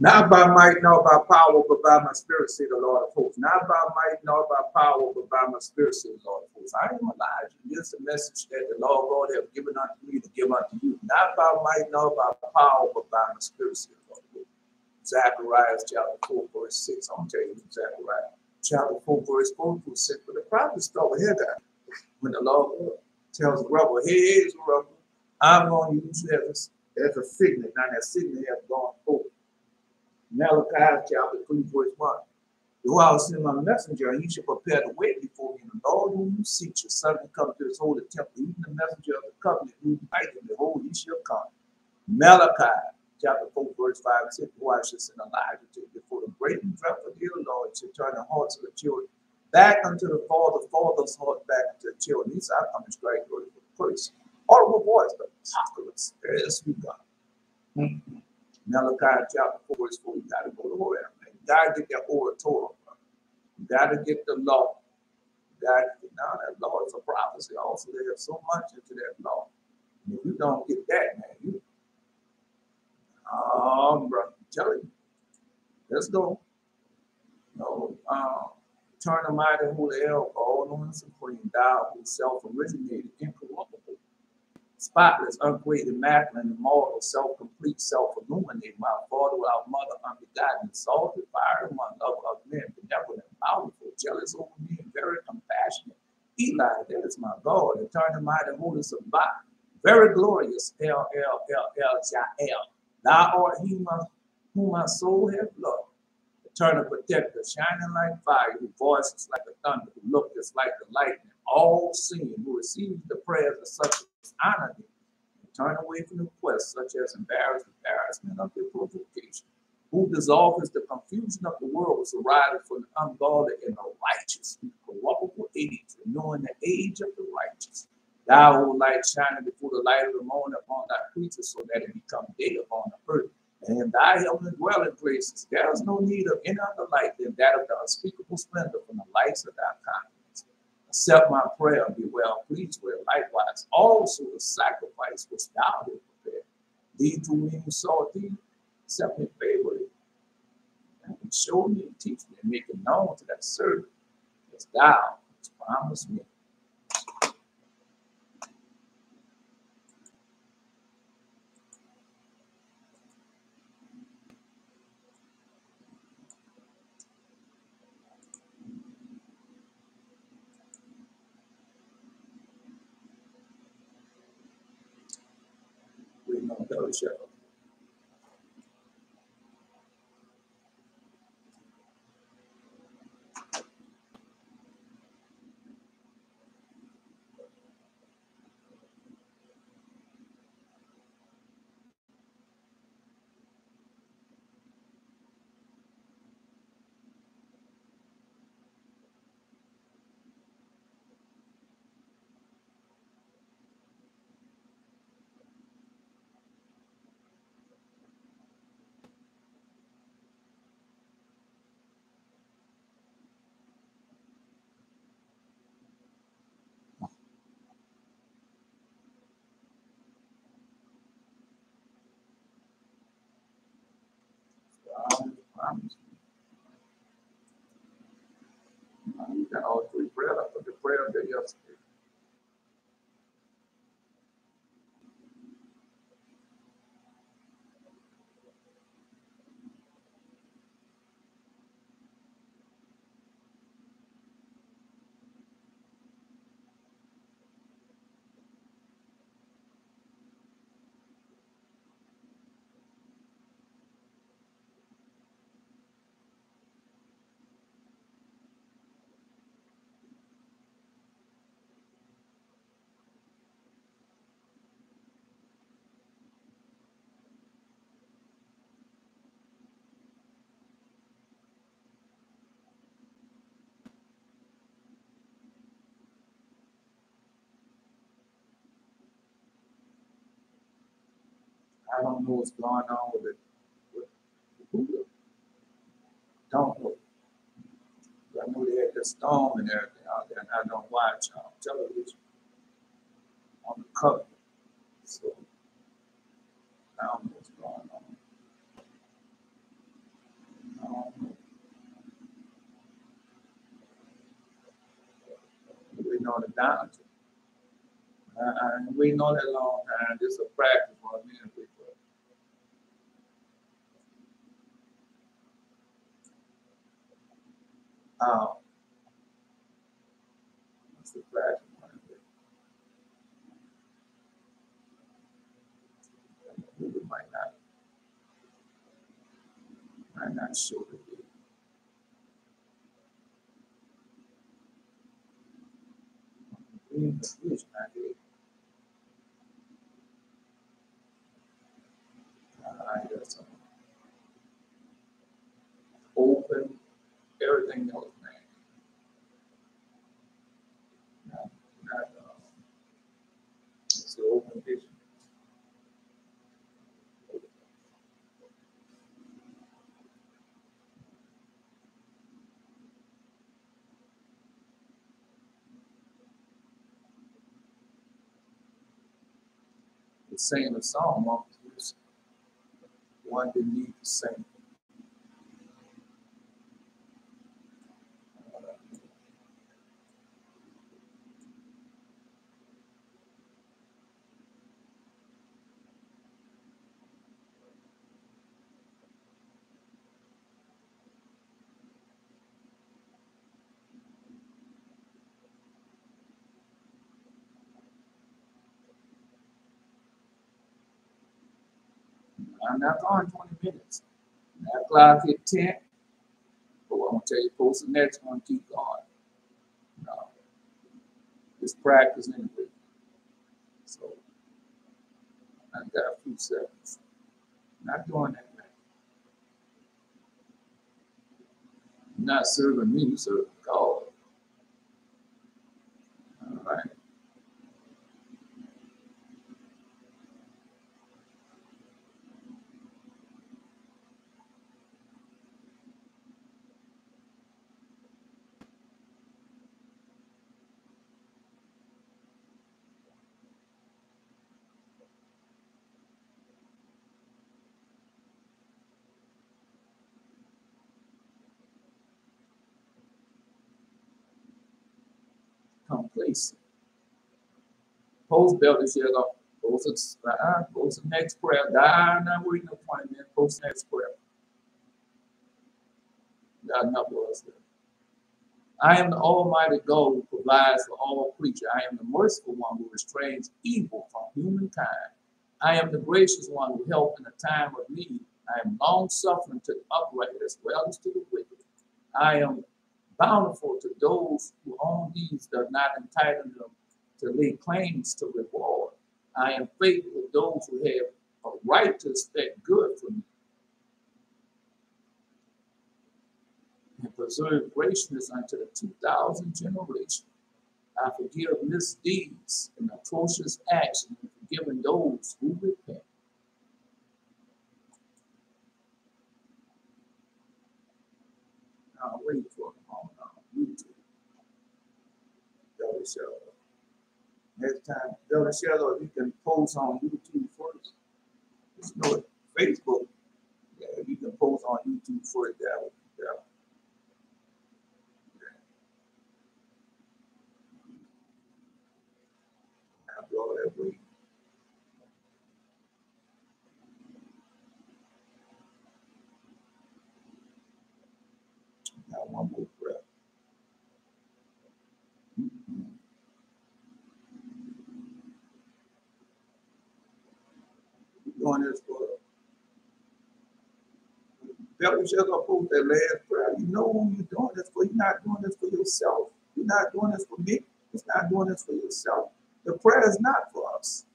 Not by might nor by power, but by my spirit, say the Lord of hosts. Not by might nor by power, but by my spirit, say the Lord of hosts. I am Elijah. This is the message that the Lord God has given unto me to give unto you. Not by might nor by power, but by my spirit, say the Lord of hosts. Zechariah chapter 4, verse 6. I'm going to tell you Zechariah chapter 4, verse 4 through 6. But the prophets start here that when the Lord God tells the rebel, here is a rebel. I'm going to use you as a signet. Now that signet has gone forth. Malachi chapter 3, verse 1. Behold, I will send my messenger, and he shall prepare the way before me. And the Lord whom you seek shall suddenly come to his holy temple. Even the messenger of the covenant who invited, behold, he shall come. Malachi chapter 4, verse 5 and 6. Behold, I shall send Elijah to you before the great and dreadful day of the Lord shall turn the hearts of the children back unto the father's heart back unto the children. These are coming straight for the first. Audible voice, the apocalypse. Yes, we got. Malachi chapter 4, verse 4. You got to go to Horeb, man. You got to get that Torah. You got to get the law. You got to get now that law is a prophecy. Also, there's so much into that law. And if you don't get that, man, you, bro, I'm telling you, let's go. No, turn the mighty holy El, all on the supreme, thou who self-originated, incorruptible, spotless, ungraded, immaculate, immortal, self-complete, self-illuminated, my father without mother, unbegotten, exalted, fire among love of men, benevolent, powerful, jealous over me, and very compassionate. Eli, that is my God, eternal, mighty, holy, Sabbath, very glorious, El, Jael. Thou art he whom my soul hath loved. Eternal protector, shining like fire, who voices like a thunder, who looketh like the lightning, all seeing, who receives the prayers of such as honor thee, and turn away from the requests such as embarrassment of their provocation, who dissolves the confusion of the world, was arising for the ungodly and the righteous, in corruptible age, knowing the age of the righteous. Thou, O light, shining before the light of the morning upon thy creatures, so that it become day upon the earth. And in thy heavenly dwelling places, there is no need of any other light than that of the unspeakable splendor from the lights of thy countenance. Accept my prayer and be well pleased with it. Likewise, also the sacrifice which thou hast prepared. Thee through me who saw thee, accept me favorably, and show me and teach me, and make it known to that servant as thou hast promised me. Beer-sheba. You got all three prayers. I put the prayer up there yesterday. I don't know what's going on with it. With Buddha. Don't know. I know they had the storm and everything out there, and I don't watch television on the cover. So I don't know what's going on. waiting on the doctor. Waiting on that long time. Just a practice for a minute. What's the practice? We might not show the video. Open everything else, man. It's the open vision. It's saying a song, one didn't need to sing. I'm not going 20 minutes. That clock hit 10. But I'm going to tell you, post the next one, keep going. No. It's practice anyway. So I got a few seconds. Not doing that, man. You're not serving me, you're serving God. All right. Complacent. Post Beer-sheba. Post the next prayer. I'm not waiting no 20 minutes. Post the next prayer. Got enough of us there. I am the Almighty God who provides for all creatures. I am the merciful one who restrains evil from humankind. I am the gracious one who helps in a time of need. I am long-suffering to the upright as well as to the wicked. I am bountiful to those who own these, does not entitle them to lay claims to reward. I am faithful to those who have a right to expect good from me, and preserve graciousness unto the 2,000 generations. I forgive misdeeds and atrocious actions, and forgiving those who repent. I'll wait for them on YouTube. Beer-sheba. Next time, Beer-sheba, you can post on YouTube first. Just know it. Facebook, yeah, you can post on YouTube first. That would be better. After all that waiting. Got one more breath. You're doing this for Beer-sheba, post that last prayer. You know who you're doing this for. You're not doing this for yourself. You're not doing this for me. It's not doing this for yourself. The prayer is not for us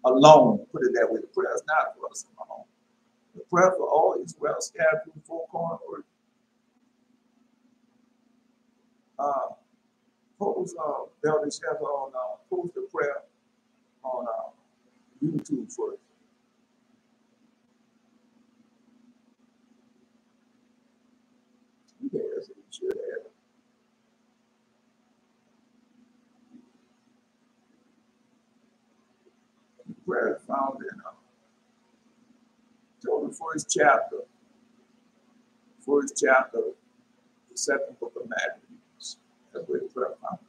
alone. Put it that way. The prayer is not for us alone. The prayer for all Israel scattered through the four corners of earth. Post Beer-sheba on post the prayer on YouTube first. You guys should have it. The prayer is found in Torah, first chapter, the second book of Maccabees. That's where the prayer found.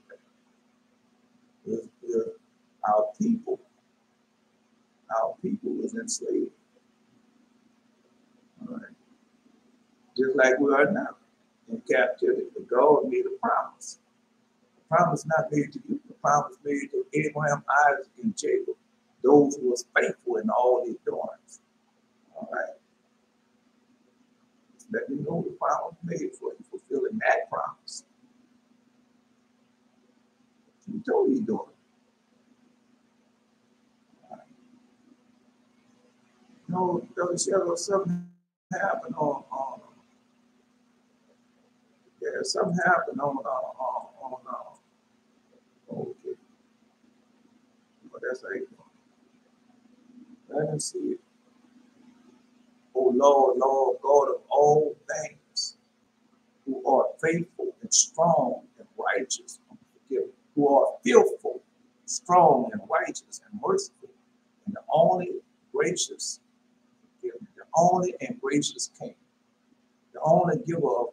was enslaved. All right. Just like we are now in captivity. But God made a promise. The promise not made to you. The promise made to Abraham, Isaac, and Jacob, those who was faithful in all their doings. All right. Just let me know the promise made for you, fulfilling that promise. He told you doing it. No, something happened on yeah, something happened on okay. But that's like I didn't see it. Oh Lord, Lord God of all things, who are faithful and strong and righteous, who are fearful, strong and righteous and merciful, and the only gracious, the only and gracious King, the only giver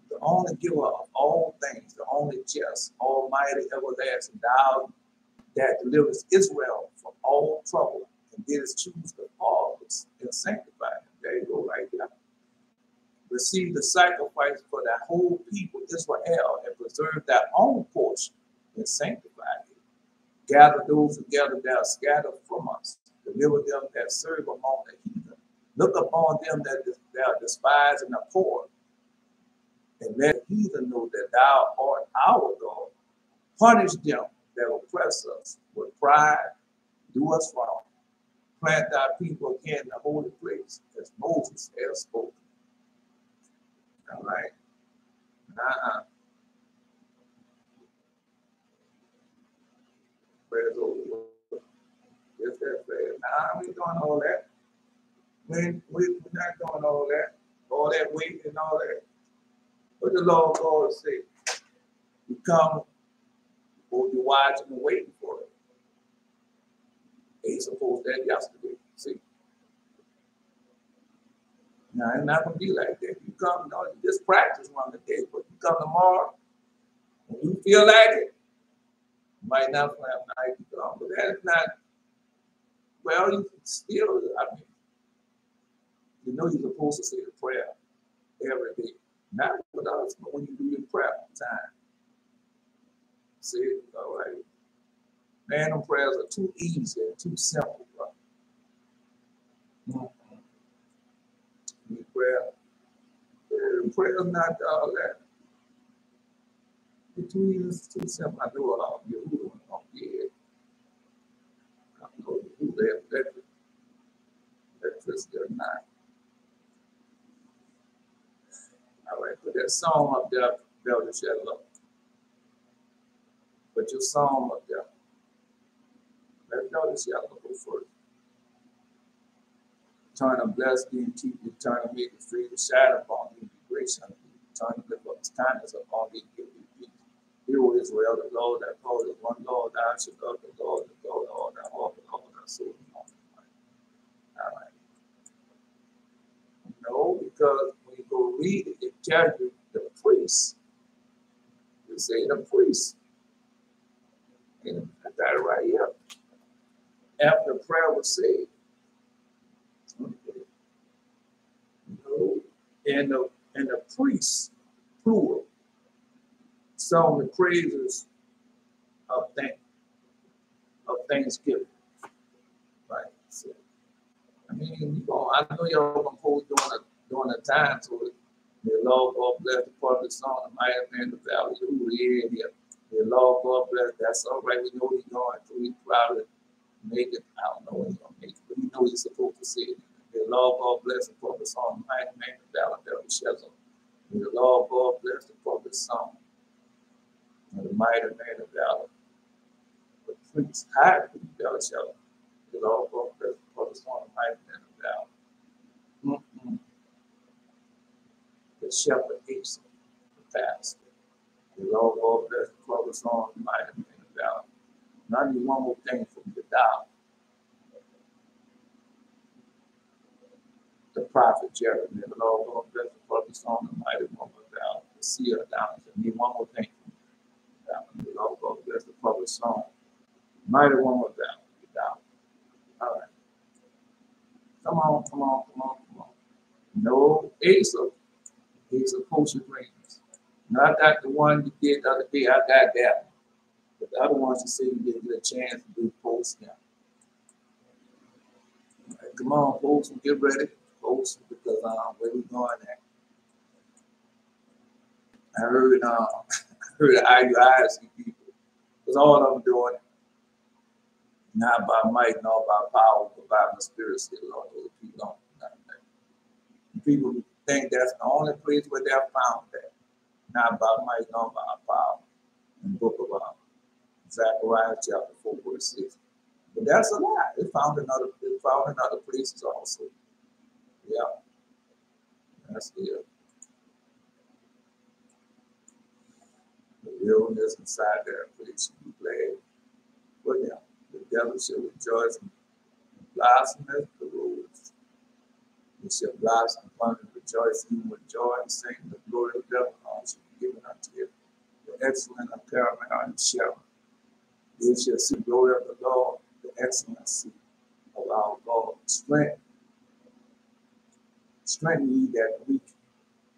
the only giver of all things, the only just, almighty, everlasting, thou that delivers Israel from all trouble and didst choose the fathers and sanctify them. There you go, right there. Receive the sacrifice for thy whole people, Israel, and preserve thy own portion and sanctify it. Gather those together that are scattered from us. Deliver them that serve among the heathen. Look upon them that are despised and abhorred. And let the heathen know that thou art our God. Punish them that oppress us with pride, do us wrong. Plant thy people again in the holy place, as Moses has spoken. All right. Prayers over. Just that prayer. Nah, we ain't doing all that. We're not doing all that waiting and all that. What the Lord God say? You come, or you watching and waiting for it. They supposed that yesterday. See? Now, it's not going to be like that. You come, no, you just practice one day, but you come tomorrow, when you feel like it, you might not have night to come, but that's not, well, you can still, I mean, you know you're supposed to say the prayer every day. Not with us, but when you do your prayer time. See it? All right. Man, them prayers are too easy and too simple, bro. Prayer is not all that. It's too easy, it's too simple. I know it all. You're yeah. I know who that twist their mind. All right, put that song up there, Beer-sheba. Put your song up there. Let Beer-sheba go first. Turn to bless thee and keep thee, turn to make it free to shine upon thee, be gracious unto thee, turn to lift up his kindness upon thee, give thee peace. Hear, O Israel, the Lord that called is one Lord, thou shalt love the Lord, all thy heart, with all thy soul, and all thy might. All right. No, because when you go read it, it tells you the priest. You say the priest. And I got it right here. After the prayer was said. Okay. No, and the priest, plural, sung the praises of thanksgiving. Right. So, I mean, I know y'all gonna post during the time, so the Lord God bless the part of the song, the mighty man, the valley, who we in here. The Lord God bless. That's all right. We know he's going through. He's probably make it. I don't know when he's gonna make it, but he knows he's supposed to say it. The Lord God bless the part of the song, the mighty man, the valley, Beer-sheba. The Lord God bless the part of the song, and the mighty man, the valley. The priest hide the Beer-sheba. The Lord God bless the part of the song, the mighty man, the valley. The shepherd Asa, the pastor. The Lord God bless the part of the song, the mighty man, the valley. And I need one more thing from the dial. The prophet Jeremy, the Lord God bless the part of the song, the mighty woman of valley. The seer down. I need one more thing from the Lord God bless the part of the song, mighty woman of valley. Come on, come on, come on, come on. No, Asa kosher greens. Now I got the one you did the other day. I got that one. But the other ones you say you didn't get a chance to do post now. Right, come on, folks, get ready. Post because where we going at? I heard the IUIC people. Because all of them doing it. Not by might, nor by power, but by my spirit, said the Lord. Those people don't do nothing. People think that's the only place where they're found at. Not by might, nor by power. In the book of Zechariah chapter 4, verse 6. But that's a lie. They found in other places also. Yeah. That's it. The realness inside that place should be glad. But yeah, the devil shall rejoice and blossom as the rose. He shall blossom upon and rejoice even with joy and sing the glory of the devil shall be given unto him. The excellent of paramount and Sharon. They shall see the glory of the Lord, the excellency of our God. Strengthen ye that weak.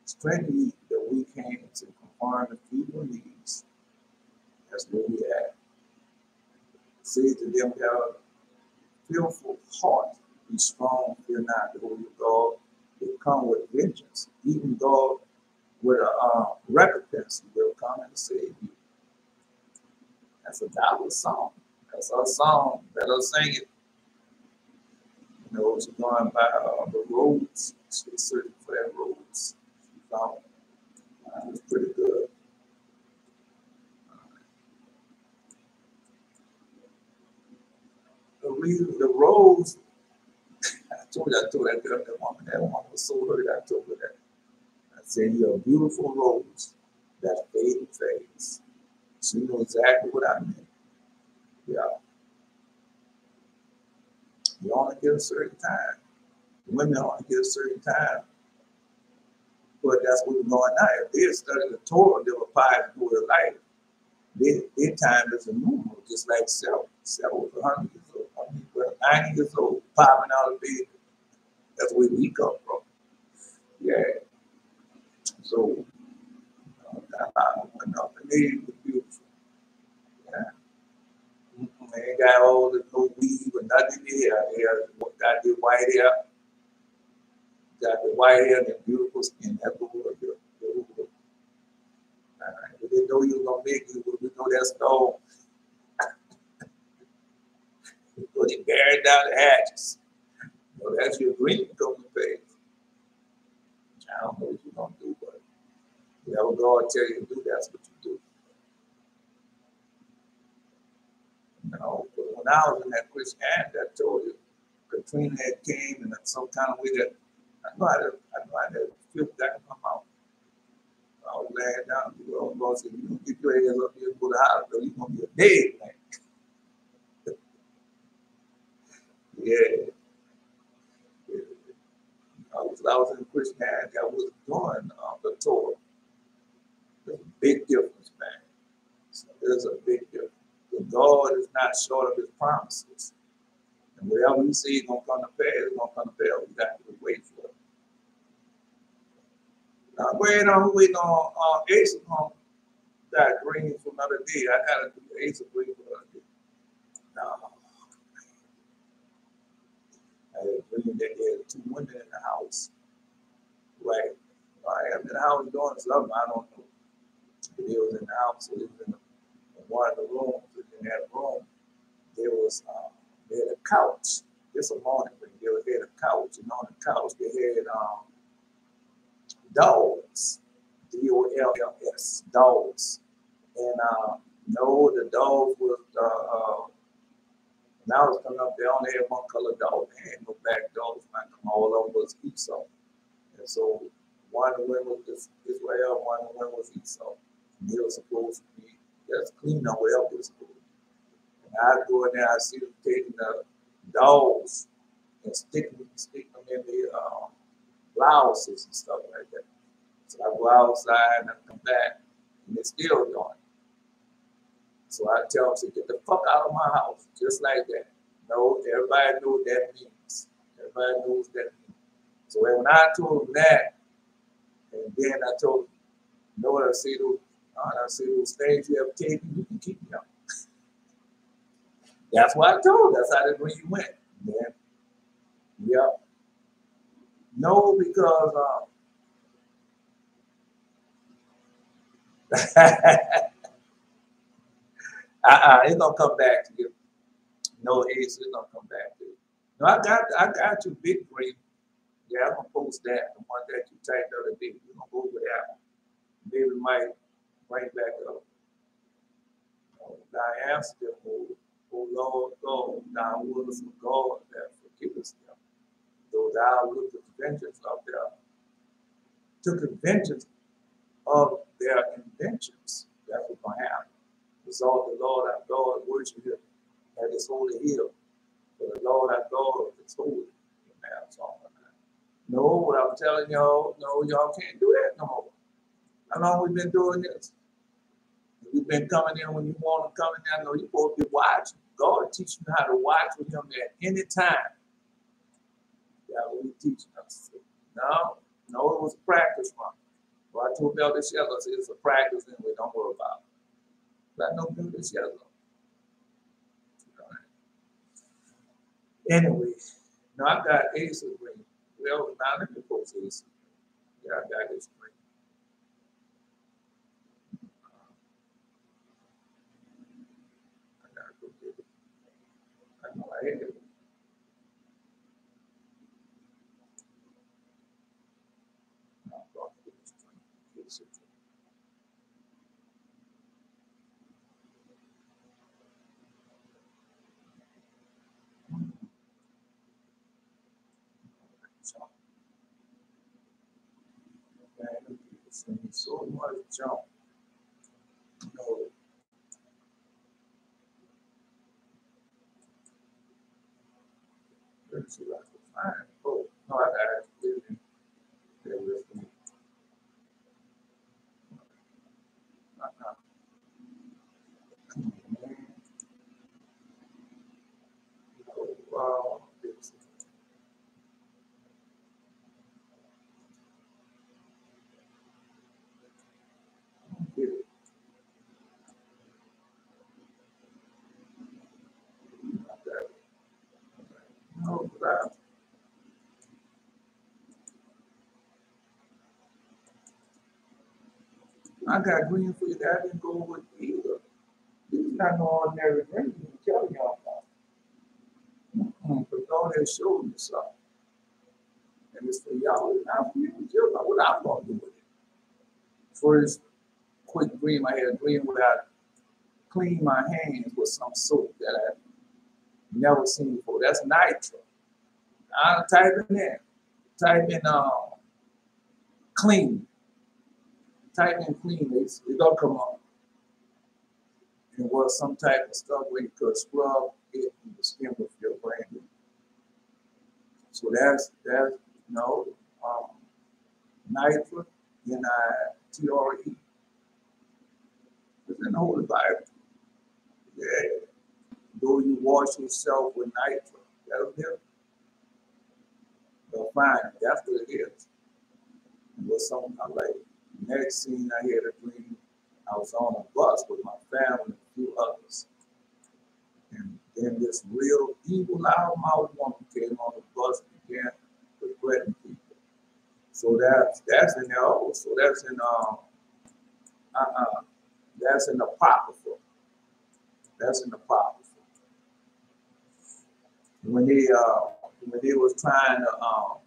Strengthen ye the weak hands and confirm the feeble knees. That's where we at. Say to them that are fearful heart, be strong, fear not, the Holy God will come with vengeance. Even God with a recompense will come and save you. That's a Bible song. That's our song. Let us sing it. You know, she's going by the roads. She's searching for that roads. She found it. It's pretty good. The roads, I told that girl, that woman was so hurt. I told her that. I said, you're a beautiful rose that fade and fades. She knew exactly what I meant. Yeah. You only get a certain time. Women only get a certain time. But that's what we're going now. If they had studied the Torah, they were pious and their life. Their time is innumerable, just like Sarah. Sarah was 100 years old. 90 years old, popping out of bed. That's where we come from. Yeah. So, enough. And they was beautiful. Yeah. They ain't got all the no weave or nothing there. They got the white hair. Got the white hair and the beautiful skin. That's what we're doing. We didn't know you were going to make it, but we know that's all. We put it buried down the hatches. You know, that's your dream coming to pass. I don't know what you're going to do, but whatever God tell you to do, that's what you do. You know, but when I was in that Christianity, I told you, Katrina had came in some kind of way that I know I had to feel that in my mouth. I was laying down, the Lord said, you don't get your ass up here and go to the hospital, you're going to be a dead man. Yeah. I was in Christianity, I was doing the Torah. There's a big difference, man. So there's a big difference. But God is not short of his promises. And whatever he says is going to come to pass, it's going to come to pass. We got to wait for it. Now, waiting on Asa that dream for another day. I got to do the Asa dream for another day. No. I had a dream that there were 2 women in the house. Right. I am in the house doing something, I don't know. But they was in the house, so they was in one of the rooms. In that room, they had a couch. It's a morning when they had a couch, and on the couch they had dogs. DOLLS, dogs. And no, the dogs was when I was coming up, they only had one color dog. They had no black dogs. All of them was Esau. And so one of the women was Israel, one of the women was Esau. And they were supposed to be just clean on where else they were supposed to be. And I'd go in there, I see them taking the dogs and sticking them in the blouses and stuff like that. So I go outside and I come back, and they're still doing it. So I tell them, say, get the fuck out of my house, just like that. No, everybody knows what that means. Everybody knows that. So when I told him that, and then I told him, you know what I say those things you have taken, you can keep them. That's what I told him. That's how the dream went. Then, yeah. No, because it's gonna come back to you. No, it's gonna come back to you. No, I got you big dream. Yeah, I'm gonna post that. The one that you typed the other day. We're gonna go over that one. Maybe we might bring back up. Thy answer them, O Lord God, thou wouldest of God that forgivest them. Though thou looked at vengeance of took vengeance of their inventions. That's what's gonna happen. Exalt the Lord our God, worship him at his holy hill. For the Lord our God is holy. No, what I'm telling y'all, no, y'all can't do that no more. How long we been doing this? We've been coming in when you want to come in there. No, you're supposed to be watching. God teaching you how to watch with him at any time. That's what he's teaching us. No, it was a practice run. Well, I told Elder Shella, it's a practice and we don't worry about it. Let no do this yellow. Anyway, no, I got Ace of Green. Well, now let me post Ace. Yeah, I got this green. I gotta go get it. I know I had it. I'm going to get this green. Ace of Green. So much jump. No. Let's see if I can find. Oh, no, I got it. There with me. Oh, wow. No, I got green for you that I didn't go with either. This is not no ordinary green. I'm telling y'all about. But God has showed me something. And it's for y'all. It's not for me. It's not what I'm going to do with it. First quick dream, I had a dream where I cleaned my hands with some soap that I never seen before. That's nitro. I'm typing in. Type in clean. Type in clean. It's going to come up. It was some type of stuff where you could scrub it in the skin with your brain. So that's no nitro, N-I-T-R-E. It's in the Holy Bible. Yeah. Though you wash yourself with nitro, that'll do. They'll find it. That's what it is. It was something I like. Next scene, I had a dream. I was on a bus with my family and a few others. And then this real evil, loud-mouthed woman came on the bus and began to threaten people. So that's in there also. That's in that's in the Apocrypha. That's in the Apocrypha. When they was trying to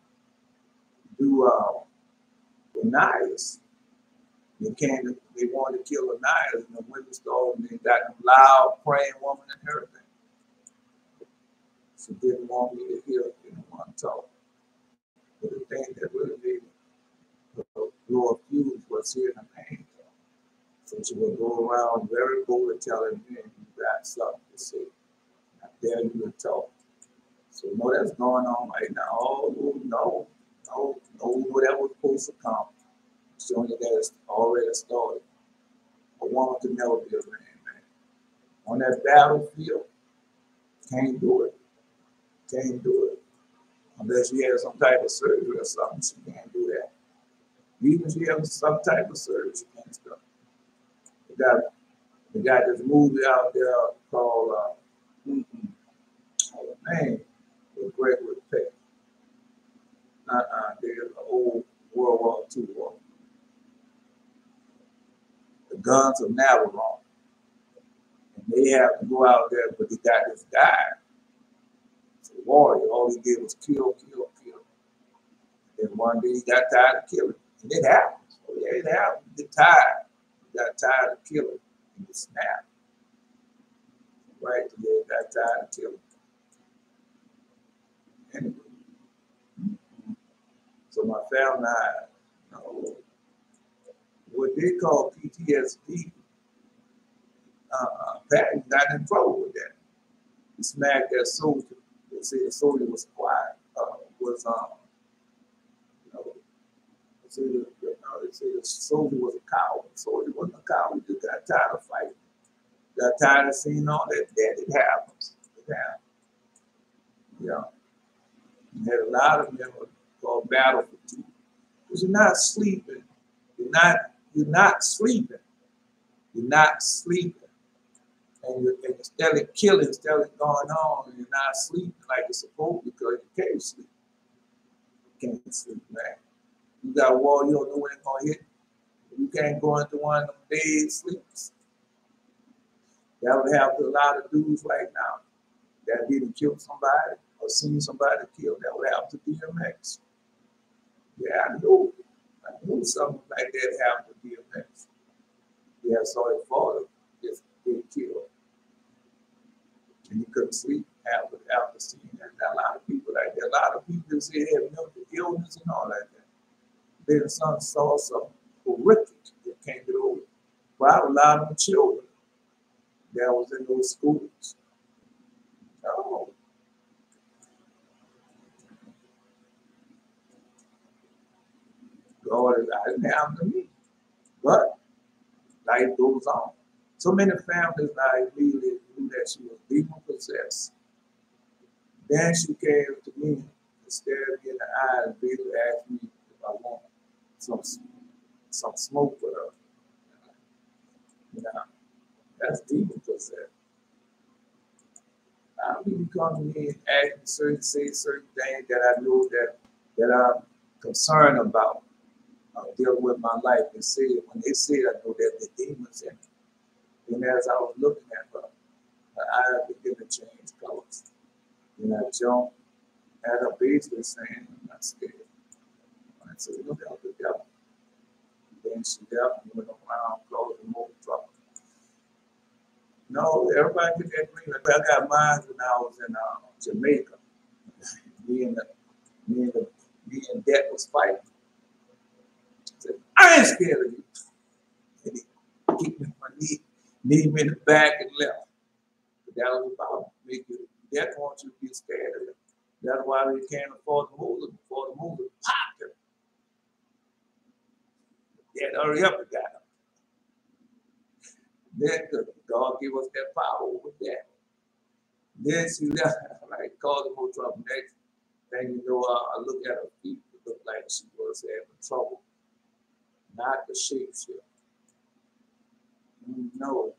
do Ananias, they wanted to kill Ananias, and the women stole, and they got them loud praying woman and everything. So didn't want me to hear, didn't want to talk. But the thing that really made me blow a fuse was hearing the pain. So she would go around very boldly telling me, you got something to say. I dare you to talk. So you know that's going on right now. Oh, no, whatever was supposed to come. Showing you that it's already started. A woman could never be a man. On that battlefield, can't do it. Can't do it. Unless she has some type of surgery or something, she can't do that. Even if she has some type of surgery, she can't stuff. They got this movie out there called, oh man, with Gregory Peck. There's an old World War II war. The Guns of Navarone. And they have to go out there, but they got this guy. It's a warrior. All he did was kill, kill, kill. And one day he got tired of killing. And it happens. Oh, yeah, it happens. You get tired. You got tired of killing. And you snap. Right? You got tired of killing. Anyway. So my family and I, you know, what they call PTSD, Patton got in trouble with that. He smacked that soldier. They said the soldier was quiet, you know, they said the soldier was a coward. The soldier wasn't a coward. He just got tired of fighting. Got tired of seeing all that. It happens. It happens. Yeah. You had a lot of them called battle fatigue. Because you're not sleeping. You're not sleeping. You're not sleeping. And you're instead of killing, instead of going on, and you're not sleeping like you're supposed to because you can't sleep. You can't sleep, man. You got a wall, you don't know when it's going to hit. You can't go into one of them days sleeps. That would happen to a lot of dudes right now that didn't kill somebody or seen somebody killed. That would happen to DMX. Yeah, I knew something like that happened to DMX. Yeah, so his father just get killed. And he couldn't sleep after seeing that. A lot of people like that. A lot of people say they have mental illness and all like that. Their son saw something horrific that can't get over. But I have a lot of them children that was in those schools. Oh. God, it didn't happen to me. But life goes on. So many families now immediately knew that she was demon possessed. Then she came to me and stared me in the eye and basically asked me if I want some smoke with her. Now, that's demon possessed. Now people come to me and ask me say certain things that I know that I'm concerned about dealing with my life. And say when they say I know that the demons in me. And as I was looking at her, her eyes began to change colors. And I jumped at her basically saying, I'm not scared. And I said, look out the devil. And then she left and went around, closed the motor truck. No, everybody get that green. I got mine when I was in Jamaica. Me and Dad was fighting. I said, I ain't scared of you. And he kicked me in my knee me in the back and left. But that was about make you. Dad wants you to be scared of it. That's why they can't afford the movie before the movie popped him. Dad, hurry up and got him. Then God gave us that power over that. Then she left, like, called the motor truck. Next thing you know, I look at her feet. It looked like she was having trouble. Not the shape shift. No.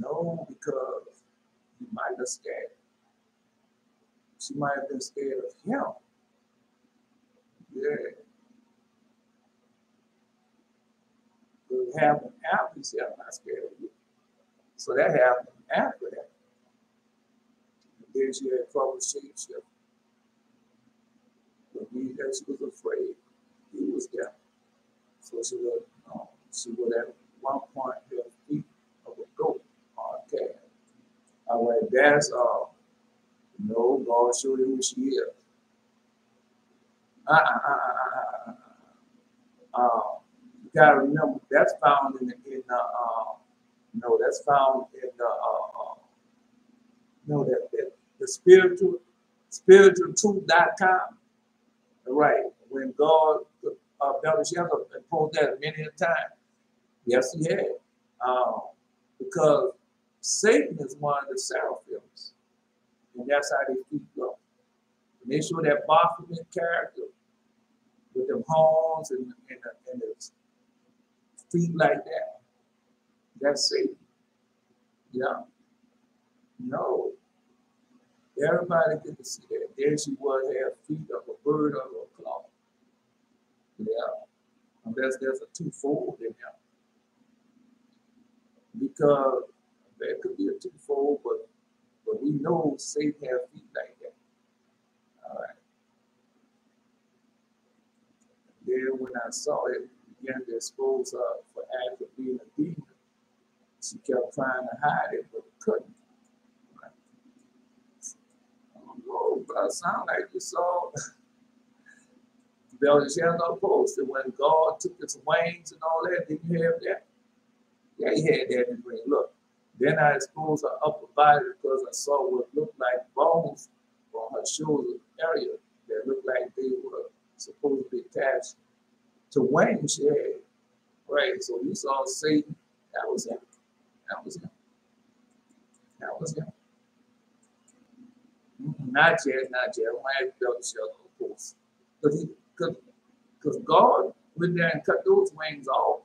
No, because he might have scared. She might have been scared of him. Yeah. But it happened after he said, I'm not scared of you. So that happened after that. And then she had trouble shape shift. But she was afraid. He was there. So she would at one point have feet of a goat or a calf. I went, that's no, God showed you who she is. You gotta remember that's found that's found in the spiritualtruth.com. Right. When God Beer-sheba posed that many a time. Yes, he had. Because Satan is one of the seraphims. And that's how they feet go. And they show that Baphomet character with them horns and his feet like that. That's Satan. Yeah. No. Everybody get to see that. There she was, had feet of a bird or a claw. Yeah. Unless there's a twofold in there. Because there could be a twofold, but we know Satan has feet like that. All right. Then when I saw it, began to expose her for act of being a demon. She kept trying to hide it, but couldn't. Right. I don't know, but I sound like you saw Beer-sheba posted when God took his wings and all that. Did you have that? Yeah, he had that in the dream. Look, then I exposed her upper body because I saw what looked like bones on her shoulder area that looked like they were supposed to be attached to wings she had. Right, so you saw Satan. That was him. That was him. That was him. Not yet, not yet. I might have Beer-sheba, of course. Because God went there and cut those wings off.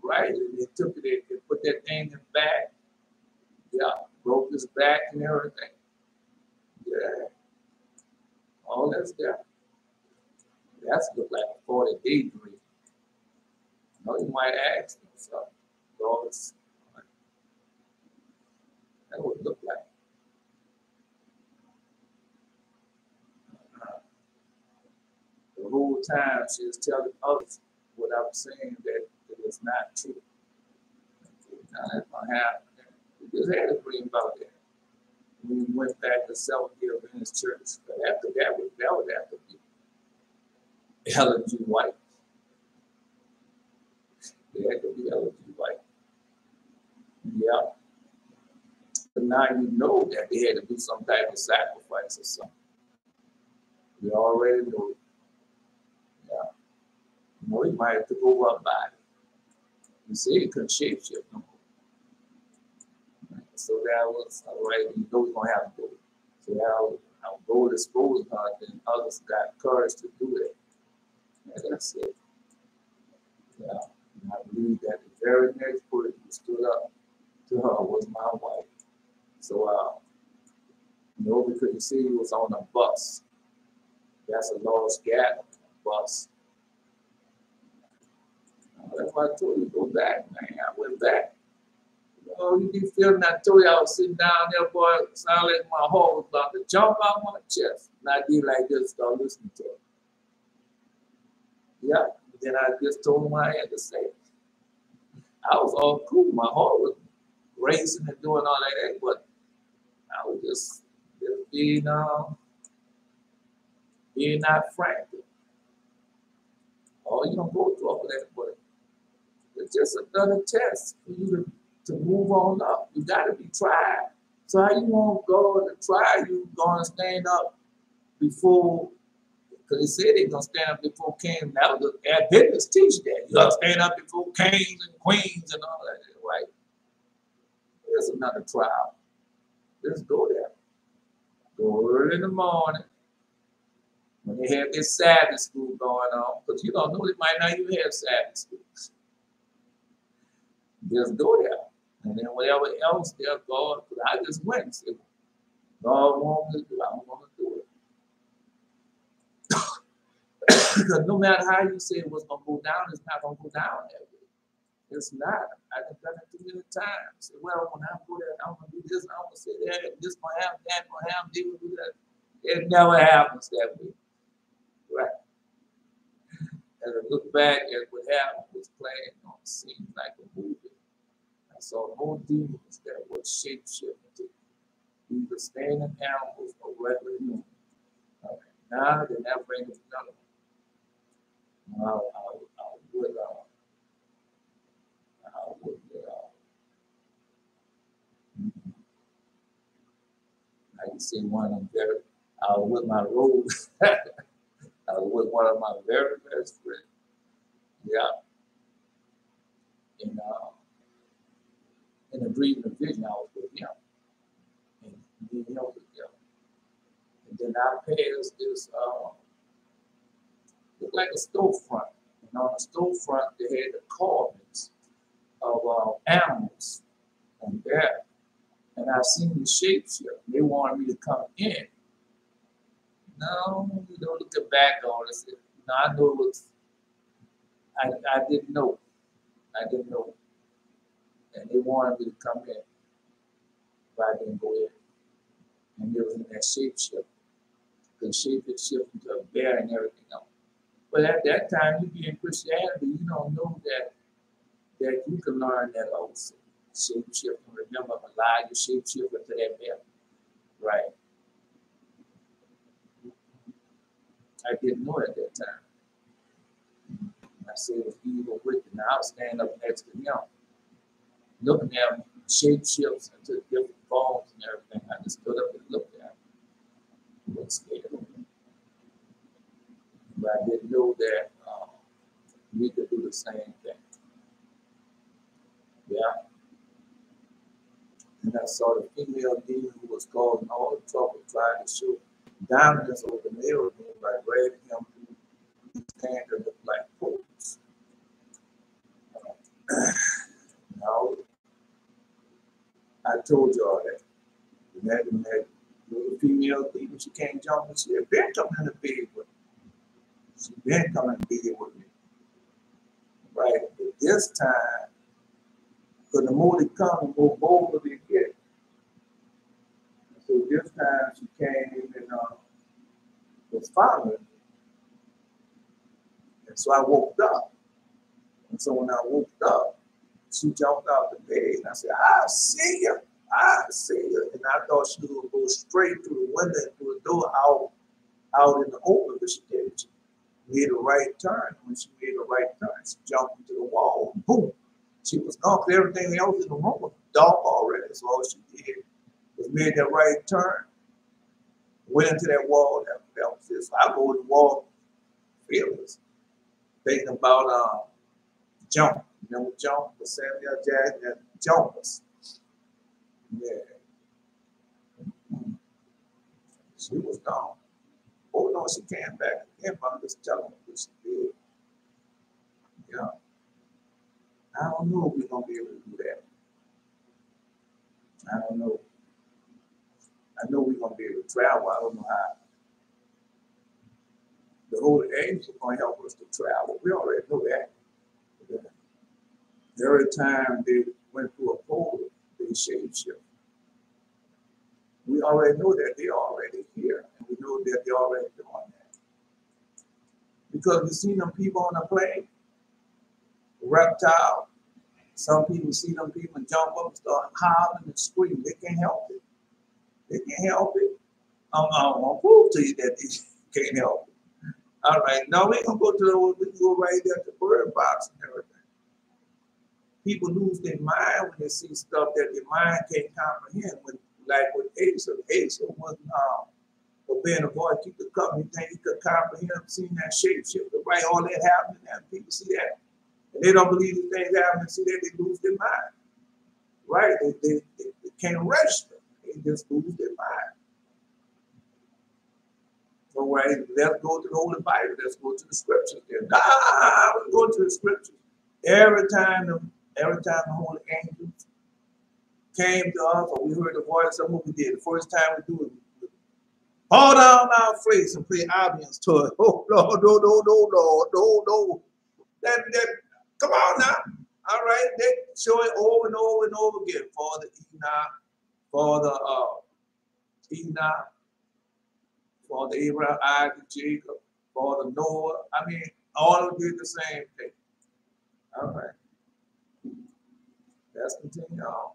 Right? And they took it, they put that thing in the back. Yeah, broke his back and everything. Yeah. All that's there. That's look like a 40-day dream. No, you might ask yourself, God's, that would look like. The whole time she was telling others what I was saying that it was not true. Now that's gonna happen. We just had a dream about that. We went back to self-give in his church. But after that would have to be Ellen G. White. They had to be Ellen G. White. Yeah. But now you know that they had to do some type of sacrifice or something. We already know it. Yeah. You know, he might have to go up by it. You see, he couldn't shapeshift no more. So that was all right. You know we're gonna have to do it. So I'll go to school and others got courage to do it. And that's it. Yeah. And I believe that the very next person who stood up to her was my wife. So you know, because you see he was on a bus. That's a lost gap bus. That's why I told you to go back, man. I went back. Oh, you be feeling that told you I was sitting down there, boy, sound like my heart was about to jump out my chest. And I did like this, start listening to it. Yeah, then I just told him what I had to say. I was all cool. My heart was racing and doing all that, but I was just being not frantic. Oh, you don't go through all that, but it's just another test for you to move on up. You got to be tried. So how you want God to try you going to stand up before, because they said they're going to stand up before kings. Now the Adventists teach that. You got to stand up before kings and queens and all that, right? There's another trial. Let's go there. Go early in the morning when they have this Sabbath school going on, because you don't know, they might not even have Sabbath schools. Just go there. And then whatever else there, God, I just went and said, God wants me to do it, I don't want to do it. Because no matter how you say it was going to go down, it's not going to go down that way. It's not. I've done it too many times. Say, well, when I go there, I'm going to do this, I'm going to say that, this going to happen, that going to happen, they will do that. It never happens that way. Right. As I look back at what happened, was playing on the scene like a movie. I saw more demons that were shape-shifting, either standing animals or regular humans. Now they never bring us another one. I can see one of them very, I was with my road. I was with one of my very best friends. Yeah. In a dream and vision, I was with him. And me and him was together. And then I passed this, looked like a storefront. And on the storefront, they had the carvings of animals and there. And I seen the shapeshift. They wanted me to come in. No, you know, looking back on it, no, I know it was, I didn't know. I didn't know. And they wanted me to come in, but I didn't go in. And it was in that shapeshift. The shape it shift into a bear and everything else. But at that time, you be in Christianity, you don't know that you can learn that also. Shape shift and remember a lie, you shape shift into that bear. Right. I didn't know at that time. I said it was evil wicked. Now I was standing up next to him, looking at him, shape shifts into different forms and everything. I just stood up and looked at him. I was scared. But I didn't know that we could do the same thing. Yeah. And I saw the female demon who was causing all the trouble, trying to show dominance over the male demon by grabbing him to stand and look like poles. Now, I told y'all that. Imagine that little female demon, she can't jump, and she had been coming in the bed with me. She been coming in the bed with me. Right? But this time, because the more they come, the more bolder they get. So this time she came and was following me. And so I woke up. And so when I woke up, she jumped out the bed and I said, I see you. I see you. And I thought she was going to go straight through the window and through the door out in the open, but she didn't. She made a right turn. When she made a right turn, she jumped into the wall. Boom. She was gone. Everything else in the room was dark already. So all she did was made that right turn, went into that wall. That was it. So I go to the wall, fearless, thinking about jump. You know, jump, the Samuel Jackson, and jumpers. Yeah. She was gone. Oh no, she came back again, but I'm just telling her what she did. Yeah. I don't know if we're gonna be able to do that. I don't know. I know we're gonna be able to travel. I don't know how. The Holy Angels are gonna help us to travel. We already know that. Yeah. Every time they went through a portal, they shape shift. We already know that they're already here, and we know that they're already doing that. Because we see them people on the plane, reptile. Some people see them people jump up and start howling and screaming. They can't help it. They can't help it. I'm gonna prove to you that they can't help it. All right, now we ain't gonna go to the, we can go right there to the bird box and everything. People lose their mind when they see stuff that their mind can't comprehend. When, like with Asa wasn't obeying a voice, keep the company, think he could comprehend, seeing that shape shift, right? All that happening, and people see that. And they don't believe these things happen, see that, they lose their mind. Right? They can't register. They just lose their mind. So right, let's go to the Holy Bible. Let's go to the scriptures. We're going to the scriptures. Every time the Holy Angels came to us, or we heard the voice of what we did. The first time we do it, fall down our face and play audience to it. Oh, no. That, come on now. All right, they show it over and over and over again. Father Enoch, Father Enoch, Father Abraham, Isaac, Jacob, Father Noah. I mean, all of them did the same thing. All right. Let's continue on.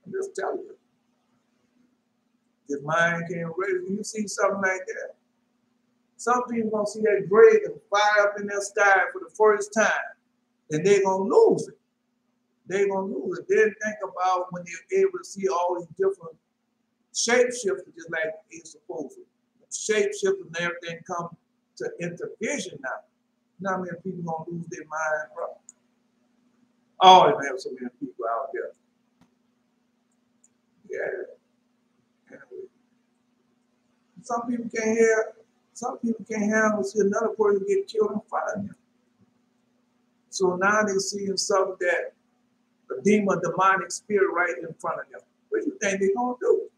I'm just telling you. Your mind can't raise. When you see something like that, some people gonna see that dragon fire up in their sky for the first time, and they're gonna lose it. They're gonna lose it. Then think about when they're able to see all these different shapeshifters, just like it's supposed to. Shapeshifters and everything come into vision now. You know how many people gonna lose their mind, bro? Always have so many people out there. Yeah. Anyway. Some people can't handle see another person get killed in front of them. So now they see something that a demon, demonic spirit right in front of them. What do you think they're gonna do?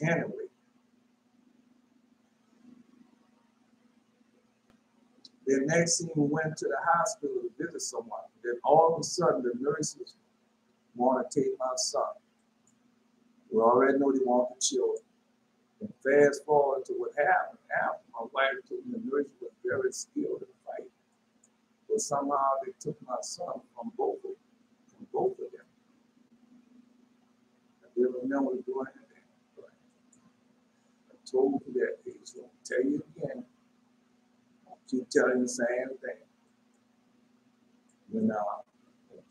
Anyway. Then next thing we went to the hospital to visit someone. Then all of a sudden the nurses want to take my son. We already know they want the children. And fast forward to what happened. After my wife told me the nurse was very skilled in fighting. But somehow they took my son from both of them. I didn't remember doing anything. But I told you that day, so I'll tell you again. I'll keep telling you the same thing. When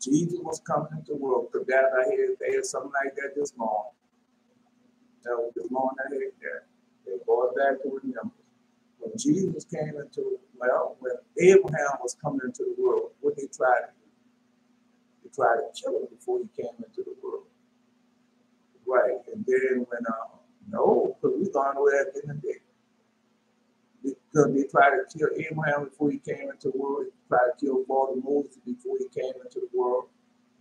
Jesus was coming into the world, because that I had something like that this morning. That was this morning I had that. They brought back to remember. When Jesus came into, when Abraham was coming into the world, what they tried to do? They tried to kill him before he came into the world. Right, and then when, no, because we gone away at the end of the day. Because they tried to kill Abraham before he came into the world. They tried to kill Father Moses before he came into the world.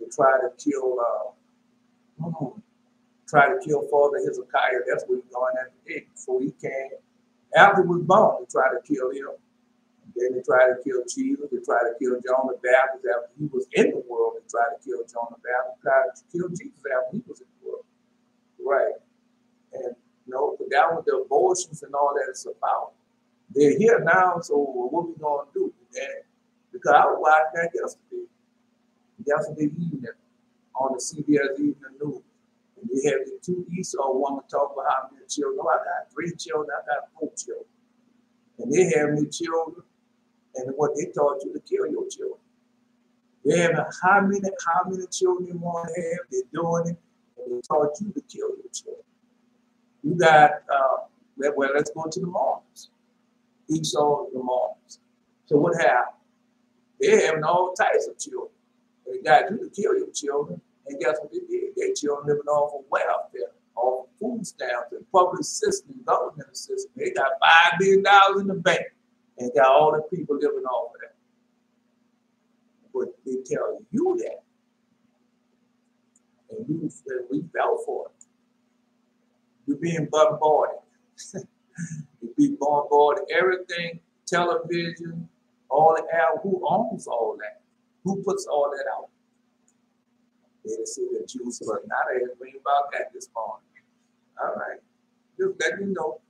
They tried to kill, Father Hezekiah. That's what he's going at the day. Before he came, after he was born, they tried to kill him. And then they tried to kill Jesus. They tried to kill John the Baptist after he was in the world. They tried to kill John the Baptist. They tried to kill Jesus after he was in the world. Right. And that was the abortions and all that it's about. They're here now, so what we gonna do? And because I was watching that yesterday evening on the CBS Evening News. And they had the two Esau women talk about how many children. I got 3 children, I got 4 children. And they have me children, and what they taught you to kill your children. They have how many children you want to have, they're doing it, and they taught you to kill your children. You got, let's go to the Mormons. Esau, the Mormons. So what happened? They're having all types of children. They got you to kill your children, and guess what they did? Their children living off of welfare, off of food stamps, and public system, government system. They got $5 billion in the bank, and got all the people living off of that. But they tell you that, and we fell for it. You're being bombarded. You're being bombarded. Everything, television, all the air. Who owns all that? Who puts all that out? They didn't see the Jews, but now they didn't bring about that this morning. All right. Just let me know.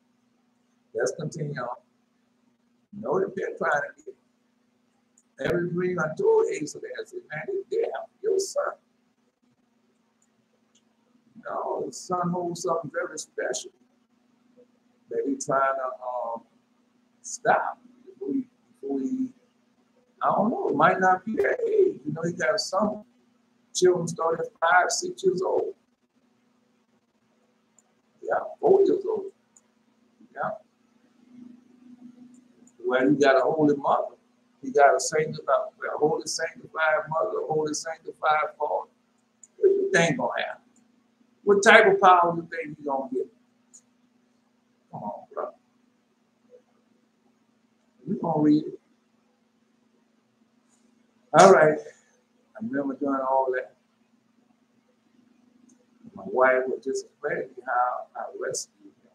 Let's continue on. You know they've been trying to get every dream I told Asa that. I said, man, they have your son. No, the son holds something very special that he's trying to stop. Before he, I don't know, it might not be that age. You know, he got some children started 5, 6 years old. Yeah, 4 years old. Yeah. Well, you got a holy mother. You got a holy sanctified mother, a holy sanctified father. What do you think gonna happen? What type of power do you think you're gonna get? Come on, bro. We're gonna read it. All right. I remember doing all that. My wife was just explaining how I rescued him.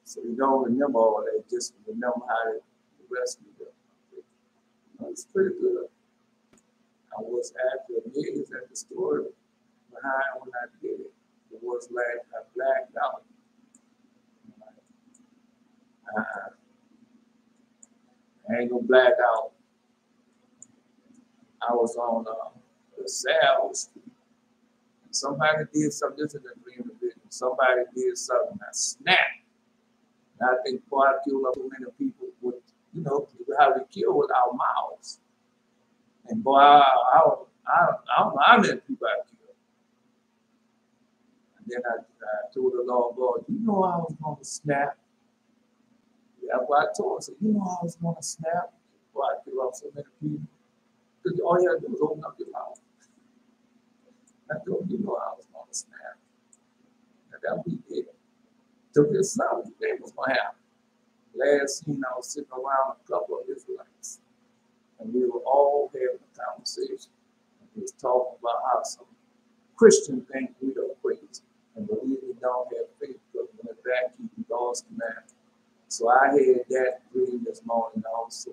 So you don't remember all that, just remember how to rescue him. It's pretty good. I was actually amazed at the story behind when I did it. It was like I blacked out. I ain't gonna black out. I was on the South Street. Somebody did something, this is a dream of vision. Somebody did something, I snapped. And I think boy, I killed up so many people with, how we kill with our mouths. And boy, I don't know how many people I killed. And then I told the Lord, God, you know I was gonna snap. That's what I told him. So you know I was gonna snap. Boy, I killed up so many people. Because all you had to do was open up your mouth. I told him, you know I was gonna snap. that we did. Took his son, they was going to happen. Last scene, I was sitting around a couple of Israelites, and we were all having a conversation. And he was talking about how some Christian think we are crazy and believe we don't have faith because we went back keeping God's commandments. So I had that dream this morning also.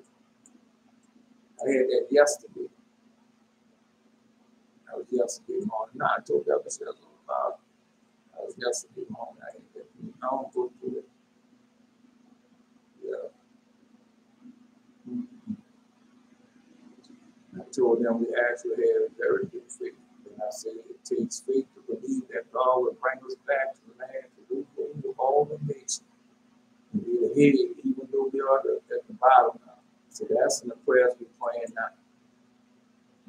I had that yesterday. That was yesterday morning. Now I told that was about. That was yesterday morning. I had that dream. I don't go through it. Yeah. I told them we actually had a very good faith. And I said it takes faith to believe that God will bring us back to the land to rule over all the nations and be the head, even though we are at the bottom now. So that's in the prayers we're praying now.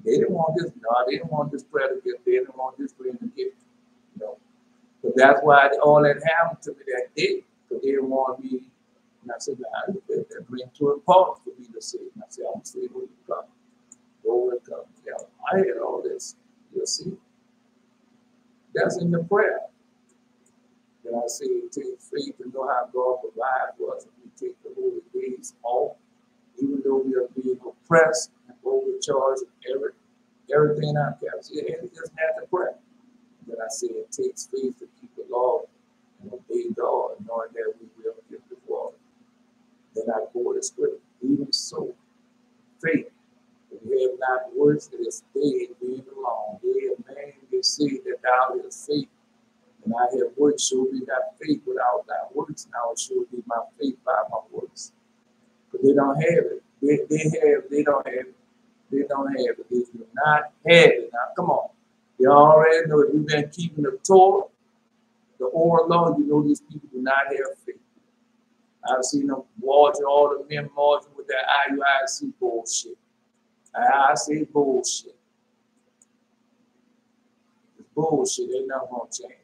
They didn't want this, no, they didn't want this prayer to get, they didn't want this prayer to get, you know. But that's why all that happened to me that day, because they didn't want me. And I said, nah, that bring too important for me to say. And I said, I'm going to say when you come. Go and come. Yeah, I had all this. You'll see. That's in the prayer. Then I say it takes faith to know how God provides for us if we take the holy days off, even though we are being oppressed and overcharged and everything out there. See, it just had the prayer. Then I say it takes faith to keep the law and obey God, knowing that we will get the glory. Then I go to scripture. Even so, faith. We have not works that is dead being alone. They a man they say that thou hast faith, and I have works. Show me thy faith without thy works. Now show me my faith by my works. But they don't have it. They don't have it. They don't have it. They do not have it. Now come on. You already know if you've been keeping the Torah, the oral law, you know these people do not have faith. I've seen them marching, all the men marching with their IUIC bullshit. I say bullshit. It's bullshit. Ain't nothing gonna change.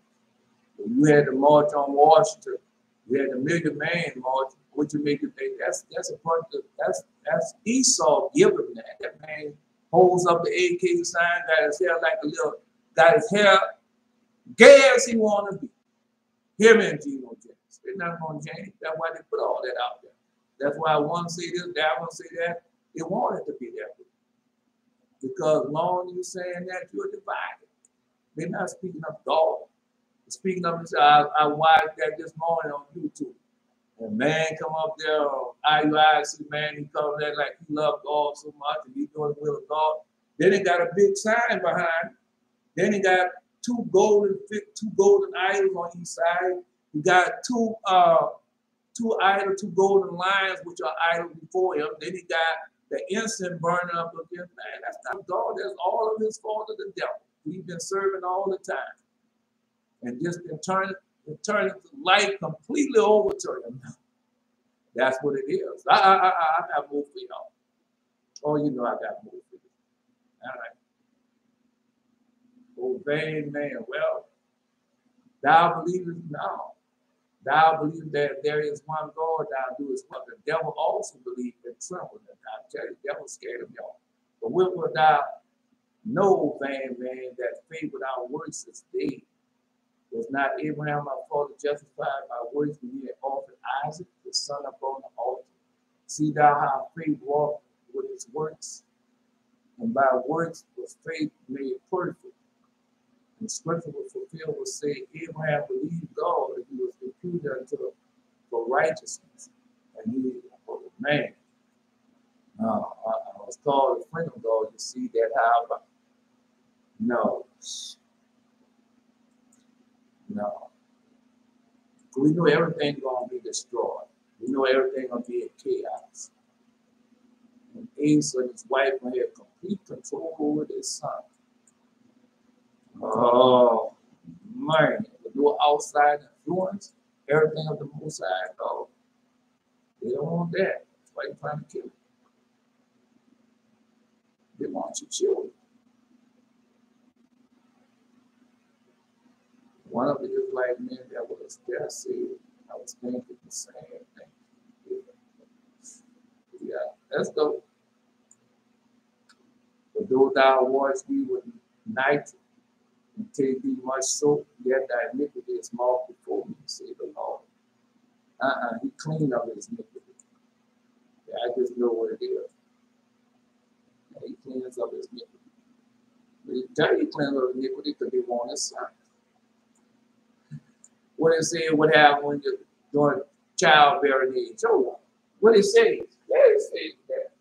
If you had to march on Washington, you had the Million Man March. What you make it think? That's a part of that's Esau giving that. That man holds up the AK sign, got his hair like a little, got his hair gay as he wanna be. Him and Gino James. It's not gonna change. That's why they put all that out there. That's why one say this, that one say that. They want it to be that way. Because long you saying that, you're divided. They're not speaking of God. They're speaking of this. I watched that this morning on YouTube. And man come up there on IUIC, man, he comes there like he loved God so much and he's doing the will of God. Then he got a big sign behind. Then he got two golden idols on each side. He got two golden lions, which are idols before him. Then he got the incense burning up against, man, that's not God. That's all of his fault of the devil. We've been serving all the time. And just been turning life completely over to him. That's what it is. I got more for y'all. Oh, you know I got more for you. All right. Obeying man. Well, thou believest now. Thou believest that there is one God, thou doest what the devil also believed and trembled. And I tell you, the devil scared of y'all. But when will thou know, man, that faith without works is dead? Was not Abraham our father justified by works when he had offered Isaac, the son, upon the altar? See thou how faith walked with his works, and by works was faith made perfect. And scripture was fulfilled, was say, Abraham believed God that he was imputed unto him for righteousness. And he was a man. I was called a friend of God. You see that how? No. We know everything's going to be destroyed. We know everything's going to be in chaos. And Asa and his wife will have complete control over their son. Oh, man. With no outside influence, everything of the Most High God. They don't want that. That's why they're trying to kill you. They want your children. One of the Israelite men that was there said, I was thinking the same thing. Yeah, let's go. But though thou warst thee with night, And take thee much soap, yet thy iniquity is marked before me, say the Lord. He cleaned up his iniquity. Yeah, I just know what it is. Yeah, he cleans up his iniquity. But he tell you he cleans up his iniquity because he want his son. What it say, what happened when you're doing childbearing age? Oh, what it says? Yeah, it says that.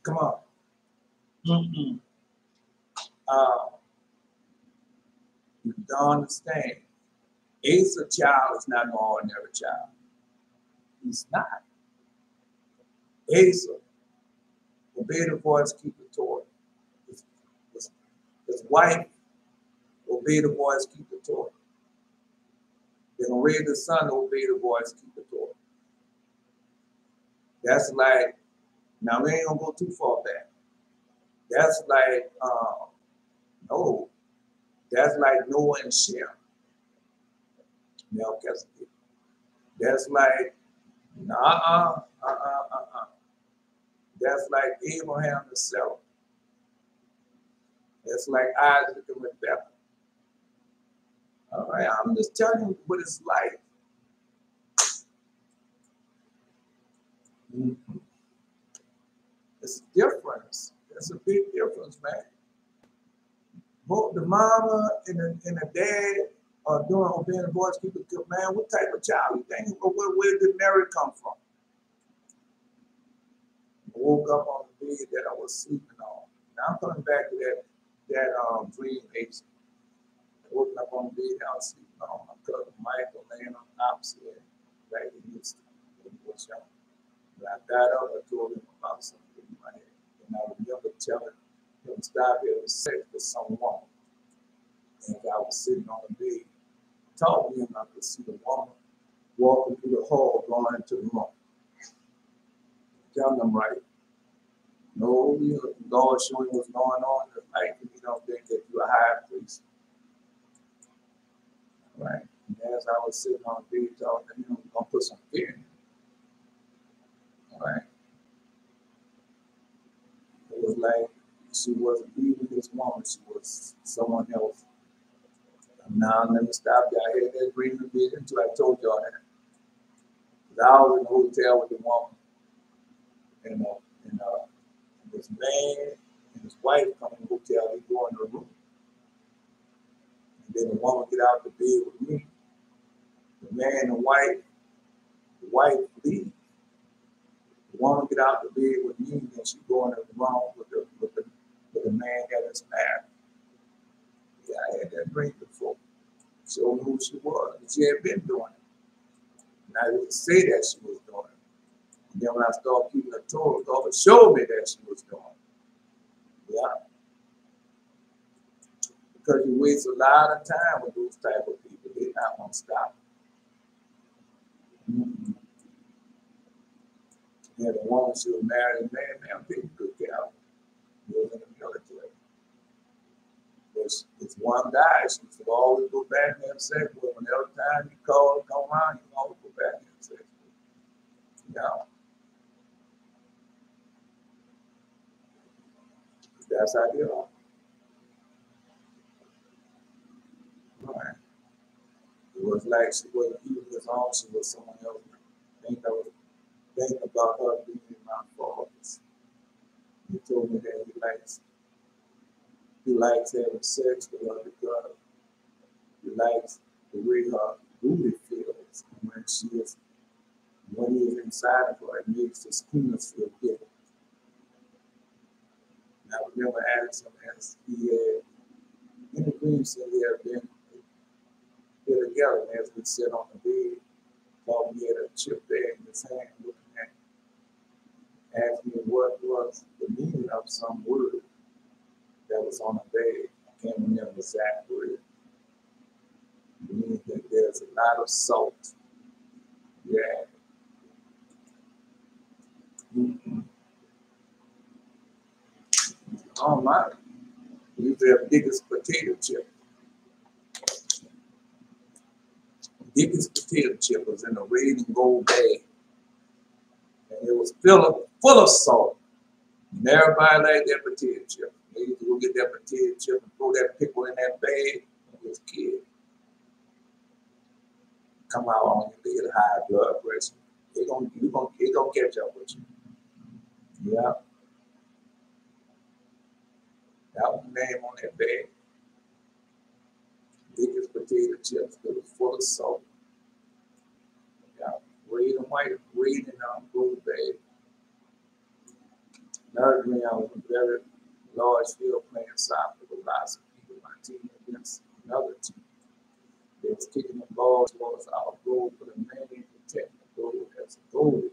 Come on. You don't understand. Asa's child is not an ordinary child. He's not. Asa, obey the voice, keep the Torah. His wife, obey the voice, keep the Torah. They're going to raise the son to obey the voice, keep the Torah. That's like, now we ain't going to go too far back. That's like, no, that's like Noah and Shem. Melchizedek. That's like, That's like Abraham himself. That's like Isaac and Rebecca. All right, I'm just telling you what it's like. It's a difference. It's a big difference, man. Both the mama and the dad are doing obeying the voice, keep it good, man. What type of child you think? Where did Mary come from? I woke up on the bed that I was sleeping on. Now I'm coming back to that dream Ace. I woke up on the bed I was sleeping on. My cousin Michael laying on the opposite right in his young. When I got up, I told him about something in my head. And I remember telling him to stop having sex with someone. And I was sitting on the bed, talking to him, I could see the woman walking through the hall, going into the room. Telling them right. No, God showing what's going on in life, and you don't think that you're a high priest. Right? And as I was sitting on the bed talking to him, I'm going to put some fear in him. All right? It was like she wasn't even this woman, she was someone else. Now let me stop you. I had that dream a bit until I told y'all that. I was in the hotel with the woman, and this man and his wife come in the hotel. They go in the room, and then the woman get out the bed with me. The man and the wife leave. The woman get out the bed with me, and then she go in the room with the man that is married. Yeah, I had that dream before. Showed me who she was. And she had been doing it. And I didn't say that she was doing it. And then when I started keeping the Torah, God showed me that she was doing it. Yeah. Because you waste a lot of time with those type of people. They're not going to stop. Mm-hmm. Yeah, the woman, she was married, man, I'm taking good care of her. He was in the military. If one dies, she should always go back and have sex with him. Whenever time you call, come around, you always go back and have sex with him. Yeah. That's how they are. Right. It was like she wasn't even his own, she was someone else. I was thinking about her being in my fathers. He told me that he likes having sex with her because he likes the way her booty feels. And when he is inside of her, it makes his penis feel good. And I remember asking him as he had in the dream said he had been here together, and as we sat on the bed, thought he had a chip there in his hand, looking at, asked me what was the meaning of some word that was on the bed. I can't remember exactly. It means that there's a lot of salt. Yeah. Mm-hmm. Oh my. We used to have biggest potato chip. Biggest potato chip was in a red and gold bag. And it was full of salt. And everybody liked that potato chip. They used to go get that potato chip and throw that pickle in that bag when he was a kid. Come out on your bed, high blood pressure. It gonna catch up with you. Yeah. That was the name on that bag. Biggest potato chips. It was full of salt. Yeah. Red and white, red and gold bag. Another dream, I was in a very large field playing soccer with lots of people. My team against another team. They was kicking the ball towards our goal, but a man protecting the goal as a goalie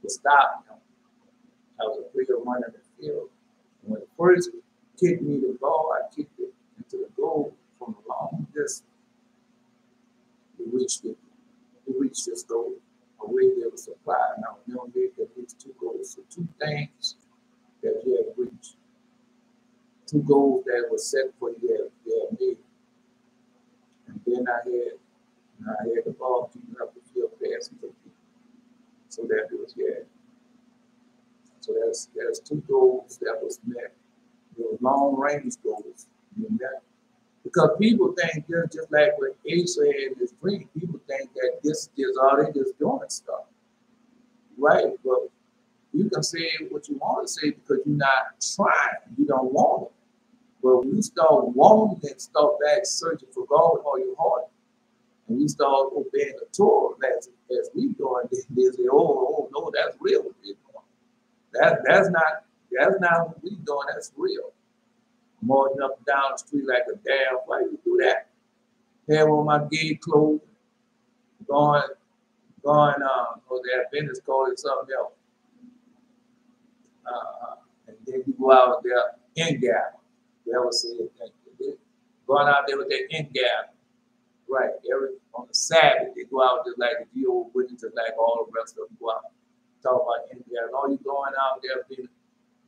to stop him. I was a player running the field. And when the first kicked me the ball, I kicked it into the goal from a long distance. We reached this goal. Away there was supply. Now, we don't get at least 2 goals. So 2 things that you have reached. 2 goals that were set for you had made. And then I had the ball keeping up the field passing to people. So that it was, yeah. So there's 2 goals that was met. There were long range goals. Because people think just like what Asa had in his dream, people think that this is all they just doing stuff. Right? But you can say what you want to say because you're not trying. You don't want it. But when you start wanting and start back searching for God with all your heart, and you start obeying the Torah as we doing, they say, oh no, that's real what we're doing. That's not what we doing, that's real. Marching up and down the street like a damn, why you do that? Have on my gay clothes, going, the Adventists call it something else. And then you go out there in gap. They ever say it, going out there with their in gap. Right, on the Sabbath, they go out there like the Jehovah's Witnesses, like all the rest of them go out. Talk about in gap. And all you going out there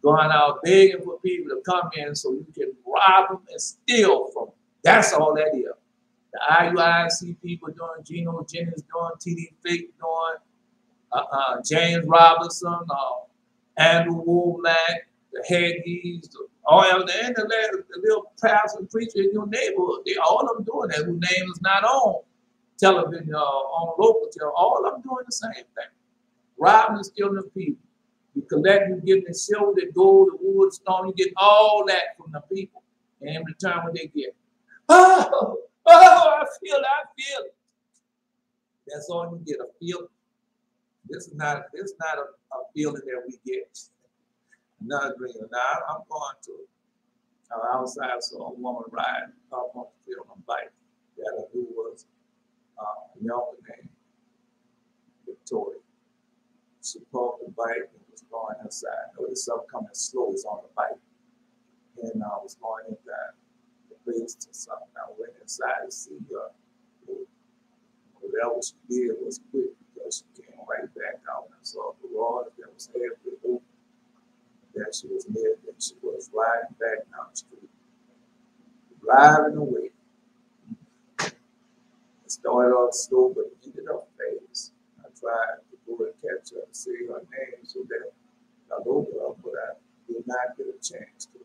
going out begging for people to come in so you can rob them and steal from them. That's all that is. The IUIC people doing, Geno Jennings doing, T.D. Fake doing, James Robinson, Andrew Womack, the Haggies, and the little pastor preacher in your neighborhood. They all of them doing that, whose name is not on television, on local television. All of them doing the same thing. Robbing and stealing the people. You collect, you give them silver, the gold, the wood, stone, you get all that from the people. And in return, what they get? Oh, I feel it. That's all you get, a feeling. This is not a feeling that we get. Another dream. Now I'm going to outside, so a woman riding up on the field on a bike that I knew was a young named Victoria. She parked the bike and was going inside. Noticed something coming slow. It's on the bike. And I was going inside the place to something. I went inside to see her. Whatever she did was quick because she came right back out and saw the rod that was halfway open. That she was near, that she was riding back down the street. Driving away. It started off slow, but it ended up fast. I tried to go and catch her and say her name so that I looked her up, but I did not get a chance to.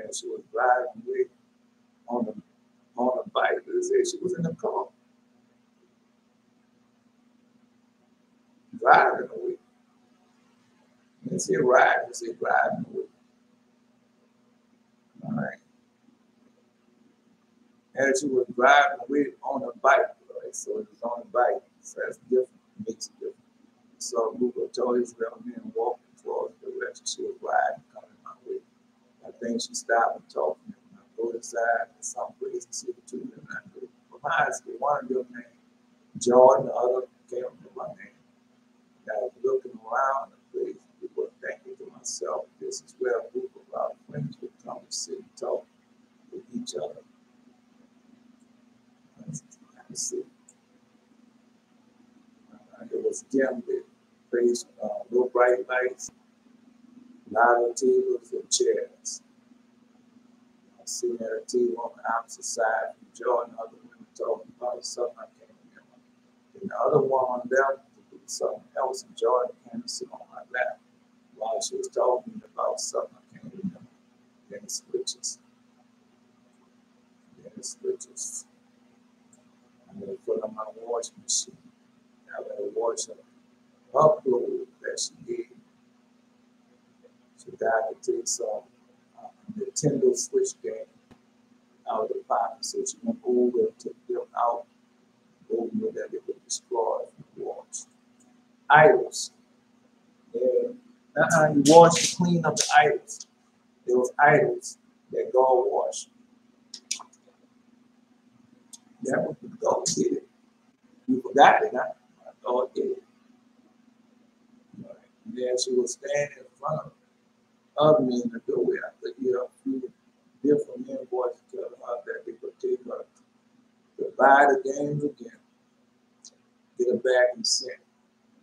And she was driving away on a bike. They said she was in the car. Driving away. They say ride, they say driving away. All right. And she was driving away on a bike, right? So it was on a bike. So that's different. It makes it different. So a group of told Israel men walking towards the direction she was riding, coming my way. I Then she stopped and talked to me. I go inside to some place and see the two men. I go from high school. One of them named Jordan, the other came to my name. And I was looking around the place. We were thinking to myself, this is where a group of our friends would come and sit and talk with each other. I see. It was dim with face, no bright lights, a lot of tables and chairs. I sitting at a table on the opposite side from Jordan, other women talking about something I can't remember. And the other woman left to do something else, and Jordan came to sit on my lap while she was talking about something I can't remember. Then it switches. I'm going to put on my washing machine. I'm going to wash her clothes that she gave me. So that I could take some Nintendo Switch game out of the pocket. So she went over and took them out, over that they would destroy the walls. Idols. You wash and clean up the idols. There was idols that God washed. That was what God did it. You forgot it, huh? God did it. Right. And then she was standing in front of me in the doorway. I could hear a few different men voices telling her that they could take her to buy the games again, get her back in sync.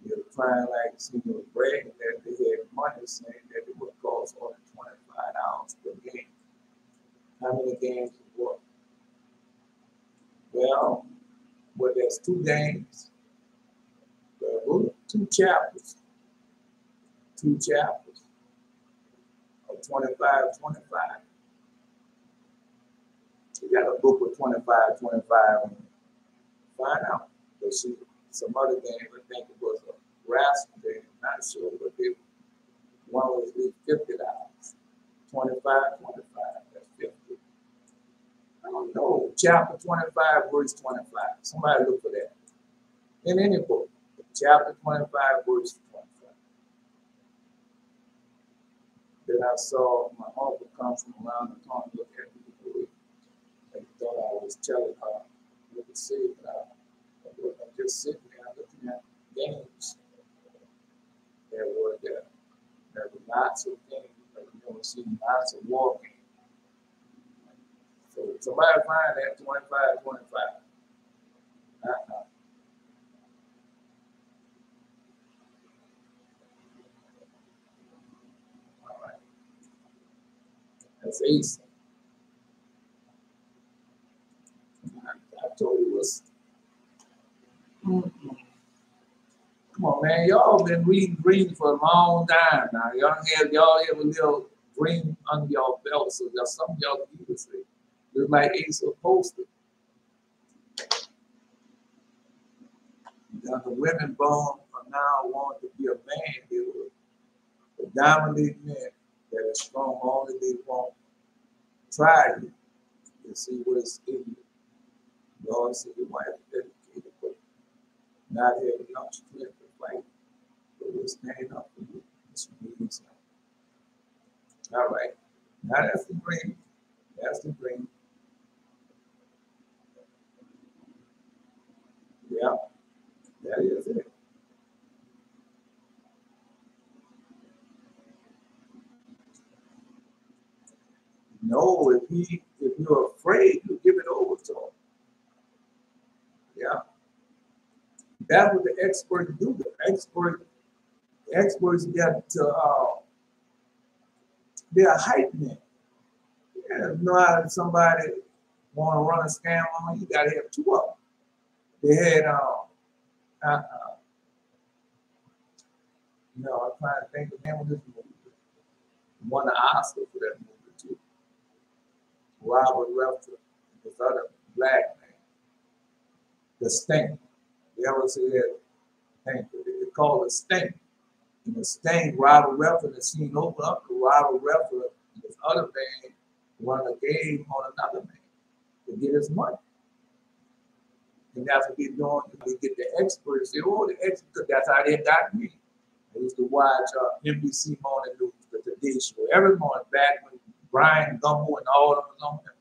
They were trying like she was bragging that they had money, saying that it would cost only $25 per game. How many games it was? Well, there's 2 games. Well, 2 chapters. 2 chapters of 25. You got a book with 25, and find out. But see, some other game, I think it was a rascal game, not sure, but one was at least $50. 25, that's 50. I don't know. Chapter 25, verse 25. Somebody look for that. In any book. Chapter 25, verse 25. Then I saw my uncle come from around the corner, look at me, and he thought I was telling her what to say, but I'm just sitting there looking at games. There were lots of games. You know, seeing lots of war games. So somebody find that 25. All right. That's Ace. I told you it was. Come on, man. Y'all been reading green for a long time now. Y'all have a little green under y'all belt, so some of y'all can even say, just like Ace was posted. Now, the women born now want to be a man. They were the dominant men that are strong, only they won't try you to see what is in you. God said your wife is dedicated, but not having enough strength to fight. But we'll stand up for you. This means all right. Now that's the dream. That's the dream. Yeah, that is it. No, if you're afraid, you give it over to him. Yeah. That's what the experts do. The experts get to they're hype men. Yeah, you know how somebody want to run a scam on you, gotta have 2 of them. They had I'm trying to think of the name of this movie. Won an Oscar for that movie too. Robert Redford, this other black man. The Sting. They ever see that thing? They call it Sting. And the Sting, Robert Redford, the scene opened up to Robert Redford and this other man run a game on another man to get his money. And that's what they're doing. They get the experts. They the experts. That's how they got me. I used to watch NBC Morning News, the Today Show, every morning back when Brian Gumbo and all of them on there.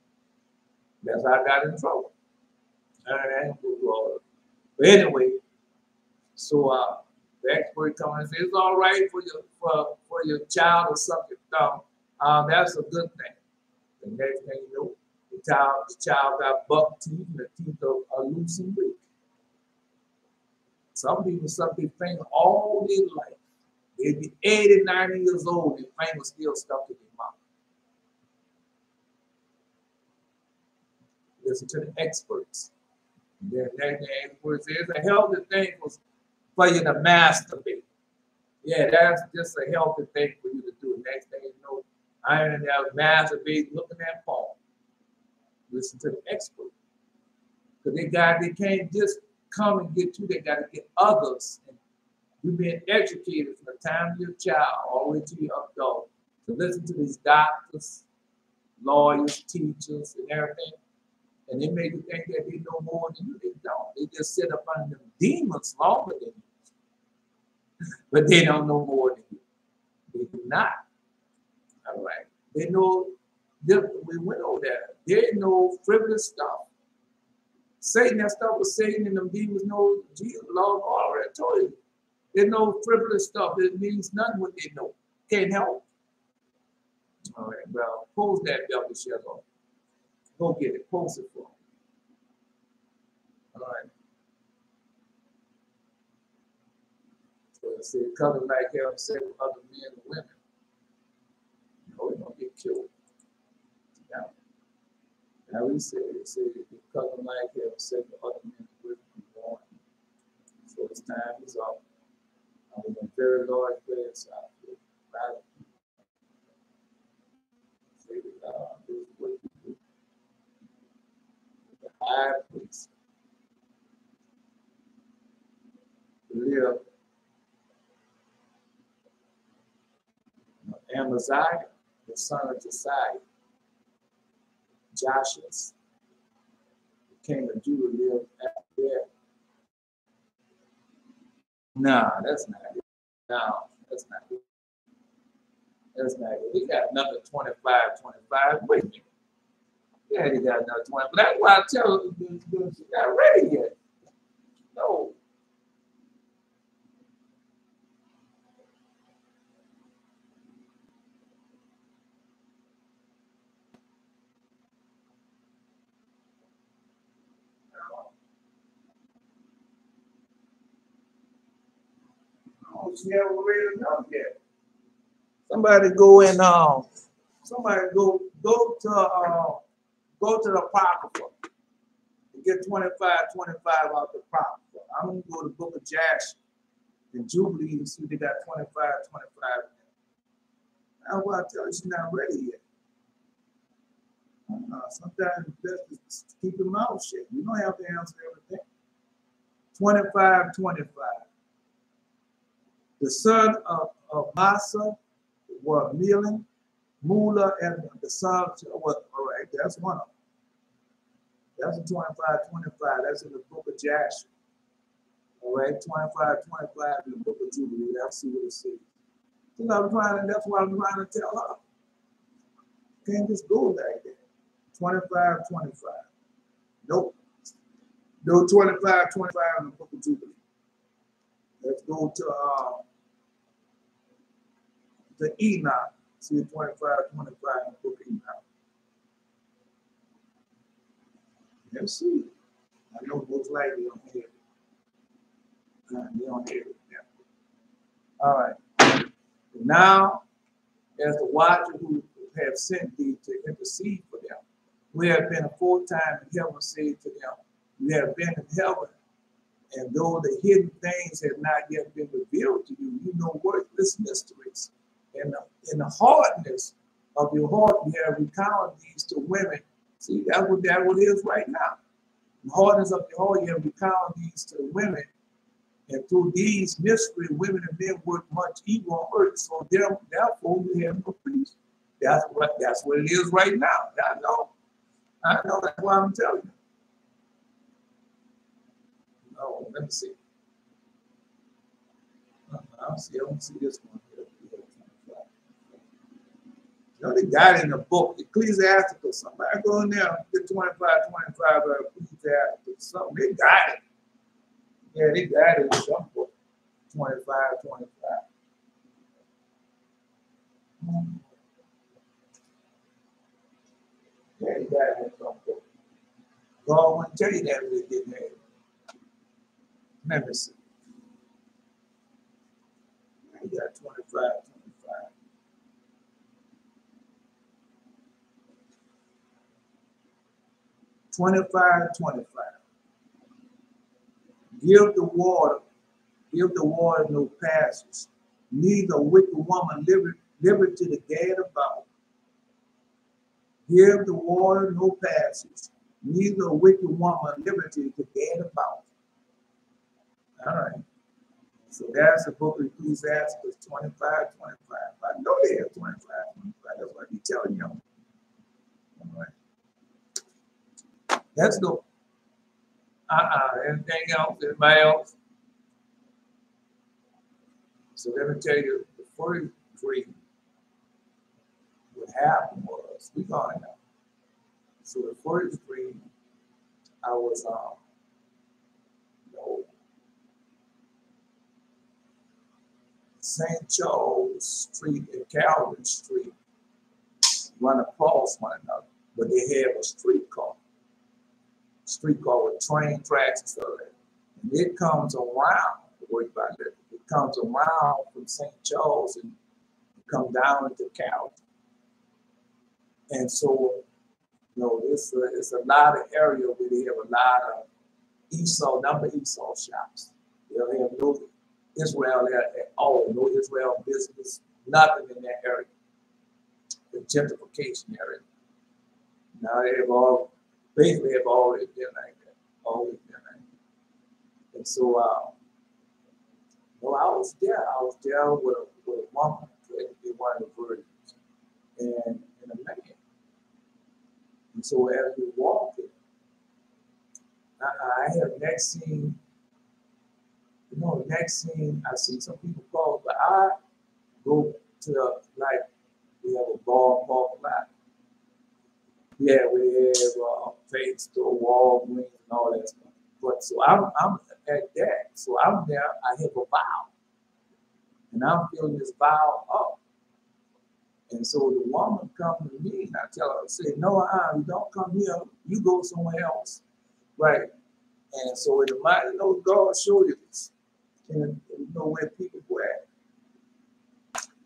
That's how I got in trouble. I ain't gonna do all of it. But anyway, so the expert comes and says it's all right for your child or something. That's a good thing. The next thing you know, the child got buck teeth and the teeth are loose and weak. Some people something think all their life. They'd be 80, 90 years old, their fingers still stuck in their mouth. Listen to the experts. The expert says a healthy thing for you to masturbate. Yeah, that's just a healthy thing for you to do. Next thing you know, I ain't out masturbate looking at porn. Listen to the expert. Because they can't just come and get you, they got to get others. And you've been educated from the time of your child all the way to your adult to listen to these doctors, lawyers, teachers, and everything. And they make you think that they know more than you. They don't. They just sit up under them demons longer than you. But they don't know more than you. They do not. All right. They know, we went over that. They know frivolous stuff. Satan, that stuff was Satan and them demons know Jesus, Lord, already told you. They know frivolous stuff. It means nothing what they know. Can't help. All right, well, post that Beer-sheba. Go get it. Post it for them. All right. So it said, coming like having sex with other men and women. No, they're going to get killed. Now we said, coming like having sex with other men and women. So it's time is up. I'm in a very large place out there. Right? Say that God, this is what you do. The high priest. Live. Amaziah, the son of Josiah, Joshua, the king of Judah, lived after that. No, that's not it. No, that's not it. That's not it. He got another 25. Wait a minute. Yeah, he got another 20. But that's why I tell you, she's not ready yet. No. Oh, she haven't read enough yet. Somebody go and go to the Apocrypha and get 25 out the Apocrypha. I'm gonna go to the book of Jasher and Jubilee and see they got 25. That's why I tell you she's not ready yet. Sometimes it's best to keep your mouth shut. You don't have to answer everything. 25. The son of Massa was Milan, Mula, and the son was, all right, that's one of them. That's a 25. That's in the book of Jasher. All right, 25 in the book of Jubilee. Let's see what it says. That's what I'm trying to tell her. Can't just go like that. 25. Nope. No 25 in the book of Jubilee. Let's go to Enoch. See 25 in the book of Enoch. Let's see. I know most likely you don't hear it. You don't hear it. Yeah. All right. Now, as the watcher who have sent thee to intercede for them, we have been aforetime in heaven, say to them, we have been in heaven, and though the hidden things have not yet been revealed to you, you know worthless mysteries. And in the hardness of your heart, you have recounted these to women. See, that's what it is right now. In the hardness of your heart, you have recounted these to women. And through these mysteries, women and men work much evil on earth. So therefore, we have no priest. That's what it is right now. I know. That's why I'm telling you. Oh, let me see. I don't see this one here. they got it in the book, Ecclesiastical. Somebody go in there, get 25, Ecclesiastical, something. They got it. Yeah, they got it in some book. 25. Yeah, they got it in some book. God wouldn't tell you that if they didn't have it. Let me see. You got 25. 25. Give the water no passage. Neither wicked woman liberty to gad about. Give the water no passage. Neither wicked woman liberty to gad about. All right. So that's the book of Ecclesiastes 25. I know they have 25. That's what he's telling you. All right. Let's go. Anything else? Anybody else? So let me tell you, the first dream, what happened was, we gone now. So the first dream, I was St. Charles Street and Calvin Street run across one another, but they have a streetcar with train tracks and stuff like that. And it comes around, it comes around from St. Charles and come down into Calvin. And so, it's a lot of area where they have a lot of Esau shops. They'll have no Israel there at all, no Israel business, nothing in that area. The gentrification area. Now they have basically always been like that. And so, I was there. I was there with a woman, one of the virgins, and a man. And so as we walked, I have next scene, I see some people call, but I go to we have a ballpark lot. Yeah, we have fake store, Walgreens, and all that stuff. But so I'm at that. So I'm there, I have a vow. And I'm filling this vow up. And so the woman comes to me and I tell her, I say, no, you don't come here, you go somewhere else. Right. And so in the mind, God showed you this. And you know where people go at.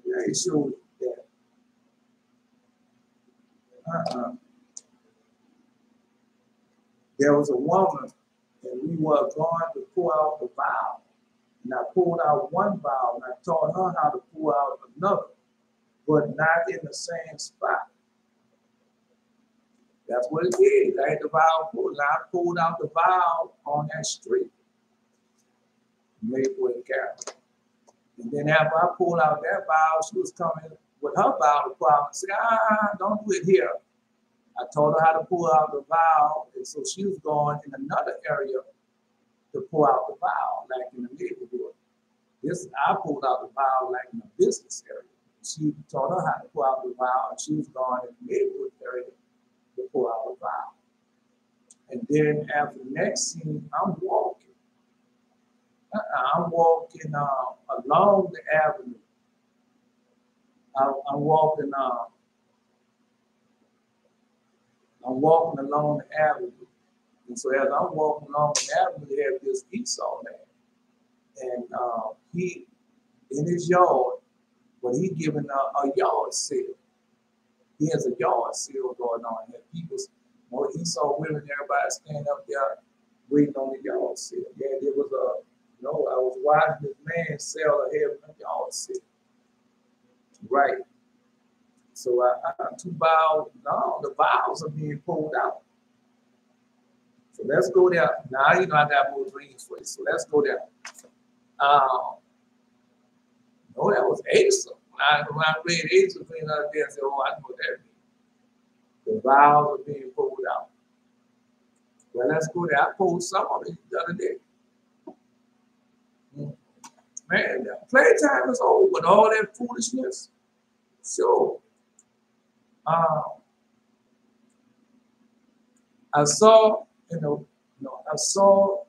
Yeah, he showed you that. There was a woman, and we were going to pull out the vow. And I pulled out one vow, and I taught her how to pull out another, but not in the same spot. That's what it is. I had the vow pulled, and I pulled out the vow on that street, Maywood and Carroll. And then after I pulled out that vow, she was coming with her vow to pull out and say, don't do it here. I told her how to pull out the vow, and so she was going in another area to pull out the vow, like in the neighborhood. I pulled out the vow like in a business area. She taught her how to pull out the vow, and she was going in the neighborhood area to pull out the vow. And then after the next scene, I'm walking. I'm walking along the avenue. I'm walking along the avenue. And so as I'm walking along the avenue, they have this Esau man. And he, in his yard, but he giving a yard sale. He has a yard sale going on. And people, Esau women, everybody stand up there waiting on the yard sale. Yeah, there was I was watching this man sell a head of a yard sale. Right. So I two vows. No, the vows are being pulled out. So let's go there. Now, I got more dreams for you. So let's go there. No, that was Asa. When I read Asa the other day, I said, I know what that means. The vows are being pulled out. Well, let's go there. I pulled some of it the other day. Man, playtime is over with all that foolishness. So, I saw in the I saw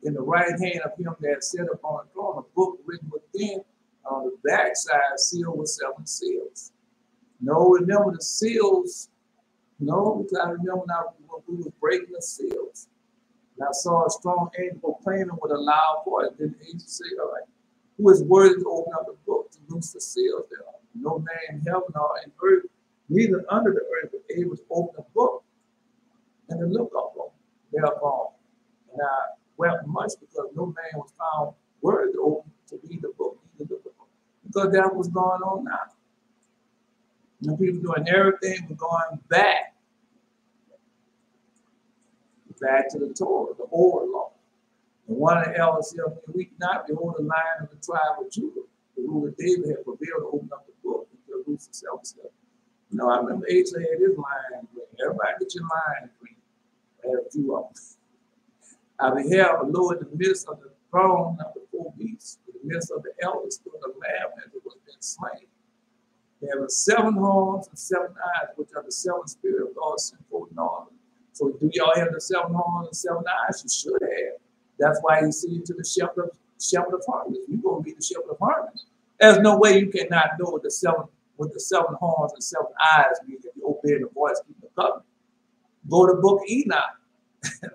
in the right hand of him that sat upon the throne a book written within on the backside sealed with 7 seals. No, remember the seals. No, because I remember now when we were breaking the seals. And I saw a strong angel proclaiming with a loud voice. Then the angel said, all right, who is worthy to open up the book to loose the seals thereof? No man in heaven or in earth, neither under the earth, was able to open the book and to look up on thereupon. And I wept much because no man was found worthy to read the book, neither look upon. Because that was going on now. And people doing everything but going back to the Torah, the old law. And one of the elders said, we not behold the Lion of the tribe of Judah, the ruler David had prevailed to open up the book and to loose himself. You know, I remember Asa had his lion green. Everybody get your lion green. I had a few of them. I beheld the Lord in the midst of the throne of the 4 beasts, in the midst of the elders stood a lamb as it was been slain. There were 7 horns and 7 eyes, which are the 7 spirits of God sent forth in all. So do y'all have the 7 horns and 7 eyes? You should have. That's why he said to the shepherd of harvest. You go be the shepherd of harvest. There's no way you cannot know what the 7 horns and 7 eyes mean if you obey the voice, keep the covenant. Go to book Enoch.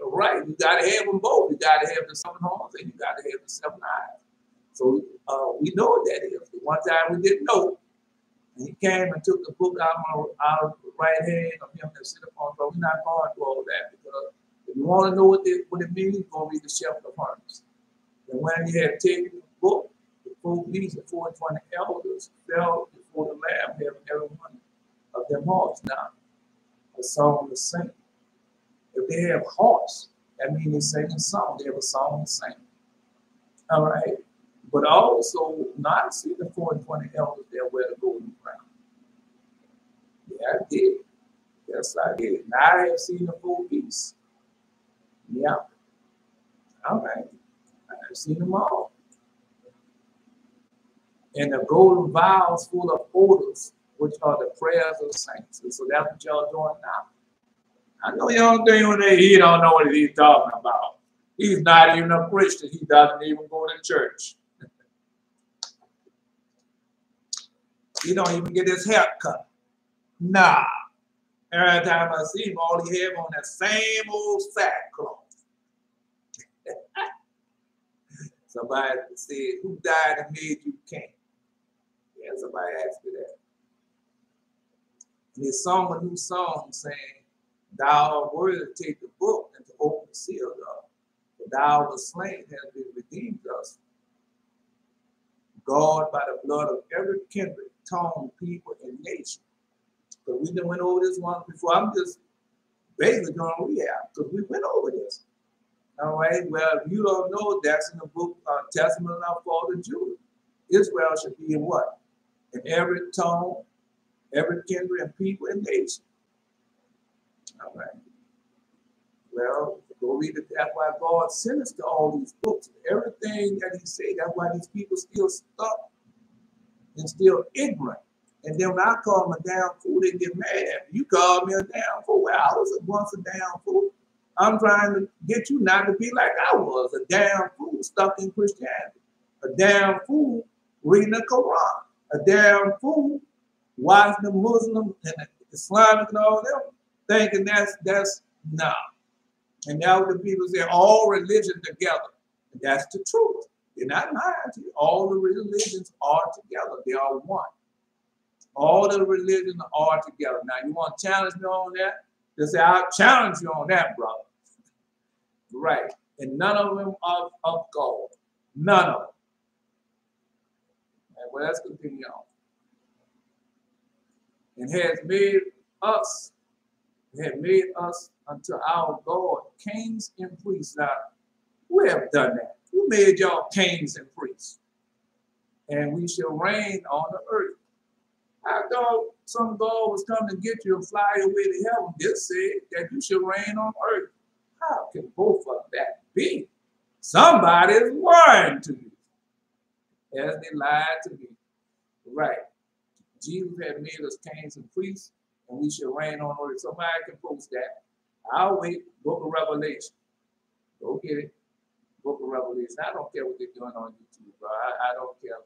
Right, you got to have them both. You got to have the 7 horns and you got to have the 7 eyes. So we know what that is. The one time we didn't know, and he came and took the book out of the right hand of him that sit upon the throne. We're not going through all that because if you want to know what it means, go read the shepherd of harvest. And when he had taken the book, the 4 beasts and 24 elders fell before the Lamb, having every one of them horns. Now, a song to sing. If they have hearts, that means they sing a song. They have a song to sing. All right. But also, not see the 24 elders there wear the golden crown. Yeah, I did. Yes, I did. Now I have seen the 4 beasts. Yeah. All right. I have seen them all. And the golden vials full of odors, which are the prayers of saints. And so that's what y'all doing now. I know y'all think he don't know what he's talking about. He's not even a Christian. He doesn't even go to church. He don't even get his hair cut. Nah. Every time I see him, all he have on that same old sackcloth. Somebody said, who died and made you king? Yeah, somebody asked me that. And he sung a new song saying, thou art worthy to take the book and to open the seal of. For thou wast slain has been redeemed us. God by the blood of every kindred, tongue, people, and nation. Because we done went over this one before. I'm just basically doing what we have, because we went over this. All right, well, if you don't know, that's in the book, Testament of our Father Judah. Israel should be in what? In every tongue, every kindred, and people, and nation. All right. Well, go read it. That's why God sent us to all these books. Everything that he said, that's why these people still stuck and still ignorant. And then when I call them a damn fool, they get mad at me. You called me a damn fool. Well, I was once a damn fool. I'm trying to get you not to be like I was, a damn fool stuck in Christianity. A damn fool reading the Quran. A damn fool watching the Muslims and the Islamic and all them, thinking that's nah. And now the people say all religion together. And that's the truth. They're not lying to you. All the religions are together. They are one. All the religions are together. Now, you want to challenge me on that? Just say, I'll challenge you on that, brother. Right. And none of them are of God. None of them. And well, let's continue on. And has made us unto our God kings and priests. Now, who have done that? Who made y'all kings and priests? And we shall reign on the earth. I thought some God was coming to get you and fly away to heaven. This said that you shall reign on earth. How can both of that be? Somebody is lying to you, as they lied to me. Right. Jesus had made us kings and priests, and we should reign on earth. Somebody can post that. I'll wait. Book of Revelation. Go get it. Book of Revelation. I don't care what they're doing on YouTube, bro. I don't care.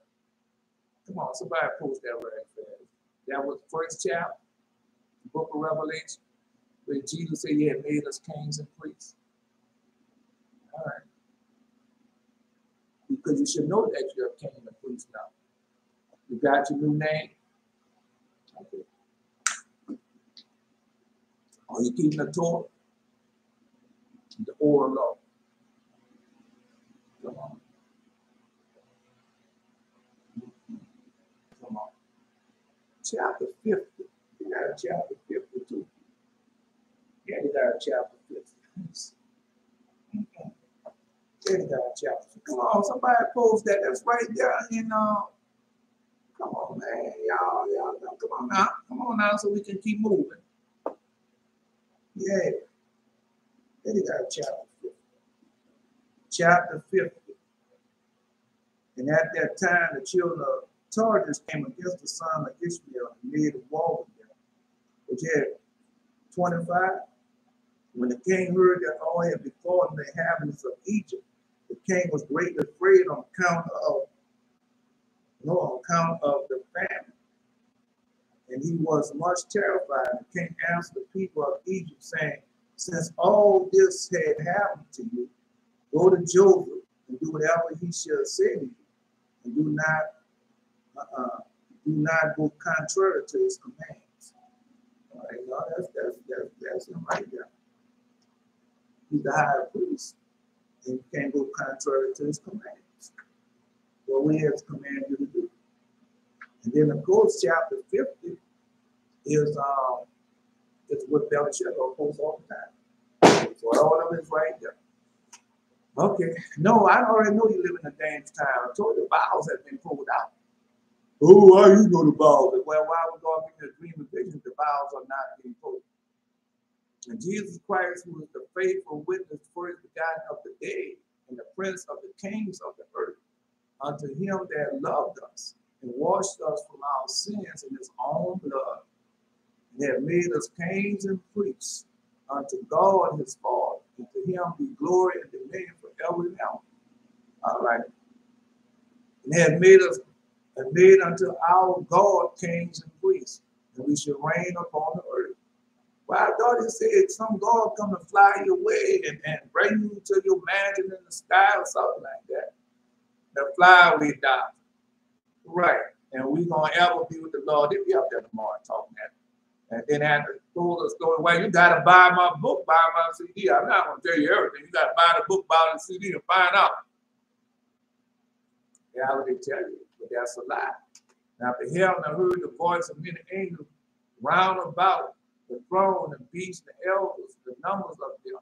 Come on, somebody post that right fast. That was the first chapter, Book of Revelation, where Jesus said he had made us kings and priests. All right. Because you should know that you're a king and a priest now. You got your new name. Okay. Are you keeping the Torah? The oral law. Come on. Come on. Chapter 50. You got a chapter 52. Yeah, you got a chapter 50. Yeah, you got a chapter 50. Come on, somebody post that. That's right there in come on, man. Y'all, come on now. Come on now so we can keep moving. Yeah. Then you got a chapter 50. Chapter 50. And at that time, the children of Torah came against the son of Ishmael and made a war with them, which had 25. When the king heard that all had befallen the inhabitants of Egypt, the king was greatly afraid on account of the famine. And he was much terrified. The king asked the people of Egypt, saying, since all this had happened to you, go to Joseph and do whatever he shall say to you, and do not go contrary to his commands. All right, no, that's him right there. He's the high priest, and you can't go contrary to his commands. What we have commanded you to do. And then, of course, chapter 50 is what Beer-sheba posts all the time. So all of it's right there. Okay. No, I already know you live in a dangerous time. I told you the bowels have been pulled out. Oh, why you know the bowels? Well, why would God give you a dream of vision if the bowels are not being pulled? And Jesus Christ, who is the faithful witness, first begotten of the dead, and the prince of the kings of the earth, unto him that loved us and washed us from our sins in his own blood, and have made us kings and priests unto God his Father, and to him be glory and dominion forever and ever. All right. And have made us and made unto our God kings and priests, and we should reign upon the earth. Well, I thought it said some God come to fly your way and bring you to your mansion in the sky or something like that. The fly we die. Right. And we're going to ever be with the Lord. They'll be up there tomorrow talking that. And then after told us, well, you got to buy my book, buy my CD. I'm not going to tell you everything. You got to buy the book, buy the CD, and find out. Yeah, what they tell you, but that's a lie. Now, the heaven I heard the voice of many angels round about the throne, the beasts, the elders, the numbers of them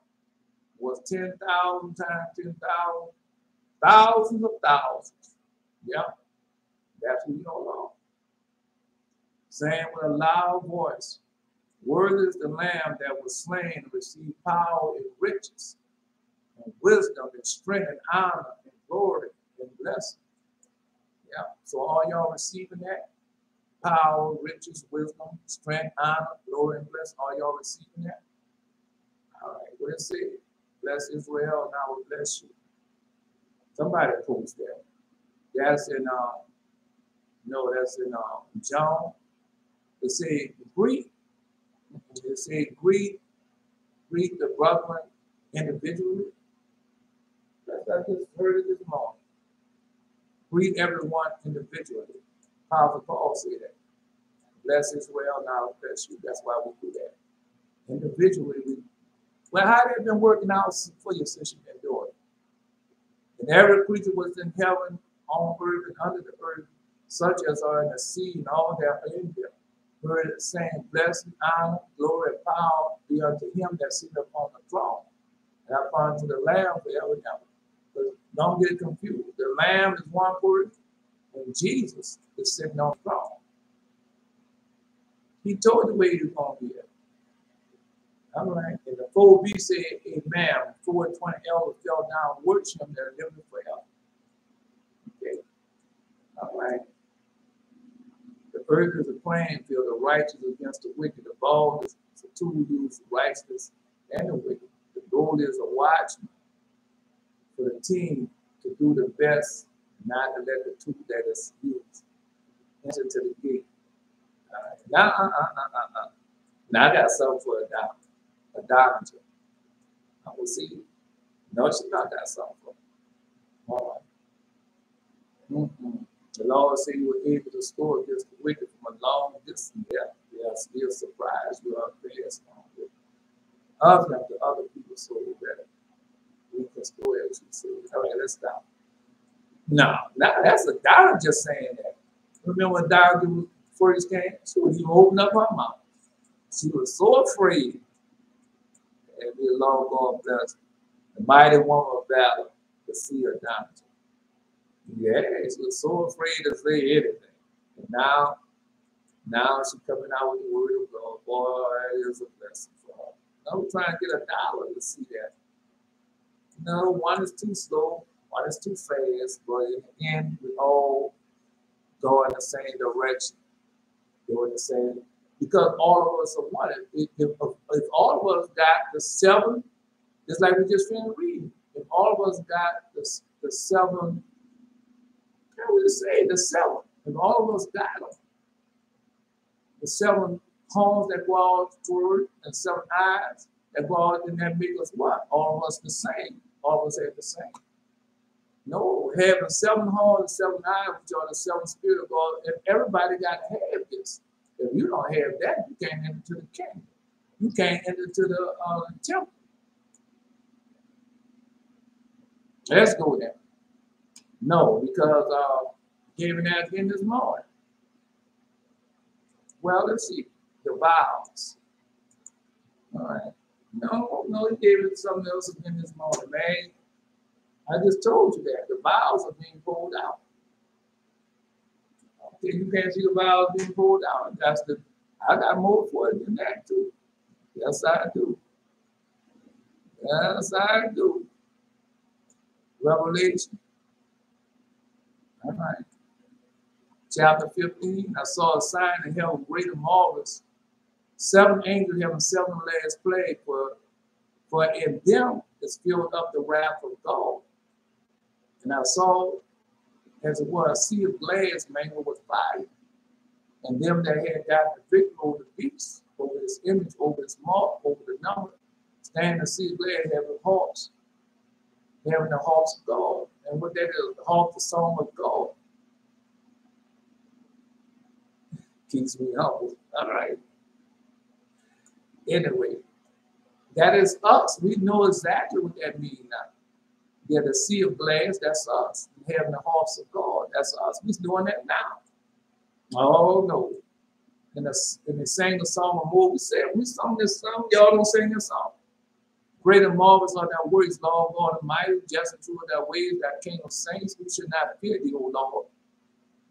was 10,000 times 10,000, thousands of thousands. Yeah, that's who you know. Saying with a loud voice, worthy is the Lamb that was slain and received power and riches, and wisdom and strength and honor and glory and blessing. Yeah, so all y'all receiving that? Power, riches, wisdom, strength, honor, glory, and blessing. All y'all receiving that? All right, what it say? Bless Israel, and I will bless you. Somebody post that. That's in that's in John. It say greet. It say greet the brethren individually. I just heard it this morning. Greet everyone individually. Apostle Paul said that. Bless Israel, now bless you. That's why we do that. Individually, well, how they been working out for you since you've been doing it? And every creature was in heaven, on earth, and under the earth, such as are in the sea, and all that are in them. Heard it saying, blessing, honor, glory, and power be unto him that sitteth upon the throne, and upon to the Lamb forever and ever. But don't get confused. The Lamb is one word, and Jesus is sitting on the throne. He told you where he was going to be at. All right. And the 4 beasts said, amen. 4 and 20 elders fell down, worship him that are living forever. Okay. All right. The earth is a playing field, the righteous against the wicked. The ball is a tool used for righteousness and the wicked. The goal is a watchman for the team to do the best, not to let the tool that is used enter to the gate. Now I got something for a doctor. I will see. No, she not got something for me. All right. The Lord said you were able to score against the wicked from a long distance. Yeah, still surprised you are fast on it. Other people so that we can score as you say. All right, let's stop. No, that's a doctor just saying that. Remember when Dr. first came? She wouldn't even open up her mouth. She was so afraid. And the Lord God bless the mighty woman of valor to see her down. Yeah, she was so afraid to say anything. And now she's coming out with the word of God. Boy, it is a blessing for her. I'm trying to get $1 to see that. No, one is too slow, one is too fast, but in the end, we all go in the same direction. Go in the same, because all of us are one. If all of us got the 7, it's like we just finished reading. If all of us got the 7, how would you say the 7? If all of us got them, the 7 horns that go out forward and 7 eyes that go out, and that make us what? All of us the same. All of us have the same. No, having 7 horns and 7 eyes, which are the 7 spirit of God, and everybody got to have this. If you don't have that, you can't enter to the kingdom. You can't enter to the temple. Let's go there. No, because gave an answer in this morning. Well, let's see. The vows. All right. No, he gave it something else again this morning, man. I just told you that. The vows are being pulled out. Okay, you can't see the vows being pulled out. I got more for it than that, too. Yes, I do. Yes, I do. Revelation. All right. Chapter 15. I saw a sign in heaven, great and marvelous. 7 angels having 7 last plague, for in them is filled up the wrath of God. And I saw, as it were, a sea of glass mingled with fire. And them that had gotten the victory over the beast, over his image, over his mark, over the number, standing the sea of glass, having harps, having the harps of God. And what that is, the harp, the song of God. Keeps me humble. All right. Anyway, that is us. We know exactly what that means now. Yeah, the sea of glass, that's us. Having the harps of God, that's us. We're doing that now. Oh, no. And they sang the song of more. We said, we sung this song. Y'all don't sing this song. Great and marvelous are thy works, Lord God Almighty. Just and true are thy ways, thy King of saints. Who should not fear thee, O Lord,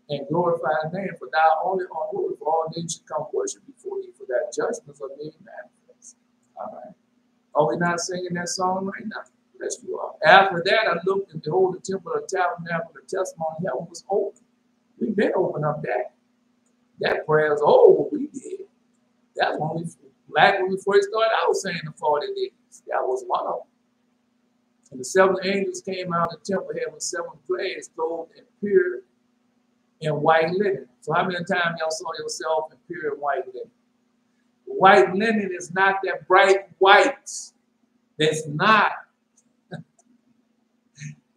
and glorify thy name? For thou only art holy, for all nations should come worship before thee, for thy judgments are made manifest. All right. Are we not singing that song right now? Yes, you are. After that, I looked and behold, the temple of the tabernacle, the testimony of heaven was open. We've been open up that. That prayer is what we did. That's when when we first started out saying the 40 days. That was one of them. And the 7 angels came out of the temple having 7 plagues, clothed in pure and white linen. So how many times y'all saw yourself in pure and white linen? White linen is not that bright white. It's not.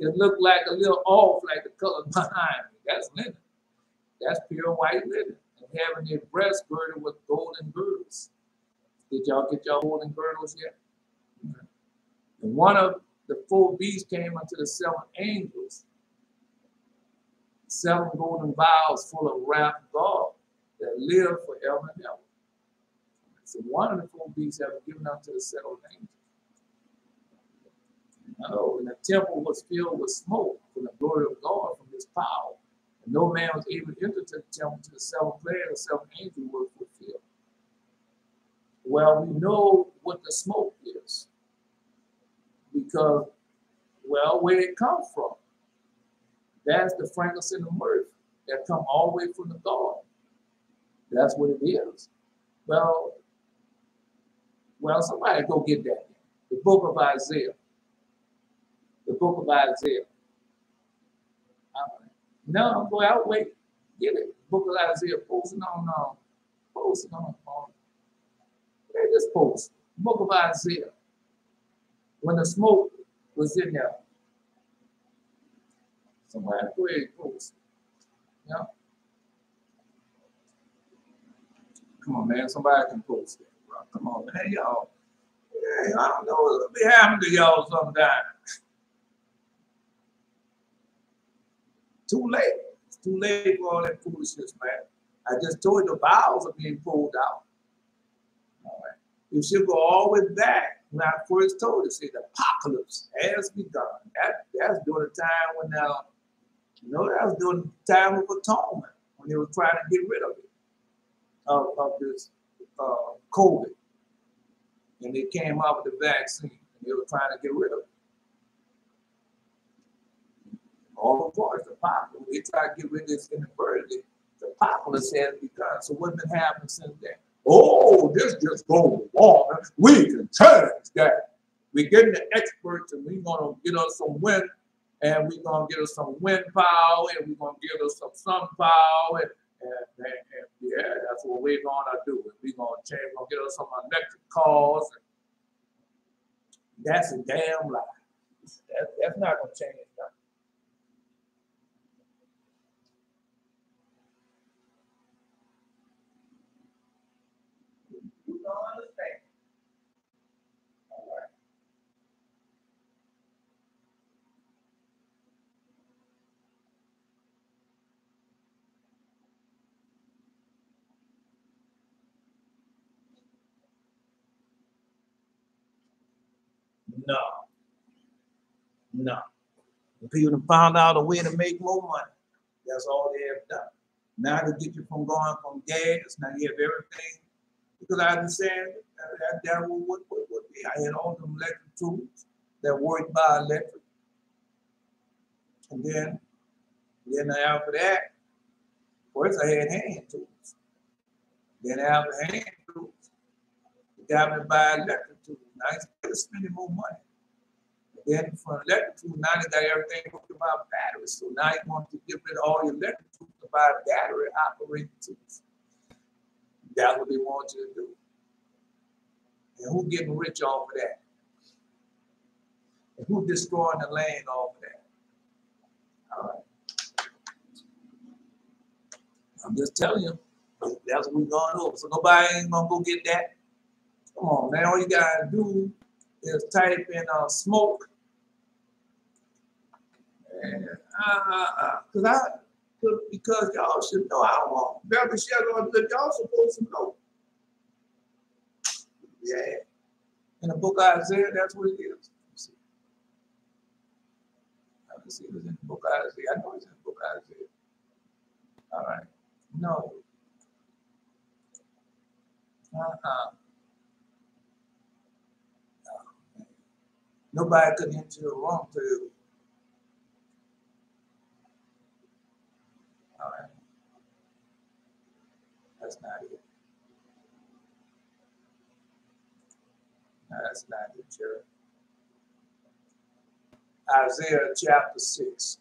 It looked like a little off, like the color behind it. That's linen. That's pure white linen. And having their breasts girded with golden girdles. Did y'all get your golden girdles yet? And one of the 4 beasts came unto the 7 angels, 7 golden vials full of wrath of God that live forever and ever. So one of the 4 beasts have been given unto the 7 angels. And the temple was filled with smoke from the glory of God, from his power. And no man was able to enter to the temple to the 7 plagues, the 7 angels were fulfilled. Well, we know what the smoke is. Because, well, where it comes from. That's the frankincense and myrrh that come all the way from the garden. That's what it is. Well, somebody go get that. The book of Isaiah. The book of Isaiah. No, boy, I'll wait. Get it. Book of Isaiah. Posting on. They just post. Book of Isaiah. When the smoke was in there. Somebody go ahead and post. Yeah. Come on, man. Somebody can post that, bro. Come on, man. Y'all. Yeah, I don't know what'll be happening to y'all sometime. Too late. It's too late for all that foolishness, man. I just told you the vows are being pulled out. All right. You should go all the way back when I first told you, the apocalypse has begun. That's during the time when that was during the time of atonement, when they were trying to get rid of it, of this COVID. And they came out with the vaccine, and they were trying to get rid of it. All of course, the apocalypse, they tried to get rid of this inadvertently. The apocalypse has begun. So what's been happening since then? Oh, this just goes on. We can change that. We're getting the experts, and we're going to get us some wind, and we're going to get us some wind power, and we're going to get us some sun power, and yeah, that's what we're going to do. We're going to change. We're going to get us some electric cars. That's a damn lie. That's not going to change nothing. You don't understand. All right. No. People have found out a way to make more money. That's all they have done. Now to get you from going from gas, now you have everything. Because I understand that would be. I had all them electric tools that worked by electric. And then after that, first I had hand tools. Then after hand tools, they got me to buy electric tools. Now it's spending more money. Then for electric tools, now they got everything hooked about batteries. So now you want to get rid of all your electric tools to buy battery operated tools. That's what they want you to do. And who's getting rich off of that? And who's destroying the land off of that? All right. I'm just telling you, that's what we're going to do. So nobody ain't going to go get that. Come on, man. All you got to do is type in smoke. And because y'all should know, I don't want Beer-sheba, y'all supposed to know. Yeah. In the book of Isaiah, that's what it is. Let's see if it's in the book of Isaiah. I know it's in the book of Isaiah. All right. No. Nobody could enter the room to you. All right. That's not it. No, that's not it, Jerry. Isaiah chapter 6.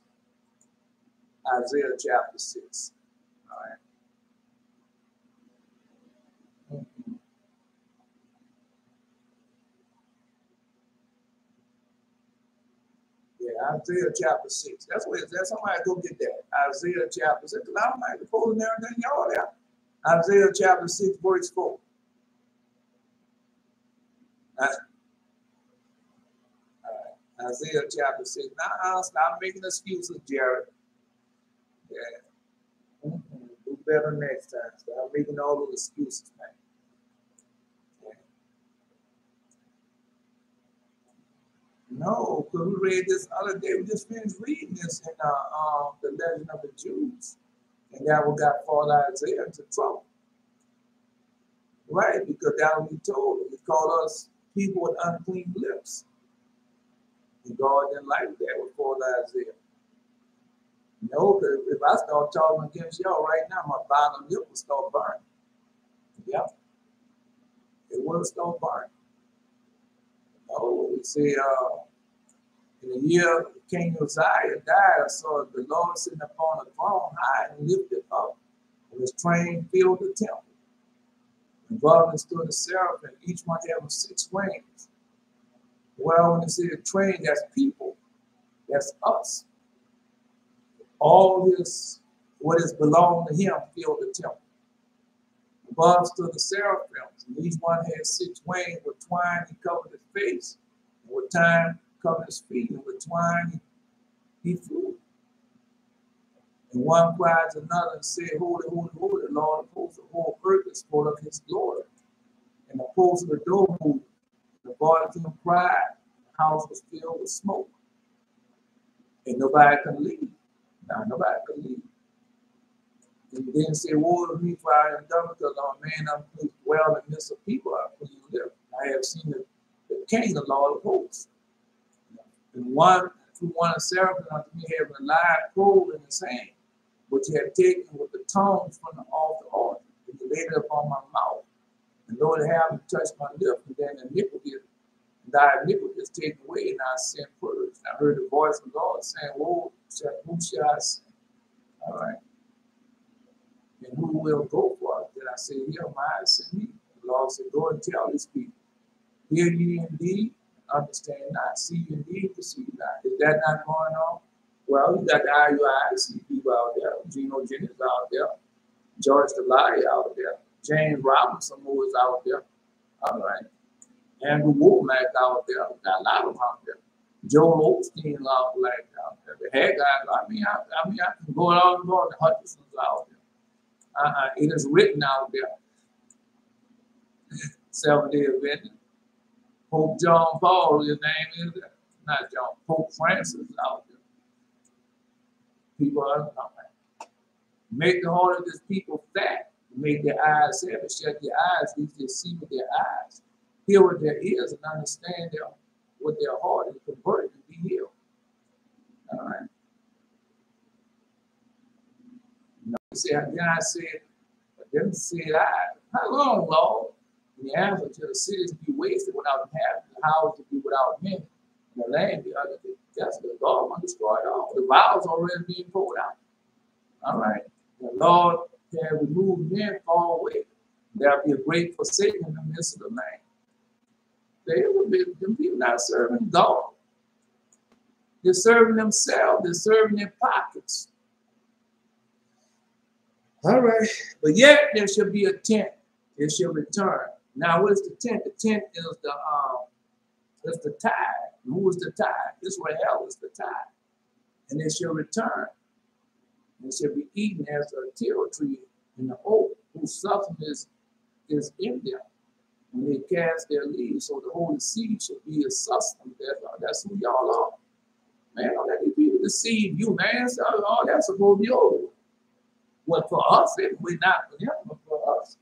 Isaiah chapter 6. All right. Mm-hmm. Yeah, Isaiah chapter 6. That's what it is. That's somebody go get that. Isaiah chapter 6. Because I don't like the posting everything y'all there. Isaiah chapter 6, verse 4. Isaiah chapter 6. Now, stop making excuses, Jared. Yeah. Do better next time. Stop making all those excuses, man. Yeah. No, because we read this other day. We just finished reading this in the Legend of the Jews. And that what got Father Isaiah into trouble. Right, because that what he told him. He called us people with unclean lips. And God didn't like that with Father Isaiah. No, because if I start talking against y'all right now, my bottom lip will start burning. Yep, it was no burn. Oh, we see, in the year King Uzziah died, I saw the Lord sitting upon a throne high and lifted up, and his train filled the temple. And above it stood a seraphim, each one having 6 wings. Well, when you see a train, that's people, that's us. All this, what is belonged to him, filled the temple. Above stood the seraphims, and each one had 6 wings. With twine he covered his face, and with twine covered his feet, and with twine he flew. And one cried to another and said, Holy, holy, holy, the Lord of hosts, the whole earth is full of his glory. And the post of the door moved, and the voice of him cried, the house was filled with smoke. And nobody could leave. Now, nobody could leave. And he then said, woe to me, for I am done, because I'm a man unclean, dwell in the midst of people unclean live. I have seen the King, the Lord of hosts. And one of seraphim unto me having a live coal in his hand, which he had taken with the tongues from the altar, and he laid it upon my mouth. And Lord, have touched my lips, and then iniquity, thy iniquity is taken away, and I sin purged. And I heard the voice of the Lord saying, who shall I send? All right. And who will go for us? Then I said, here am I, send me. The Lord said, go and tell these people, hear ye indeed, understand not, see ye indeed, perceive not. Is that not going on? Well, you got the IUIC people out there, Geno Jennings out there, George Delay out there, James Robinson who is out there, all right, Andrew Womack out there, got a lot of them out there, Joel Osteen out there, the Haggai, I mean, I can go on and on, the Hutchinson's out there. It is written out there. 7-day Adventist. Pope John Paul, his name is there. Not John, Pope Francis out there. People are coming. Make the heart of this people fat. Make their eyes heavy. Shut their eyes. They see with their eyes. Hear with their ears and understand with their heart and convert and be healed. All right. Then I said, how long, Lord? And the answer to the cities be wasted without having, the houses be without men, and the land be utterly desolate. God will destroy it all. The vows already being poured out. All right. The Lord can remove men far away. There'll be a great forsaking in the midst of the land. They will be, them people not serving God. They're serving themselves. They're serving their pockets. All right, but yet there shall be a tent. It shall return. Now, what is the tent? The tent is the tithe. Who is the tithe? Israel is the tithe. And it shall return. And it shall be eaten as a tear tree in the oak, whose substance is in them. When they cast their leaves, so the holy seed shall be a sustenance. That's who y'all are. Man, don't let these people deceive you, man. So, oh, that's supposed to be over. Well, for us, we're not for him, but for us.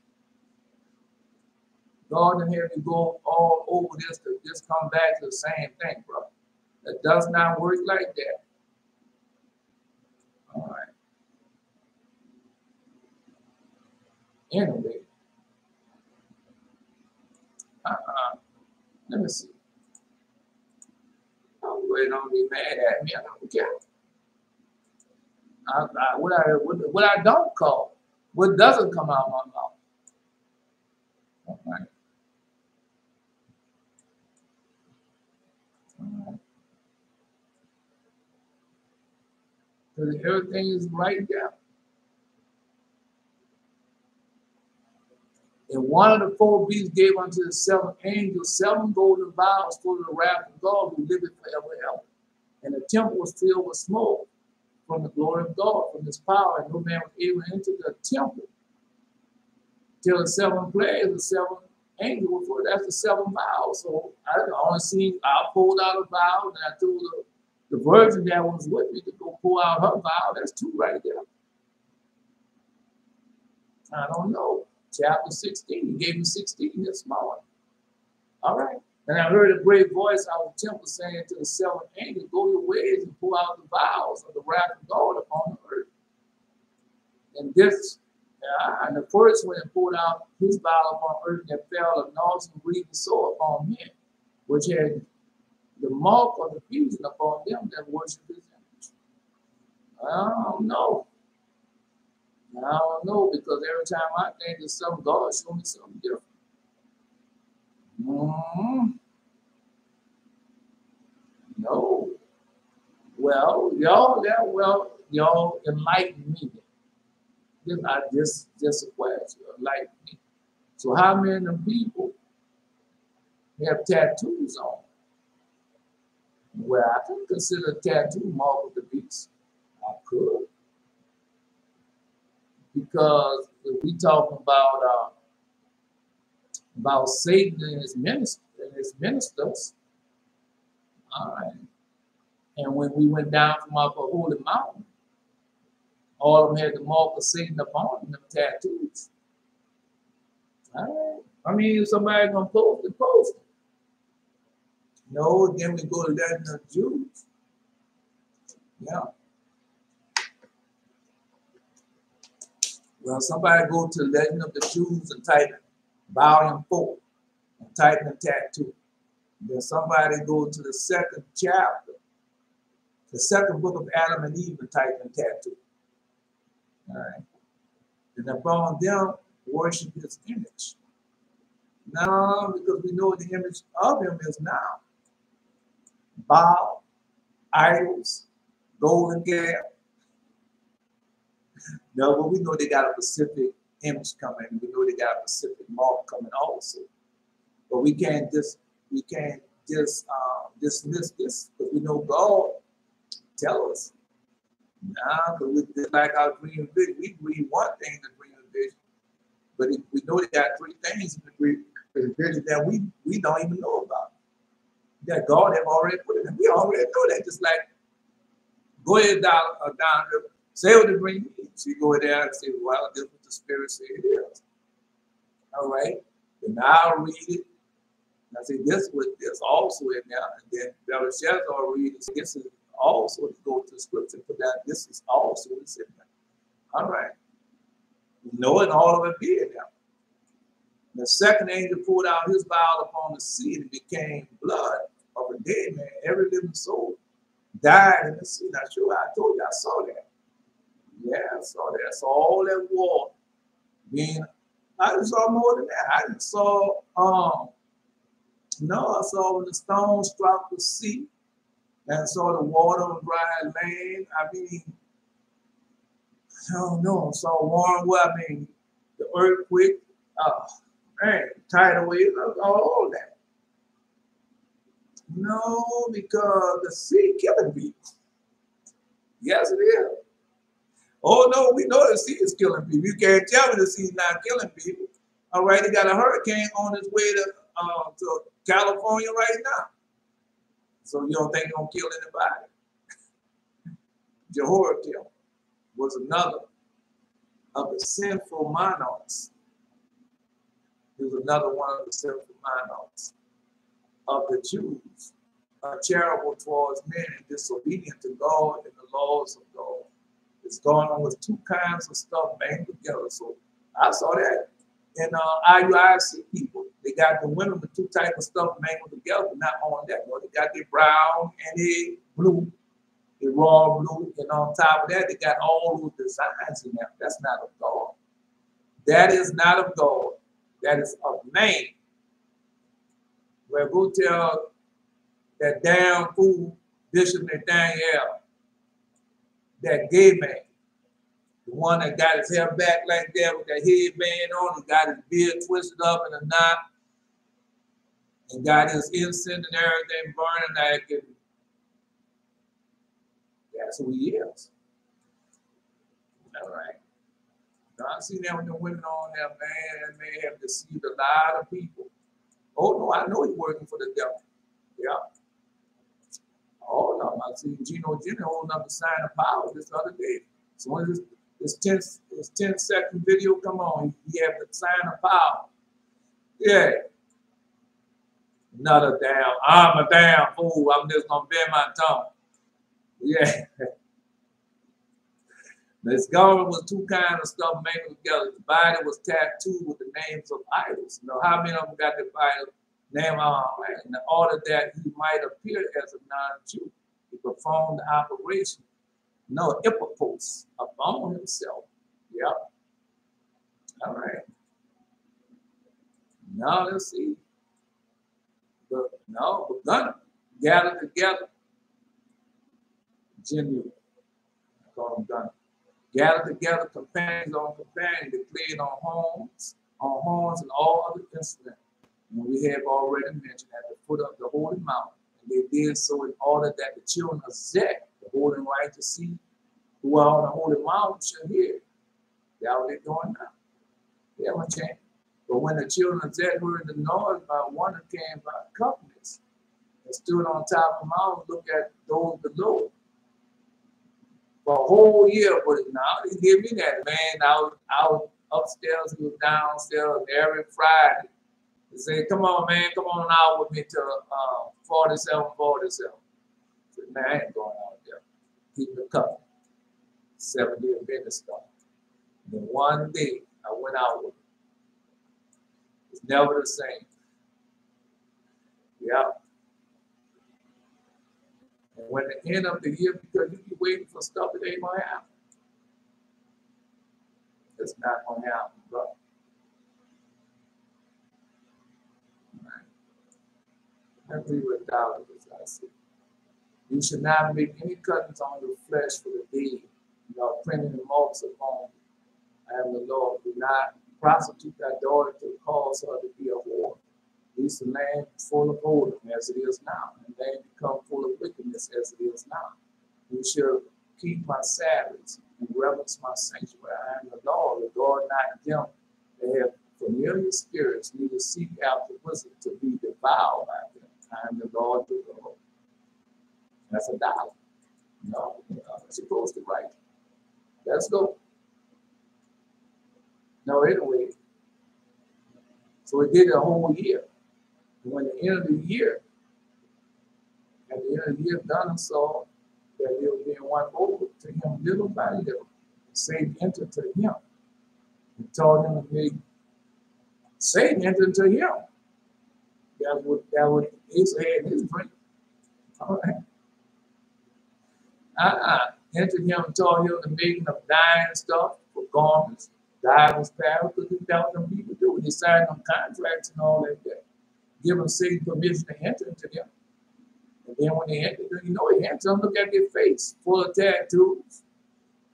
God and have you go all over this to just come back to the same thing, bro. That does not work like that. All right. Anyway. Let me see. Don't be mad at me. I don't care. What I don't call, what doesn't come out of my mouth. All right. All right. Because everything is right there. And one of the 4 beasts gave unto the 7 angels 7 golden vials full of the wrath of God who liveth forever and ever. And the temple was filled with smoke from the glory of God, from his power, and no man was able to enter the temple till the 7 plagues, the 7 angels were. That's the 7 vials. So I pulled out a vial, and I told the virgin that was with me to go pull out her vial. That's 2 right there. I don't know. Chapter 16. He gave me 16 this morning. All right. And I heard a great voice out of the temple saying to the 7 angels, go your ways and pull out the vials of the wrath of God upon the earth. And this Yeah, and the first one poured out his vial upon earth, and fell a nausea breathing sore upon men, which had the mark of the beast upon them that worship his image. I don't know. I don't know, because every time I think of something, God show me something different. No. Well, y'all enlighten me. Just a question, enlighten me. So how many of them people have tattoos on? Well, I can consider a tattoo mark of the beast. I could. Because if we talk about Satan and his ministers, all right. And when we went down from up a holy mountain, all of them had the mark of Satan upon them tattoos. All right. I mean, if somebody's gonna post it, post it. No, then we go to that in the Jews. Yeah. Well, somebody go to Legend of the Jews and type volume 4 and type in tattoo. Then somebody go to the second chapter, the second book of Adam and Eve, and type in tattoo. All right. And upon them worship his image. No, because we know the image of him is now Baal, idols, golden calf. No, but we know they got a specific image coming. We know they got a specific mark coming also. But we can't just dismiss this, because we know God tell us. Nah, because we like our dream vision. We read one thing in the dream vision, but we know they got 3 things in the dream vision that we don't even know about. That God have already put in. We already know that. Just like, go ahead down the, say what the dream means. You go there and say, well, this is what the Spirit said it is. All right. And now I'll read it. And I say, this with this also in there. And then Beer-sheba will read it. This is also to go to the scripture for that. This is also in there. All right. Knowing all of it being there. The second angel poured out his vial upon the sea, and it became blood of a dead man. Every living soul died in the sea. Now, sure, I told you I saw that. Yeah, I saw that. I saw all that water being. I just saw more than that. I just saw, I saw when the stones struck the sea, and I saw the water on dry land. I mean, I don't know. I saw warm weather. I mean, the earthquake, tidal waves, all that. No, because the sea killing people. Yes, it is. Oh, no, we know the sea is killing people. You can't tell me the sea is not killing people. All right, they got a hurricane on its way to California right now. So you don't think it's going to kill anybody? Jehoiakim was another of the sinful monarchs. He was another one of the sinful monarchs of the Jews, charitable towards men and disobedient to God and the laws of God. It's going on with 2 kinds of stuff mangled together. So I saw that in IUIC people. They got the women with 2 types of stuff mangled together, not on that one. They got their brown and their blue, the raw blue, and on top of that, they got all those designs in there. That's not of God. That is not of God. That is of man. Well, go tell that damn fool, Bishop Nathaniel, that gay man, the one that got his hair back like that with that headband on, and got his beard twisted up in a knot, and got his incense and everything burning like it. That's who he is. All right. Now, I see that with the women on there, man, that may have deceived a lot of people. Oh, no, I know he's working for the devil. Yeah. Oh, no, I see Gino Jenner holding up the sign of power this other day. So when this 10-second video come on, he had the sign of power. Yeah. Another damn, I'm a damn fool. I'm just going to bend my tongue. Yeah. His garment was two kinds of stuff made together. His body was tattooed with the names of idols. You know, how many of them got the Bible name in order that he might appear as a non-Jew? He performed the operation, no, epipos, upon himself. Yep. All right. Now let's see. But gun gathered together. Genuine. I call them gun. Gathered together companions on companions, they played on horns and all other instruments. And we have already mentioned at the foot of the holy mountain. And they did so in order that the children of Zek, the holy and righteous seed, who are on the holy mountain, should hear. That's what they're doing now. They haven't changed. But when the children of Zek heard the noise, by one that came by companies and stood on top of the mountain, looked at those below. For a whole year, but now he gave me that, man. I was upstairs, he was downstairs every Friday. He said, come on, man, come on out with me to 4747. I said, man, I ain't going out there. Keep the company. 7-year business stuff. And then one day, I went out with him. It's never the same. Yeah. And when the end of the year, because you be waiting for stuff that ain't gonna happen. It's not gonna happen, bro. Right. Let's read what David is, I see. You should not make any cuttings on your flesh for the dead, printing the marks upon you. I am the Lord. Do not prostitute thy daughter to cause her to be a whore. Least the land full of whoredom as it is now, and the land become full of wickedness as it is now. You shall keep my Sabbaths and reverence my sanctuary. I am the Lord, not them that have familiar spirits, neither seek after wisdom to be devoured by them. I am the Lord, the Lord. That's a dollar. No, you're not supposed to write. Let's go. No, anyway. So it did a whole year. And when the end of the year, at the end of the year, Donna saw that they were being won over to him little by little. Satan entered to him and told him to make Satan entered to him. That was Asa had in his dream. All right. Entered him and told him the making of dying stuff for garments, dye was power, because that's what them people do. They sign them contracts and all that. Give them Satan permission to enter into them. And then when they enter, he enters them, look at their face, full of tattoos,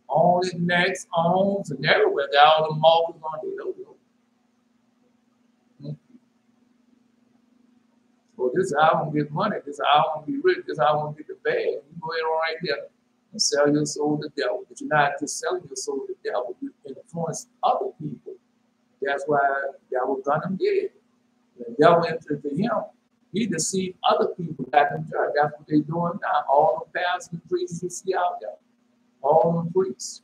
on his necks, arms, and everywhere. Got all the markers on their logo. Well, this is how I want to get money. This is how I want to be rich. This is how I want to get the bag. You go ahead right there and sell your soul to the devil. But you're not just selling your soul to the devil. You influence other people. That's why that was done did. The devil entered to him. He deceived other people back in church. That's what they're doing now. All the pastors and priests you see out there. All the priests.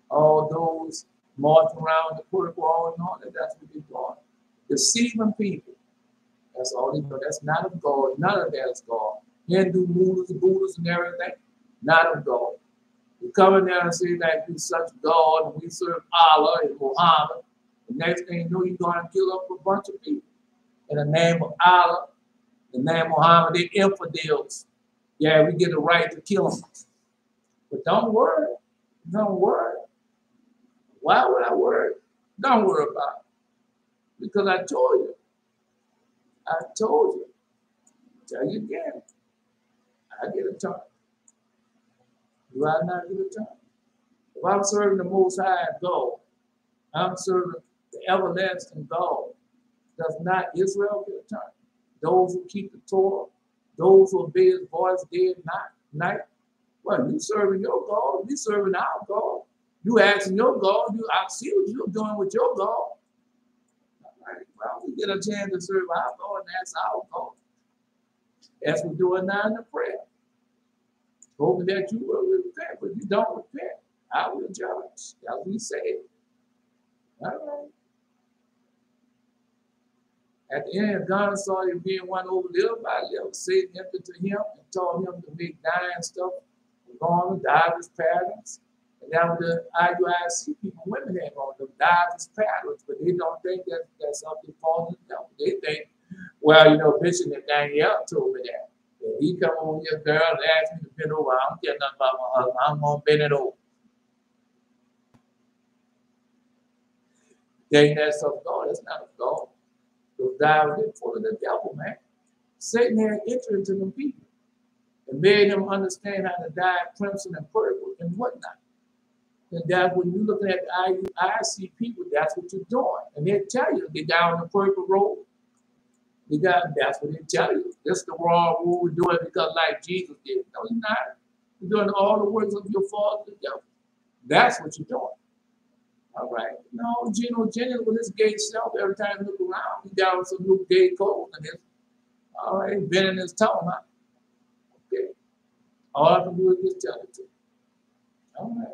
All those marching around the protocol and all that. That's what they're doing. Deceiving people. That's all they know. That's not of God. None of that is God. Hindu, Buddhists, and everything. Not of God. You come in there and say that you such God and we serve Allah and Muhammad. The next thing you know, you're going to kill up a bunch of people. In the name of Allah, in the name of Muhammad, they're infidels. Yeah, we get the right to kill them. But don't worry. Don't worry. Why would I worry? Don't worry about it. Because I told you. I told you. Tell you again. I get a turn. Do I not get a turn? If I'm serving the Most High God, I'm serving the everlasting God. Does not Israel get a turn? Those who keep the Torah, those who obey his voice day and night. Well, you serving your God, we serving our God. You asking your God, I see what you're doing with your God. All right, well, we get a chance to serve our God, and that's our God. As we're doing now in the prayer. Hoping that you will repent, but if you don't repent, I will judge. As we say. All right. At the end, God saw him being won over little by little. Satan entered to him and told him to make dying stuff, garments, divers patterns, And that was the IUIC people, women had on them diverse patterns, but they don't think that that's something falling down. They think, well, you know, Bishop Danielle told me that. If he come over here, girl, and ask me to bend over, I don't care nothing about my husband. I'm going to bend it over. Think that's of God. That's not of God. Those divers full of the devil, man. Satan had entered into them people and made them understand how to dye crimson and purple and whatnot. And that when you're looking at the IUIC people, that's what you're doing. And they tell you, they got on the purple robe. That's what they tell you. That's the wrong rule. We're doing it because like Jesus did. No, you're not. You're doing all the works of your father, the devil. That's what you're doing. All right. No, Geno Jennings with his gay self, every time you look around, he got on some new gay clothes and his, all right, bending his tongue, huh? Okay. All I can do is just tell it to you. All right.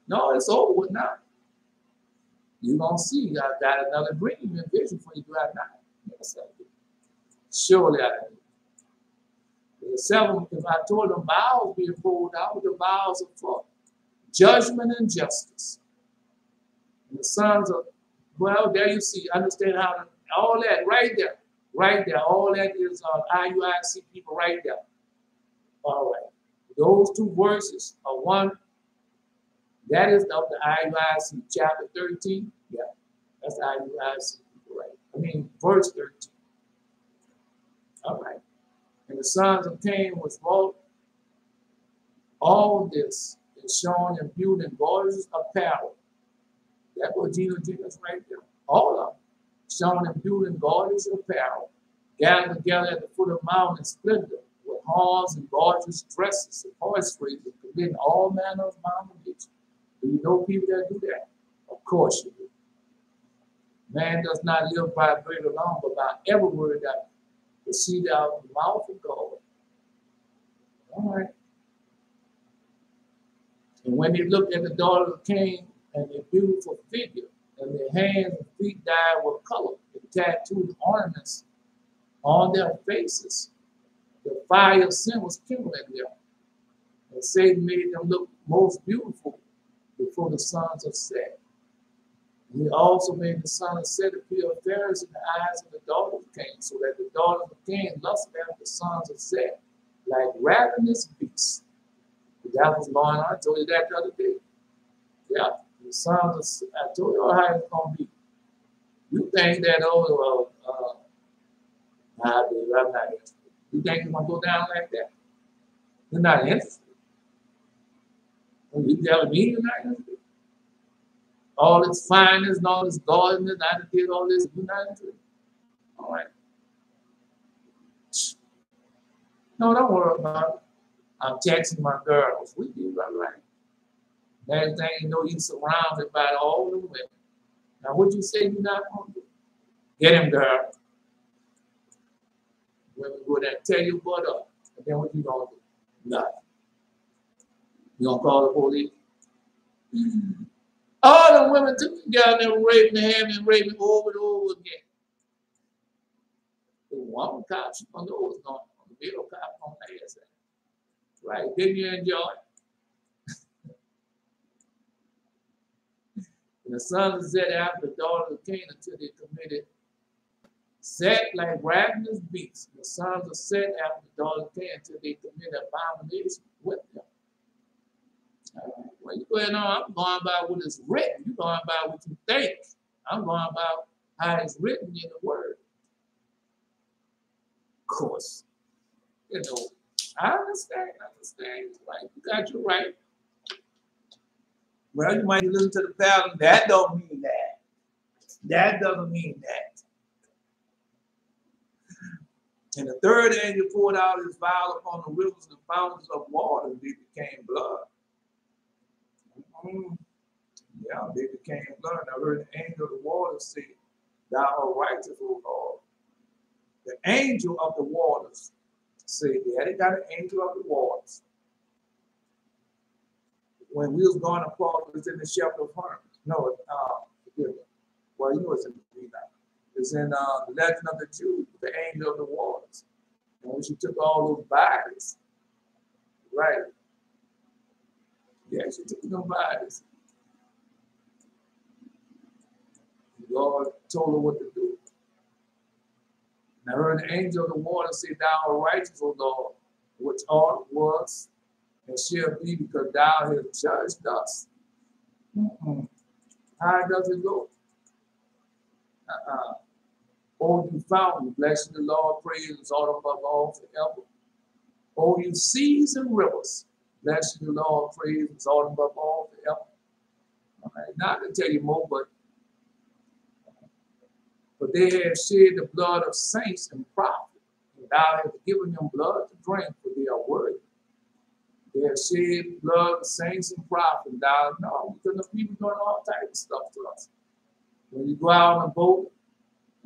No, it's over with now. You're going to see, I've got another dream and vision for you right now. Yes, I do. Surely I do. The seven, if I told them vows being pulled out, the vows are for judgment and justice. And the sons of, well, there you see, understand how to, all that right there, all that is IUIC people right there. All right. Those two verses are one. That is of the IUIC chapter 13. Yeah, that's the IUIC people, right? I mean, verse 13. All right. And the sons of Cain was wrought. All this is shown in beauty and gorgeous apparel. That's what Jesus did us right there. All of them. Shown in beauty and gorgeous apparel. Gathered together at the foot of mountain splendor with horns and gorgeous dresses and horsemen and committing all manner of abominations. Do you know people that do that? Of course you do. Man does not live by bread alone, but by every word that proceeds out of the mouth of God. All right. And when they looked at the daughters of Cain and their beautiful figure, and their hands and feet dyed with color, and tattooed ornaments on their faces, the fire of sin was kindled in them. And Satan made them look most beautiful before the sons of Seth. And he also made the son of Seth appear fairest in the eyes of the daughters of Cain, so that the daughters of Cain lusted after the sons of Seth, like ravenous beasts. That was Lord, I told you that the other day. Yeah, the sons of Seth, I told you how it's going to be. You think that, I'm not interested. You think it's going to go down like that? You're not interested. You telling me you're not interested? All this fineness and all this godliness, I did all this, you're not interested. All right. No, don't worry about it. I'm texting my girls. We do right. That thing, you know, you're surrounded by all the women. Now, what you say you're not going to do? Get him, girl. Women go there and tear your butt up. And then what you going to do? Nothing. You going to call the police? All the women took together and were raping the hand and raping over and over again. The one cop, she don't know what's going on. The middle cop on the ass. Right? Didn't you enjoy it? And the sons of Zed after the daughters of Cain until they committed Seth like ravenous beasts. The sons of Seth after the daughters of Cain until they committed abomination with them. Well, you going on? I'm going by what is written. You're going by what you think. I'm going by how it's written in the word. Of course. You know, I understand. Right. You got your right. Well, you might listen to the pattern. That don't mean that. That doesn't mean that. And the third angel poured out his vial upon the rivers and fountains of water, and they became blood. Yeah, they became blood. I heard the angel of the waters say, "Thou art righteous, O Lord." The angel of the waters said, "Yeah, they got an angel of the waters." When we was going across, it was in the shelter of Hermes. No, well, you know it's in the Greek. It's in the Legend of the Jews, the angel of the waters. And when she took all those bodies, right? He actually took them bodies. The Lord told her what to do. And I heard the angel of the water say, thou art righteous, O Lord, which art, was, and shall be, because thou hast judged us. How does it go? Oh, you fountain, bless the Lord, praise is all above all forever. Oh, you seas and rivers, bless the Lord, praise is all above all forever. All right, now I can tell you more, but they have shed the blood of saints and prophets, and thou hast given them blood to drink, for they are worthy. They have shed blood of saints and prophets, and thou know, because the people doing all types of stuff to us. When you go out on a boat,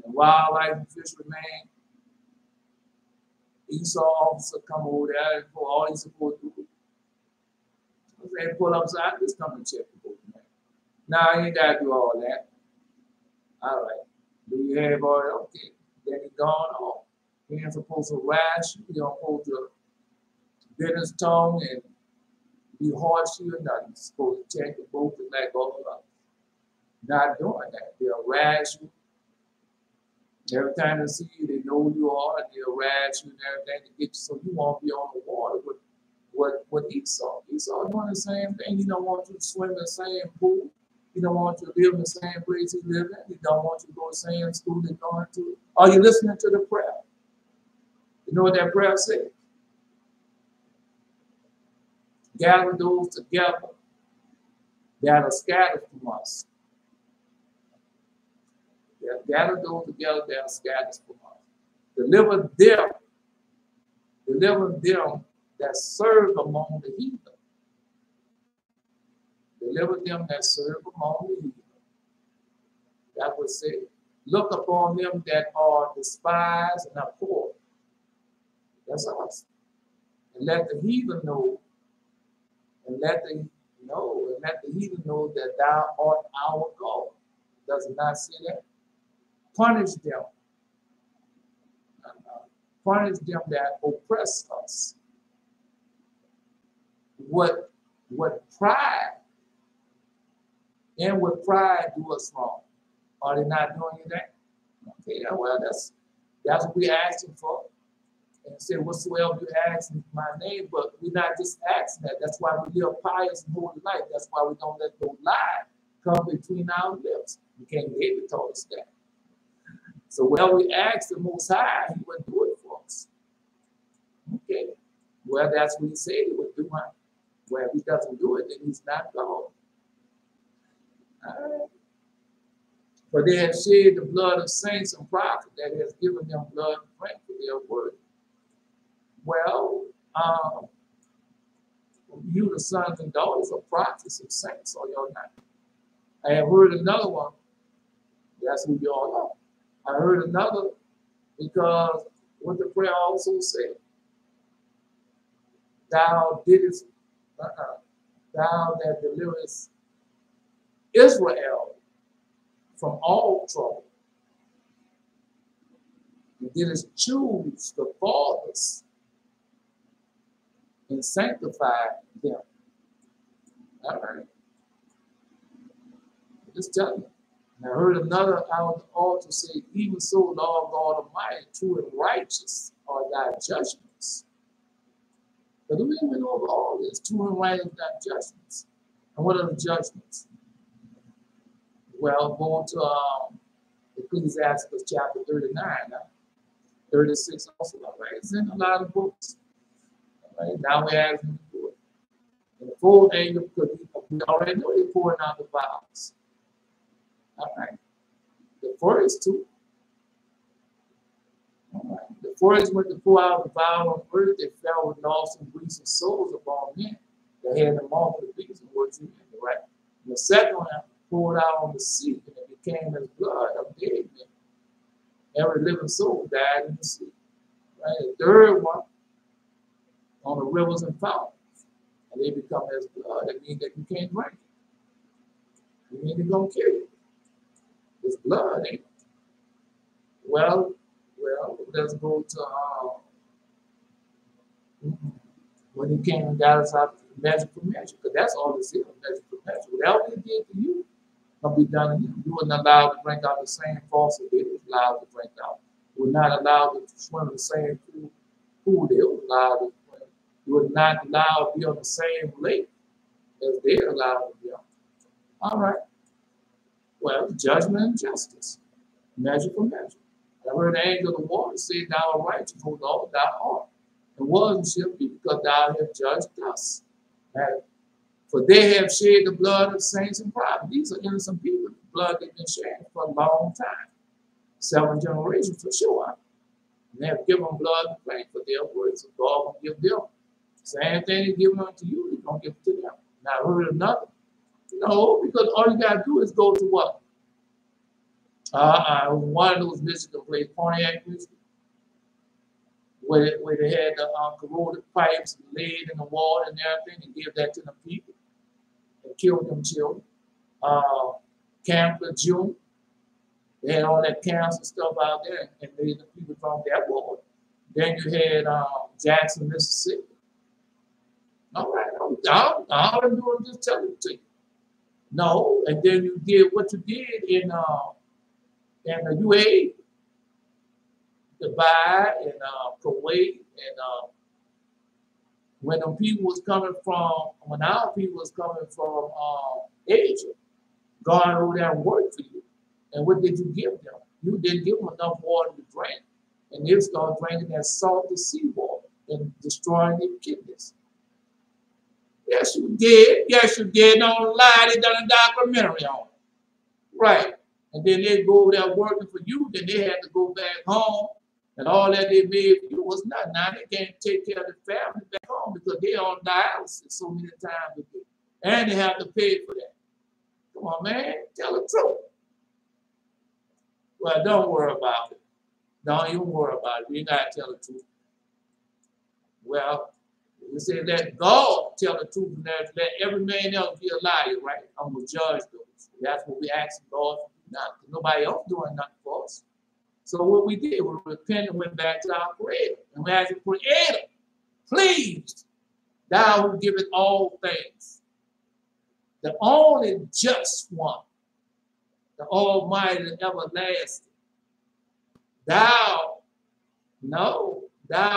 and wildlife and fish remain, Esau officer come over there and pull all he's supposed to do. They pull up, so I just come and check the boat, man. Now you ain't got to do all that. All right. Do you have all that? Okay. Then he gone off. He ain't supposed to rash you. He don't supposed to bend his tongue and be harsh to you or nothing. He's supposed to check the boat and like all of us. Not doing that. They'll rash you. Every time they see you, they know who you are, and they'll rash you and everything to get you so you won't be on the water with what Esau. Esau doing the same thing. He don't want you to swim in the same pool. He don't want you to live in the same place he live in. He don't want you to go to the same school they're going to. Are you listening to the prayer? You know what that prayer says? Gather those together that are scattered from us. Gather those together that are scattered from us. Deliver them that serve among the heathen. Deliver them that serve among the heathen. That would say, look upon them that are despised and abhorred. That's us. And let the heathen know, and let the heathen know that thou art our God. Does it not say that? Punish them. Punish them that oppress us. What pride and what pride do us wrong? Are they not doing that? Okay, well, that's what we're asking for. And say, whatsoever you ask in my name, but we're not just asking that. That's why we live pious and holy life. That's why we don't let no lie come between our lips. King David told us that. So when we ask the Most High, he would do it for us. Okay. Well, that's what he said he would do. Huh? Well, if he doesn't do it, then he's not God. All right. For they have shed the blood of saints and prophets that has given them blood to drink for their word. Well, you the sons and daughters of prophets and saints, are y'all not? I have heard another one. That's who y'all are. I heard another because what the prayer also said. Thou didst, thou that deliverest Israel from all trouble. You didst choose the fathers and sanctify them. All right. Just tell you. And I heard another out of the altar say, even so, Lord God Almighty, true and righteous are thy judgments. But do we even know of all this? True and righteous are thy judgments. And what are the judgments? Well, go to Ecclesiastes chapter 39, 36 also, right? It's in a lot of books. Right? Now we're asking for it. And the full angel, because we already know they're pouring out the vials. All right. The first two. All right. The first went to pour out the vial on earth, they fell with loss and grief and souls upon men. They had them all for the beasts and words in it, right? And the second one poured out on the sea, and it became as blood of dead men. Every living soul died in the sea. Right? The third one on the rivers and fountains, and they become as blood. That means that you can't drink it. It means they're going to kill you. It's blood, ain't it? Well, let's go to when he came and got us out Measure for measure, because that's all this is, measure for measure. Whatever they did to you, will be done to you. You were not allowed to drink out the same faucet they was allowed to drink out. You were not allowed to swim in the same pool they were allowed to swim. You were not allowed to be on the same lake as they're allowed to be on. All right. Well, judgment and justice. Measure for measure. I heard the angel of the water say, thou art righteous, O Lord, thou art. And was and shall be, because thou hast judged us. Right? For they have shed the blood of saints and prophets. These are innocent people. The blood they've been shed for a long time. 7 generations for sure. And they have given blood to pray for their words. So God will give them. Same thing He's giving unto you, He's going to give it to them. Now, I heard another. No, because all you got to do is go to what? One of those Michigan places, Pontiac, Michigan, where they had the corroded pipes laid in the water and everything, and give that to the people and killed them children. Camp June, they had all that cancer stuff out there, and made the people from that water. Then you had Jackson, Mississippi. All right, all I'm doing is just telling it to you. No, and then you did what you did in the UAE, Dubai, and Kuwait, and when them people was coming from, when our people was coming from Asia, God over there and worked for you. And what did you give them? You didn't give them enough water to drink, and they started drinking that salty seawater and destroying their kidneys. Yes, you did. Yes, you did. Don't lie. They done a documentary on it. Right. And then they go over there working for you. Then they had to go back home. And all that they made for you was nothing. Now they can't take care of the family back home because they're on dialysis so many times a day. And they have to pay for that. Come on, man. Tell the truth. Well, don't worry about it. Don't even worry about it. You got to tell the truth. Well, you say let God tell the truth and let every man else be a liar, right? I'm going to judge those. That's what we asking God to do now. Nobody else doing nothing for us. So what we did, we repented and went back to our Creator. And we asked the Creator, please, thou who giveth all things, the only just one, the almighty and everlasting, thou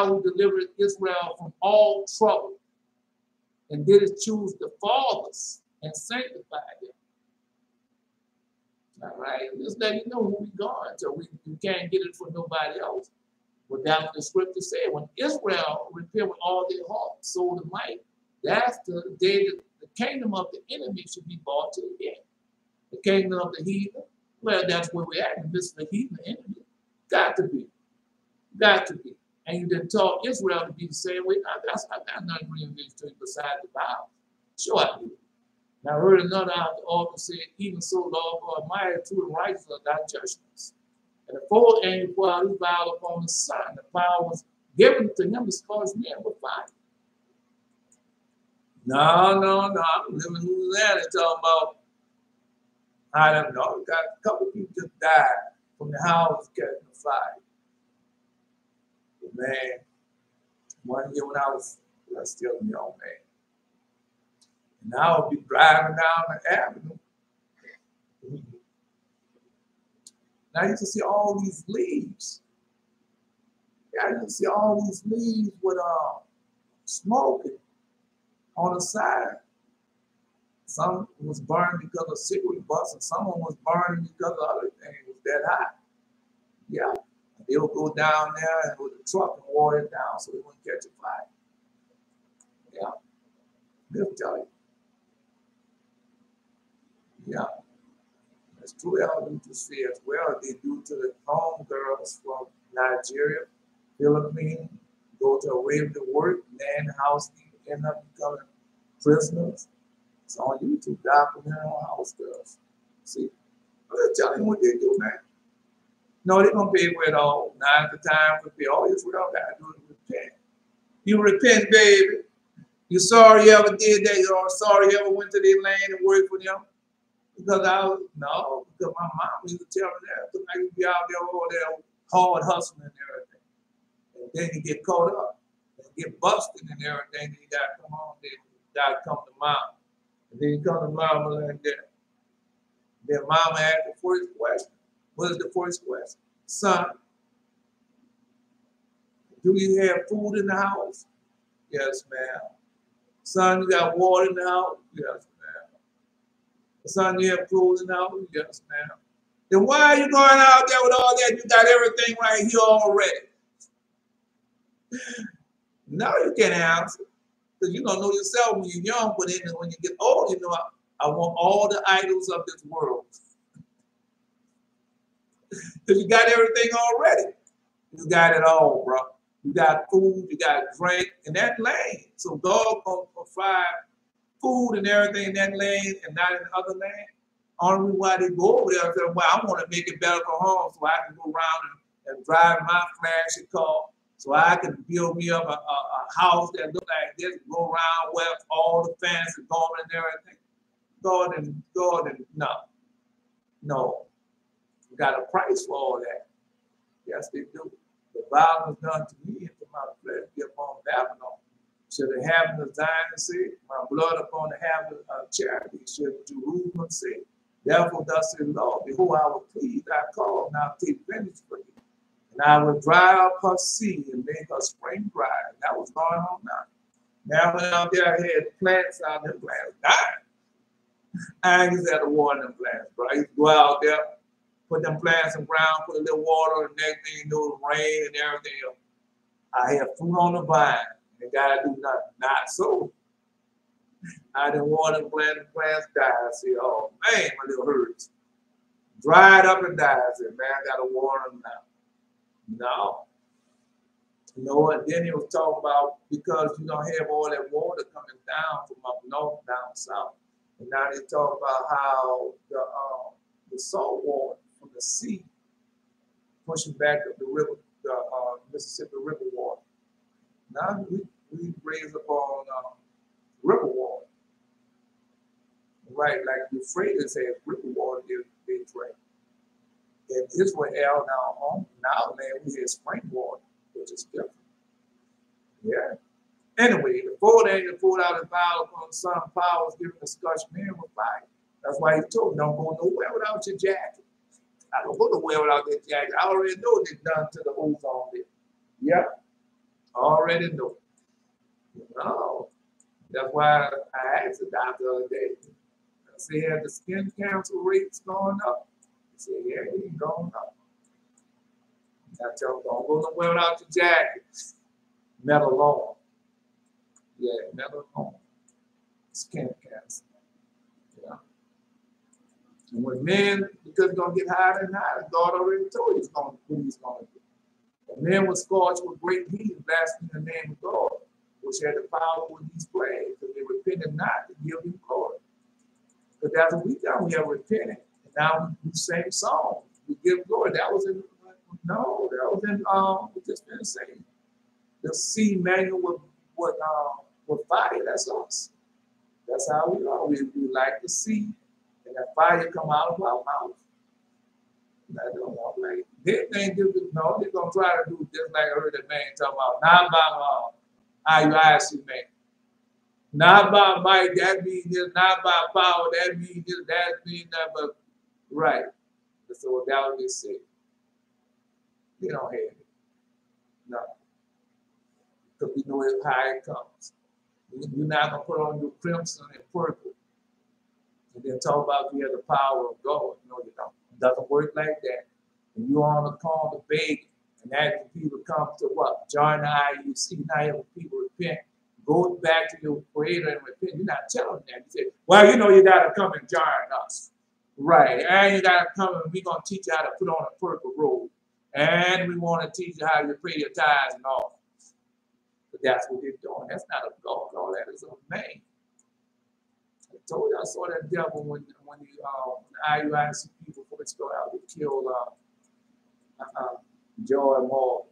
who delivered Israel from all trouble, and didst choose the fathers and sanctify them. All right, just let you know who we going to. We can't get it from nobody else. But that's what the scripture said. When Israel repaired with all their heart, soul, and might, that's the day that the kingdom of the enemy should be brought to the end. The kingdom of the heathen, well, that's where we're at in the midst of the heathen enemy. Got to be. Got to be. And you didn't taught Israel to be the same way. I got nothing real to you besides the Bible. Sure I do. Now I heard another out the author said, even so, Lord God Almighty, true and righteous are thy judgments. And the fourth angel poured out his vial upon the sun. The power was given to him to scorch men with fire. No. I'm living in Louisiana talking about, I don't know, got a couple people just died from the houses catching the fire. But man, one year when I was still a young man, and I would be driving down the avenue. And I used to see all these leaves. Yeah, I used to see all these leaves with smoking on the side. Some was burned because of cigarette butts, and some was burning because of other things. It was that hot. Yeah. They would go down there and with a truck and water it down so they wouldn't catch a fire. Yeah. They'll tell you. Yeah. That's true element to see as well. They do to the home girls from Nigeria, Philippines, go to away to work, man, house, end up becoming prisoners. It's on YouTube, documentary on house girls. See? I'm just telling you what they do, man. No, they're going to pay for it all. Now at the time for pay. All Israel got to do is repent. You repent, baby. You sorry you ever did that. You're sorry you ever went to their land and worked for them. Because because my mom used to tell me that. Because I used to be out there all there hard hustling and everything. And then you get caught up and get busted and everything. And you got to come on there. got to come to mama. And then you come to mama like that. Then mama asked the first question. What is the first question? Son, do you have food in the house? Yes, ma'am. Son, you got water in the house? Yes, ma'am. Son, you have clothes in the house? Yes, ma'am. Then why are you going out there with all that? You got everything right here already. No, you can't answer. Because you don't know yourself when you're young, but then when you get old, you know, I want all the idols of this world. Because you got everything already. You got it all, bro. You got food, you got drink in that lane. So God gonna provide food and everything in that lane and not in the other lane. Only why they go over there and say, well, I want to make it better for home so I can go around and drive my flashy car. So I can build me up a house that look like this, go around with all the fancy going and everything. God and no. You got a price for all that. Yes, they do. The violence done to me and to my flesh be upon Babylon. Should the inhabitants of Zion say, my blood upon the inhabitants of charity, should Jerusalem say, therefore thus says the Lord, behold, I will plead thy cause, and I'll take vengeance for you. And I will dry up her sea and make her spring dry. And that was going on now. Now when out there, I had plants out there, plants dying. I used to have to water them plants, bro. I used to go out there, put them plants in the ground, put a little water, and next thing you know, the rain and everything else. I had fruit on the vine, and the guy do nothing. Not so. I didn't water them plants died. I said, oh man, my little herbs. Dried up and died. I said, man, I gotta water them now. No. You know, and then he was talking about because you don't have all that water coming down from up north, down south. And now they talk about how the salt water from the sea pushing back up the river, the Mississippi River water. Now we raise up on river water. Right, like the Euphrates has river water they drink. In Israel now man, we have spring water, which is different. Yeah. Anyway, the fourth angel pulled out his vial upon the sun of powers, giving the scorched men with fire. That's why he told me, don't go nowhere without your jacket. I don't go nowhere without that jacket. I already know what they've done to the ozone there. Yeah. I already know. No. That's why I asked the doctor the other day. I said, have the skin cancer rates going up? He said, yeah, it's going up. I tell him, don't go nowhere without your jacket. Metal alone. Yeah, metal alone. Skin cancer. Yeah. And when men, because it's going to get higher and higher, God already told you what he's going to do. And men were scorched with great heat and blaspheming the name of God, which had the power with these plagues, because they repented not to give him glory. But that's what we done. We have repented. And now we sing songs. We give glory. That was in, we just been saying. The sea manual with fire, that's us. That's how we are. We like to see, and that fire come out of our mouth. I don't want like they think no, they're gonna try to do just like I heard that man talking about, not by IUIC man. Not by might, that means this, not by power, that means this, that means that, but right. So that was just said. We don't have it. No. Because we know it's how it comes. You're not going to put on your crimson and purple and then talk about you have the power of God. No, you don't. It doesn't work like that. And you on the call to beg and asking people come to what? Join the IUC. Now you have people repent. Go back to your creator and repent. You're not telling them. You say, well, you know, you got to come and join us. Right. And you got to come and we're going to teach you how to put on a purple robe. And we want to teach you how to pay your tithes and all. But that's what they're doing. That's not a God. All that is a man. I told you I saw that devil when the IUIC people first go out to kill Joy Moore.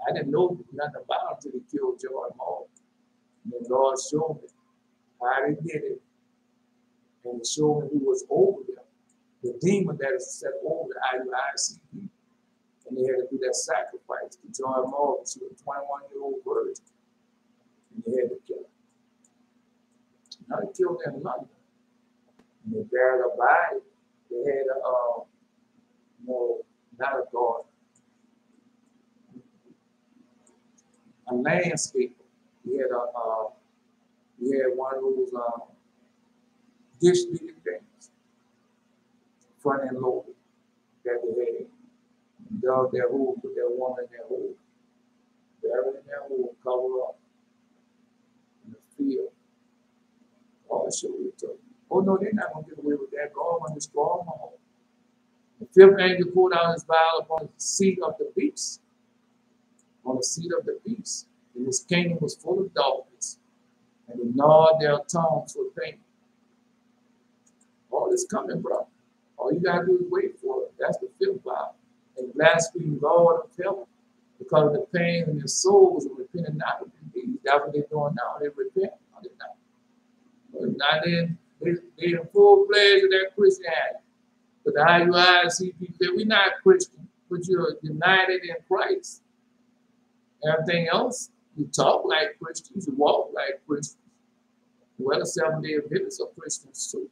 I didn't know nothing about him until they killed Joy Moore. And then God showed me how they did it. And he showed me who was over them. The demon that is set over the IUIC people. And they had to do that sacrifice to Joy Moore. She was a 21-year-old virgin. And they had to kill her. Now they killed them in London. And they buried her body. They had a, no, not a garden, a landscaper. He had one of those dish digging things, front end loaded, that they had. Dug their hole, put that woman in their hole, buried in their hole, cover up in the field. Oh, sure we took. Oh no, they're not gonna get away with that. God gonna destroy them all. The fifth angel pulled out his vial upon the seat of the beast. On the seat of the beast. And his kingdom was full of darkness. And they gnawed their tongues with pain. All this coming, bro. All you gotta do is wait for it. That's the fifth vial. And blaspheme God of heaven because of the pain in their souls and repenting not of their deeds. That's what they're doing now. They repent. No, they're not. Not in, they're in full fledged of their Christianity. But the IUI see people say, we're not Christian, but you're united in Christ. Everything else, you talk like Christians, you walk like Christians. Well, the Seventh-day Adventists are Christians too.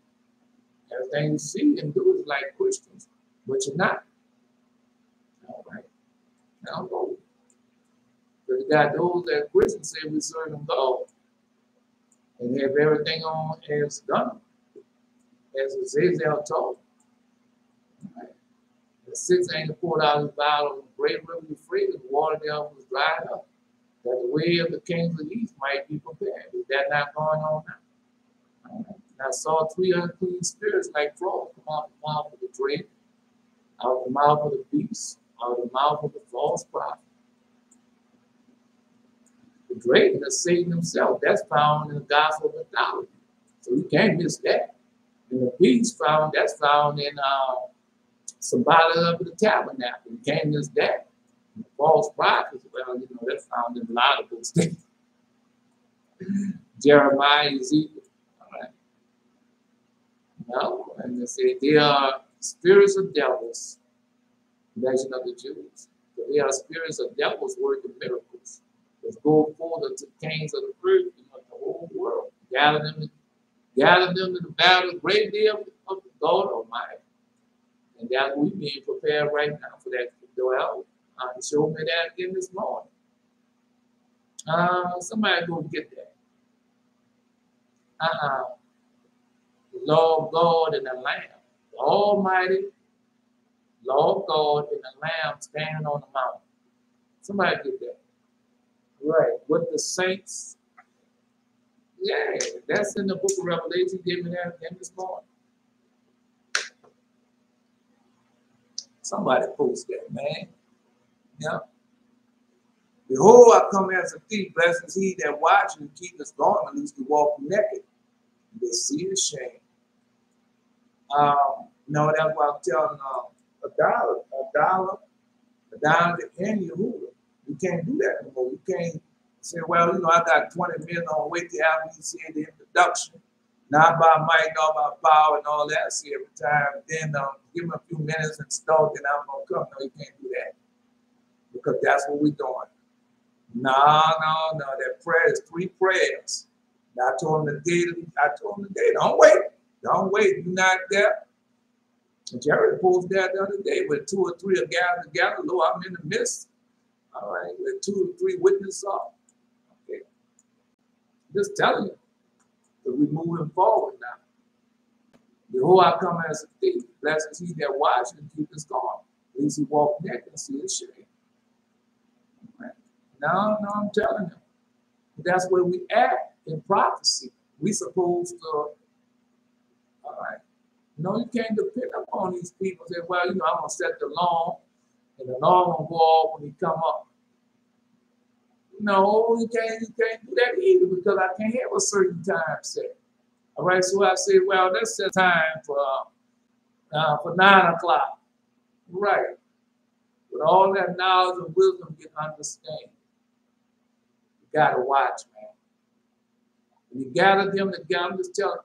Everything you see and do is like Christians, but you're not. All right. Now go. But you got those that Christians say we serve them God. And have everything on as done, as Ezekiel told. Right. The sixth angel poured out his vial on the great river Euphrates, the water thereof was dried up, that the way of the kings of the east might be prepared. Is that not going on now? Right. And I saw three unclean spirits like frogs come out of the mouth of the dragon, out of the mouth of the beast, out of the mouth of the false prophet. The dragon is Satan himself. That's found in the Gospel of Mythology. So you can't miss that. And the beast that's found in symbolic of the tabernacle. You can't miss that. And the false prophets, well, you know, that's found in a lot of books. Jeremiah, Ezekiel. All right. No, and they say they are spirits of devils. Legend of the Jews. So they are spirits of devils working miracles. Let's go forth unto the kings of the earth and of the whole world. Gather them to the battle, great day of the God Almighty. And that's we being prepared right now for that. Well, he showed me that again this morning. Somebody go get that. The Lord God and the Lamb, the Almighty Lord God and the Lamb standing on the mountain. Somebody get that. Right, with the saints. Yeah, that's in the book of Revelation. Give me that again this morning. Somebody post that, man. Yeah. Behold, I come as a thief. Blessed is he that watches and keep his garment, lest he walk naked. And they see his shame. No, that's why I'm telling a dollar to any Yahuwah. You can't do that anymore. You can't say, well, you know, I got 20 minutes on the way to LBC in the introduction. Not by might, not by power and all that. See every time. Then give them a few minutes and start, then I'm going to come. No, you can't do that. Because that's what we're doing. No. That prayer is 3 prayers. I told them the day, don't wait. You're not there. And Jerry posted that the other day, where 2 or 3 are gathered together. Lord, I'm in the midst. All right, with 2 or 3 witnesses are. Okay. Just telling you. That we're moving forward now. Behold, I come as a thief. Blessed is he that watches and keep his garment. At least he walk naked and see his shame. Right. No, I'm telling you. That's where we act in prophecy. We supposed to, all right. No, you can't depend upon these people. Say, well, you know, I'm going to set the alarm, and the alarm will go off when he come up. No, you can't do that either, because I can't have a certain time set. All right, so I say, well, let's set time for 9 o'clock. Right. With all that knowledge and wisdom, you understand. You got to watch, man. When you gather them together, I'm just telling you.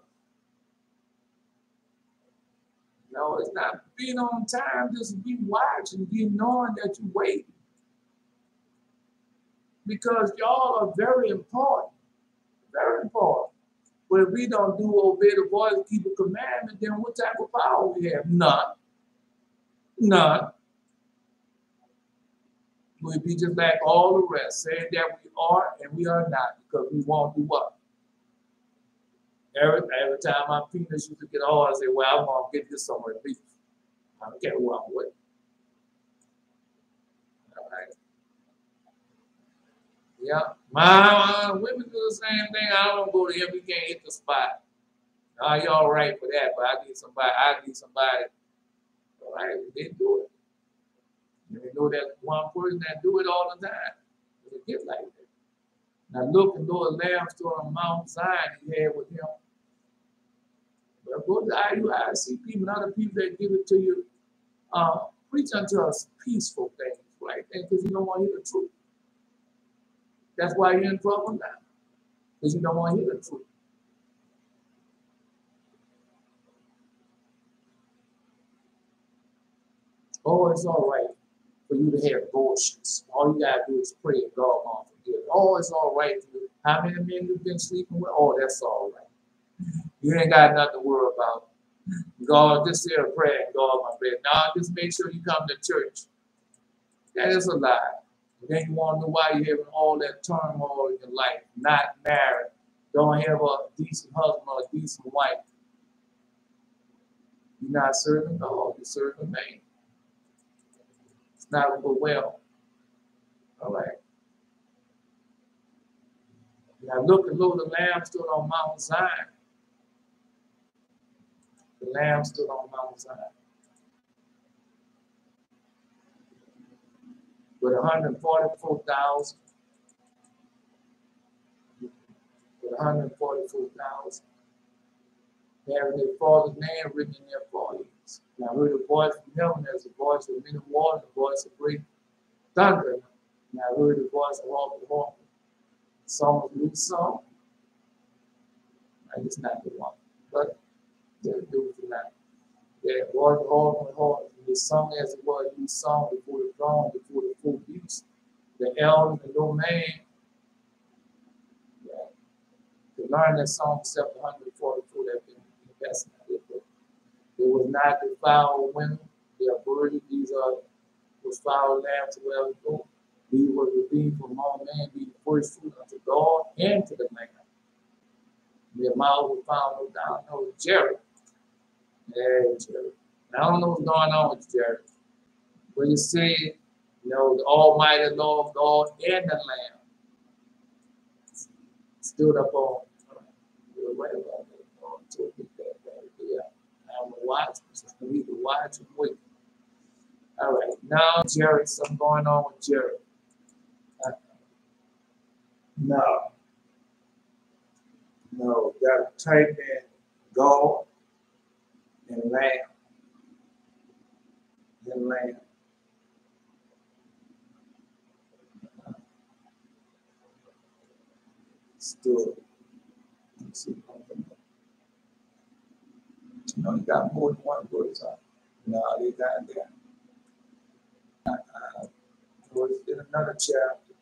No, it's not being on time, just be watching, be knowing that you wait. Because y'all are very important. Very important. But if we don't obey the voice, keep a commandment, then what type of power we have? None. None. We'll be just like all the rest, saying that we are and we are not, because we won't do what? Every time my penis used to get hard, I say, well, I'm going to get this somewhere beef. I don't care who I'm with. All right. Yeah. My women do the same thing. I don't go to him. We can't hit the spot. You all right for that, but I need somebody. All right, they do it. And they know that one person that do it all the time. They get like that. Now look, and Lord Lamb stood on Mount Zion he had with him. But go to the IUI, see people, other people that give it to you, preach unto us peaceful things, right? Because you don't want to hear the truth. That's why you're in trouble now. Because you don't want to hear the truth. Oh, it's all right for you to have abortions. All you gotta do is pray and God won't forgive. Oh, it's all right for you. How many men you've been sleeping with? Oh, that's all right. You ain't got nothing to worry about. God, just say a prayer and God my bed. Now just make sure you come to church. That is a lie. And then you want to know why you're having all that turmoil in your life, not married, don't have a decent husband or a decent wife. You're not serving God, you're serving man. It's not going to go well. All right. Now look, and lo, the Lamb stood on Mount Zion. The Lamb stood on Mount Zion. With 144,000. With 144,000. Having their father's name written in their foreheads. Now I heard a voice from heaven as a voice of many waters, a voice of great thunder. Now I heard the voice of all the horsemen. The song was a new song. It's not the one, but they'll do it tonight. Yeah, voice of all the horsemen. The song as it was a new song before the throne, before the full beast. The elders, the no man. Yeah. To learn that song except 144 that been invested in it. It was not defiled women. They are worthy. These are was foul lambs well ago. These were redeemed from all men, be the first fruit unto God and to the Lamb. Their mouth was found no down. No, Jared. Yeah, Jared. I don't know what's going on with Jared. When you say, you know, the Almighty Lord God and the Lamb stood up on. I'm gonna watch. We need to watch and wait. All right, now Jared, something going on with Jared. No, gotta type in God and Lamb. And Lamb. Stood. Let's see. You got more than one verse on. No, they got there. In another chapter.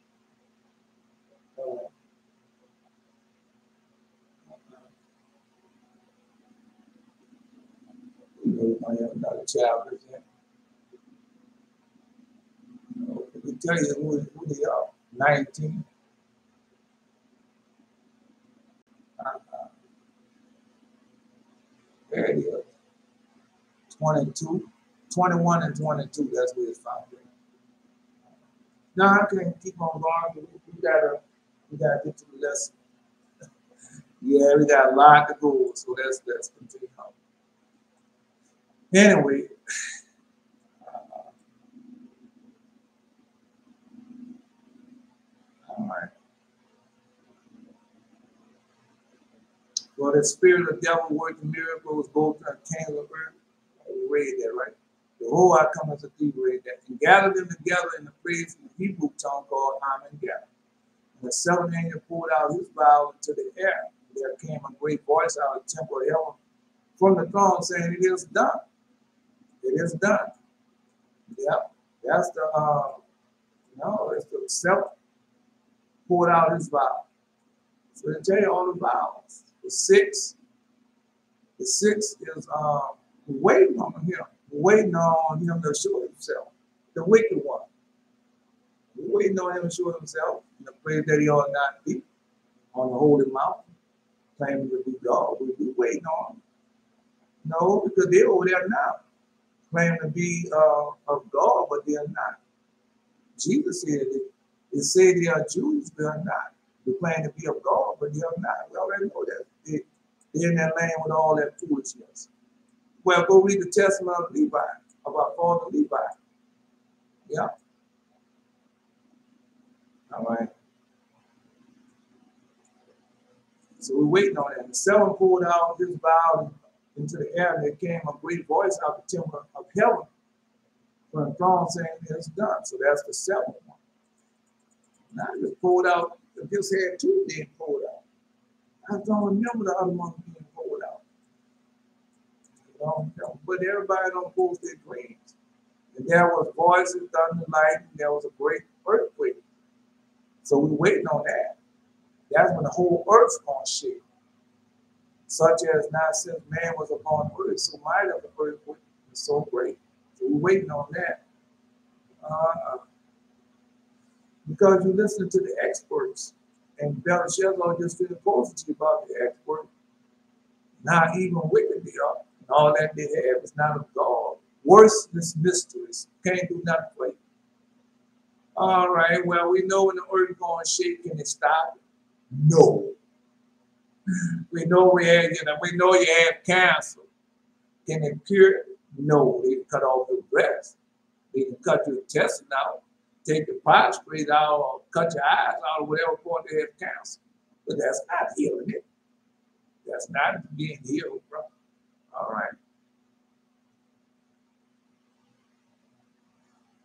We might have another chapter. We can tell you who they are. 19. There it is. 22. 21 and 22. That's where it's found. Now I can't keep on going. We gotta get to the lesson. Yeah, we got a lot to go, so let's continue on. Anyway, all right. For the spirit of the devil working miracles both in the kingdom of earth. We read that, right? The whole I come as a thief, read that. And gather them together in the praise in the Hebrew tongue called Armageddon. And the seventh angel poured out his vial into the air. There came a great voice out of the temple of heaven from the throne saying, "It is done. It is done." Yep. That's the it's the self poured out his vial. So they tell you all the vials. The sixth is waiting on him. Waiting on him to show himself. The wicked one. We're waiting on him to show himself in the place that he ought not be, on the holy mountain, claiming to be God. We're waiting on him. No, because they're over there now, claiming to be of God, but they are not. Jesus said they say they are Jews, they are not. They claim to be of God, but they are not. We already know that. They're in that land with all that foolishness. Well, go read the testament of Levi, about Father Levi. Yeah. All right. So we're waiting on that. The seven pulled out his bow into the air, and there came a great voice out of the temple of heaven from the throne saying, it's done. So that's the seventh one. Now I just pulled out, I just had two being pulled out. I don't remember the other one being pulled out. But everybody don't post their dreams. And there was voices, thunder, lightning, there was a great earthquake. So we're waiting on that. That's when the whole earth's gonna shake. Such as not since man was upon earth, so mighty of the earthquake is so great. So we're waiting on that. Because you listen to the experts, and Beer-sheba just did a post about the expert. Not even wicked they are. And all that they have is not of God. Worthless mysteries. Can't do nothing for you. All right, well, we know when the earth is going to shake, can it stop? No. We know we know you have cancer. Can it cure it? No. They can cut off your breast. They can cut your intestine out, take the prostate out, or cut your eyes out, or whatever point they have cancer. But that's not healing it. That's not being healed, bro. All right.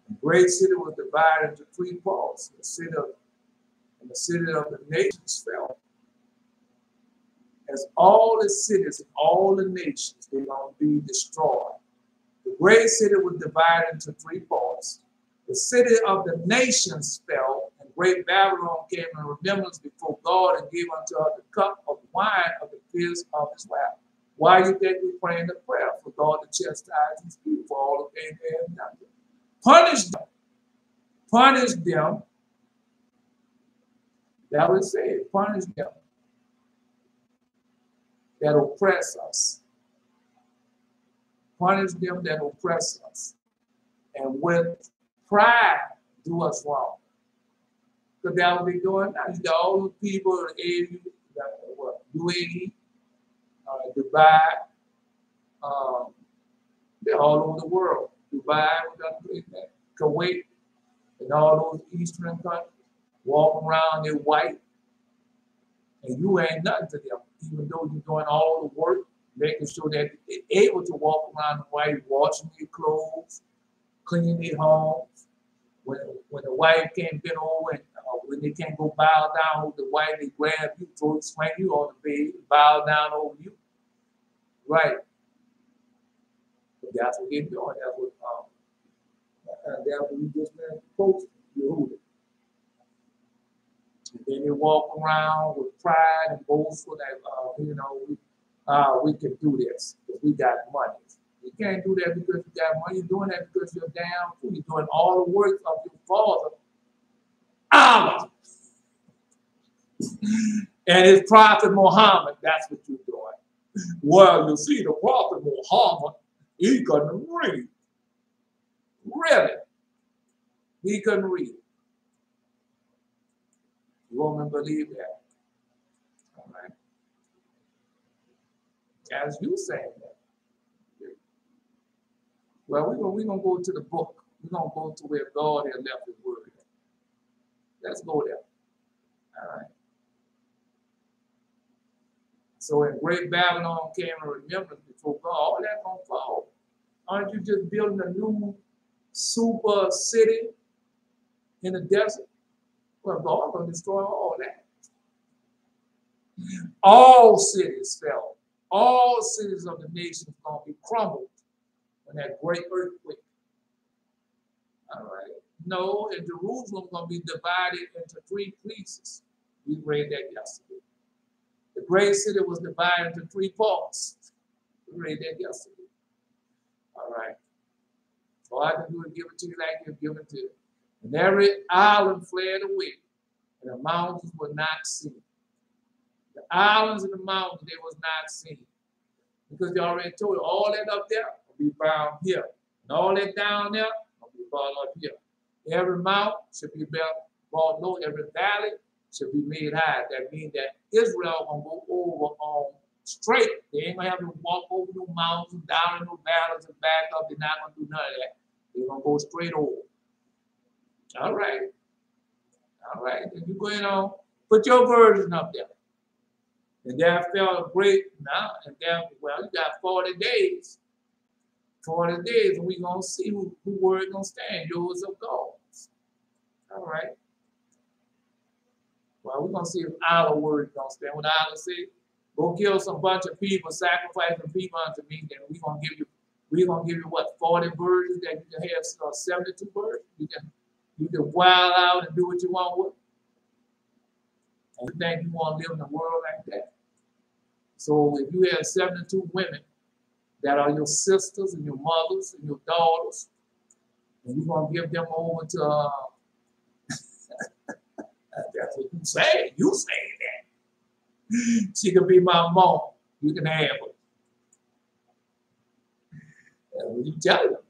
The great city was divided into three parts. The city of the nations fell. As all the cities and all the nations, they're going to be destroyed. The great city was divided into three parts. The city of the nations fell, and great Babylon came in remembrance before God and gave unto her the cup of wine of the fierce of his wrath. Why you think we're praying the prayer? For God to chastise his people for all the things they have done. Punish them. Punish them. That would say it. Punish them that oppress us. Punish them that oppress us. And with pride do us wrong. Because that would be going now. You got all the people in the area, UAE, Dubai, they're all over the world. Dubai, Kuwait, and all those eastern countries, walking around, they're white, and you ain't nothing to them, even though you're doing all the work, making sure that they're able to walk around the white, washing their clothes, cleaning their homes. When the wife can't bend over and when they can't go bow down with the wife, they grab you, swing you on the bed, bow down over you. Right. But that's what they're doing. That's what we just posted. And then they walk around with pride and boastful that we can do this because we got money. You can't do that because you got money. You're doing that because you're down. You're doing all the work of your father, Allah, and his prophet Muhammad. That's what you're doing. Well, you see, the prophet Muhammad, he couldn't read. Really? He couldn't read. You won't believe that. All right. As you say that. Well, we're gonna go to the book. We're gonna go to where God had left his word. Let's go there. All right. So in great Babylon came in remembrance before God. All that gonna fall. Aren't you just building a new super city in the desert? Well, God's gonna destroy all that. All cities fell. All cities of the nations gonna be crumbled when that great earthquake. All right. No, and Jerusalem gonna be divided into three pieces. We read that yesterday. The great city was divided into 3 parts. We read that yesterday. All right. All I can do is give it to you like you're given to you. And every island fled away, and the mountains were not seen. The islands and the mountains, they was not seen. Because they already told you, all that up there will be found here. And all that down there will be brought up here. Every mountain should be brought low. Every valley should be made high. That means that Israel will go over on straight. They ain't gonna have to walk over no mountains, down in no valleys, and back up. They're not gonna do none of that. They're gonna go straight over. All right. All right. Then you go in on, put your version up there. And there fell a great, now, and there, well, you got 40 days. 40 days, and we're going to see who word going to stand, yours or God's. All right. Well, we're going to see if our word going to stand. What Allah say, go kill some bunch of people, sacrifice some people unto me, then we're going to give you what, 40 virgins that you can have 72 virgins? You can wild out and do what you want with. And you think you want to live in a world like that? So if you have 72 women that are your sisters and your mothers and your daughters, and you're going to give them over to, that's what you say. You say that. She can be my mom. You can have her. That's what you tell them.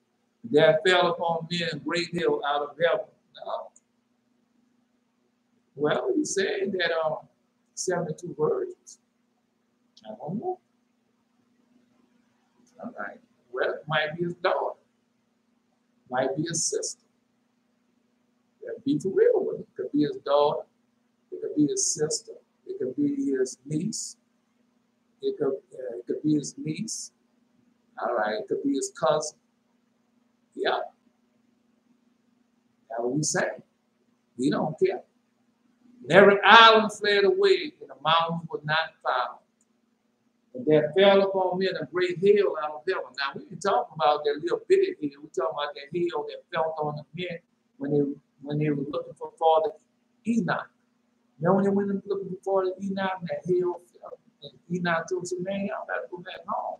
There fell upon me a great hill out of heaven. No. Well, he said that 72 virgins. I don't know. All right. Well, it might be his daughter. Might be his sister. Be for real with him. It could be his daughter. It could be his sister. It could be his niece. It could be his niece. All right. It could be his cousin. Yeah. That's what we say. We don't care. And every island fled away, and the mountains were not found. And there fell upon men a great hail out of heaven. Now, we ain't talking about that little bitty hill. We're talking about that hail that fell on the men when they were looking for Father Enoch. You know, when they went looking for Father Enoch, and that hail fell. And Enoch told him, man, y'all better go back home.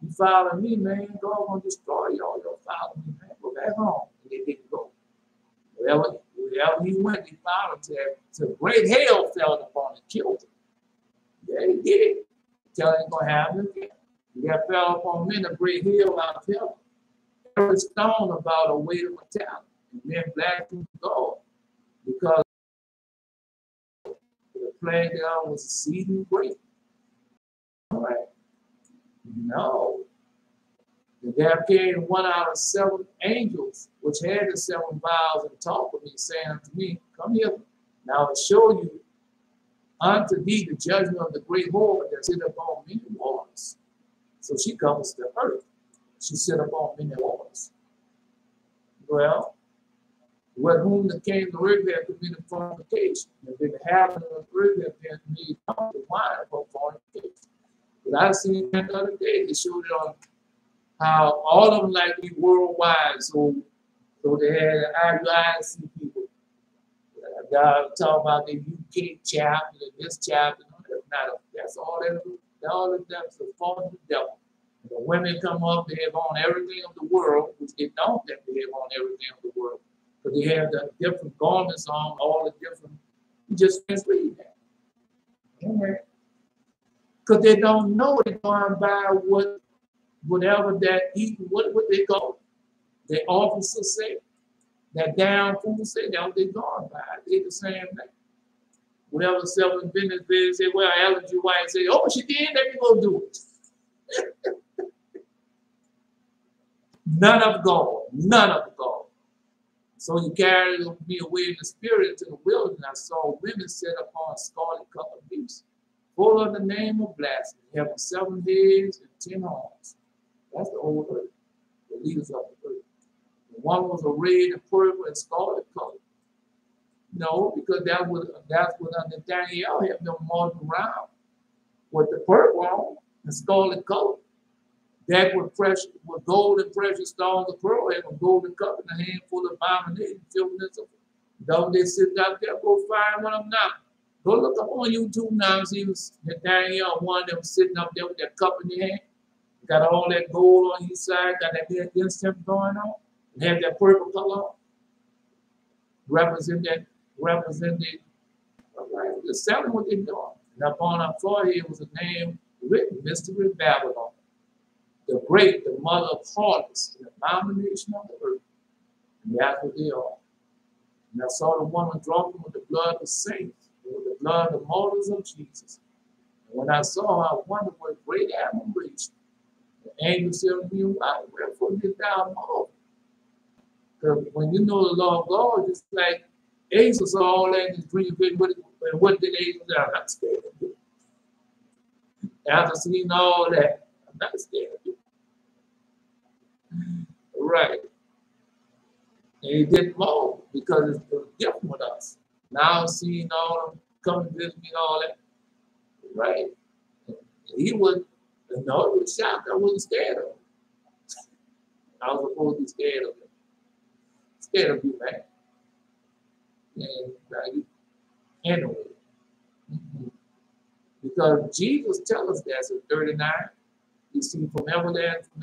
You following me, man, God gonna destroy y'all. Y'all following me, man. Go back home. And they didn't go. Wherever he went, he found him till great hail fell upon him and killed him. Yeah, he did. Tell him going to happen again. There fell upon men a great hail out of heaven. Every stone about a weight of a talent. And men blasphemed God because the plague thereof was exceeding great. All right. No. And there came one out of 7 angels, which had the 7 vials, and talked with me, saying unto me, come here. Now I will show you unto thee the judgment of the great whore that sit upon many waters. So she covers the earth. She sit upon many waters. Well, with whom the king of the earth had committed fornication, and the inhabitants of the earth had been made drunk with wine for fornication. But I seen that the other day, they showed it on how all of them like to be worldwide. So they had IUIC people. God talk about the UK chapter and this chapter. That's all that. That's the fault of the devil. The women come up, they have on everything of the world, which they don't think they have on everything of the world. But they have the different garments on, all the different. You just misread that. Because they don't know, they're going by whatever that eating, what they call it. The officers say. That damn fool said that what they going by. They the same thing. Whatever self-invented they say, well, Ellen G. White say, oh, she did, let me go do it. None of God. None of God. So he carried me away in the spirit into the wilderness. I saw women set upon scarlet colored beasts, full of the name of blasphemy, having 7 heads and 10 horns. That's the whole earth, the leaders of the earth. One was arrayed in purple and scarlet color. No, because that's what under Daniel had them marching around with the purple on and scarlet color. That with gold and precious stones of pearl, and a golden cup in a handful of abomination, filthiness of. Though they sit out there, go find one of them now. Go look up on YouTube now and see Nathaniel, one of them sitting up there with that cup in their hand. Got all that gold on each side, got that big incense going on, and have that purple color on. Represent the, all right, they're selling what they're doing. And upon our forehead was a name written, Mystery Babylon, the great, the mother of harlots, the abomination of the earth. And that's what they are. And I saw the woman drunken with the blood of saints, and with the blood of martyrs of Jesus. And when I saw her, I wondered with great admiration. The angel said to me, why, wherefore did thou marvel? Because when you know the law of God, it's like Asa saw all that in his dream. And what did Asa say? I'm not scared of you. After seeing all that, I'm not scared of you. Right. And he didn't move because it was different with us. Now seeing all of them coming to visit me and all that. Right. He was, no, he was shocked. I wasn't scared of him. I was supposed to be scared of him. Scared of you, man. And anyway. Because Jesus tells us that in 39. You see, from everlasting,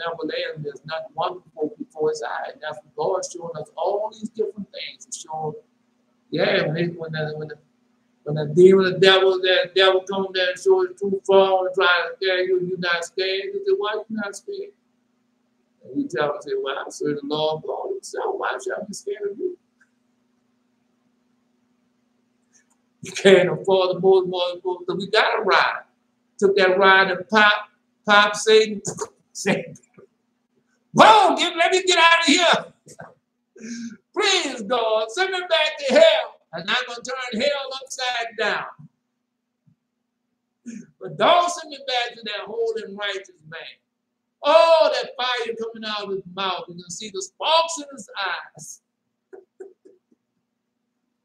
there's nothing wonderful before his eyes. And that's what God's showing us all these different things. He's showing, yeah, when the demon, the devil comes there and shows his true form and trying to scare you, you're not scared. You say, why are you not scared? And you tell him, say, well, I serve the Lord of God himself. Why should I be scared of you? You can't afford the most, because we got to ride. Took that ride and pop Satan. Satan. Whoa, let me get out of here. Praise God. Send me back to hell. And I'm going to turn hell upside down. But don't send me back to that holy and righteous man. Oh, that fire coming out of his mouth. You can see the sparks in his eyes.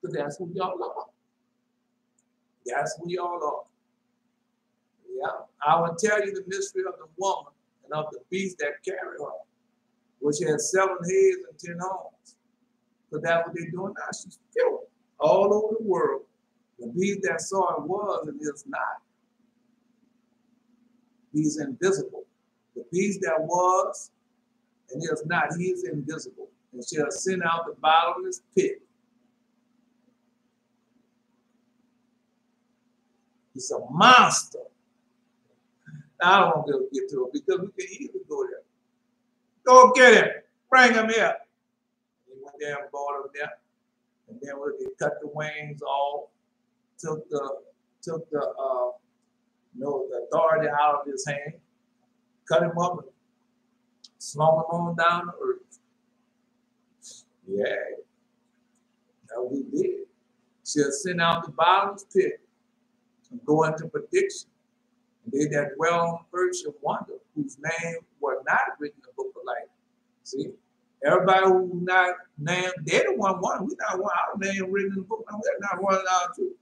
Because that's who y'all are. That's who y'all are. Yeah. I will tell you the mystery of the woman and of the beast that carry her, which has 7 heads and 10 horns. Because that's what they're doing now. She's killed all over the world. The beast that saw it was and is not. He's invisible. The beast that was and is not, he is invisible. And shall send out the bottomless pit. He's a monster. Now, I don't want to get to it because we can easily go there. Go get him. Bring him here. He went there and brought him there. And then they cut the wings off, took the authority out of his hand, cut him up, and slung him on down to earth. Yeah. That's what he did. She'll send out the bottomless pit and go into prediction. And they that dwell on earth shall wonder, whose name were not written in the book of life. See? Everybody who's not named, they're the one. We're not one. Our name written in the book. We're not one of our two.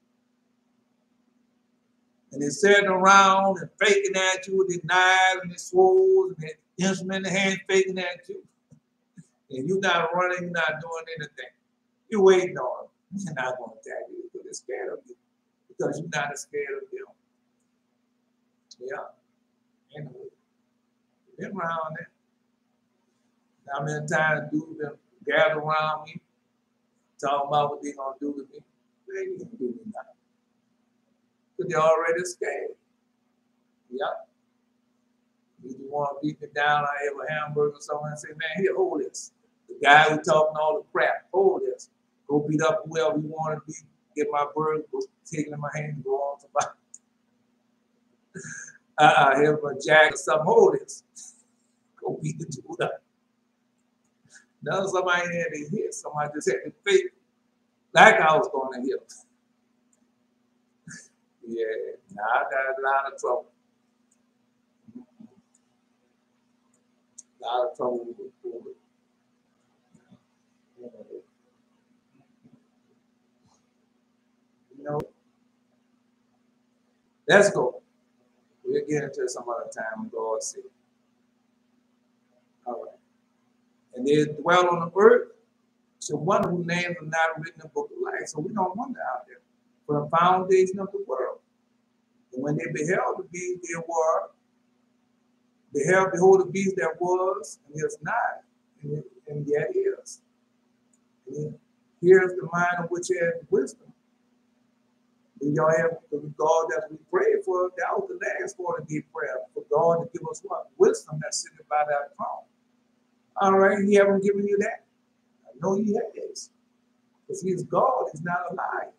And they're sitting around and faking at you with their knives and their swords and their instrument in the hand, faking at you. And you're not running, you're not doing anything. You're waiting on them. They're not going to attack you because they're scared of you. Because you're not as scared of them. Yeah. Anyway, been around there. How many times dudes them gather around me, talking about what they're going to do to me? They ain't going to do me nothing. Because they're already scared. Yeah. If you want to beat me down, I have a hamburger or something and say, man, here, hold this. The guy who talking all the crap, hold this. Go beat up whoever you want to be, get my burger, go take it in my hand and go on to buy. Have a jack or something, hold this. Go beat the dude up. Now somebody had to hit, somebody just had to fake like I was going to hit. Yeah, now I got a lot of trouble. A lot of trouble with it. You know, let's go. We'll get into some other time when God said. All right. And they dwell on the earth. So one whose names are not written in the book of life. So we don't wonder out there. from the foundation of the world. And when they beheld the beast, behold the beast that was, and is not, and yet is. And here's the mind of which has wisdom. And y'all have the God that we pray for, that was the last 40-day prayer, for God to give us what? Wisdom that's sitting by that throne. All right, he haven't given you that? I know he has. Because he is God, he's not a lie.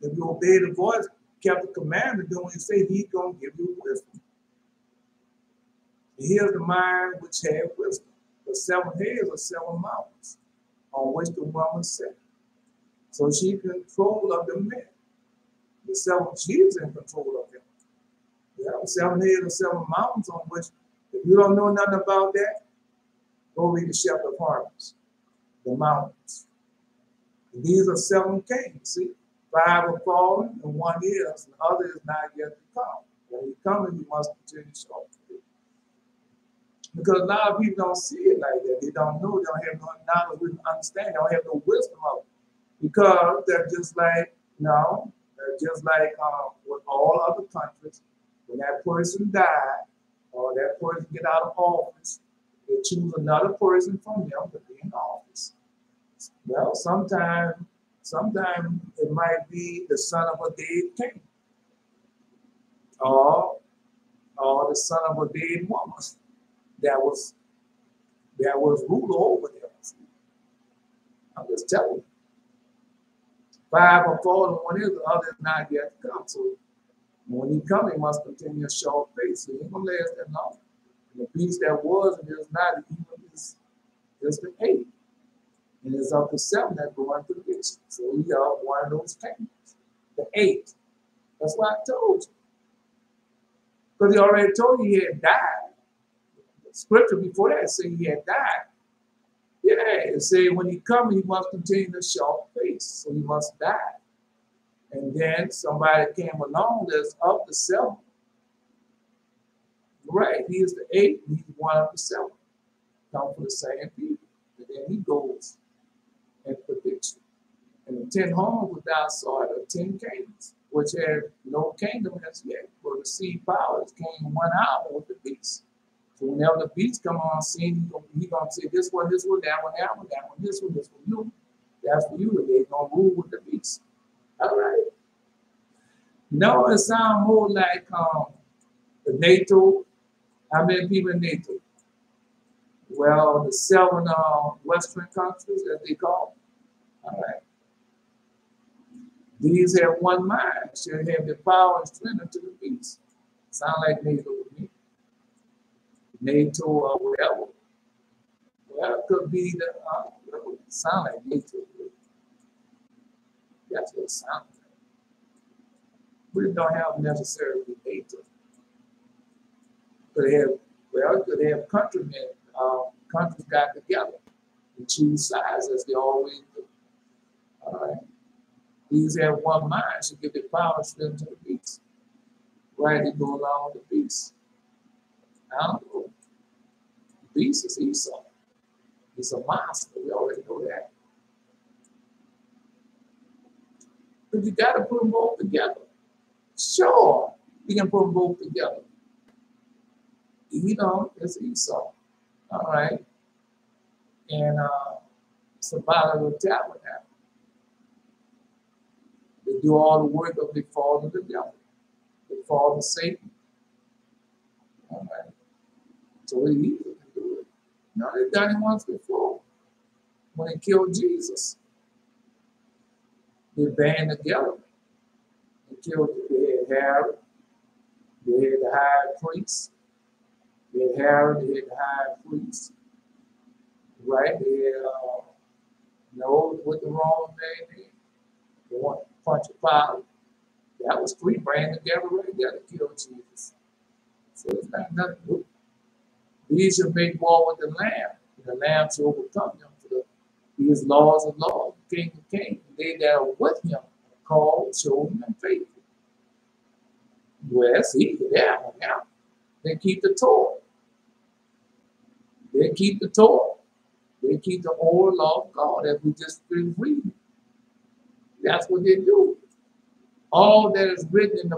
If you obey the voice, kept the commandment, then when he say he's going to give you wisdom. And here's the mind which had wisdom. The 7 heads are 7 mountains on which the woman sat. So she control of the men. The 7, she's in control of them. Yeah, 7 heads are 7 mountains on which, if you don't know nothing about that, go read the Shepherd of Harmons, the mountains. And these are 7 kings, see? 5 are fallen, and 1 is, and the other is not yet to come. When he comes, he must continue to show. Because a lot of people don't see it like that. They don't know, they don't have no knowledge, we understand, they don't have no wisdom of it. Because they're just like, no, they're just like with all other countries, when that person died, or that person get out of office, they choose another person from them to be in office. Well, sometimes it might be the son of a dead king, or the son of a dead woman that was ruler over them. I'm just telling you. 5 are fallen, 1 is, the other is not yet to come. So when he comes, he must continue to show face. So he ain't gonna last that long. And the beast that was and is not, even is the 8. And it's up to 7 that go into the vision. So we are one of those kingdoms. The 8. That's what I told you. Because he already told you he had died. The scripture before that said he had died. Yeah, it said when he comes, he must continue to show face. So he must die. And then somebody came along that's up to 7. Right, he is the 8, and he's one of the 7. Come from the same people. And then he goes and predicts. And the 10 horns without sword are 10 kings, which had no kingdom as yet, but received powers came 1 hour with the beast. So whenever the beast come on scene, he's going to say this one, that one, that one, this one, this for you. That's for you, and they're going to rule with the beast. All right. No, it sounds more like the NATO. How many people in NATO? Well, the 7 Western countries, as they call them. All right. These have one mind, shall have the power and strength to the beast. Sound like NATO to me. NATO or whatever. Well, it could be the, sound like NATO. That's what it sounds like. We don't have necessarily NATO. Could have, well, could have countrymen, countries got together and choose sides as they always do. All right. These have one mind, should give the power and strength to the beast. Right, they go along with the beast. I don't know. The beast is Esau. He's a monster. We already know that. But you got to put them both together. Sure, you can put them both together. Edom is Esau. All right. And it's a battle of tabernacle. They do all the work of the fall of the devil. They fall to Satan. All right. So we easy to do it. No, they've done it once before. When they killed Jesus. They band together. They killed, they had Herod. They had the high priest. They had Herod, they had the high priest. Right? They had, what the Roman man did. They want to punch a pile. That was 3 band together right there to kill Jesus. So it's not nothing. These shall make war with the Lamb, and the Lamb shall overcome them. For he is laws of laws, King of kings. They that are with him are called, chosen, and faithful. Well, that's easy there. Now, they keep the Torah. They keep the Torah. They keep the oral law of God, as we just been reading. That's what they do. All that is written in the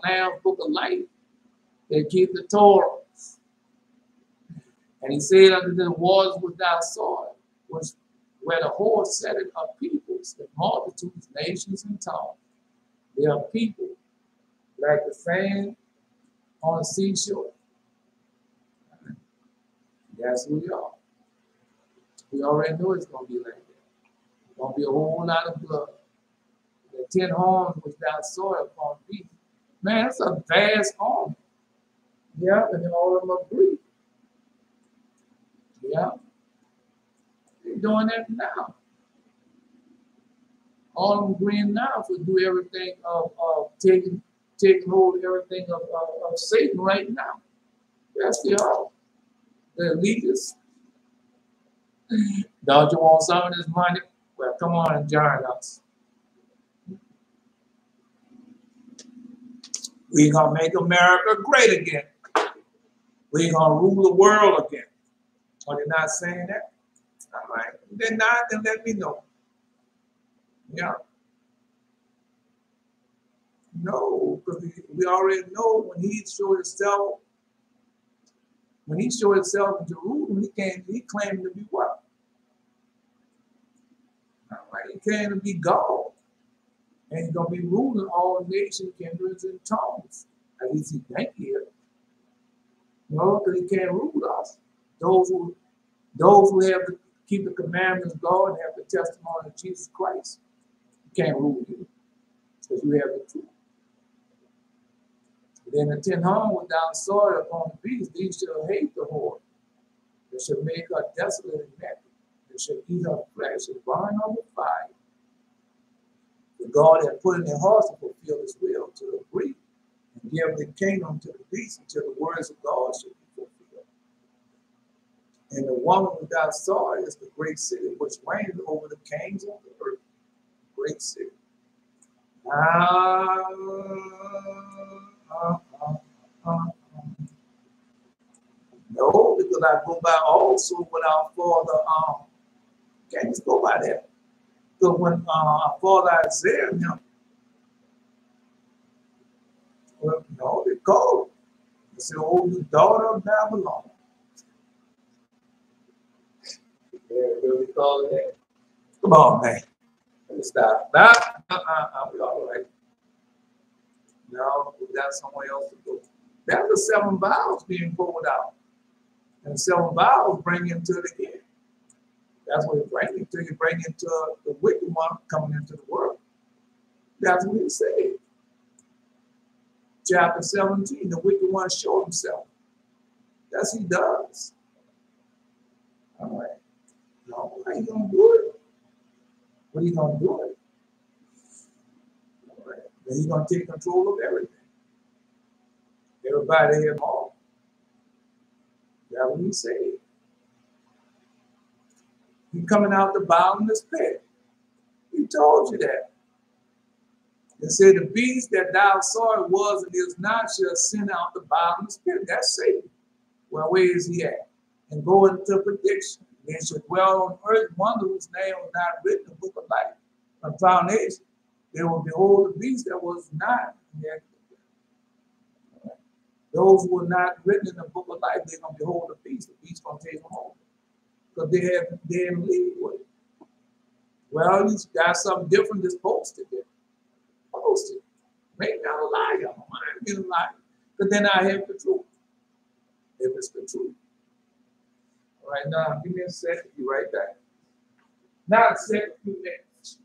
Lamb's book of life, they keep the Torah. And he said unto the waters without soil, was where the horse set it of peoples, the multitudes, nations, and tongues. They are people like the sand on the seashore. That's who we are. We already know it's going to be like that. It's going to be a whole lot of blood. The 10 horns without soil upon the beast. Man, that's a vast army. Yeah, and all of them agree. Yeah, they're doing that now. All of them agreeing now to do everything of taking hold of everything of Satan right now. Yes, they are. The elitists. Don't you want some of this money? Well, come on and join us. We're going to make America great again. We're going to rule the world again. Are they not saying that? All right. If they're not, then let me know. Yeah. No, because we already know when he showed himself in Jerusalem, he claimed to be what? All right. He claimed to be God. And he's going to be ruling all nations, kindreds, and tongues. At least he think he is. No, because he can't rule us. Those who have to keep the commandments of God and have the testimony of Jesus Christ, you can't rule you because you have the truth. Then the 10 horns without soil upon the beast, these shall hate the whore. They shall make her desolate and naked. They shall eat her flesh and burn her with fire. The God had put in their hearts to fulfill his will, to agree and give the kingdom to the beast until the words of God should be fulfilled. And the woman without soil is the great city which reigns over the kings of the earth. Great city. No, because I go by also what our father, can't just go by that. Because when our father Isaiah, well, no, they called him. They said, oh, you daughter of Babylon. Yeah, really call it that. Come on, man. Let's stop. We all right. No, we got somewhere else to go. That's the 7 vials being pulled out. And 7 vials bring him to the end. That's what it brings him to. You bring him to the wicked one coming into the world. That's what he said. Chapter 17, the wicked one showed himself. That's what he does. All right. No, how you going to do it? What are you going to do it? All right. Then he's going to take control of everything. Everybody him all. That's what he said. He's coming out the bottomless pit. He told you that. It said the beast that thou saw was and is not shall send out the bottomless pit. That's Satan. Well, where is he at? And go into prediction. They shall dwell on earth, one whose name was not written in the book of life. From foundation, they will behold the beast that was not. Those who were not written in the book of life, they're going to behold the beast. The beast going to take them home. Because they didn't believe with it. Well, you got something different that's posted there. Posted. Make me a liar. I don't mind being a liar. But then I have the truth. If it's the truth. All right, now give me a second. Be right back. Now, a second, few minutes.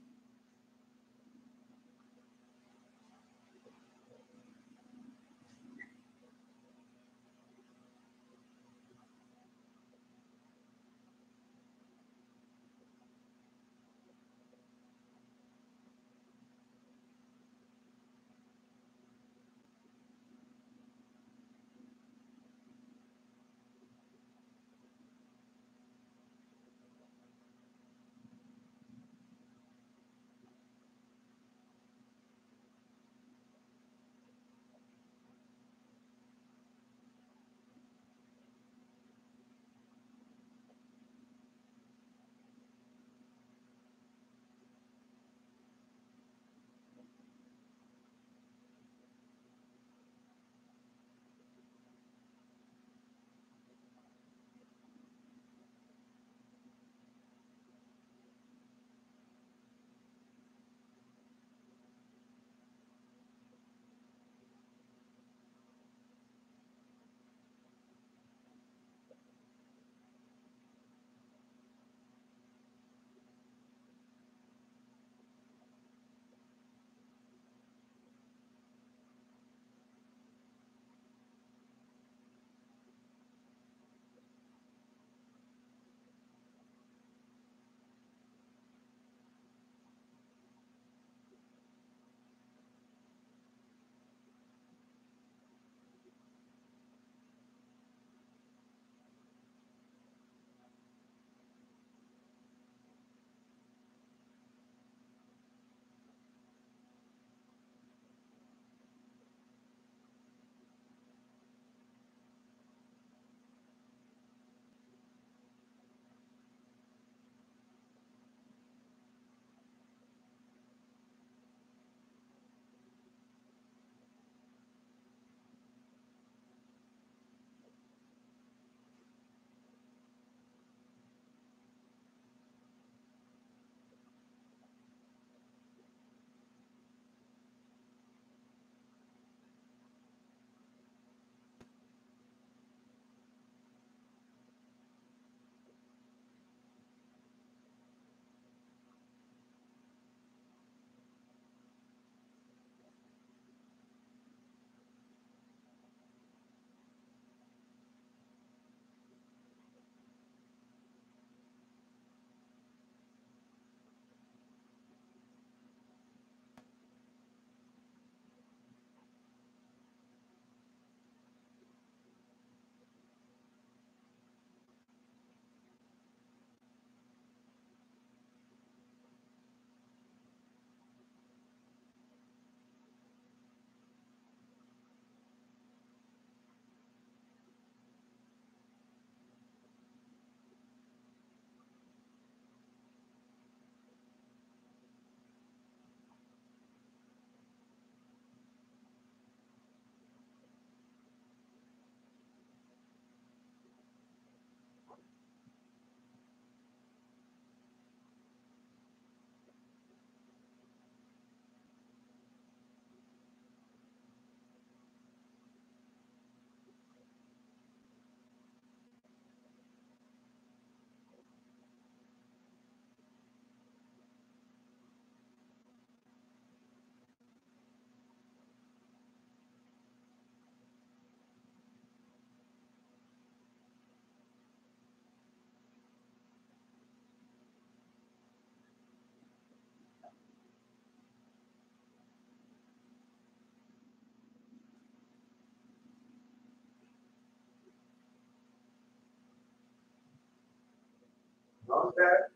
long as that,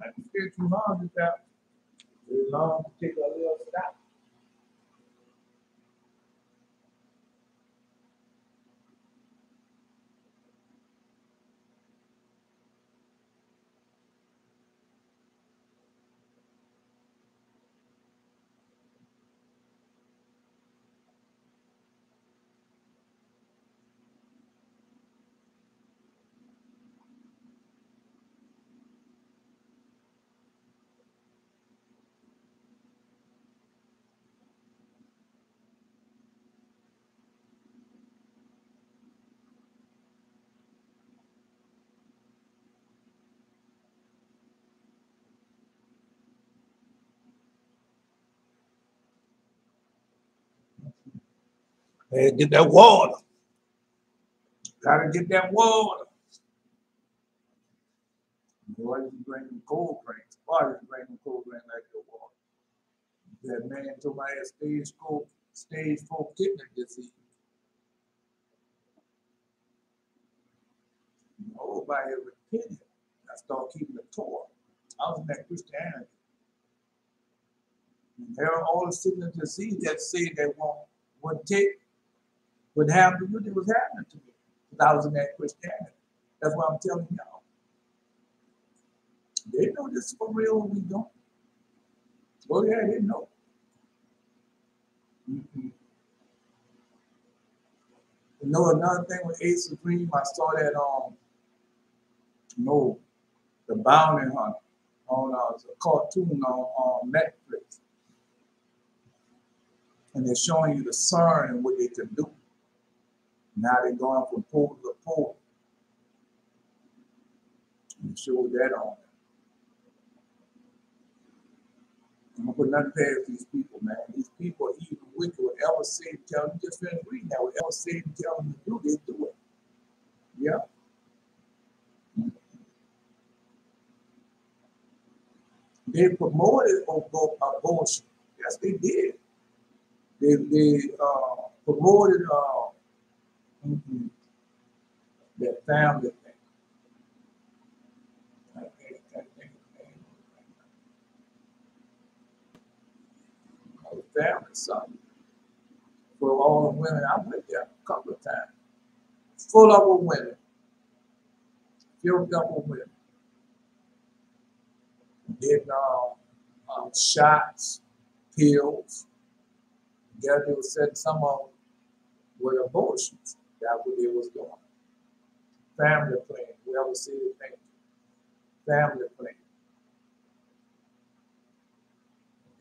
I can stay too long as that. Very long to take a little stop. Hey, get that water. Gotta get that water. Boy, you bring them cold drinks. Why did you bring them cold drinks like your water? That man told my ass stage 4 kidney disease. Nobody repented. I started keeping the Torah. I was in that Christianity. And there are all the sickness and disease that say they wouldn't take what happened to you, it was happening to me. Because I was in that Christianity. That's why I'm telling y'all. They know this is for real when we don't. Oh yeah, they know. Mm-hmm. You know another thing with Ace Supreme, I saw that the Bounty Hunter on a cartoon on Netflix. And they're showing you the CERN and what they can do. Now they're going from pole to pole. And show that on. I'm gonna put nothing past these people, man. These people are even wicked. Whatever Satan tell them, just finish reading that. Whatever Satan tell them to do, they do it. Yeah. They promoted abortion. Yes, they did. They promoted that family thing. The family something. For all the women, I went there a couple of times. Full up with women. Filled up with women. Getting shots, pills. There they were setting some of them with abortions. That's what they was doing. Family plan. Whoever see the thing. Family plan.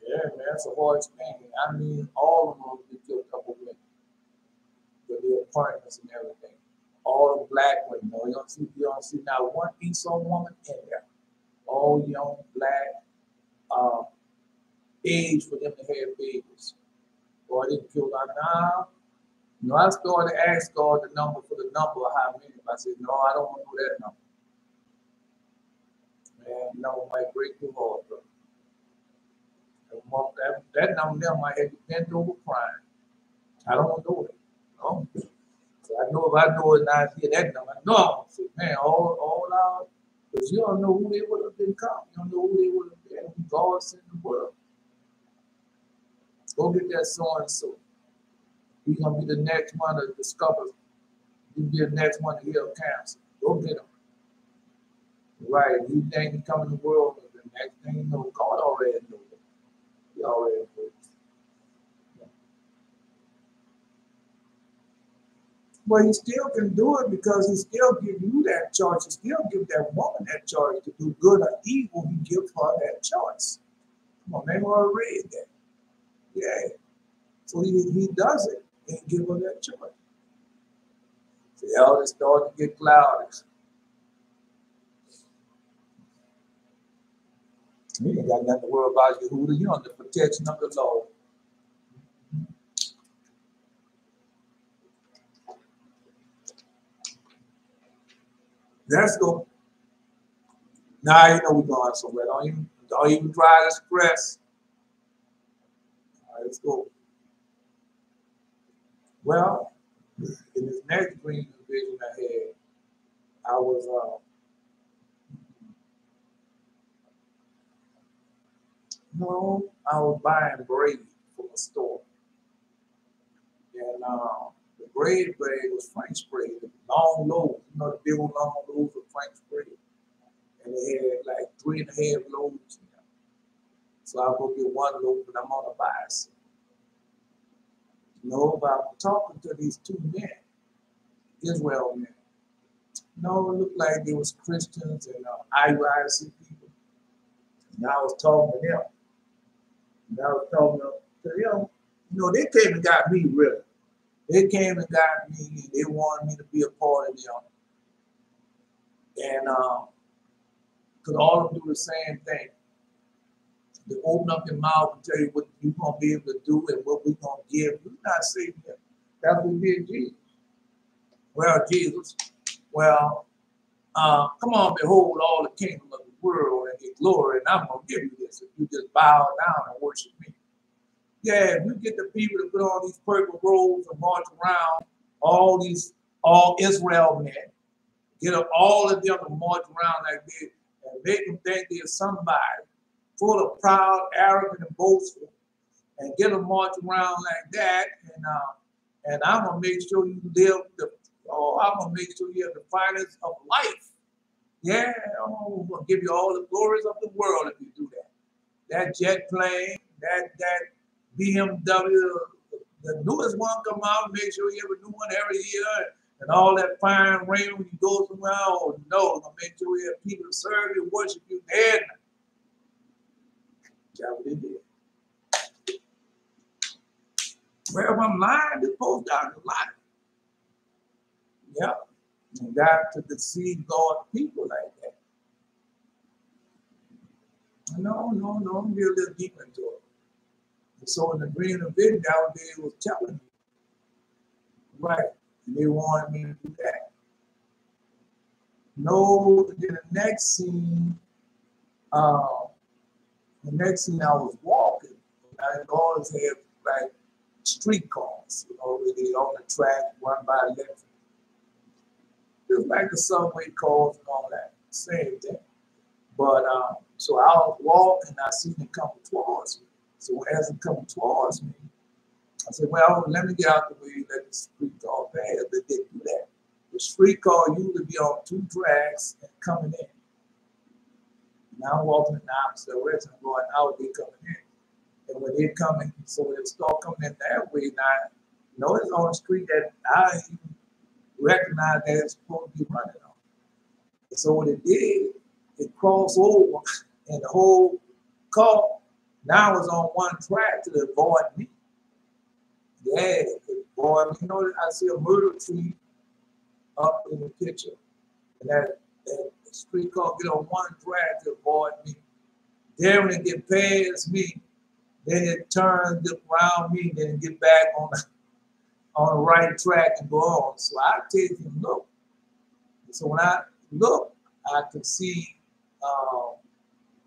Yeah, man, that's a hard thing. I mean, all of them will killed a couple women with their partners and everything. All the black women. No, you don't see not one Esau woman in there. All young, black, age for them to have babies. Boy, they killed out now. You know, I started to ask God the number for the number of how many. I said, no, I don't want to know that number. Man, the number might break your heart, bro. That number there might have you bent over crying. I don't know it. No. So I know if I know it now, I hear that number. No, I don't say, man, all out. Because you don't know who they would have been come. You don't know who they would have been. Who God sent the world. Go get that so and so. You're going to be the next one to discover. You'll be the next one to heal cancer. Go get them. Right. You think you come in the world, the next thing you know, God already knows it. He already knows it. But he still can do it because he still give you that choice. He still give that woman that choice to do good or evil. He gives her that choice. Come on, man, I read that. Yeah. So he does it and give her that choice. So hell, it's starting to get cloudy. You ain't got nothing to worry about, Yehuda. You're under the protection of the Lord. Let's go. Now you know we're going somewhere. Don't even try to express. All right, let's go. Well, in this next dream vision I had, I was No, I was buying braid from a store. And the braid was French braid, the long loaves, the big old long loaves of French braid. And they had like 3.5 loaves in them. So I'll go get one loaf and I'm on a bicycle. But I'm talking to these two men, Israel men. No, it looked like they was Christians and IUIC people. And I was talking to them. And I was talking to them. They came and got me, really. They came and got me, and they wanted me to be a part of them. And because all of them do the same thing. They open up your mouth and tell you what you're going to be able to do and what we're going to give. We're not saving them. That's what we did, Jesus. Well, Jesus, come on, behold all the kingdom of the world and your glory, and I'm going to give you this if you just bow down and worship me. Yeah, if you get the people to put on these purple robes and march around, all Israel men, get all of them to march around like this and make them think they're somebody, full of proud, arrogant, and boastful, and get them march around like that, and I'm going to make sure you live I'm going to make sure you have the finest of life. Yeah, I'm going to give you all the glories of the world if you do that. That jet plane, that BMW, the newest one come out, make sure you have a new one every year, and all that fine rain when you go somewhere. Oh no, gonna make sure we have people to serve you, worship you there. That's what they did. Well, if I'm lying, this post down is lying. Yeah, and God to deceive God's people like that. No, I'm be a little deep into it. And so in the dream and vision, that they was telling me, right, and they wanted me to do that. No, then the next scene I was walking. I always had like streetcars, they on the track, run by electric. Just like the subway cars and all that, same thing. But so I was walking, I seen them coming towards me. So as they coming towards me, I said, well, let me get out the way, let the streetcar pass. They didn't do that. The streetcar usually be on 2 tracks and coming in. Now I'm walking in the opposite direction, going out, they coming in. And when they're coming, so when they start coming in that way, now, it's on the street that I even recognize that it's supposed to be running on. And so what it did, it crossed over, and the whole car now is on one track to avoid me. Yeah, boy, I see a murder tree up in the picture, and that streetcar get on one track to avoid me. Then when it get past me, then it turns around me, then get back on the right track and go on. So I take and look. So when I look, I can see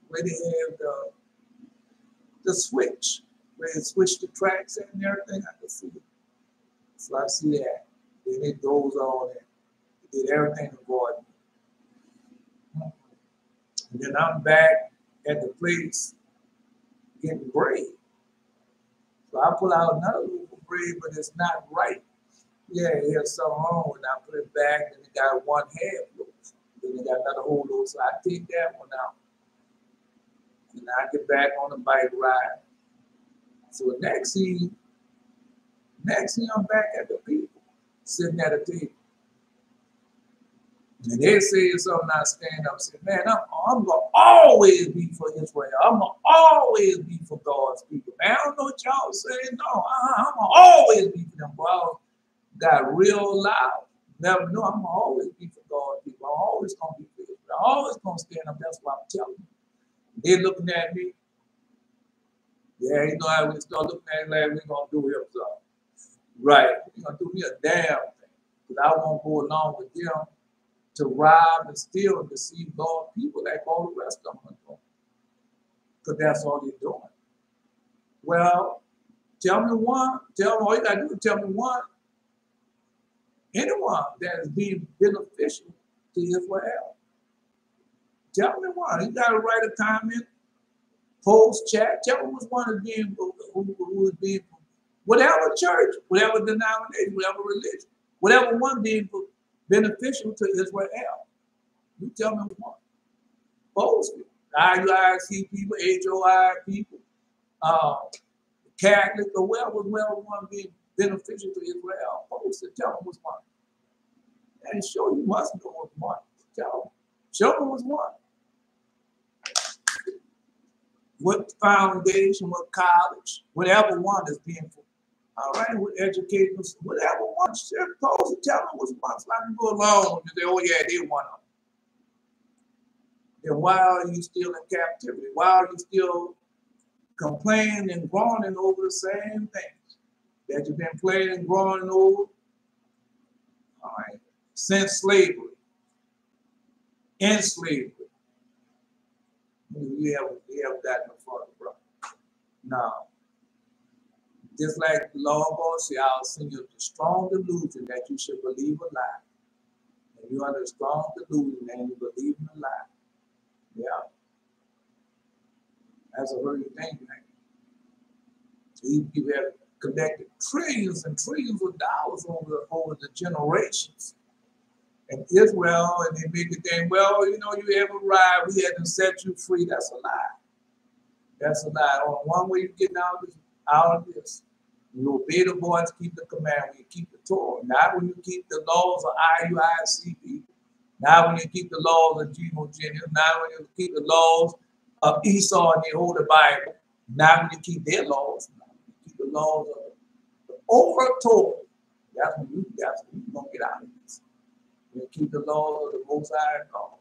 where they have the switch, where they switch the tracks and everything. I can see it. So I see that. Then it goes on and did everything to avoid me. And then I'm back at the place getting braid. So I pull out another loop of braid, but it's not right. Yeah, there's something wrong with it. I put it back, and it got one half loose. Then it got another whole loose. So I take that one out. And I get back on the bike ride. So next thing I'm back at the people, sitting at a table. And they say something, I stand up and say, man, I'm going to always be for Israel. I'm going to always be for God's people. Man, I don't know what y'all saying. No, I'm going to always be for them. Boy, I got real loud. Never know. I'm going to always be for God's people. I'm always going to be for Israel. I'm always going to stand up. That's what I'm telling you. They're looking at me. Yeah, how we start looking at it like we're going to do him something. Right. We're going to do me a damn thing. Because I won't go along with them to rob and steal and deceive God's people like all the rest of them are doing. Because that's all they're doing. Well, tell me one. All you got to do is tell me one. Anyone that is being beneficial to Israel. Tell me one. You got to write a comment. Post chat, tell them which one is being who is being, whatever church, whatever denomination, whatever religion, whatever one being beneficial to Israel. You tell me which one. Post it. IUIC people, HOI people, Catholic, or whatever one being beneficial to Israel. Post it. Tell them which one. And show you must know which one. Tell them. Show them which one. What foundation, what college, whatever one is being, all right, with educators, whatever one, they're supposed to tell them what's one, so I can go along and say, oh yeah, they one of them. Then why are you still in captivity? Why are you still complaining and groaning over the same things that you've been playing and groaning over, all right, since slavery, in slavery? We have gotten further, bro. Now, just like the Lord God said, I'll send you the strong delusion that you should believe a lie. And you're under strong delusion and you believe in a lie. Yeah. That's a very thing, man. These people have collected trillions and trillions of dollars over the generations. And Israel, and they make it think, well, you know, you have arrived, we had to set you free. That's a lie. That's a lie. Only one way you get out of this. You obey the voice, keep the command, when you keep the Torah. Not when you keep the laws of IUIC people. Not when you keep the laws of Genogenesis. Not when you keep the laws of Esau and they hold the Bible. Not when you keep their laws. Not when you keep the laws of the over Torah. That's when you're going to get out of this. You keep the law of the Most High God.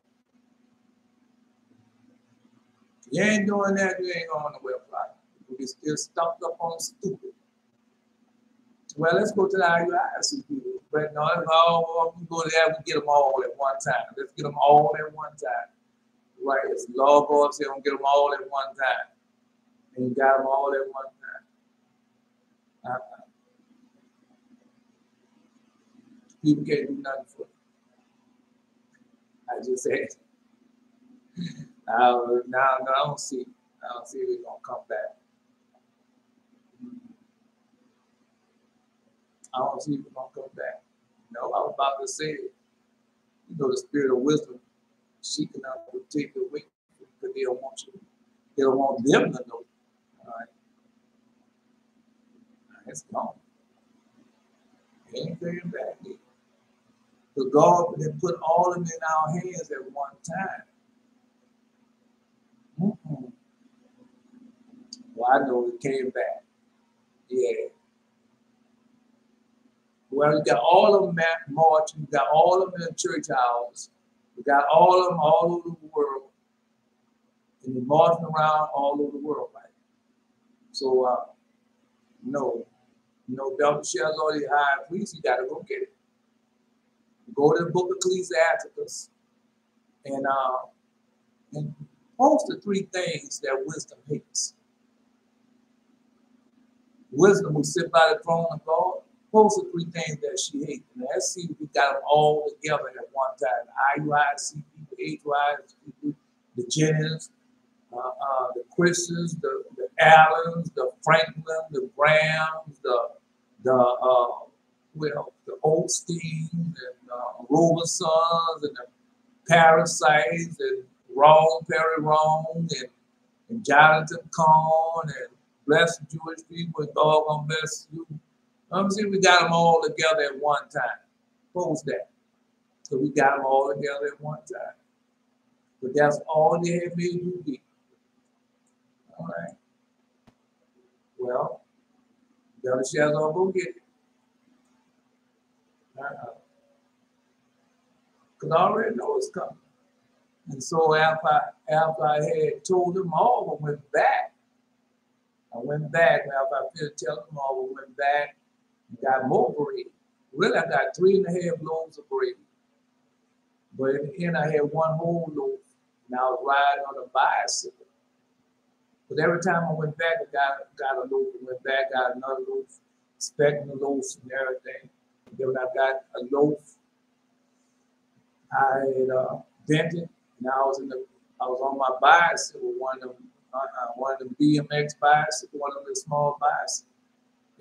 You ain't doing that, you ain't on the website. You get still stuck up on stupid. Well, let's go to the IUIC people. But no, we go there, we get them all at one time. Let's get them all at one time. Right, it's the law God said, don't get them all at one time. And you got them all at one time. People can't do nothing for you. I just said, now I don't see we're gonna come back. I don't see we're gonna come back. No, I was about to say, you know, the spirit of wisdom seeking out to take it away because they don't want you. They don't want them to know. All right, it's gone. It ain't coming back here. Because God had put all of them in our hands at one time. Well, I know it came back. Yeah. Well, you got all of them marching, you got all of them in church houses, we got all of them all over the world, and they're marching around all over the world, right? So, no, Belshazzar, the high priest, you got to go get it. Go to the book of Ecclesiasticus and post the three things that wisdom hates. Wisdom will sit by the throne of God. Post the three things that she hates. And let's see if we got them all together at one time. The IUIC people, HYC people, the Jennings, the Christians, the Allens, the Franklin, the Grahams, the Oldsteins and Robinsons and the Parasangs and Perry Wrong and Jonathan Cohn and bless the Jewish people and God gonna bless you. Let me see if we got them all together at one time. Post that. So we got them all together at one time. But that's all they had made you be. All right. Well, Belshazzar, go get it. Because I already know it's coming. And so after I had told them all, I went back. After I finished telling them all, I went back and got more bread. Really, I got 3.5 loaves of bread. But in the end, I had one whole loaf, and I was riding on a bicycle. But every time I went back, I got a loaf, and went back, got another loaf, expecting the loaves and everything. And then when I got a loaf, I had bent it, and I was on my bicycle, one of them One of the BMX bikes, one of the small bikes.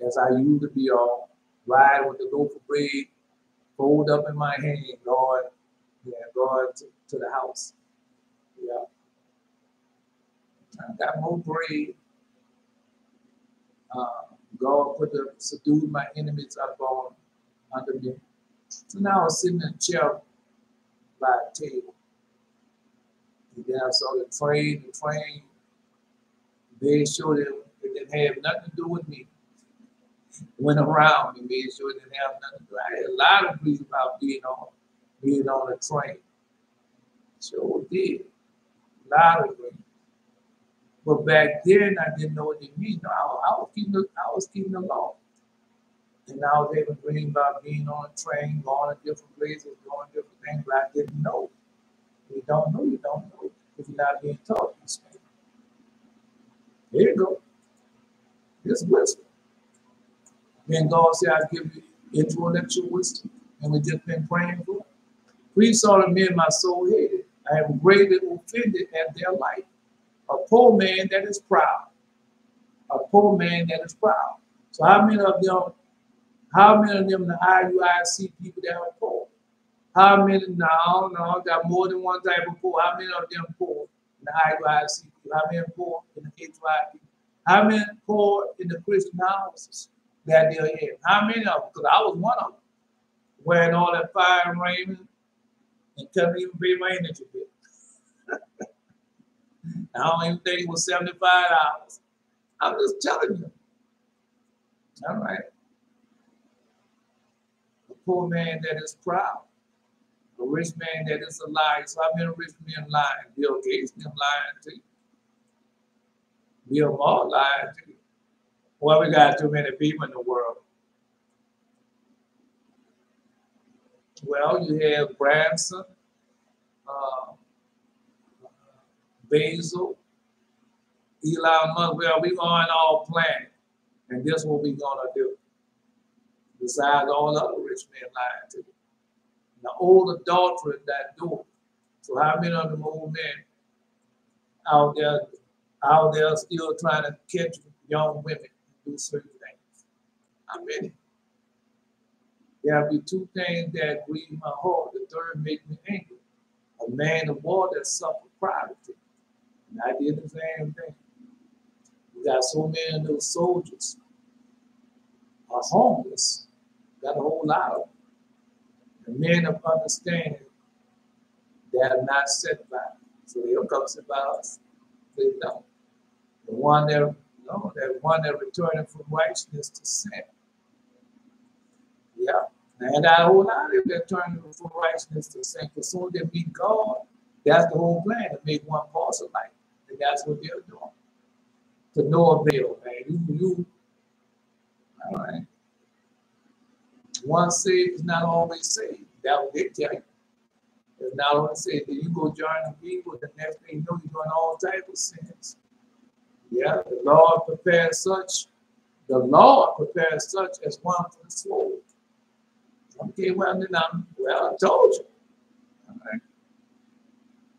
As I used to be on, ride with the loaf of bread, fold up in my hand, Lord, yeah, going to the house. Yeah. I got more bread. God subdued my enemies up on under me. So now I was sitting in a chair by a table. And then I saw the train, made sure that it didn't have nothing to do with me. Went around and made sure it didn't have nothing to do. I had a lot of grief about being on a train. So it did. A lot of grief. But back then I didn't know what it meant. No, I was keeping the law. And I was able to dream about being on a train, going to different places, doing different things, but I didn't know. You don't know, you don't know. If you're not being taught, you speak. Here you go. This wisdom. Then God said, I'll give you intellectual wisdom. And we just been praying for it. Please saw the men my soul hated. I am greatly offended at their life. A poor man that is proud. A poor man that is proud. So how many of them in the IUIC people that are poor? How many? No, got more than one type of poor. How many of them poor in the IUIC people? How many poor in the HY people? How many poor in the Christian houses that they're in? How many of them? Because I was one of them, wearing all that fire and raiment and couldn't even pay my energy bill. I don't even think it was $75. I'm just telling you. All right. A poor man that is proud. A rich man that is a liar. So I've been a rich man lying. Bill Gates been lying to you. Bill Maher lying to you. Well, we got too many people in the world. Well, you have Branson, Basil, Elon Musk. Well, we're going all planet. And this is what we're going to do. Besides all the other rich men lying to you. The old adulterer that do it. So how many of them old men out there still trying to catch young women and do certain things? How many? There'll be two things that grieve my heart. The third make me angry. A man of war that suffered privately. And I did the same thing. We got so many of those soldiers are homeless. Got a whole lot of them. The men of understanding that are not set by. So they'll come sit by us. They don't. The one that returning from righteousness to sin. Yeah. And that whole lot of them that turning from righteousness to sin. Because soon they meet God, that's the whole plan, to make one parcel life. And that's what they're doing. To no avail, man. All right. One saved is not always saved. That what they tell you. It's not always saved. Then you go join the people, the next thing you know, you're doing all types of sins. Yeah, the Lord prepares such as one for the sword. Okay, well, then I told you. All right.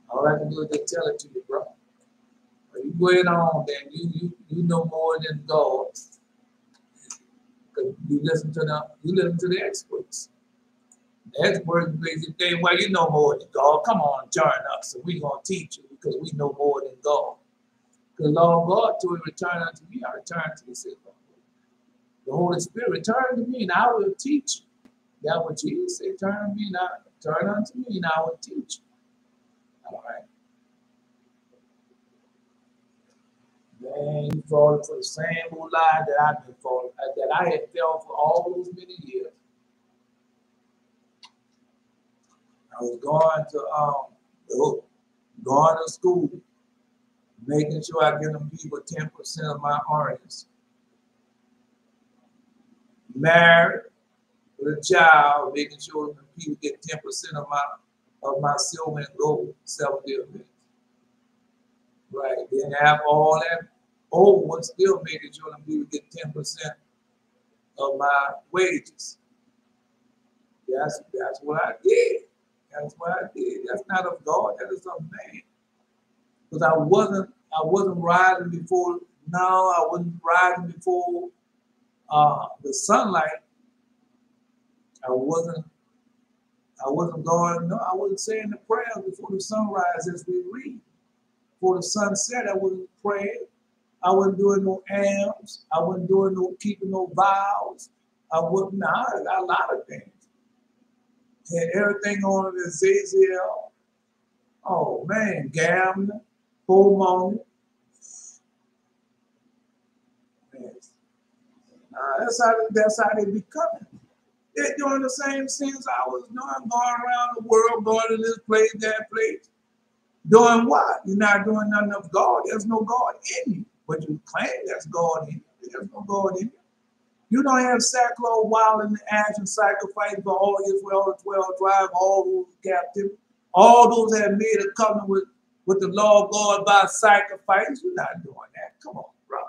All I can do is just tell it to you, bro. You go ahead on, then you know more than God. Because you listen to the experts. The experts basically say, well, you know more than God. Come on, join us, and we're going to teach you because we know more than God. Because Lord God told you, return unto me, I return to you. The Holy Spirit, return to me, and I will teach you. That's what Jesus said, turn unto me, and I will teach you. All right. Man, you falling for the same old lie that I've been falling, that I had fell for all those many years. I was going to school, making sure I give them people 10% of my earnings. Married with a child, making sure that people get 10% of my silver and gold, 7-day events. Right. Then have all that old one still making sure that people get 10% of my wages. That's what I did. That's what I did. That's not of God, that is of man. Because I wasn't rising before. No, I wasn't rising before the sunlight. I wasn't going. No, I wasn't saying the prayers before the sunrise, as we read. Before the sunset, I wasn't praying. I wasn't doing no alms. I wasn't doing no keeping no vows. I wasn't. Nah, I got a lot of things. Had everything on it, Azazel. Oh man, gambling, whoremonger. That's how they be coming. They're doing the same things I was doing, going around the world, going to this place, that place. Doing what? You're not doing nothing of God. There's no God in you. But you claim there's God in you. There's no God in you. You don't have sackcloth, wild in the ash, and sacrifice for all Israel, the 12 tribes, all those captives. All those that made a covenant with the law of God by sacrifice. You're not doing that. Come on, bro.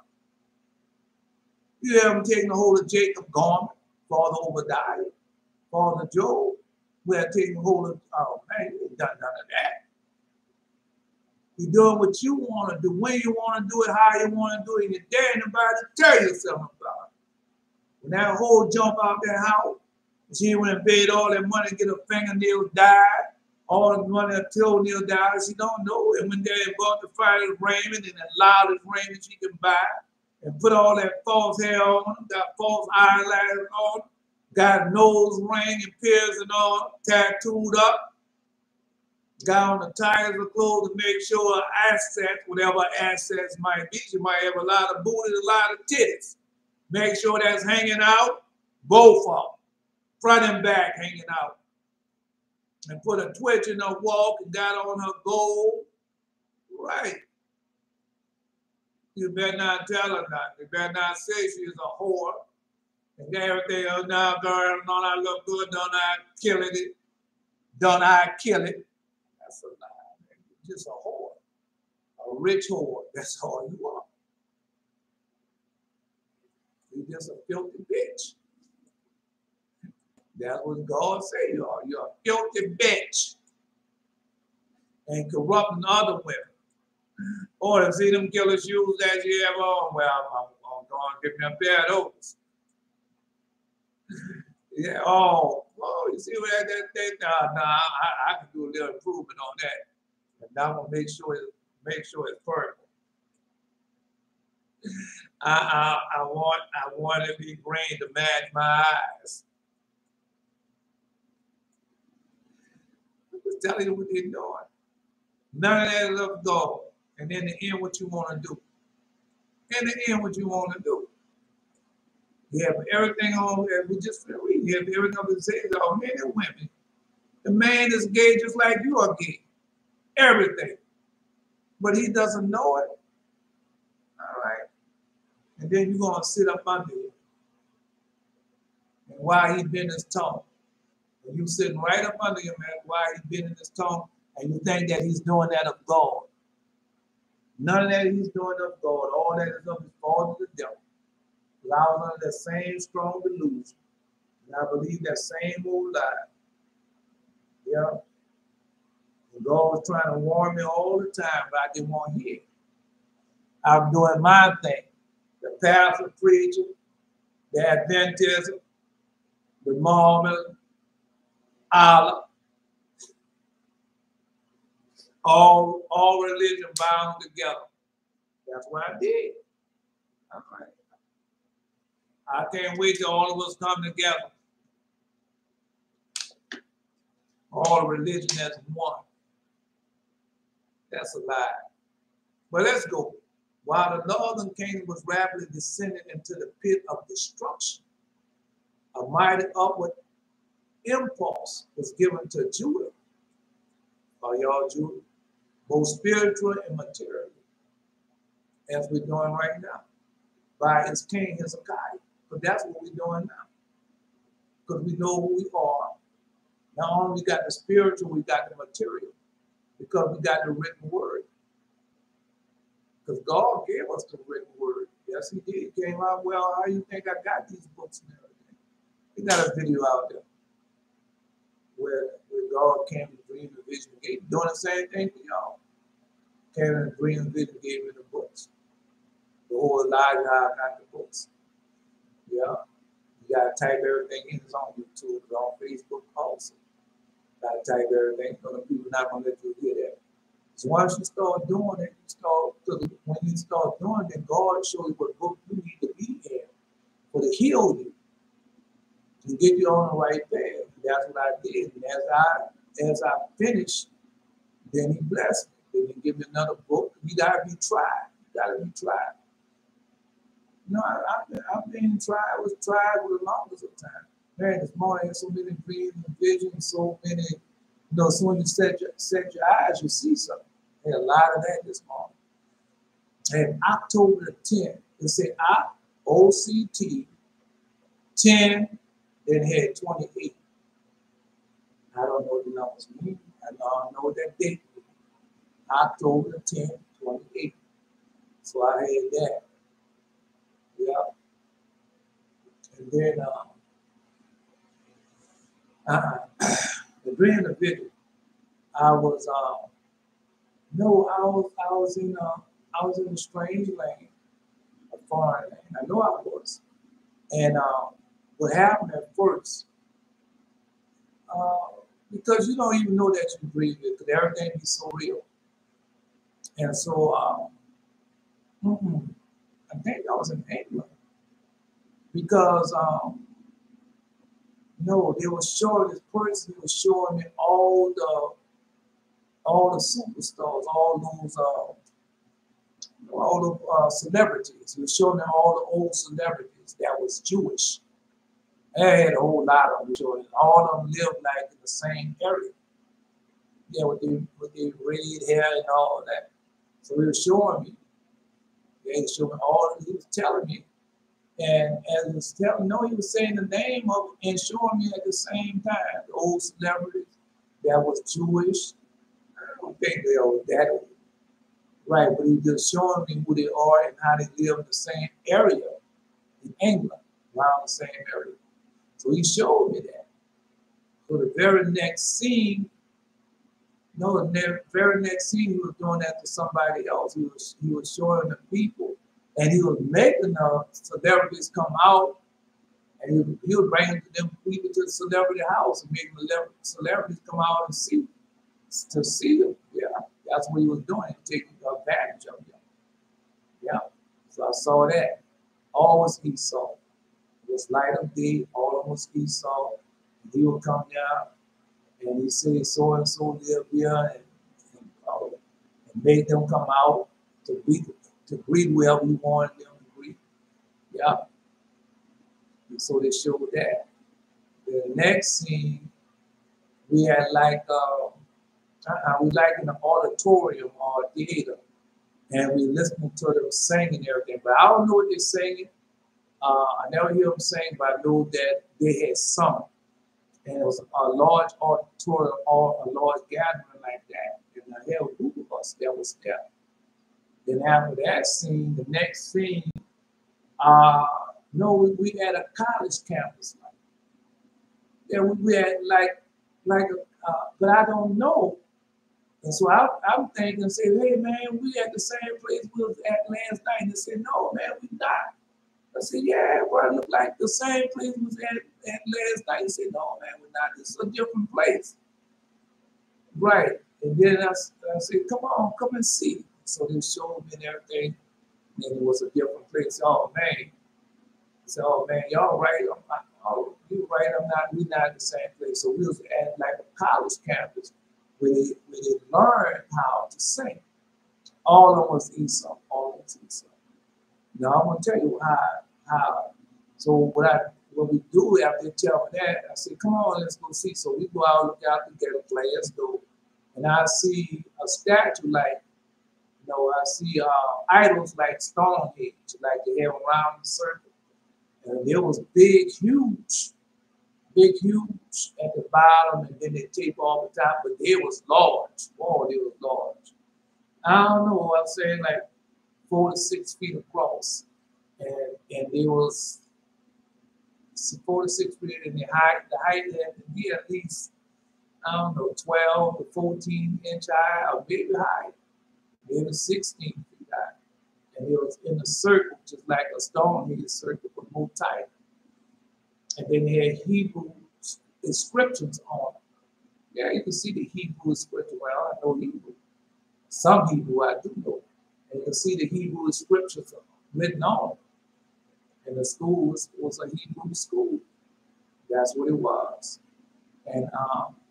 You haven't taken the hold of Jacob's garment, Father Obadiah, Father Job. We have taken hold of, oh man, you ain't done none of that. You're doing what you want to do, when you want to do it, how you want to do it, and you dare anybody to tell you something about it. When that whole jump out that house, she went and paid all that money to get her fingernails dyed, all the money her toenail dyed, she don't know. And when they bought the finest raiment and the loudest raiment she can buy, and put all that false hair on, got false eyelashes on, got nose ring and piercing on, tattooed up, got on the tires of clothes to make sure her assets, whatever assets might be, she might have a lot of booty, a lot of titties. Make sure that's hanging out, both of them, front and back hanging out. And put a twitch in her walk and got on her gold. Right. You better not tell her nothing. You better not say she's a whore. And everything, oh, now, girl, don't I look good? Don't I kill it? Don't I kill it? That's a lie. You're just a whore. A rich whore. That's all you are. You're just a filthy bitch. That's what God say you are. You're a filthy bitch. And corrupting other women. Or to see them killer shoes that you have on. Well, I'm going to give me a pair of those. Yeah, you see what that I can do a little improvement on that. And now I'm gonna make sure it's perfect. I want it to be green to match my eyes. I'm just telling you what they're doing. None of that is of God. And in the end, what you want to do. In the end, what you want to do. You have everything on, we just read. You have everything on the says, all men and women. The man is gay just like you are gay. Everything. But he doesn't know it. All right. And then you're going to sit up under him. And while he bend his tongue. And you sitting right up under him while he's bending his tongue, and you think that he's doing that of God. None of that he's doing of God. All that is of his fault of the devil. I was under that same strong delusion. And I believe that same old lie. Yeah. And God was trying to warn me all the time, but I didn't want to hear. I'm doing my thing. The pastor preaching, the Adventism, the Mormon, Allah, all religion bound together. That's what I did. All right. I can't wait till all of us come together. All religion as one. That's a lie. But let's go. While the northern kingdom was rapidly descending into the pit of destruction, a mighty upward impulse was given to Judah. Are y'all Judah? Both spiritual and material, as we're doing right now, by his king Hezekiah. But that's what we're doing now. Because we know who we are. Not only we got the spiritual, we got the material. Because we got the written word. Because God gave us the written word. Yes, he did. He came out, well, how do you think I got these books and everything? We got a video out there where God came to dream the vision. He's doing the same thing for y'all. came in a dream and vision, gave me the books. The whole Elijah, I got the books. Yeah. You gotta type everything in. It's on YouTube, it's on Facebook also. Gotta type everything, because the people not gonna let you hear that. So once you start doing it, when you start doing it, God shows you what book you need to be in for to heal you, to get you on the right path. That's what I did. And as I finished, then he blessed me. Then he gave me another book. You gotta be tried. You gotta be tried. You know, I've been tried. I was tried for the longest of time. Man, this morning, so many dreams and visions, so many, as soon as you set your eyes, you see something. I had a lot of that this morning. And October the 10th, it said OCT 10, then had 28. I don't know what the numbers mean. I don't know what that date means. October the 10th, 28. So I had that. Yeah. And then the dream of the vision, I was in a strange land, a foreign land. I know I was. And what happened at first, because you don't even know that you breathe it, because everything is so real. And so I think I was in England, because they were showing this person, he was showing me all the superstars, all the celebrities. He was showing me all the old celebrities that was Jewish. I had a whole lot of them showing. All of them lived like in the same area. Yeah, with their red hair and all that. So he was showing me. He was showing me all. He was telling me, and as he was telling, he was saying the name of it and showing me at the same time the old celebrities that was Jewish. I don't think they are that old. Right, but he just showing me who they are and how they live in the same area in England, around the same area. So he showed me that. So the very next scene, he was doing that to somebody else. He was showing the people, and he was making the celebrities come out, and he was bringing them people to the celebrity house and making the celebrities come out and see them. Yeah, that's what he was doing, taking advantage of them. Yeah, so I saw that. All was Esau. It was light of day, all of us Esau. And he would come down and he said, so and so live here, and make them come out to greet whoever he wanted them to greet. Yeah. And so they showed that. The next scene, we had we in an auditorium or a theater, and we listening to them singing and everything. But I don't know what they're singing. I never hear them sing, but I know that they had sung. And it was a large auditorium or a large gathering like that. And I had a group of us that was there. Then after that scene, the next scene, we had a college campus. Yeah, we had but I don't know. And so I'm thinking, say, hey man, we at the same place we was at last night. And they said, no man, we not. I said, yeah, well, it looked like the same place we was at last night. He said, no, man, we're not. This is a different place. Right. And then I said, come and see. So they showed me and everything. And it was a different place. Oh, man. I said, oh, man, y'all right. You right. We're not at the same place. So we was at like a college campus where they learned how to sing. All of them was Esau. All of us Esau. Now, I'm going to tell you how. So what we do after they tell me that, I said, come on, let's go see. So we go out, look out to get a glass door, and I see a statue I see idols like Stonehenge, like they have around the circle. And there was big, huge at the bottom, and then they tape off the top, but it was large. Oh, it was large. I don't know, I'm saying like 4 to 6 feet across. And there was 4 to 6 feet in the height had to be at least, 12 to 14 inch high or maybe high. maybe 16 feet high. And it was in a circle, just like a stone-head circle, but more tight. And then they had Hebrew inscriptions on it. Yeah, you can see the Hebrew inscription. Well, I know Hebrew. Some Hebrew I do know. And you can see the Hebrew inscriptions written on it. And the school was a Hebrew school. That's what it was. And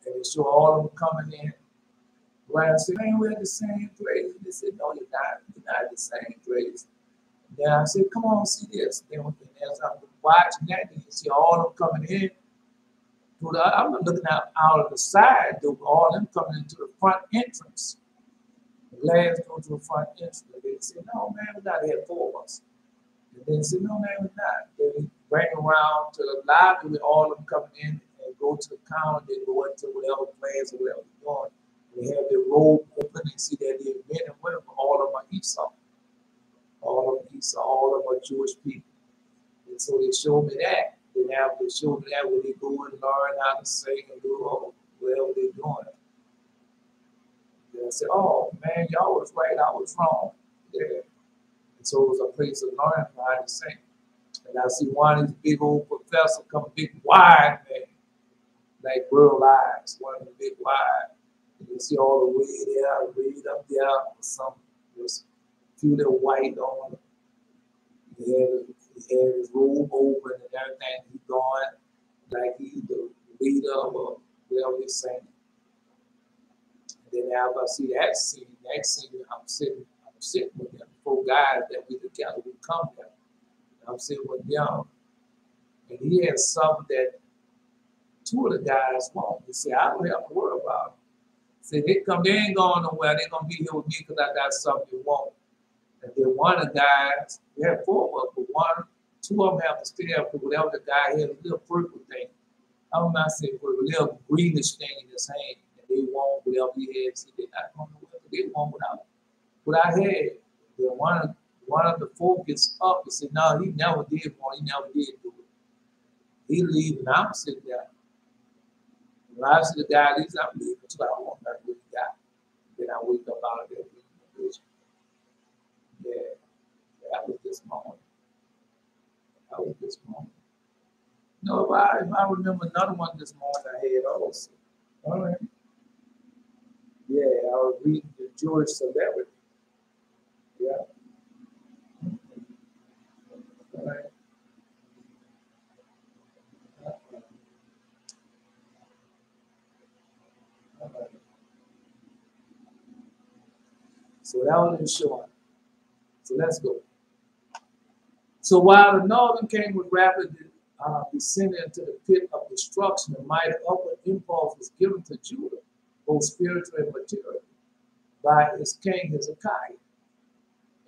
they show all of them coming in. Right, I said, man, we're at the same place. And they said, no, you're not. You're not at the same place. And then I said, come on, see this. Then as I'm watching that, you see all of them coming in. I'm looking out of the side, though, all of them coming into the front entrance. The glass go to the front entrance. And they said, no, man, we got to have 4 of us. And then they said, no, man, we're not. Then we bring around to the lobby with all of them coming in and go to the counter. They go into whatever class or whatever they're doing. They have their robe open and see that they're men and women, but all of them are Esau. All of them Esau, all of them are Jewish people. And so they showed me that. Then after they showed me that, when they go and learn how to sing and do whatever they're doing. Then I said, oh, man, y'all was right, I was wrong. Yeah. And so it was a place of learning how to sing. And I see one of these big old professors come, big wide man, like world eyes, one of the big wide. You see all the way there, way up there, some was a few little white on him. He had his robe open and everything. He going like he's the leader of whatever he's saying. And then after I see that scene, I'm sitting with them 4 guys that we together we come there. And I'm sitting with them, and he had something that 2 of the guys want. He said, I don't have to worry about it. Say they ain't going nowhere. They're gonna be here with me because I got something they want. And then one of the guys, we had 4 of us, but 2 of them have to stay up for whatever the guy had, a little purple thing. I'm not saying purple, a little greenish thing in his hand, and they want whatever he had. So they're not going nowhere. They want what I had. Then one of the 4 gets up and said, no, he never did want. He never did do it. He leaves, and I'm sitting there. When I see the guy, at least I'm leaving until I want that really guy. Then I wake up out of that vision. Yeah, that was this morning. That was this morning. No, if I remember another one this morning I had also. All right. Yeah, I was reading the Jewish celebrity. Yeah. All right. So that was in short. So let's go. So while the northern king was rapidly descending into the pit of destruction, a mighty upward impulse was given to Judah, both spiritual and material, by his king Hezekiah.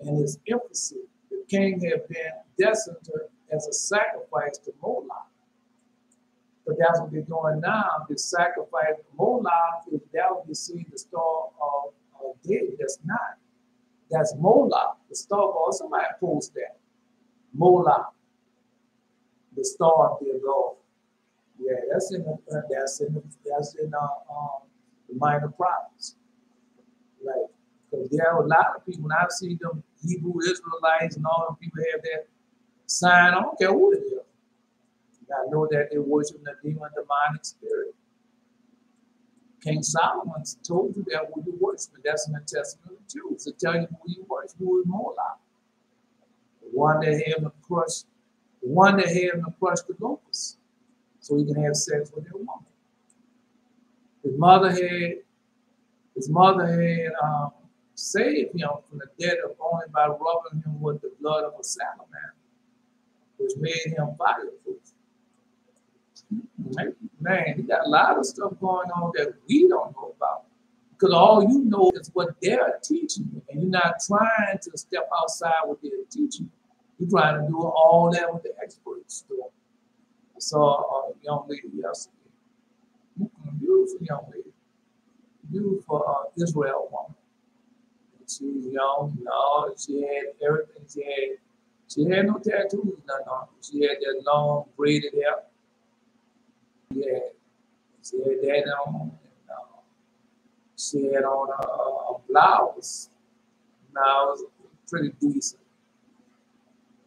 And his infancy, the king had been destined as a sacrifice to Moloch. But that's what they're doing now. This sacrifice to Moloch is that what you see the star of David. That's not. That's Moloch, the star of somebody post that. Moloch, the star of their God. Yeah, that's in the minor prophets. Right. Because there are a lot of people, when I see them Hebrew Israelites and all them people have that sign, I don't care who it is. I know that they worship the demonic spirit. King Solomon told you that who you worship, but that's in the Testament of the Jews. To tell you who you worship, who is Moloch. The one that had him crush, the locusts, so he can have sex with their woman. His mother had saved him from the death of only by rubbing him with the blood of a salamander, which made him fireproof. Man, you got a lot of stuff going on that we don't know about. Because all you know is what they're teaching you. And you're not trying to step outside what they're teaching you. You're trying to do all that with the experts do. I saw a young lady yesterday. Beautiful young lady. Beautiful Israel woman. She was young, she had everything. She had no tattoos, nothing on her. She had that long braided hair. Yeah, she had that on. And, she had on a blouse, Now it was pretty decent.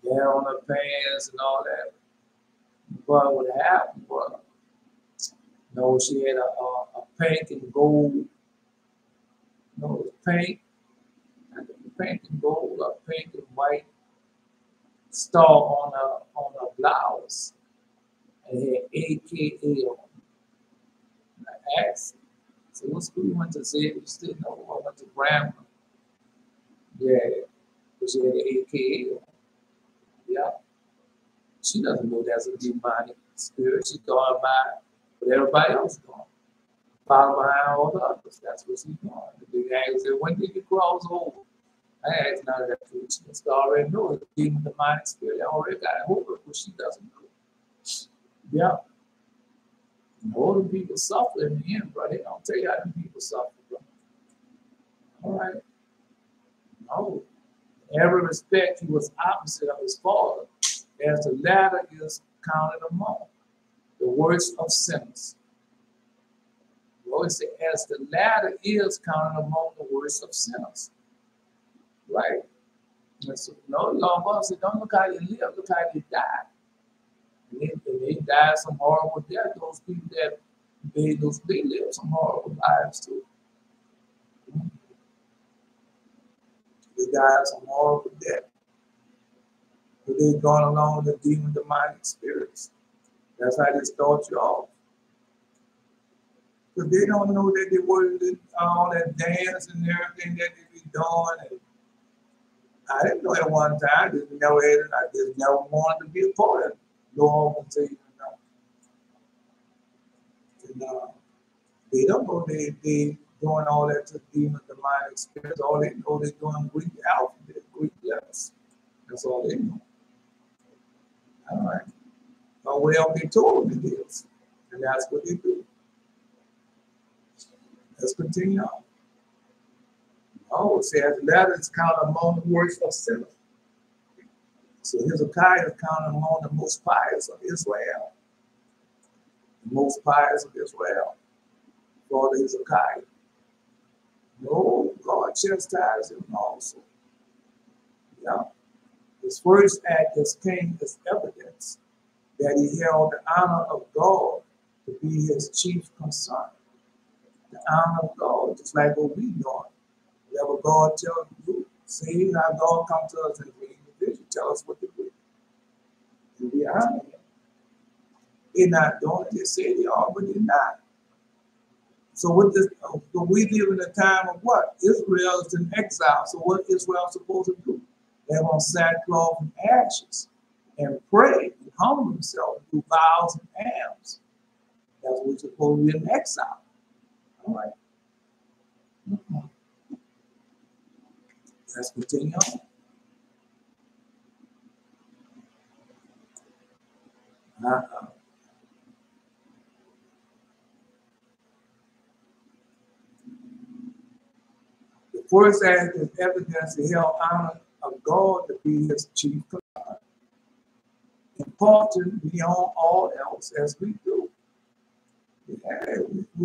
Yeah, on her pants and all that. But what happened was, she had a pink and gold, pink and gold, a pink and white star on her blouse, and it had AKA on. And I asked, so what school you went to? Say you still know. I went to Grandma. Yeah, but she had an AKA on. Yeah. She doesn't know that's a demonic spirit. She's going by what everybody else is doing. Follow behind all the others. That's what she's doing. The big guy said, when did you cross over? I asked none of that food. She just already know it's a demonic spirit. I already got it over it, but she doesn't know. Yeah. And all the people suffer in the end, bro. They don't tell you how the people suffer, bro. All right. No. In every respect, he was opposite of his father, as the latter is counted among the worst of sinners. We always say, as the latter is counted among the worst of sinners. Right? And so, Lord God said, don't look how you live, look how you die. And they died some horrible death. Those people that they live some horrible lives too. They died some horrible death. But they've gone along with the demonic spirits. That's how they start you off. Because they don't know that they were all that dance and everything that they be doing. And I didn't know at one time. I just never wanted to be a part of it. No organization. And they don't know they doing all that to demonic spirits. All they know they're doing Greek alphabet, Greek letters. That's all they know. All right. Or whatever they told them it is. And that's what they do. Let's continue on. It says, that is counted among the worst of sinners. So Hezekiah is counted among the most pious of Israel. The most pious of Israel. Father Hezekiah. No, God chastised him also. Yeah. His first act as king is evidence that he held the honor of God to be his chief concern. The honor of God, just like what we doing. Whatever God tells you to do. See how God comes to us and vision, tell us what to do. And we honor him. They're not doing it. They say they are, but they're not. So we live in a time of what? Israel is in exile. So what is Israel supposed to do? They're on sackcloth and ashes and pray and humble themselves, do vows and alms. That's what we're supposed to be in exile. All right. Let's continue on. The first act is evidence he held honor of God to be his chief concern. Important beyond all else as we do. We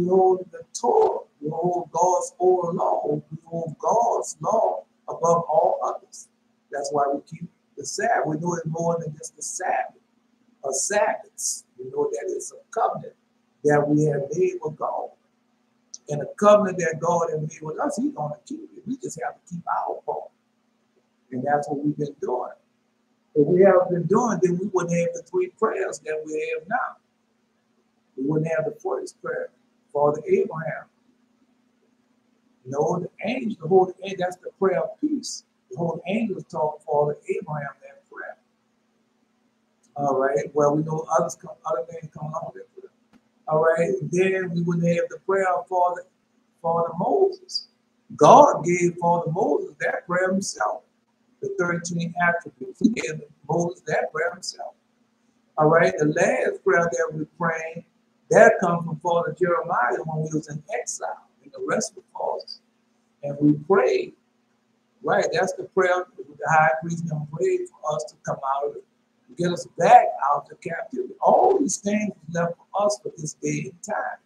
hold the Torah. We hold God's oral law. We hold God's law above all others. That's why we keep the Sabbath. We know it's more than just the Sabbath or Sabbaths. We know that it's a covenant that we have made with God. And a covenant that God has made with us, he's going to keep it. We just have to keep our part. And that's what we've been doing. If we haven't been doing, then we wouldn't have the 3 prayers that we have now. We wouldn't have the first prayer, Father Abraham. No, the angel, the whole angel, that's the prayer of peace. The whole angels taught Father Abraham that prayer. All right. Well, we know other things come along with that prayer. All right. Then we wouldn't have the prayer of Father Moses. God gave Father Moses that prayer himself. The 13 attributes. He gave Moses that prayer himself. All right. The last prayer that we're praying, that comes from Father Jeremiah when we was in exile in the rest of the fathers. And we prayed. Right. That's the prayer the high priest can pray for us to come out of it, to get us back out of captivity. All these things left for us for this day and time.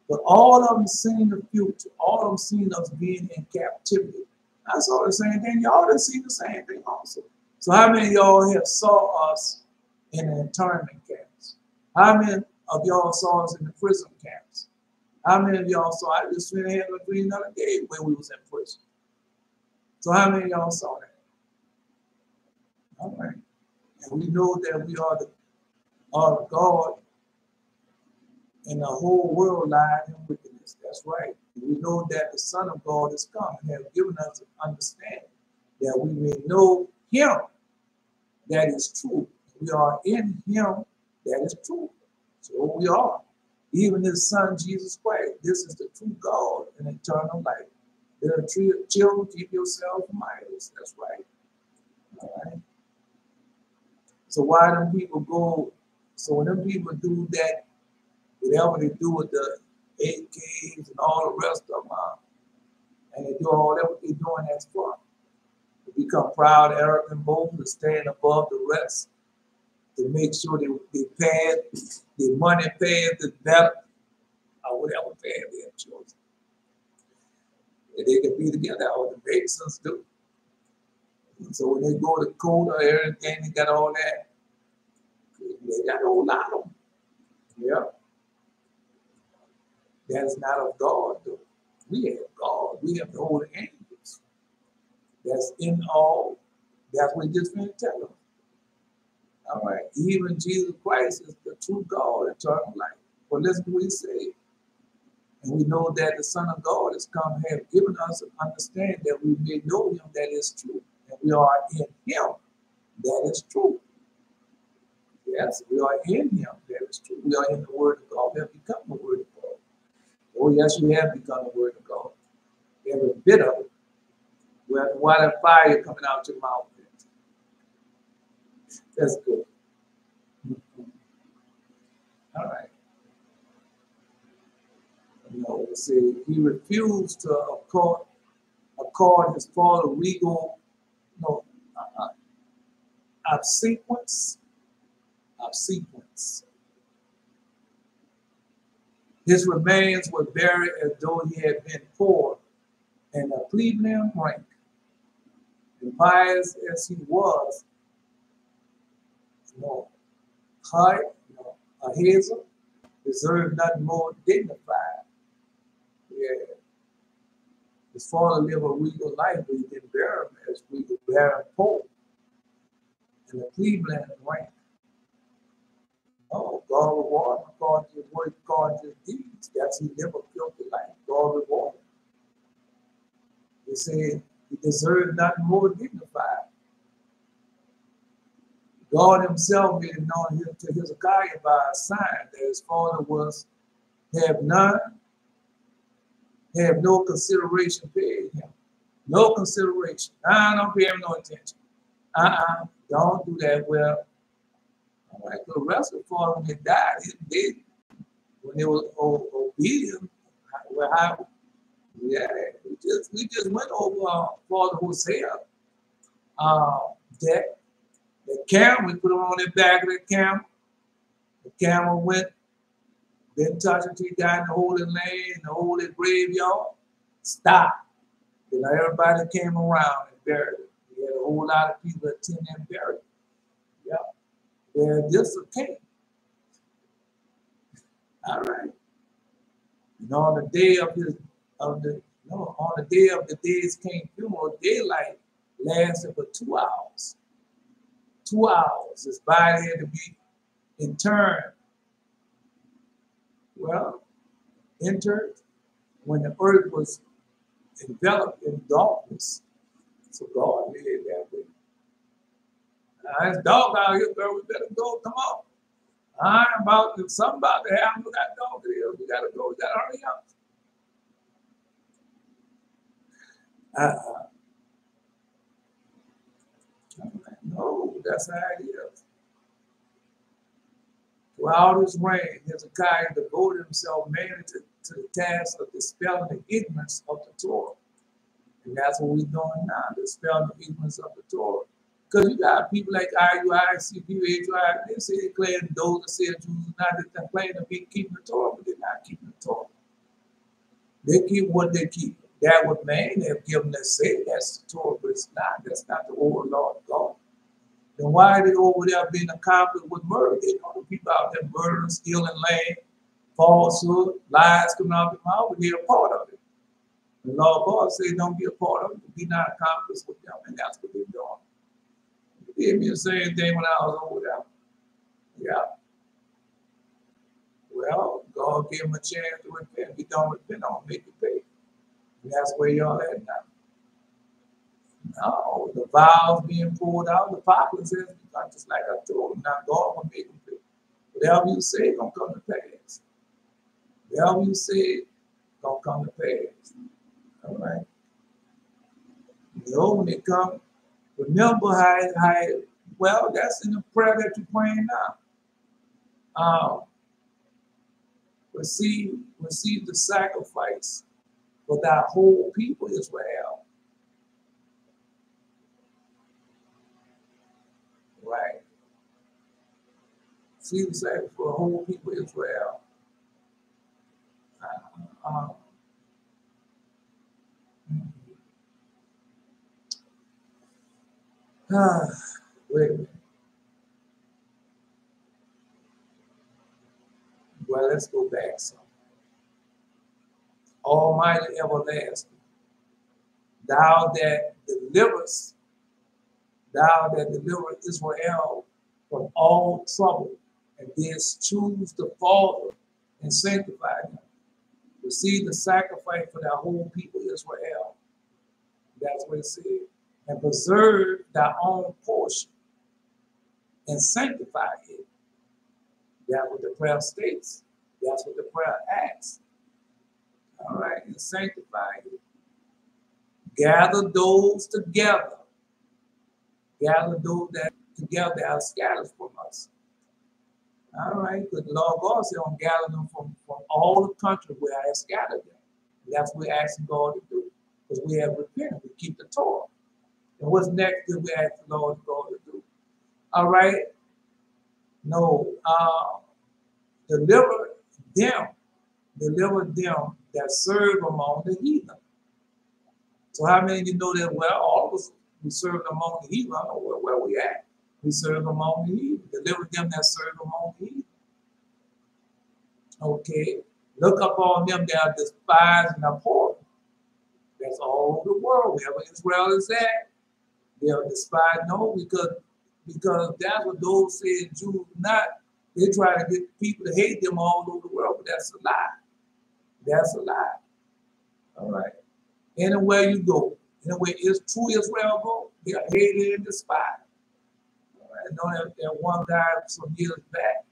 But all of them seen the future. All of them seen us being in captivity. I saw the same thing. Y'all done seen the same thing also. So how many of y'all have saw us in the internment camps? How many of y'all saw us in the prison camps? How many of y'all saw? I just went ahead and agreed another day when we was in prison. So how many of y'all saw that? All right. And we know that we are the God, and the whole world lies in wickedness. That's right. We know that the Son of God is come and has given us an understanding that we may know him that is true. We are in him that is true. So we are. Even his Son, Jesus Christ. This is the true God and eternal life. There are children, keep yourselves from idols. That's right. All right. So why do people go? So when them people do that, whatever they do with the AKs and all the rest of them, and they do all that, what they're doing that's for. They become proud, arrogant, bold, to stand above the rest, to make sure they pay their money, pay the better, or whatever pay their children. And they can be together, all the Masons do. And so when they go to court or everything, they got all that. They got a whole lot of them. Yeah. That is not of God, though. We have God. We have the holy angels. That's in all. That's what he just finished telling them. All right. Even Jesus Christ is the true God, eternal life. But listen to what he said. And we know that the Son of God has come and have given us an understanding that we may know him that is true. And we are in him that is true. Yes, we are in him that is true. We are in the word of God. We have become the word of God. Oh, yes, you have become the word of God. Every bit of it. We have water fire coming out your mouth. That's good. All right. You know, see, he refused to accord his father regal, obsequence. His remains were buried as though he had been poor and a plebeian rank. And pious as he was, Ahaz deserved nothing more dignified. Yeah. His father lived a regal life, but he didn't bear him as regal, bear him poor and a plebeian rank. Oh, God reward him according to his work, according to his deeds. That's he lived a filthy life. God reward him. He said he deserved nothing more dignified. God himself made it known to Hezekiah by a sign that his father was have no consideration paid him. No consideration. Don't pay him no attention. Don't do that. Well, all right, the rest of the father, when they died, when they were obedient, well, we just went over Father Hosea deck. The camel, we put him on the back of the camel. The camel went, didn't touch until he got in the holy land, in the holy graveyard. Stop. Then everybody came around and buried him. We had a whole lot of people attend and buried him. Yeah. They're just a king. All right. And on the day of the day's king funeral, daylight lasted for 2 hours. 2 hours. His body had to be interred. Well, entered when the earth was enveloped in darkness. So God made it that way. It's dark out here, girl. We better go. Come on. Something about to happen. We got dark here. We gotta go. We gotta hurry up. No, that's how it is. Throughout his reign, Hezekiah devoted himself mainly to the task of dispelling the ignorance of the Torah. And that's what we're doing now, dispelling the ignorance of the Torah. Because you got people like IUI, CPUI, they say they claim those that say Jews are not, they claim to be keeping the Torah, but they're not keeping the Torah. They keep what they keep. That what man have given us say that's the Torah, but it's not. That's not the overlord God. Then why are they over there being accomplished with murder? They know the people out there murdering, stealing land, falsehood, lies coming out of their mouth, but they're a part of it. The Lord God said, don't be a part of it, be not accomplished with them, and that's what they're doing. He did me the same thing when I was over there. Yeah. Well, God gave him a chance to repent. If he don't repent, I'll make you pay. And that's where y'all at now. No, the vows being pulled out, the populace says, just like I told him, now God will make them pay. Whatever you say, gonna come to pass. Whatever you say, gonna come to pass. All right. You know, when it comes, remember how, well, that's in the prayer that you're praying now. Receive the sacrifice for thy whole people Israel. Right. See the sacrifice for the whole people Israel. Wait a minute. Well, let's go back some. Almighty everlasting, thou that deliverest Israel from all trouble, and didst choose the Father and sanctify them. Receive the sacrifice for thy whole people Israel. That's what it said. And preserve thy own portion and sanctify it. That's what the prayer states. That's what the prayer asks. All right, and sanctify it. Gather those together. Gather those that together that are scattered from us. All right, because the Lord God said, I'm gathering them from all the country where I have scattered them. And that's what we're asking God to do. Because we have repented, we keep the Torah. And what's next that we ask the Lord God to do? All right, no, deliver them that serve among the heathen. So how many of you know that? Well, all of us, we serve among the heathen. I don't know where we at. We serve among the heathen. Deliver them that serve among the heathen. Okay. Look up on them that are despised and abhorred. That's all over the world. Wherever Israel is at, they are despised. No, because that's what those said Jews not. They try to get people to hate them all over the world, but that's a lie. That's a lie. All right. Anywhere you go, anywhere is true Israel go, they are hated and despised. All right. I know that one guy some years back,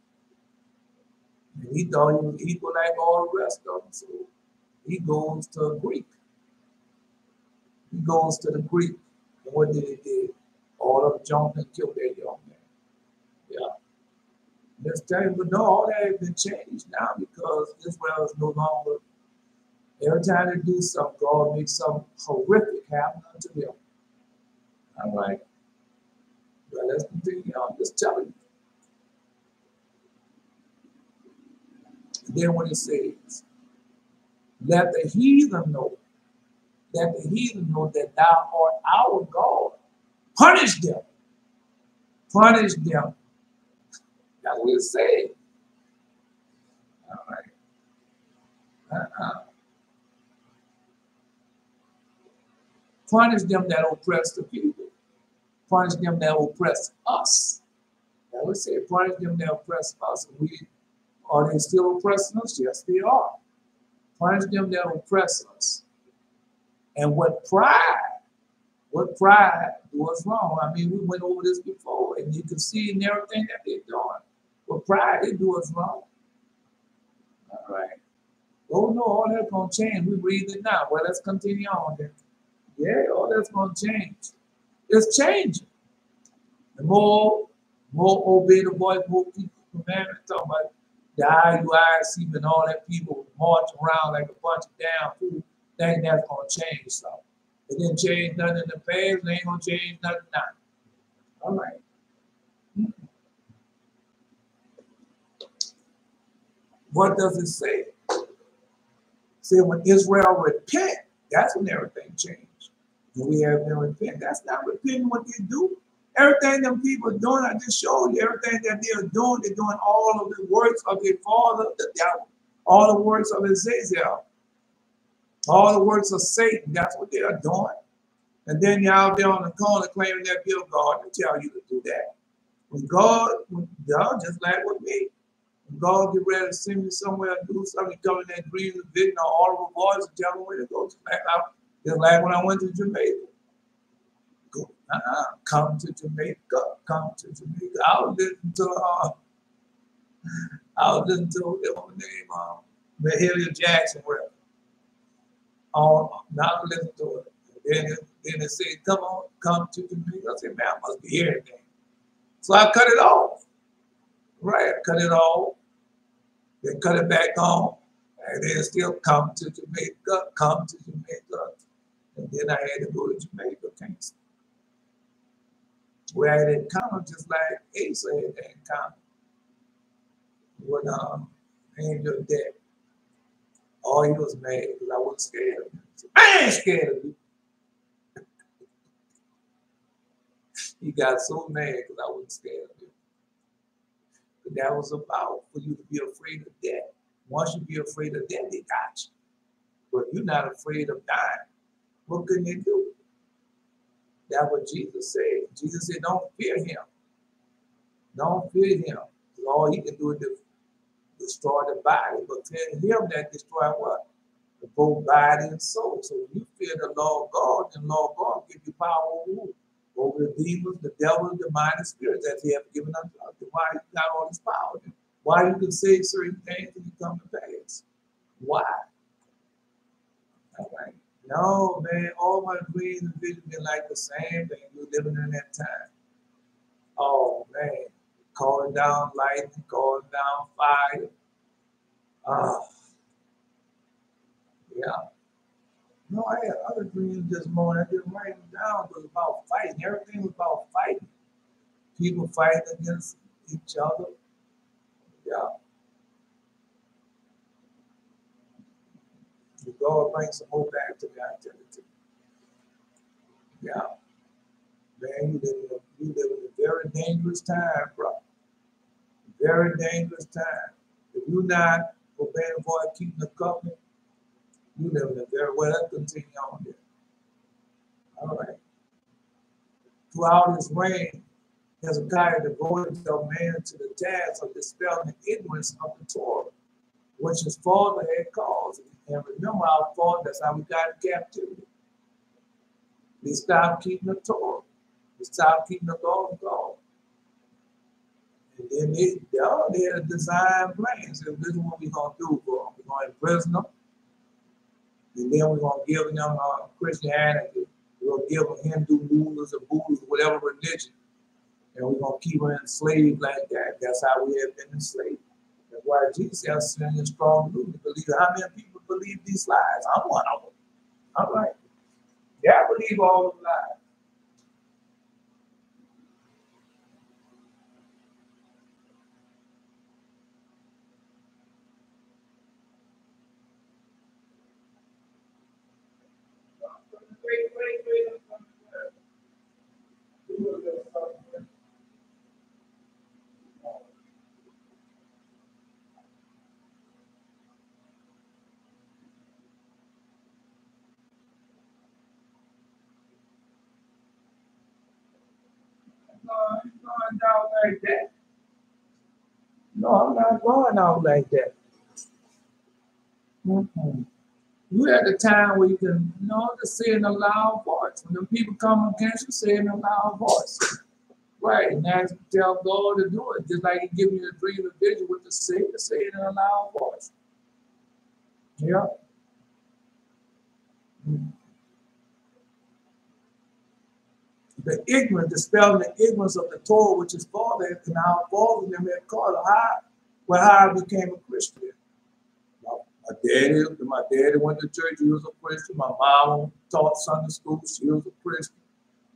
and he thought he was equal like all the rest of them. So he goes to Greek. He goes to the Greek. And what did he do? All of them jumped and killed that young man. Yeah. Let's tell you, but no, all that has been changed now because Israel is no longer. Every time they do something, God makes something horrific happen unto them. All right. Well, let's continue on. Just telling you. And then when it says, let the heathen know that thou art our God. Punish them. Punish them. That's what it says. All right. Punish them that oppress the people. Punish them that oppress us. That would say, punish them that oppress us. Are they still oppressing us? Yes, they are. Punish them that oppress us. And what pride do us wrong? I mean, we went over this before, and you can see in everything that they're doing. What pride, they do us wrong. All right. Oh, no, all that's going to change. We read it now. Well, let's continue on then. Yeah, all that's going to change. It's changing. The more obey the voice, more keep the commandments. Talking about the IUIC and all that people march around like a bunch of damn food. Think that's going to change something. It didn't change nothing in the past. It ain't going to change nothing now. All right. What does it say? It says when Israel repent, That's when everything changed. When we have them repent. That's not repenting what they do. Everything them people are doing, I just showed you everything that they're doing all of the works of their father, the devil, all the works of Azazel, all the works of Satan. That's what they are doing. And then you're out there on the corner claiming that you're God to tell you to do that. When God just like with me, when God get ready to send me somewhere and do something, come in that dream and vision or audible voice and tell me where to go. Just like when I went to Jamaica. Go, come to Jamaica, come to Jamaica. I was listening to the name Mahalia Jackson record. Not listen to it. Then it said, come to Jamaica. I said, man, I must be everything. So I cut it off. Right, I cut it off. Then cut it back on. And then still come to Jamaica, come to Jamaica. And then I had to go to Jamaica, Kingston. Where I had encountered just like Asa had encountered with angel of death. Oh, he was mad because I wasn't scared of him. I ain't scared of you. He got so mad because I wasn't scared of him. But that was about for you to be afraid of death. Once you be afraid of death, they got you. But if you're not afraid of dying, what can they do? That's what Jesus said. Jesus said, don't fear him. Don't fear him. All he can do is destroy the body. But fear him that destroy what? The both body and soul. So when you fear the Lord God, then Lord God give you power over the demons, the devil, the mind, spirits that he has given unto us. Why you got all this power? Why you can say certain things and you come to pass? Why? All right. No, man, all my dreams and visions been like the same thing. You're living in that time. Oh, man. Calling down lightning, calling down fire. Yeah. No, I had other dreams this morning. I didn't write them down. It was about fighting. Everything was about fighting. People fighting against each other. Yeah. The God brings some more back to me, I tell you. Yeah. Man, you live in a very dangerous time, bro. Very dangerous time. If you're not obeying the voice, keeping the covenant, you live in a very well. Let's continue on there. All right. Throughout his reign, Hezekiah devoted himself mainly to the task of dispelling the ignorance of the Torah, which his father had caused. And remember our father, that's how we got in captivity. They stopped keeping the Torah. They stopped keeping the law of God. And then they had a design plan. So this is what we're going to do for them. We're going to imprison them. And then we're going to give them Christianity. We're going to give them Hindu rulers or Buddhists, whatever religion. And we're going to keep them enslaved like that. That's how we have been enslaved. That's why Jesus said, Assyrian strong believe. How many people believe these lies? I'm one of them. All right. Yeah, I believe all the lies. I'm going down like that. No, I'm not going out like that. Mm-hmm. You at the time where you can, just say in a loud voice. When the people come against you, say in a loud voice. Right, and that's tell God to do it. Just like he give you a dream or vision what to say it in a loud voice. Yeah. Mm-hmm. The ignorance, dispelling the ignorance of the Torah, which is father, and our father them had called how I became a Christian. My daddy went to church, he was a Christian. My mom taught Sunday school, she was a Christian.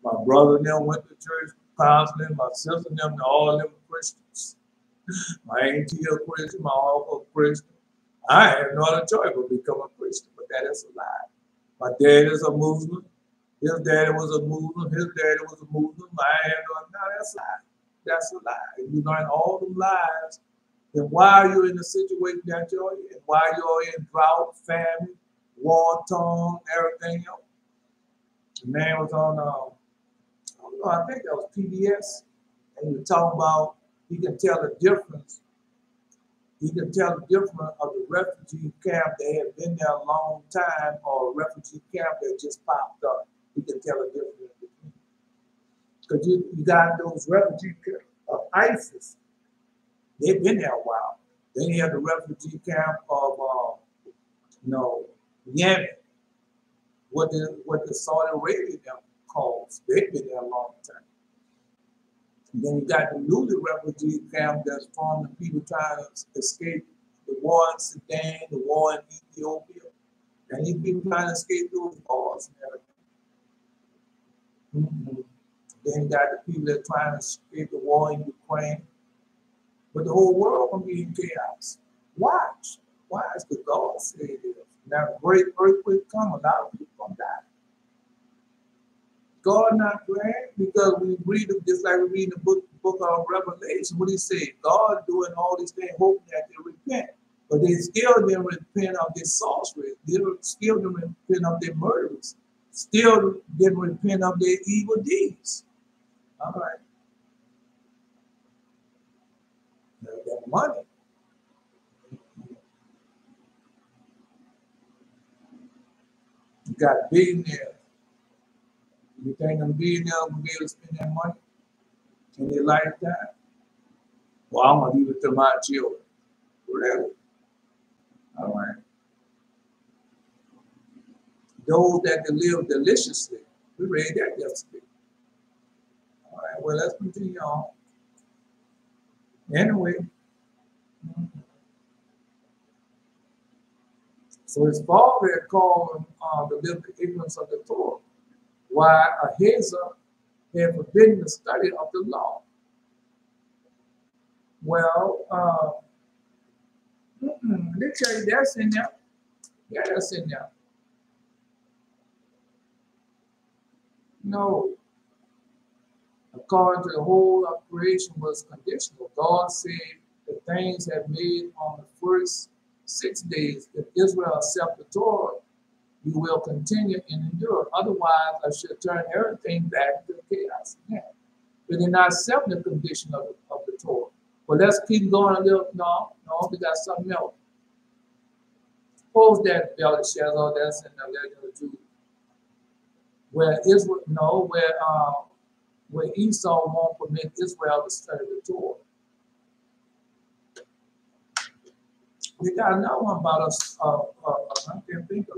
My brother and them went to church constantly. My sister and them, all of them were Christians. My auntie a Christian, my uncle a Christian. I had no other choice but become a Christian, but that is a lie. My dad is a Muslim. His daddy was a Muslim. His daddy was a Muslim. I ain't no, no, that's a lie. That's a lie. If you learn all the lies, then why are you in the situation that you're in? Why you're in drought, famine, war torn, everything else? The man was on, I don't know, I think that was PBS, and he was talking about he can tell the difference. He can tell the difference of the refugee camp that had been there a long time or a refugee camp that just popped up. He can tell the difference between. Because you got those refugee camps of ISIS. They've been there a while. Then you have the refugee camp of Yemen, what the Saudi Arabia calls. They've been there a long time. And then you got the newly refugee camp that's from the people trying to escape the war in Sudan, the war in Ethiopia. And these people trying to escape those wars and everything. Then you got the people that are trying to escape the war in Ukraine. But the whole world gonna be in chaos. Watch. Because God said it is. Now, a great earthquake come, a lot of people gonna die. God not glad because we read it just like we read in the book of Revelation. What he said, God doing all these things, hoping that they repent. But they still didn't repent of their sorcery. They still didn't repent of their murders. Still didn't repent of their evil deeds. All right. That money. You got billionaires. You think them billionaires will be able to spend that money in their lifetime? Well, I'm gonna leave it to my children. Really? All right. Those that can live deliciously. We read that yesterday. All right, well, let's continue on. Anyway. So his father had called him to live the ignorance of the Torah, while Ahaz had forbidden the study of the law. Well, they tell you that's in there. Yeah, that's in there. No. According to the whole of creation was conditional. God said the things had made on the first 6 days. If Israel accept the Torah, you will continue and endure. Otherwise, I should turn everything back to chaos again. But they're not accepting the condition of the Torah. But let's keep going a little. No, we got something else. Suppose that Beer-sheba, that's in the Legend of Judah. Where Israel, where Esau won't permit Israel to study the Torah. We got another one about us. I can't think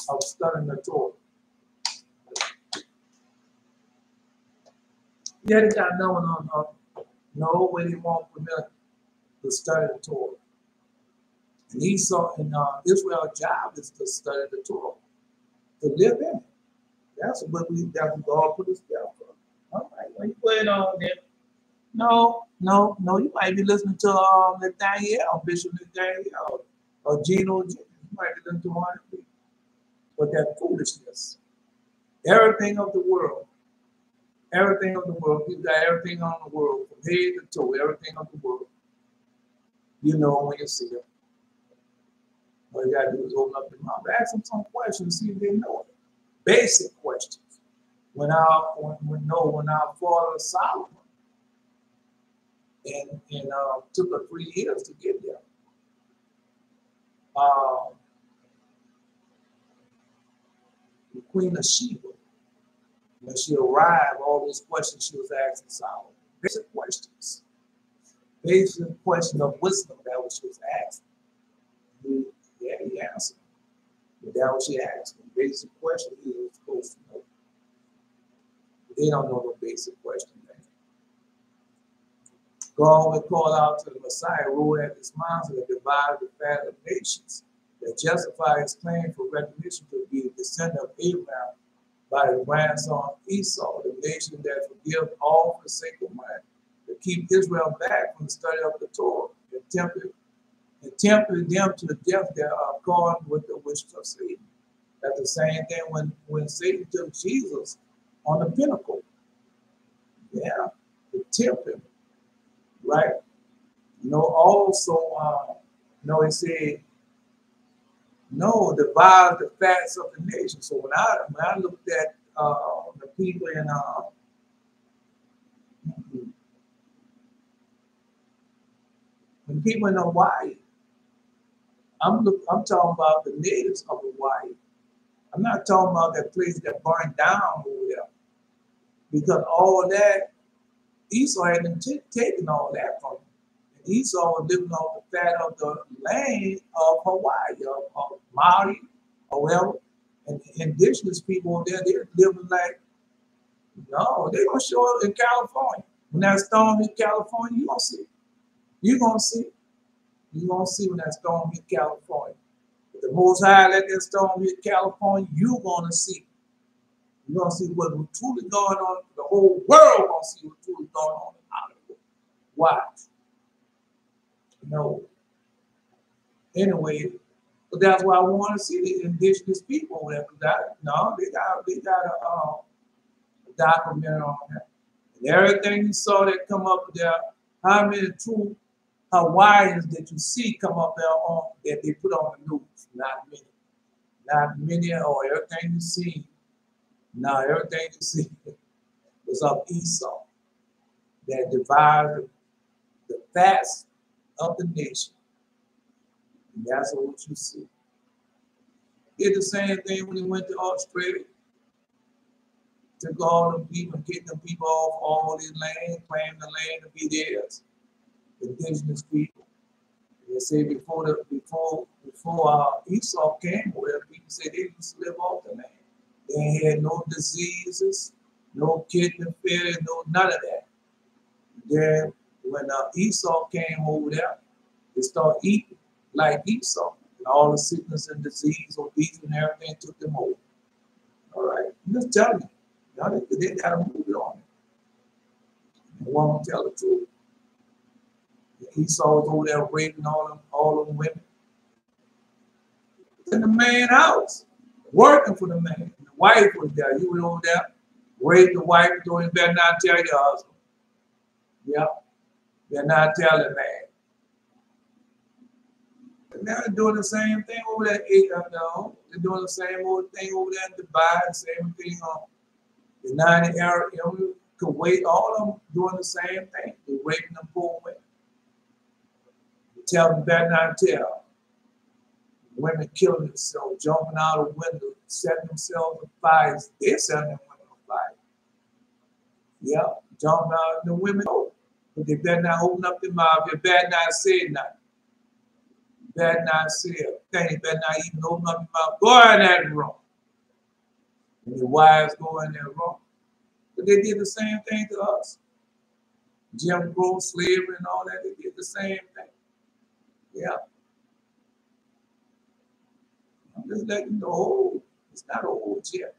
of studying the Torah. Yeah, they got another one on where they won't permit to study the Torah. And Esau and Israel's job is to study the Torah, to live in it. That's what God put us there for. All right, well, you put it on there. No, you might be listening to Nathaniel, Bishop Nathaniel, or Gino. You might be listening to one of them. But that foolishness, everything of the world, you got everything on the world, from head to toe, everything of the world. You know when you see it. All you got to do is open up your mouth, ask them some questions, see if they know it. Basic questions. When our father Solomon, and took her 3 years to get there. The Queen of Sheba, when she arrived, all those questions she was asking Solomon, basic questions of wisdom, that was she was asking. He answered. But that was she asked him. Basic questions he was supposed to know. But they don't know no basic question. God would call out to the Messiah, rule at this mountain that divided the fat of nations, that justify his claim for recognition to be the descendant of Abraham by his grandson Esau, the nation that forgives all for the sake of money, to keep Israel back from the study of the Torah, and tempted them to the death that are according with the wishes of Satan. That's the same thing when Satan took Jesus on the pinnacle. Yeah, to tempt him, right? You know, also, it said, no, divide the fats of the nation. So when I looked at the people in when people in Hawaii, I'm talking about the natives of Hawaii. I'm not talking about that place that burned down over there, because all that Esau had been taken all that from him. And Esau was living off the fat of the land of Hawaii, of Maui, or whatever. And the indigenous people over there, they're living like, no, they're gonna show up in California. When that storm hit California, you're gonna see. You're gonna see. You're gonna see when that storm hit California. If the Most High let that storm hit California, you're gonna see. You're gonna see what was truly going on. The whole world gonna see what's truly going on in Hollywood. Watch. No. Anyway, but that's why I want to see the indigenous people over there. They got a documentary on that. And everything you saw that come up there, how many true Hawaiians that you see come up there on that they put on the news? Not many. Not many, or everything you see. Now everything you see was of Esau that divided the fats of the nation. And that's what you see. Did the same thing when he went to Australia. Took all them people and kicked them people off all this land, claimed the land to be theirs. Indigenous people. They say before Esau came, where people say they used to live off the land. They had no diseases, no kidney failure, no none of that. Then when Esau came over there, they started eating like Esau. And all the sickness and disease, obesity and everything took them over. All right, I'm just telling you. They got a movie on it. And one will tell the truth. Esau was over there raping all them women. In the man's house, working for the man. And the wife was there. You went over there, raped the wife, doing it, better not tell your husband. Yeah, better not tell the man. And now they're doing the same thing over there. They're doing the same old thing over there in Dubai, the same thing on the United Arab Emirates, Kuwait, all of them doing the same thing. They're raping them poor women. They tell them better not tell. Women killing themselves, jumping out of windows, setting themselves on fire. They're setting them women on fire. Yeah, jumping out of the women. But they better not open up their mouth. They better not say nothing. Better not say a thing. They better not even open up their mouth. Go in that room. And the wives go in there wrong. But they did the same thing to us. Jim Crow, slavery, and all that, they did the same thing. Yeah. I'm just letting you know, it's not over yet.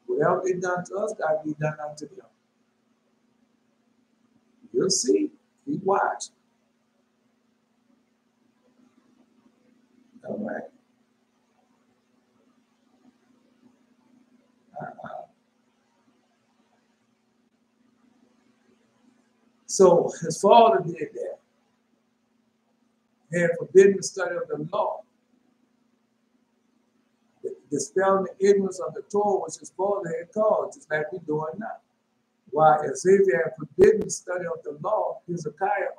Whatever they done to us, got to be done unto them. You'll see. Keep watching. All right. So his father did that. He had forbidden the study of the law. Dispelling the ignorance of the Torah, which his father had caused, just like we're doing now. While Xavier had forbidden the study of the law, Hezekiah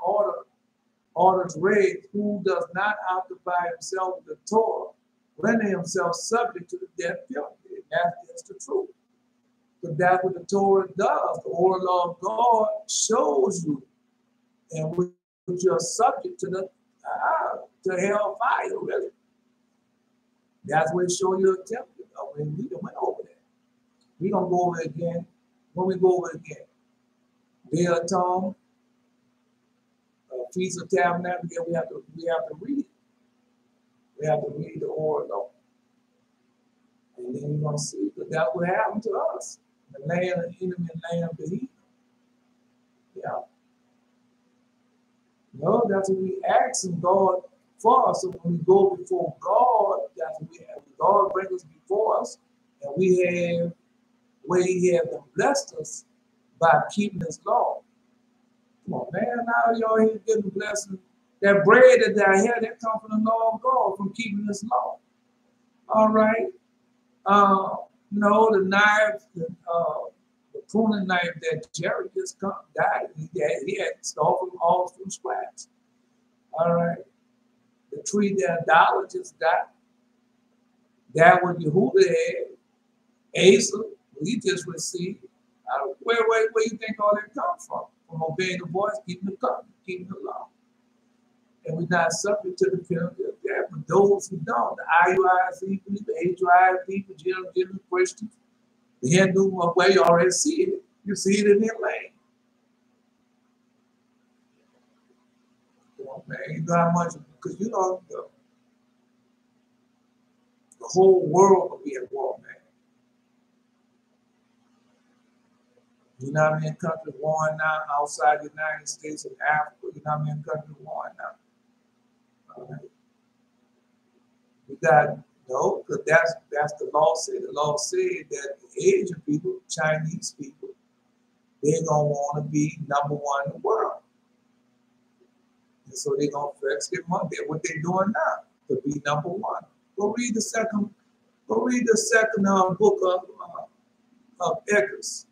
orders read, who does not occupy himself with the Torah, render himself subject to the death penalty. And that's the truth. But that's what the Torah does. The oral law of God shows you, and which you're subject to to hellfire, really. That's what it shows you a temple. We went over that. We're gonna go over it again. When we go over it again, Day of Atonement, Feast of Tabernacles, we have to read it. We have to read the oral law. And then you're gonna see that that's what happened to us. The land of the enemy and land of the heathen. Yeah. No, that's what we asking God for us. So when we go before God, that's what we have. God brings us before us, and we have where He has blessed us by keeping His law. Come on, man, now y'all here getting blessings. That bread that I had, that comes from the law of God, from keeping His law. All right. The knife, the pruning knife that Jerry just died. He had started all from scratch. All right. The tree that idolaters got, that was Yehuda had. Asa, he just received. Where you think all that comes from? From obeying the voice, keeping the covenant, keeping the law. And we're not subject to the penalty of death. But those who don't, the IUIC people, the HUI people, general Christians, the Hindu, well, you already see it. You see it in their lane. Come on, man, you know how much, because you know, the whole world will be at war, man. You know how many countries warring now outside the United States and Africa? You know how many countries warring now? All right. We got, no, because that's the law said. The law said that the Asian people, Chinese people, they're going to want to be number one in the world. And so they're going to flex their money. That's what they're doing now, to be number one. Go read the second book of Esdras.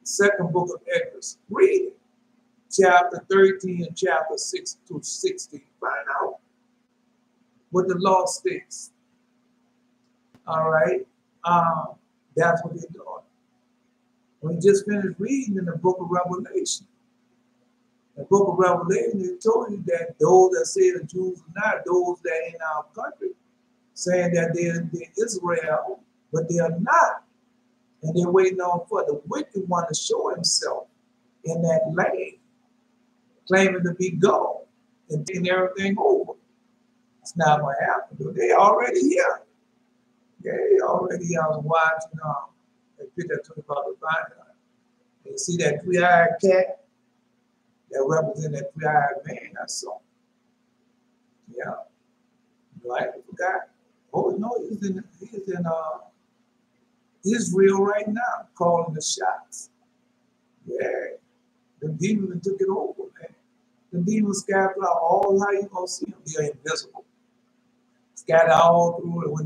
Second book of Esdras. Read it. Chapter 13 and chapter 6 to 16. Find out what the law states. All right. That's what they're doing. We just finished reading in the book of Revelation. The book of Revelation, it told you that those that say the Jews are not, those that are in our country, saying that they're Israel, but they are not. And they're waiting on for the wicked one to show himself in that land, claiming to be God and taking everything over. It's not going to happen. They already here. They already here. I was watching a picture I took about the Bible. You see that three-eyed cat that represents that three-eyed man I saw. Yeah. Right? I forgot. Oh, no, he's in Israel right now, calling the shots. Yeah. The demons took it over, man. The demons scattered out all. How you gonna see them? They're invisible. Scattered all through it. When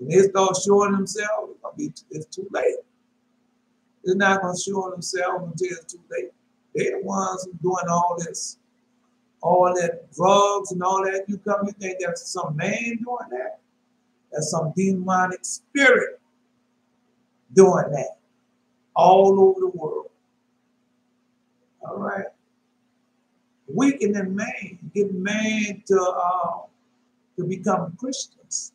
they start showing themselves, it's too late. They're not gonna show themselves until it's too late. They're the ones who doing all this, all that drugs and all that. You think that's some man doing that? That's some demonic spirit doing that all over the world. All right. Weakening man, get man to become Christians,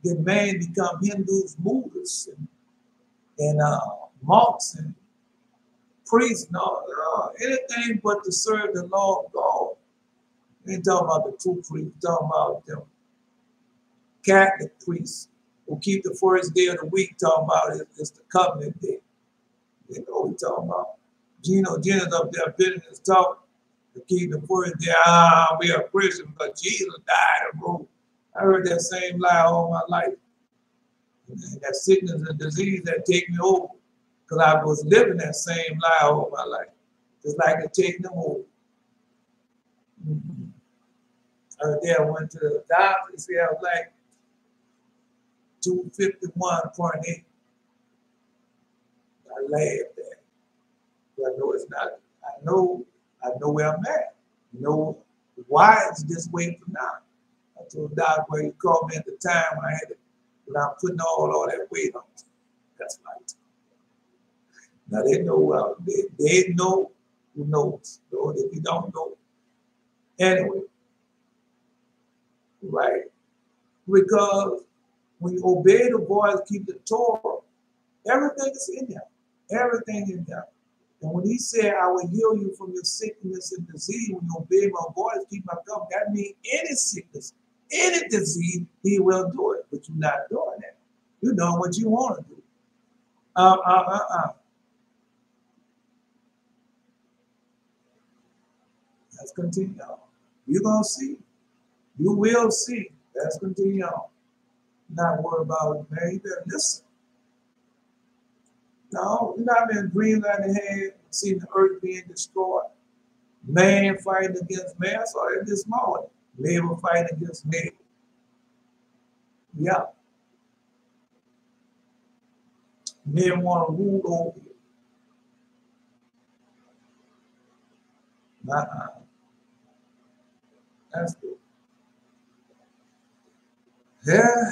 get man to become Hindus, Buddhists, and monks and priests and all, anything but to serve the law of God. We ain't talking about the true priests, we're talking about them Catholic priests who keep the first day of the week, talking about it's the covenant day. You know what we're talking about. Gino's up there building his talk to keep the first day. We are Christian because Jesus died and rose. I heard that same lie all my life. And that sickness and disease that take me over. Because I was living that same lie all my life. Just like it taking them over. I went to the doctor and said I was like 251.8. I laughed at it. But I know it's not. I know where I'm at. I know why it's this way for now. I told the doctor where he called me at the time when I'm putting all that weight on. That's right. Now they know, they know who knows. So if you don't know. Anyway, right? Because when you obey the voice, keep the Torah, everything is in there. Everything in there. And when he said, I will heal you from your sickness and disease, when you obey my voice, keep my covenant, that means any sickness, any disease, he will do it. But you're not doing that. You're doing what you want to do. Let's continue on. You're going to see. You will see. Let's continue on. Not worry about it, man. You better listen. No, you're not been dreaming out the head, seeing the earth being destroyed. Man fighting against man. I saw that this morning. Neighbor fighting against neighbor. Yeah. Men want to rule over you. That's good. Yeah.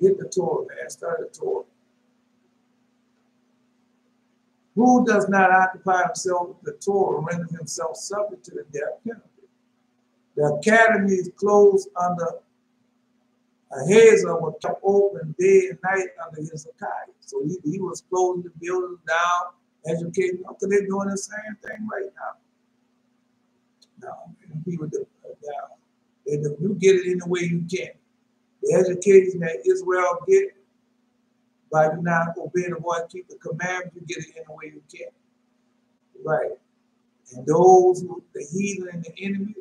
Get the Torah, man. Start the Torah. Who does not occupy himself with the Torah renders himself subject to the death penalty. The academies closed under Ahaz were kept open day and night under Hezekiah. So he was closing the buildings down, educating them, because they're doing the same thing right now. No, people do down. You get it in the way you can. The education that Israel get, by you not obeying the voice, keep the commandments, you get it in the way you can. Right. And those who, the heathen and the enemy,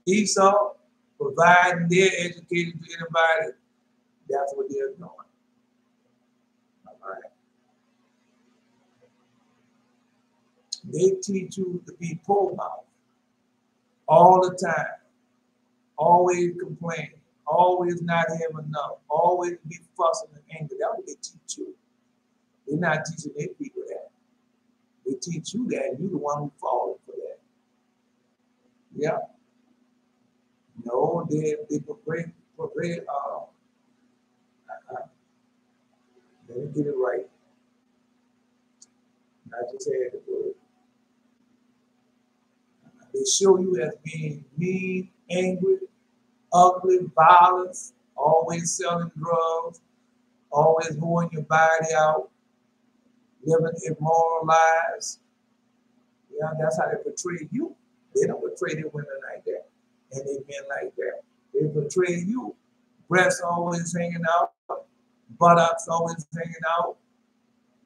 Esau, providing their education to anybody, that's what they're doing. All right. They teach you to be poor-mouthed all the time, always complaining, always not having enough, always be fussing and angry. That's what they teach you. They're not teaching their people that. They teach you that, and you're the one who falls for that. Yeah. No, they let me get it right. I just had the word. They show you as being mean, angry, ugly, violence, always selling drugs, always holding your body out, living immoral lives. Yeah, that's how they portray you. They don't portray their women like that, and their men like that. They portray you. Breasts always hanging out, buttocks always hanging out,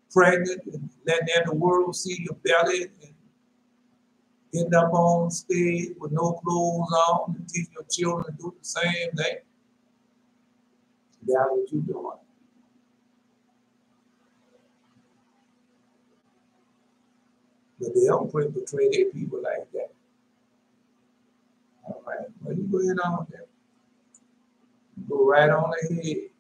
pregnant, and letting the world see your belly, and end up on stage with no clothes on, and teach your children to do the same thing. That's what you're doing. But they don't portray their people like that. All right, well, you go ahead on there. You go right on ahead.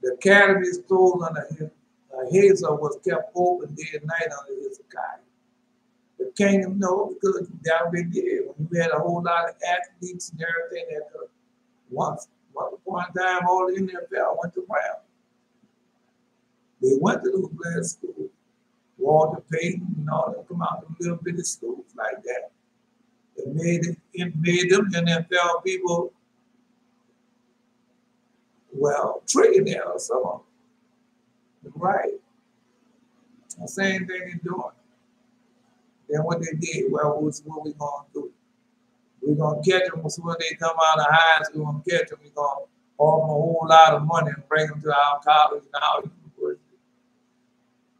The academies closed under him. Ahaz was kept open day and night under Hezekiah. The kingdom, no, because that been there. When you had a whole lot of athletes and everything, that once upon a time, all the NFL went to Brown. They went to those grand schools. Walter Payton and all that come out of little bitty schools like that. It made them NFL people, well, trillionaires, some of them. Right. The same thing they're doing. Then what they did, well, what's what we gonna do? We're gonna catch them as soon as they come out of high school. We're gonna catch them. We're gonna offer them a whole lot of money and bring them to our college and our university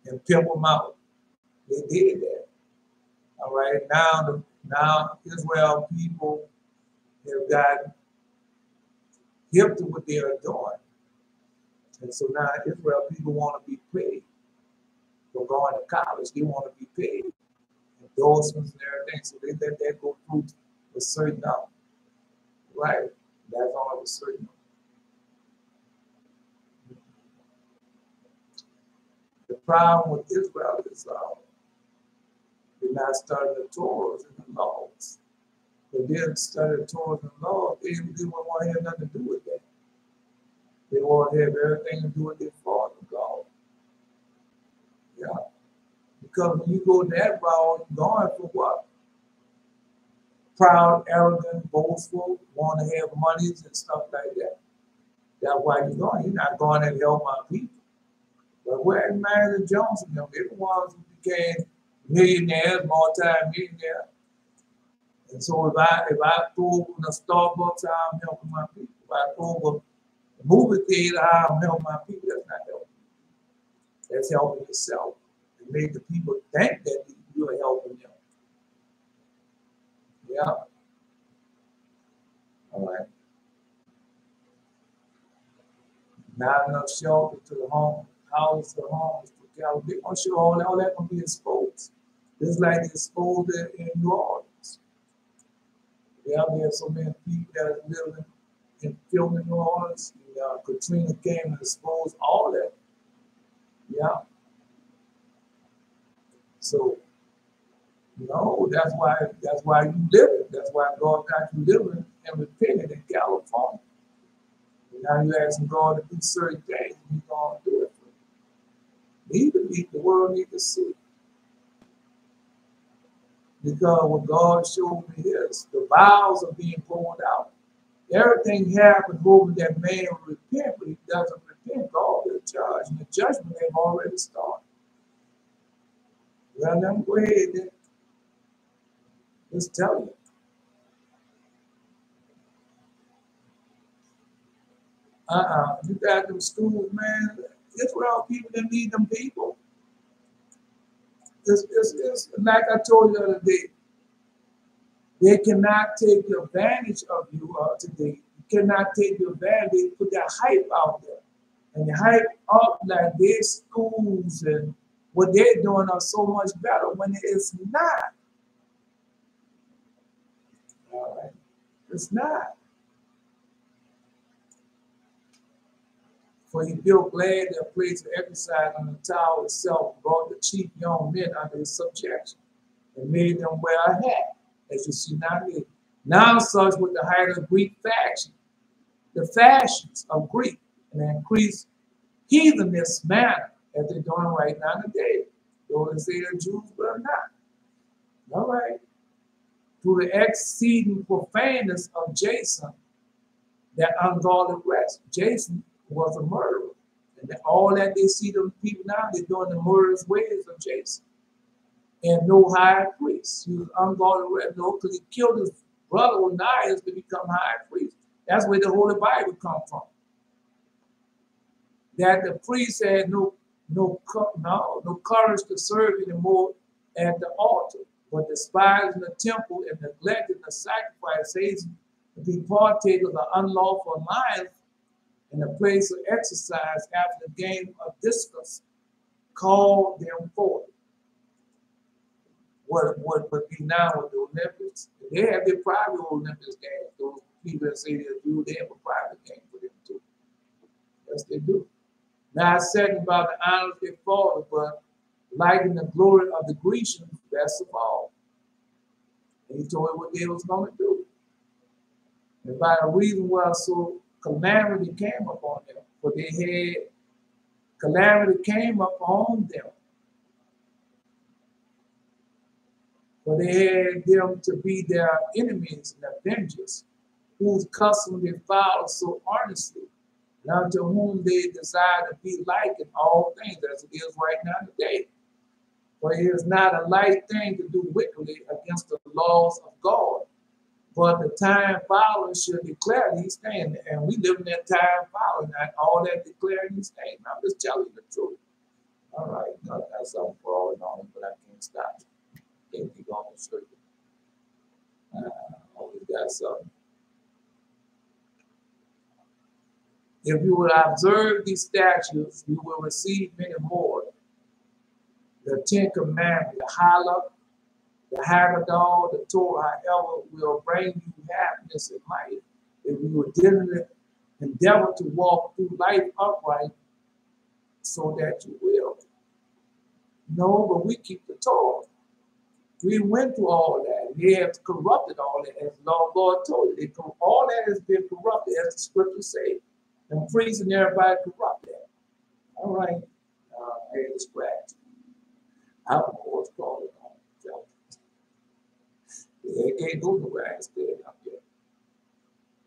and pimp them out. They did that. All right. Now Israel people have gotten hip to what they are doing, and so now Israel people want to be paid for going to college. They want to be paid. Endorsements and everything, so they let that go through a certain amount. Right. That's all of a certain amount. The problem with Israel is they're not studying the Torah and the laws. If they didn't study the Torah and the laws, they wouldn't want to have nothing to do with that. They want to have everything to do with their Father God. Yeah. Because when you go that route, you're going for what? Proud, arrogant, boastful, want to have monies and stuff like that. That's why you're going. You're not going to help my people. But where Marion Jones and them, they're the ones who became millionaires, multi-millionaires. And so if I throw in a Starbucks, I'm helping my people. If I throw a movie theater, I'm helping my people. That's not helping. That's helping yourself. It made the people think that you're helping them. Yeah. All right. Not enough shelter to the home, houses to the homes. They're going to show all that going to be exposed. Just like they exposed it in New Orleans. Yeah, there's so many people that are living in filth in New Orleans. Katrina came and exposed all that. Yeah. So, no, that's why you live it. That's why God got you living and repenting in California. And now you're asking God to do certain things, and He's going to do it for you. The world needs to see. Because what God showed me is the vials are being poured out. Everything happens hoping that man will repent, but he doesn't repent. God will judge, and the judgment have already started. Well, let me go ahead and just tell you. You got them schools, man. It's without people that need them people. It's like I told you the other day. They cannot take advantage of you today. You cannot take advantage. They put that hype out there. And the hype up like their schools and what they're doing are so much better when it's not. All right. It's not. For he built glad a place of exercise on the tower itself, brought the chief young men under his subjection, and made them wear a hat, as you see now here. Now such was the height of Greek fashion, the fashions of Greek, and increased heathenness manner, as they're doing right now today. Though they say they're Jews, but are not. All right. Through the exceeding profaneness of Jason, that ungodly rest. Jason was a murderer. And all that they see them people now, they're doing the murderous ways of Jason. And no high priest. He was ungodly rest. No, because he killed his brother Onias to become high priest. That's where the Holy Bible come from. That the priest had no courage to serve anymore at the altar, but despising the temple and neglecting the sacrifice, hasten to be partakers of unlawful life in the place of exercise after the game of discus, called them forth. What would be now with the Olympics? They have their private Olympics games. Those people that say they're Jews, they have a private game for them too. Yes, they do. Not saying about the honors they fall, but liking the glory of the Grecians, best of all. And he told them what they was going to do. And by the reason why so calamity came upon them, for they had calamity came upon them. For they had them to be their enemies and avengers, whose custom they followed so earnestly, and unto whom they desire to be like in all things, as it is right now today. For it is not a light thing to do wickedly against the laws of God, but the time following should declare these things. And we live in that time following, not all that declaring these things. I'm just telling you the truth. All right, I got something for all in all, but I can't stop. Can't keep on the always got something. If you will observe these statutes, you will receive many more. The Ten Commandments, the Halakha, the Haggadah, the Torah, however, will bring you happiness in life if you will diligently endeavor to walk through life upright so that you will. No, but we keep the Torah. We went through all that. They have corrupted all that, as Lord God told you. All that has been corrupted, as the scriptures say. And priests and everybody corrupt that. All right. I had a scratch. I don't know what's called it. They can't go nowhere. I stayed up there.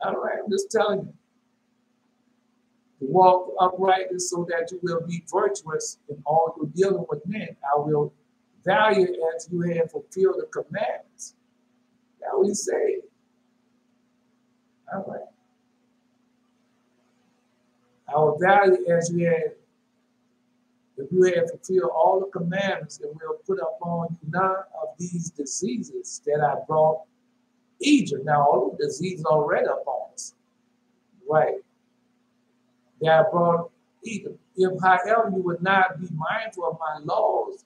All right, I'm just telling you. To walk uprightly so that you will be virtuous in all you're dealing with men. I will value as you have fulfilled the commandments. That's what he said. All right. I will value as you have if you have fulfilled all the commandments, then we'll put upon you none of these diseases that I brought Egypt. Now, all the diseases already upon us. Right. That I brought Egypt. If, however, you would not be mindful of my laws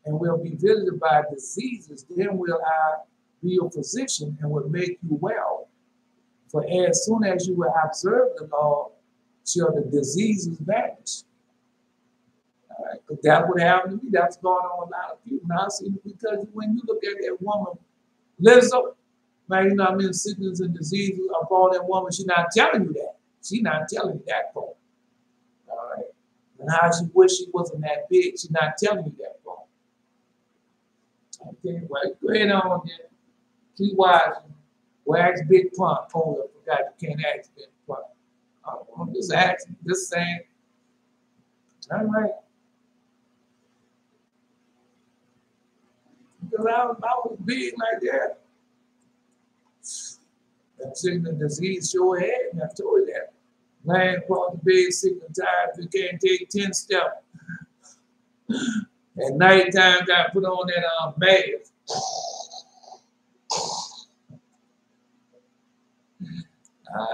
and will be visited by diseases, then will I be your physician and will make you well. For as soon as you will observe the law, shall the diseases vanish. All right, because that's what happened to me. That's going on with a lot of people now. See, because when you look at that woman, Lizzo, man, you know what I mean, sickness and diseases upon that woman, she's not telling you that. She's not telling you that part. All right. And how she wish she wasn't that big, she's not telling you that part. Okay, well, go ahead on there. Keep watching. Wax big pump. Oh, I forgot you can't ask big pump. I'm just asking, just saying. All right. Because I was big like that. That sickness and disease sure had me. I told you that. Laying across the bed, sick and tired, if you can't take 10 steps. At night time, got to put on that mask.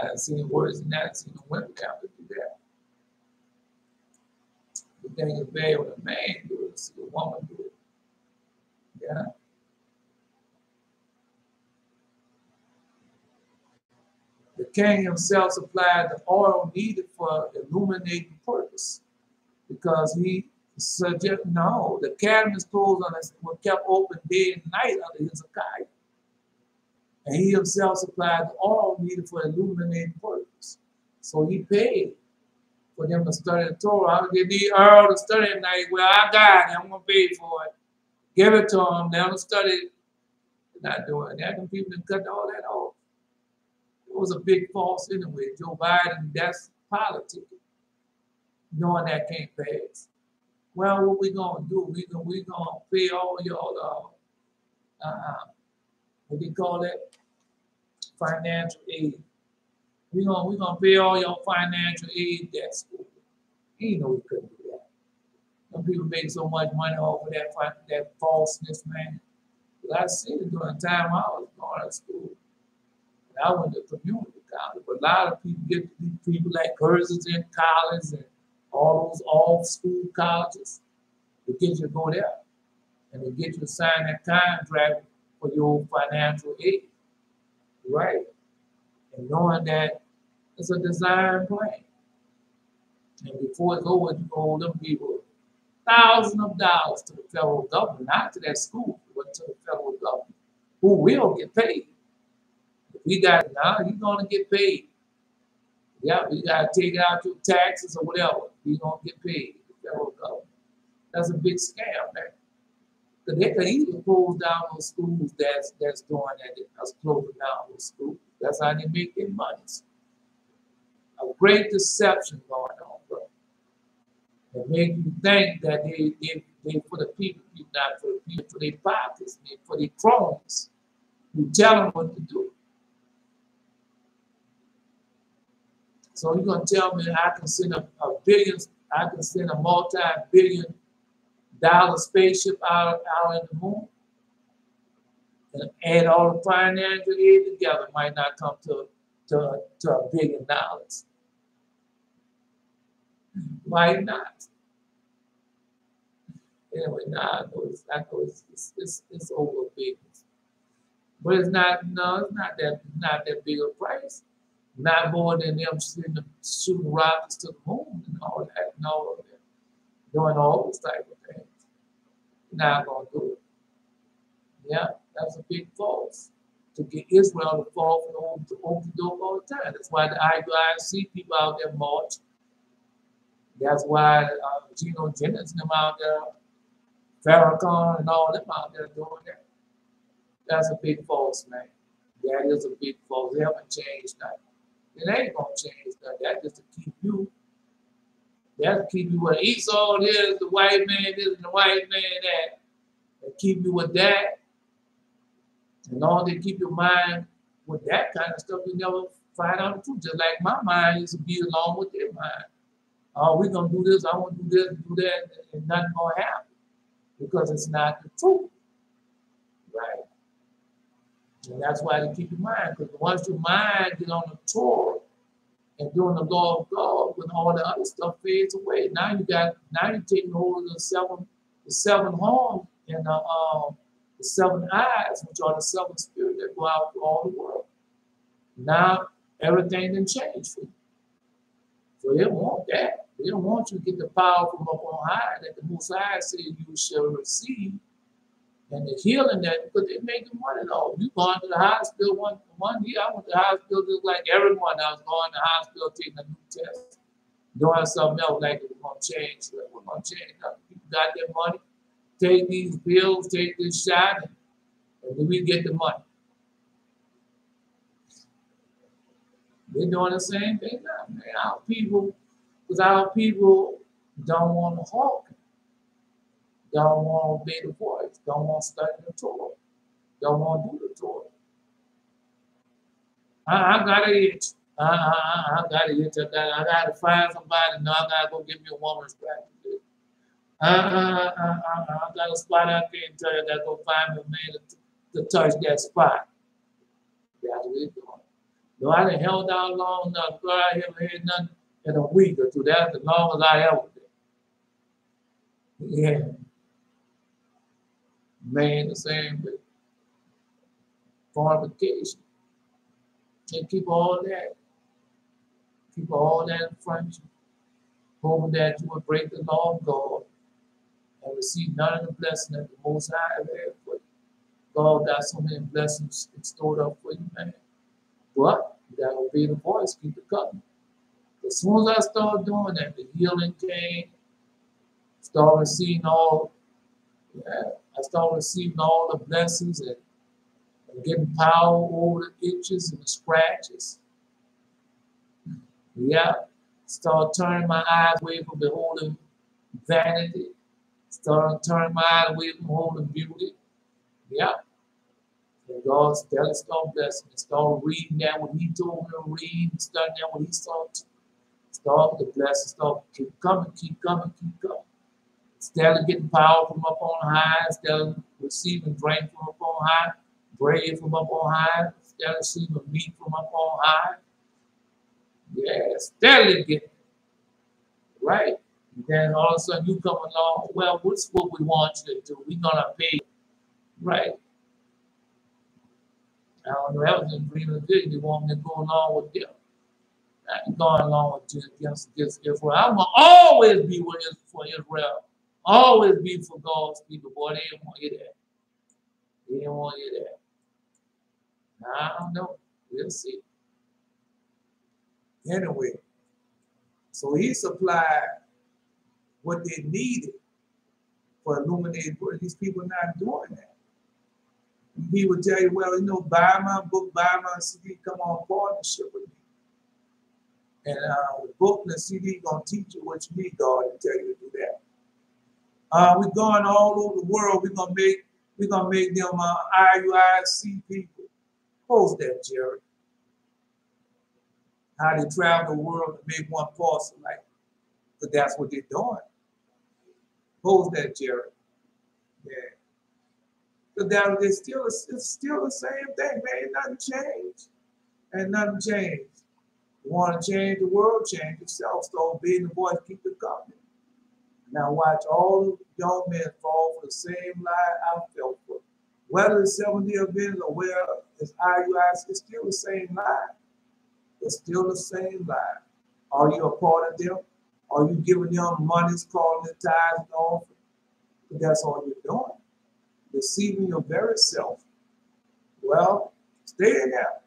I've seen worse than that. I've seen the women have to do that. The thing is bad when a man do it, see a woman do it. Yeah. The king himself supplied the oil needed for illuminating purpose, because he suggested, no, the academies closed on us were kept open day and night under Hezekiah. And he himself supplied the oil needed for illuminating purpose. So he paid for them to study the Torah. They need oil to study at night. Well, I got it. I'm going to pay for it. Give it to them. They're going to study. They're not doing that. And people didn't cut all that off. It was a big false anyway. Joe Biden, that's politics. Knowing that can't pass. Well, what we going to do? We going to pay all y'all, what do you call that? Financial aid. We gonna pay all your financial aid debt school. He know we couldn't do that. Some people make so much money off of that falseness, man. But I seen it during the time I was going to school. And I went to community college, but a lot of people get these people like Herz's in college and all those off-school colleges. They get you to go there, and they get you to sign that contract for your financial aid. Right. And knowing that it's a design plan. And before it's over, you owe them people thousands of dollars to the federal government, not to that school, but to the federal government, who will get paid. If we got it now, you're going to get paid. Yeah, we got to take it out your taxes or whatever. You're going to get paid, the federal government. That's a big scam, man. Because they could even close down those schools that's doing that. That's closing down those schools. That's how they make their money. A great deception going on, bro. They make you think that they for the people, not for the people, for their pockets, for their cronies. You tell them what to do. So you're gonna tell me I can send a multi-billion dollar spaceship out in the moon, and add all the financial aid together, might not come to $1 billion. Might not. Anyway, I know it's over big. But it's not that big a price. Not more than them shooting rockets to the moon and all that, and all of that. Doing all those type of things. Not gonna do it. Yeah, that's a big false. To get Israel to fall from the open door all the time. That's why the IUIC people out there march. That's why Geno Jennings and them out there, Farrakhan and all them out there doing that. That's a big false, man. That is a big false. They haven't changed nothing. It ain't gonna change nothing. That's just to keep you. That's to keep you what Esau is, the white man is, and the white man that. They keep you with that. And long as they keep your mind with that kind of stuff, you never find out the truth. Just like my mind used to be along with their mind. Oh, we're going to do this, I want to do this, do that, and nothing going to happen because it's not the truth. Right? And that's why you keep your mind, because once your mind get on the Torah and doing the law of God, when all the other stuff fades away, now you're taking hold of the seven horns and the seven eyes, which are the seven spirits that go out to all the world. Now everything done changed for you. So they don't want that. They don't want you to get the power from up on high that the Most High said you shall receive. And the healing that, because they're making money though. You going to the hospital one year, I went to the hospital just like everyone. I was going to the hospital taking a new test, doing something else like it was going to change. So it was going to change. People got their money, take these pills, take this shot, and then we get the money. They're doing the same thing now, man. Because our people don't want to hawk, don't want to obey the voice, don't want to study the Torah, don't want to do the Torah. I got an itch. I got an itch. I got to find somebody. No, I got to go get me a woman's practice. I got a spot I can't tell you. I got to go find me a man to touch that spot. That's what it's doing. No, I done held out long enough. Girl, I haven't had nothing in a week or two. That's as long as I ever did. Yeah. Man, the same way. Fornication. And keep all that in front of you, hoping that you will break the law of God and receive none of the blessing that the Most High has had for you. God got so many blessings stored up for you, man. But you gotta obey the voice, keep the covenant. As soon as I start doing that, the healing came, start receiving all the blessings and getting power over the itches and the scratches. Yeah. Start turning my eyes away from beholding vanity. Start turning my eyes away from beholding beauty. Yeah. And God start blessing me. Start reading that what He told me to read, and studying that what He taught. Start the blessing, start keep coming. Instead of getting power from up on high, instead of receiving drink from up on high, bread from up on high, instead of receiving meat from up on high. Yeah, steadily getting right. And then all of a sudden you come along, well, what's what we want you to do? We're gonna pay you. Right. I don't know, that was in dream of vision. They want me to go along with them. I ain't going along with you against Israel. I'm gonna always be for Israel. Always be for God's people. Boy, they didn't want you that. They didn't want you that. Now, I don't know. We'll see. Anyway, so He supplied what they needed for illuminated word. These people are not doing that. And He would tell you, well, you know, buy my book, buy my CD, come on partnership with me. And the book and the CD gonna teach you what you need, God, to tell you to do that. We're going all over the world. We're gonna make them IUIC people. Post that, Jerry. How they travel the world to make one parcel, like, but that's what they're doing. Post that, Jerry. Yeah. But that it's still the same thing, man. Nothing changed. And nothing changed. You want to change the world, change yourself. Start obeying the voice, keep the covenant. Now watch all the young men fall for the same lie I fell for. Whether it's 70 events or where it's IUIC, it's still the same lie. It's still the same lie. Are you a part of them? Are you giving them monies, calling it tithes and offering? But that's all you're doing. Deceiving your very self. Well, stay in there.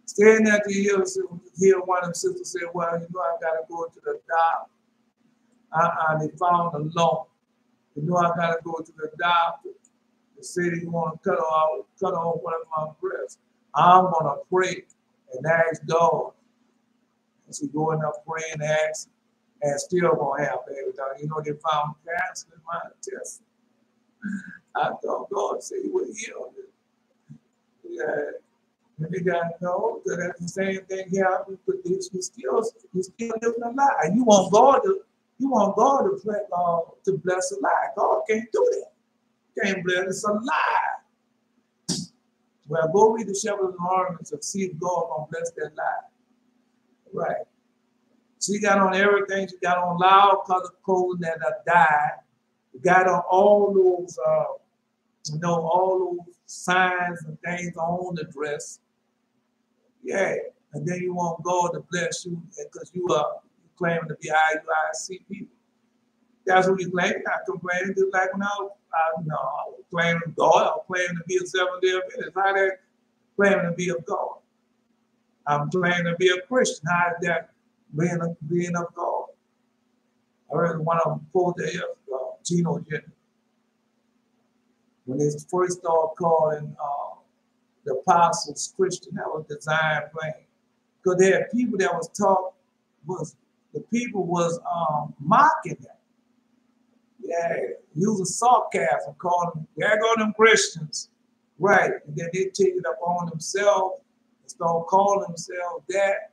Stay in there to hear one of them sisters say, well, you know, I got to go to the doctor. They found a lump. You know, I got to go to the doctor. They say they want to cut off one of my breasts. I'm going to pray and ask God. And she going up praying and asking, and still going to have baby. You know, they found cancer in my intestine. I thought God said He would heal me. Yeah. And they got no, that's the same thing here. We put this, you still living a lie. You want God to bless a lie. God can't do that. Can't bless, it's a lie. Well, go read the Shepherd and Armies and see if God gonna bless that lie. Right. She got on everything. She got on loud colored clothing that died. She got on all those, all those signs and things on the dress. Yeah. And then you want God to bless you because you are claiming to be IUIC people. That's what you claim. You're not complaining just like when I was claiming God. I was claiming to be a Seventh-day Adventist. How that claiming to be of God? I'm claiming to be a Christian. How is that being of God? I heard one of them quote there, Gino Jennings, when they first started calling the apostles Christian. That was design plan. Because there had people that was taught, the people was mocking them. Yeah, using sarcasm, calling them, there go them Christians. Right. And then they take it up on themselves and start calling themselves that.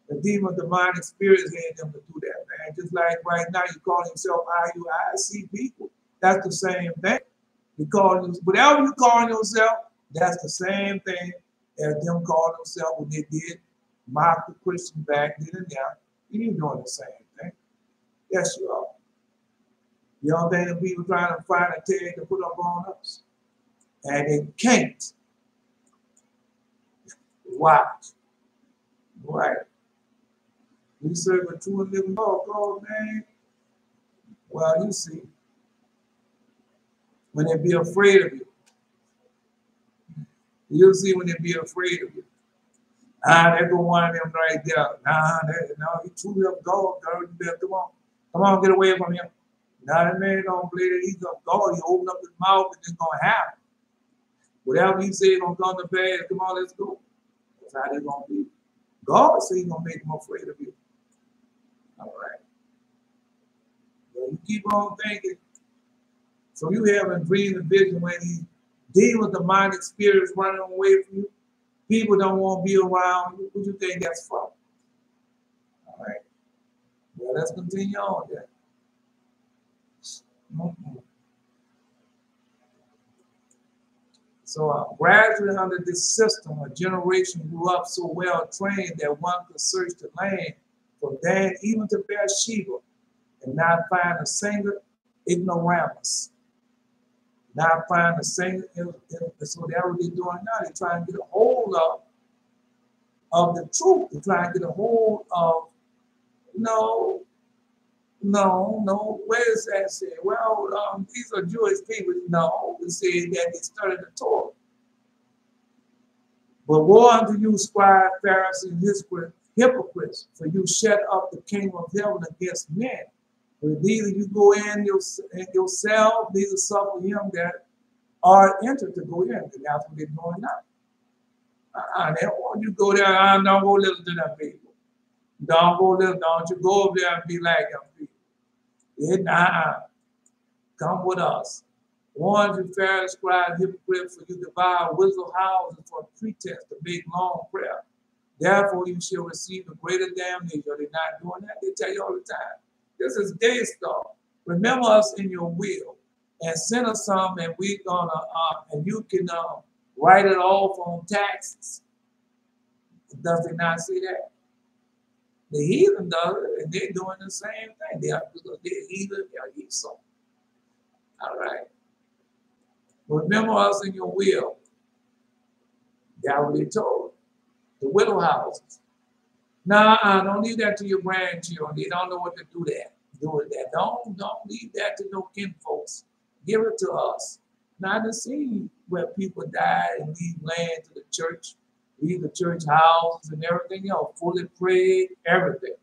The demon demonic spirits had them to do that, man. Just like right now you call yourself IUIC people. That's the same thing. You call whatever you call yourself, that's the same thing as them calling themselves when they did mock the Christian back then and there. You're doing the same thing. Yes, you are. You don't think that people trying to find a tag to put up on us? And they can't. Watch. Right. We serve a true and living God, man. Well, you see, when they be afraid of you, you'll see when they be afraid of you. There go one of them right there. No, he truly of God, girl. You better come on, get away from him. Now that man don't believe that he's of God. He open up his mouth and it's gonna happen. Whatever he say gonna come to pass. Come on, let's go. That's how they gonna be. God say he's gonna make them afraid of you. All right. Well, you keep on thinking. So you have a dream and vision when he deal with demonic spirits running away from you. People don't want to be around you. What do you think that's from? All right. Well, let's continue on then. So gradually under this system, a generation grew up so well trained that one could search the land from Dan even to Beer-sheba and not find a single ignoramus. Not find a single, so that's what they're doing now. They're trying to get a hold of the truth. They're trying to get a hold of, no, where is that said? Well, these are Jewish people. No, they say that they studied the Torah. But woe unto you, scribes, Pharisees, and hypocrites, for you shut up the kingdom of heaven against men. But neither you go in yourself, neither suffer him that are entered to go in. And that's what they're doing now. They want you to go there. Don't go listen to them people. Don't you go over there and be like them people. Come with us. Warn you, Pharisees, scribes, hypocrites, for you devour widows' houses for a pretense to make long prayer. Therefore, you shall receive a greater damnation. Are they not doing that? They tell you all the time. This is day stuff. Remember us in your will and send us some, and we're gonna, and you can write it off on taxes. Does it not say that? The heathen does it, and they're doing the same thing. They're heathen, they're Esau. All right. Remember us in your will. That's what they told. The widow houses. Don't leave that to your grandchildren. They don't know what to do with that. Don't leave that to no kinfolks. Give it to us. Not to see where people died and leave land to the church, leave the church houses and everything else, fully prayed, everything.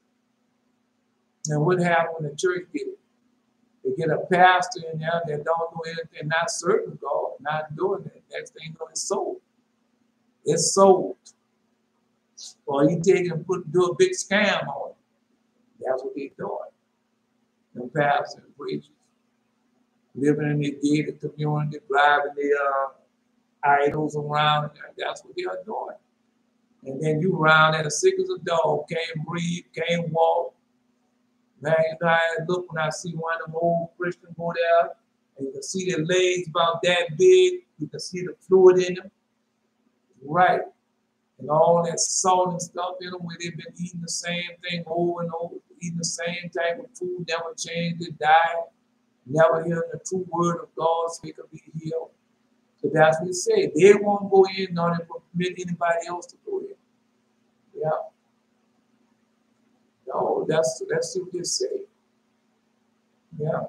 And what happened when the church get it? They get a pastor in there that don't know anything, not serving God, not doing it. Next thing you know, it's sold. It's sold. Or you take and do a big scam on it. That's what they're doing. Them pastors and preachers living in their gated community, driving their idols around. That's what they are doing. And then you around there sick as a dog, can't breathe, can't walk. Man, you know, I look when I see one of them old Christians go there, and you can see their legs about that big. You can see the fluid in them. Right. And all that salt and stuff in them where they've been eating the same thing over and over, eating the same type of food, never changed their diet, never hearing the true word of God so they could be healed. So that's what he said. They won't go in, nor they permit anybody else to go in. Yeah. No, that's what they say. Yeah.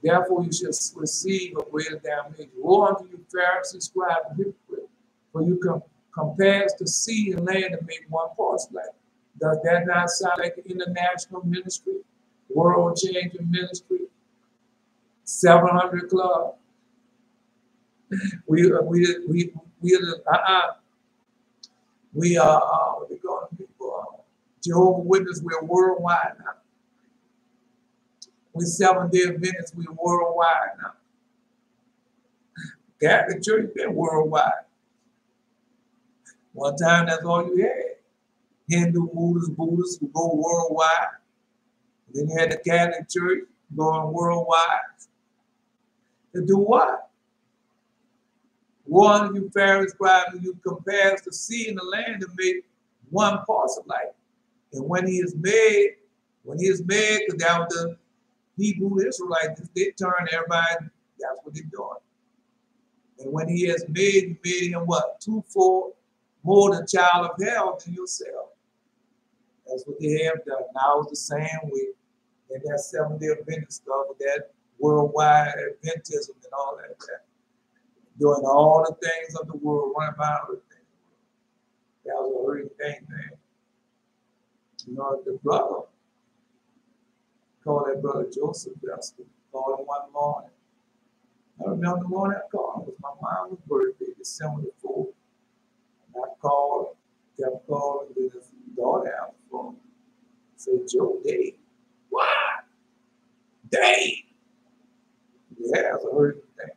Therefore, you shall receive a greater damnation. Woe unto you, Pharisees, scribes, and hypocrites, for you compares the sea and land to make one proselyte. Does that not sound like an international ministry, world-changing ministry, 700 Club? We are what they call people, Jehovah's Witness. We're worldwide now. We Seventh-day Adventists. We're worldwide now. Catholic Church been worldwide. One time, that's all you had. Hindu, Buddhists who go worldwide. Then you had the Catholic Church going worldwide. To do what? One of you Pharisees, scribes, and you compares the sea and the land to make one proselyte. And when he is made, because that was the Hebrew Israelites, they turn everybody, that's what they're doing. And when he has made, you made him what? Twofold more the child of hell than yourself. That's what they have done. Now it's the same way in that Seventh-day Adventist stuff, with that worldwide Adventism and all that. Doing all the things of the world, running around with things. That was a hurting thing, man. You know, the brother, called that brother Joseph, called him one morning. I remember the morning I called him. It was my mom's birthday, December the 4th. And I called, kept calling, then his daughter out the phone. I said, Joe, Dave. What? Dave. Yeah, it was a hurting thing.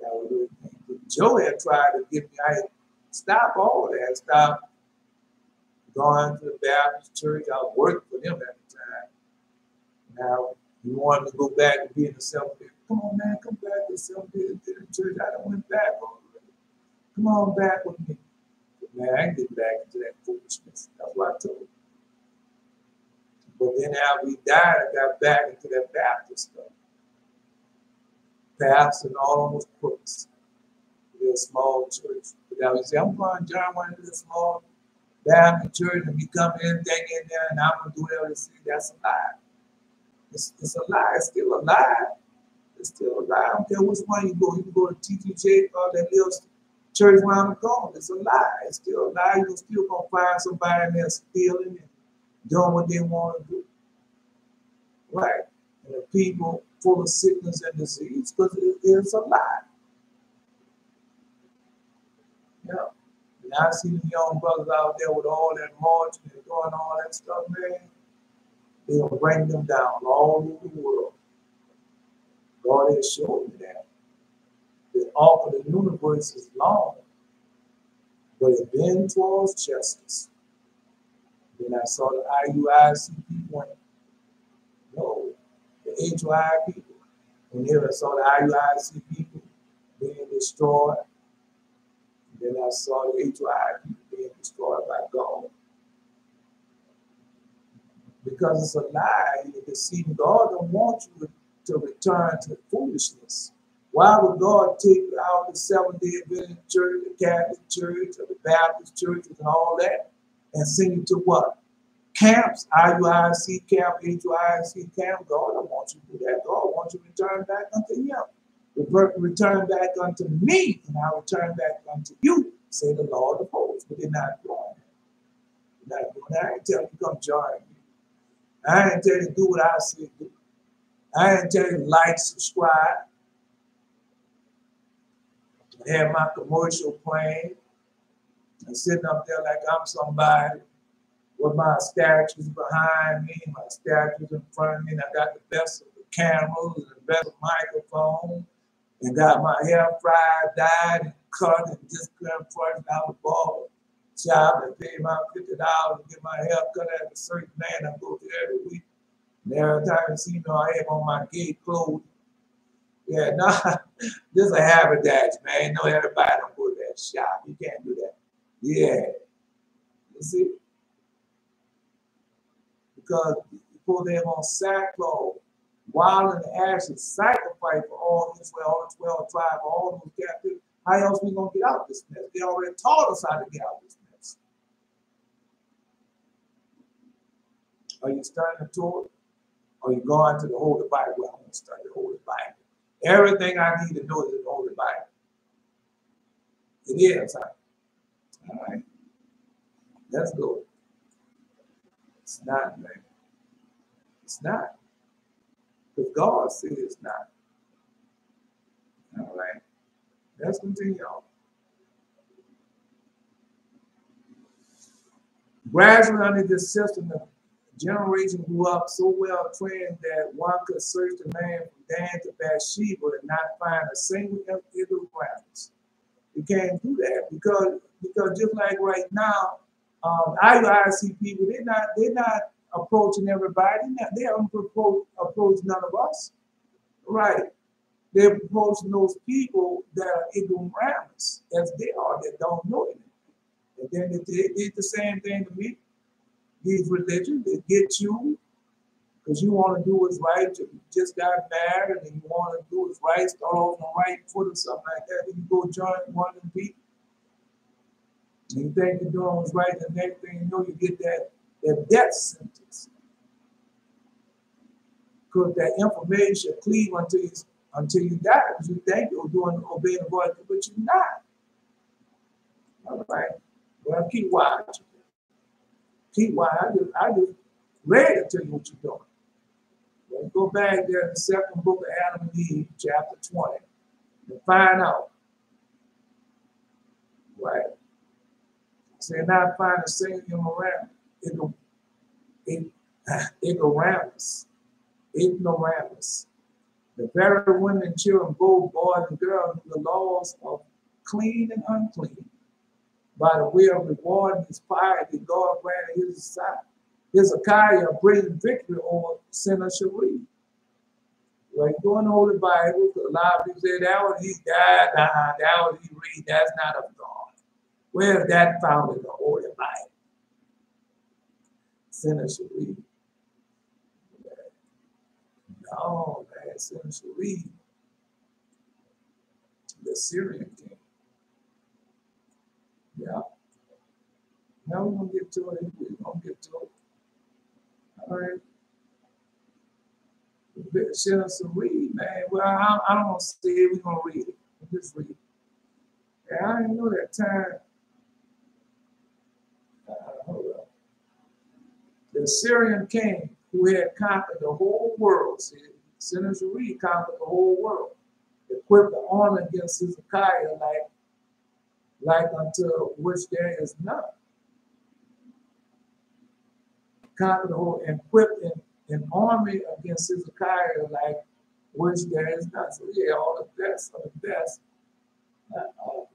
That was a hurting thing. But Joe had tried to get me, I had stopped all that, stopped going to the Baptist church. I was working for them at the time. Now, he wanted to go back and be in the Seventh-day. Come on, man, come back to the Seventh-day church. I done went back already. Come on back with me. But man, I ain't getting back into that foolishness. That's what I told him. But then after he died, I got back into that Baptist stuff. Pastor and all those crooks. A small church. But now he said, I'm going to join one of the small Baptist church and become anything in there, and I'm going to do whatever they say. That's a lie. It's a lie. It's still a lie. It's still a lie. I don't care which one you go. You can go to TTJ or that little church around the corner. It's a lie. It's still a lie. You're still going to find somebody in there stealing and doing what they want to do. Right? And the people full of sickness and disease because it is a lie. Yeah. And I see the young brothers out there with all that marching and doing all that stuff, man. They'll bring them down all over the world. God has shown me that. The arc of the universe is long, but it bends towards justice. Then I saw the IUIC people, no, the HOI people. And then I saw the IUIC people being destroyed. Then I saw the HOI people being destroyed by God. Because it's a lie, you're deceiving. God don't want you to return to foolishness. Why would God take you out the Seventh-day Adventist church, the Catholic church, or the Baptist churches and all that, and send you to what? Camps, IUIC camp, HUIC camp. God don't want you to do that. God wants you to return back unto him. Return back unto me, and I'll return back unto you, say the Lord of hosts. But they're not doing that. They're not doing that. I ain't telling you to come join me. I ain't tell you to do what I say do. I ain't tell you to like, subscribe, have my commercial playing, and sitting up there like I'm somebody with my statues behind me, my statues in front of me, and I got the best of the cameras and the best of microphones, and got my hair fried, dyed, and cut, and just couldn't front down the ball shop and pay my $50 to get my hair cut at a certain man I go to every week. And every time you see me, I have on my gay clothes. Yeah, nah, this is a haberdasher, man. No, everybody don't go to that shop. You can't do that. Yeah. You see? Because people they on sackcloth, wild and ashes, sacrifice for all Israel, all the 12 tribes, all those captives. How else we gonna get out of this mess? They already taught us how to get out of this mess. Are you studying the Torah? Or you going to the Holy Bible? Well, I want to study the Holy Bible. Everything I need to know is in the Holy Bible. It is, huh? All right. Let's go. It's not, man. It's not. Because God said it's not. All right. Let's continue on. Gradually, under this system, the generation grew up so well trained that one could search the land from Dan to Beer-sheba and not find a single ignoramus. You can't do that because just like right now, I see people, they're not approaching everybody. They don't approach none of us. Right. They're approaching those people that are ignoramus, as they are, that don't know anything. And then they did the same thing to me. These religions, they get you because you want to do what's right. You just got married and you want to do what's right, start off on the right foot or something like that. Then you go join one of them people. And you think you're doing what's right, the next thing you know, you get that death sentence. Because that information cleave until you die. Because you think you're obeying the voice, but you're not. All right. Well, keep watching. Keep watching. I just read it to you what you're doing. Well, go back there in the second book of Adam and Eve, chapter 20, and find out. Right? Say not find a single ignoramus. The very women and children, both boys and girls, knew the laws of clean and unclean. By the way of rewarding his piety, God granted Hezekiah a brilliant victory over Sennacherib. Like going to the Holy Bible, a lot of people say that was he died, that was he read, that's not of God. Where is that found in the Holy Bible? Sennacherib. No, man, Sennacherib, the Assyrian king. Yeah. Now we're going to get to it. We're going to get to it. All right. Sennacherib, man. Well, I don't want to say it. We're going to read it. We'll just read it. Yeah, I didn't know that time. Hold up. The Assyrian king who had conquered the whole world, see, Sennacherib conquered the whole world, equipped the army against Hezekiah like unto which there is none. Conquered the whole, equipped an army against Hezekiah like which there is none. So yeah, all the best of the best.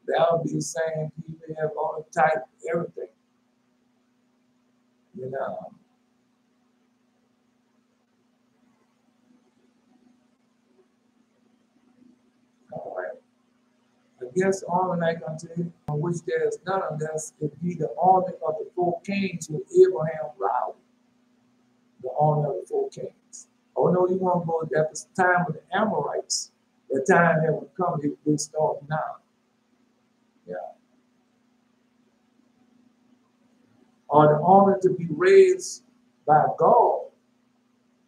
That would be the same. People have all the type, everything. You know. All right. Against the army like unto him, on which there is none unless it be the army of the four kings who Abraham routed. The army of the four kings. Oh no, you want to go at the time of the Amorites. The time that would come, they start now. Yeah. Or the army to be raised by God.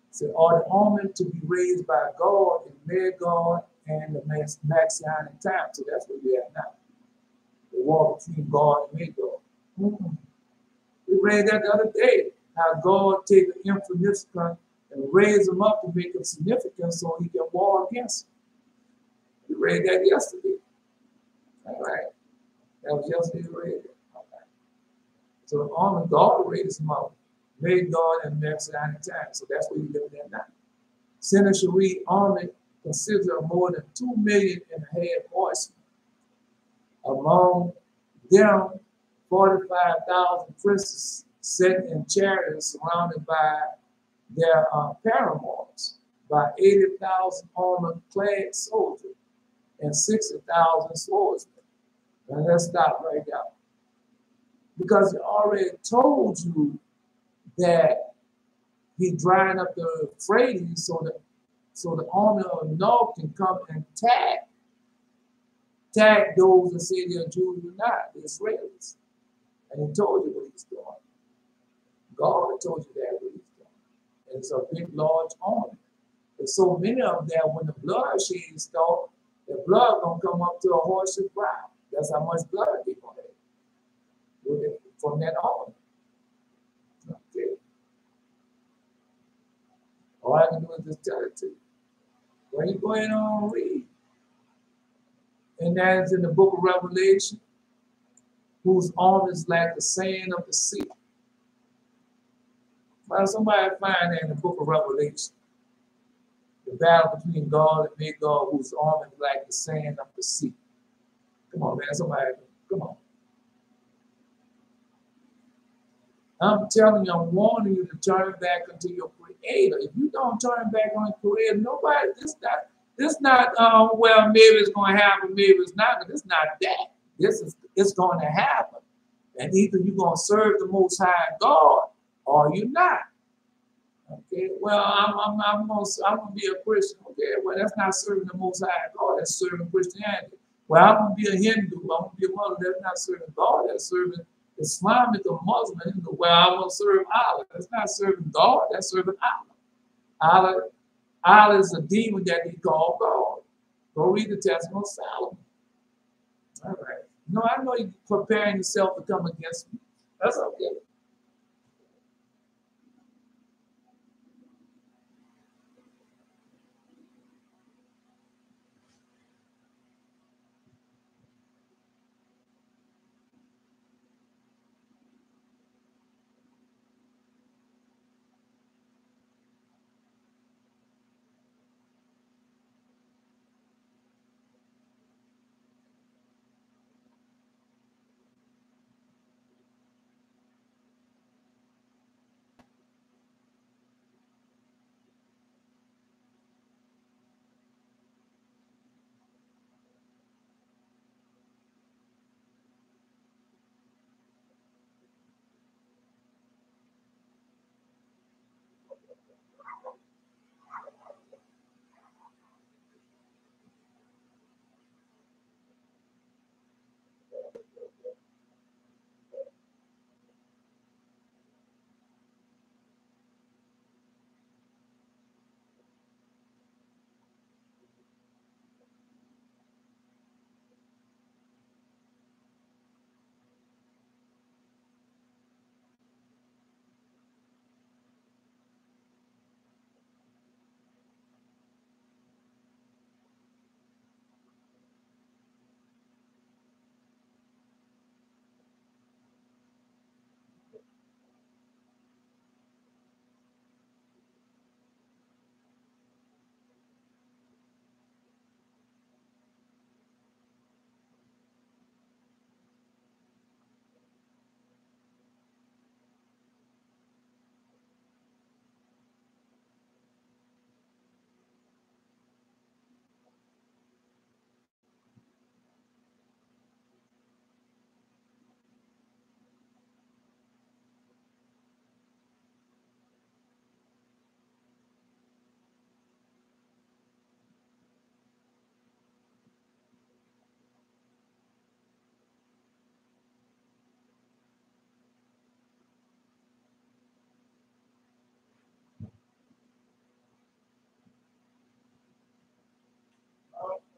So, or the army to be raised by God in Magog and the Messianic time. So that's what we have now. The war between God and Magog. We read that the other day, how God take an insignificant and raise him up to make him significant so he can war against him. We read that yesterday. All right. That was yesterday we read it. All right. So the army God raised him up. Made God and Messianic time. So that's where you live in now. Sennacherib army consists of more than 2.5 million horsemen. Among them, 45,000 princes set in chariots surrounded by their paramours, by 80,000 armor-clad soldiers, and 60,000 swordsmen. And let's stop right there. Because he already told you that he drying up the Euphrates so the army of Nog can come and tag those that say they're Jews or not, the Israelis. And he told you what he's doing. God told you that what he's doing. And it's a big, large army. There's so many of them that when the bloodshed starts, the blood gonna come up to a horse's brow. That's how much blood they're gonna have from that army. Okay. All I can do is just tell it to you. Well, you go ahead and read. And that is in the book of Revelation, whose arm is like the sand of the sea. Well, somebody find that in the book of Revelation. The battle between God and Magog, whose arm is like the sand of the sea. Come on, man, somebody, come on. I'm telling you, I'm warning you to turn back unto your Creator. If you don't turn back on your Creator, nobody, this not well, maybe it's going to happen, maybe it's not. It's not that. It's going to happen. And either you're going to serve the Most High God or you're not. Okay, well, I'm going to be a Christian. Okay, well, that's not serving the Most High God. That's serving Christianity. Well, I'm going to be a Hindu. I'm going to be a Muslim. That's not serving God. That's serving Islamic or Muslim. Well, I'm going to serve Allah. That's not serving God. That's serving Allah. Allah is a demon that he called God. Go read the Testament of Solomon. All right. No, I know you're preparing yourself to come against me. That's okay.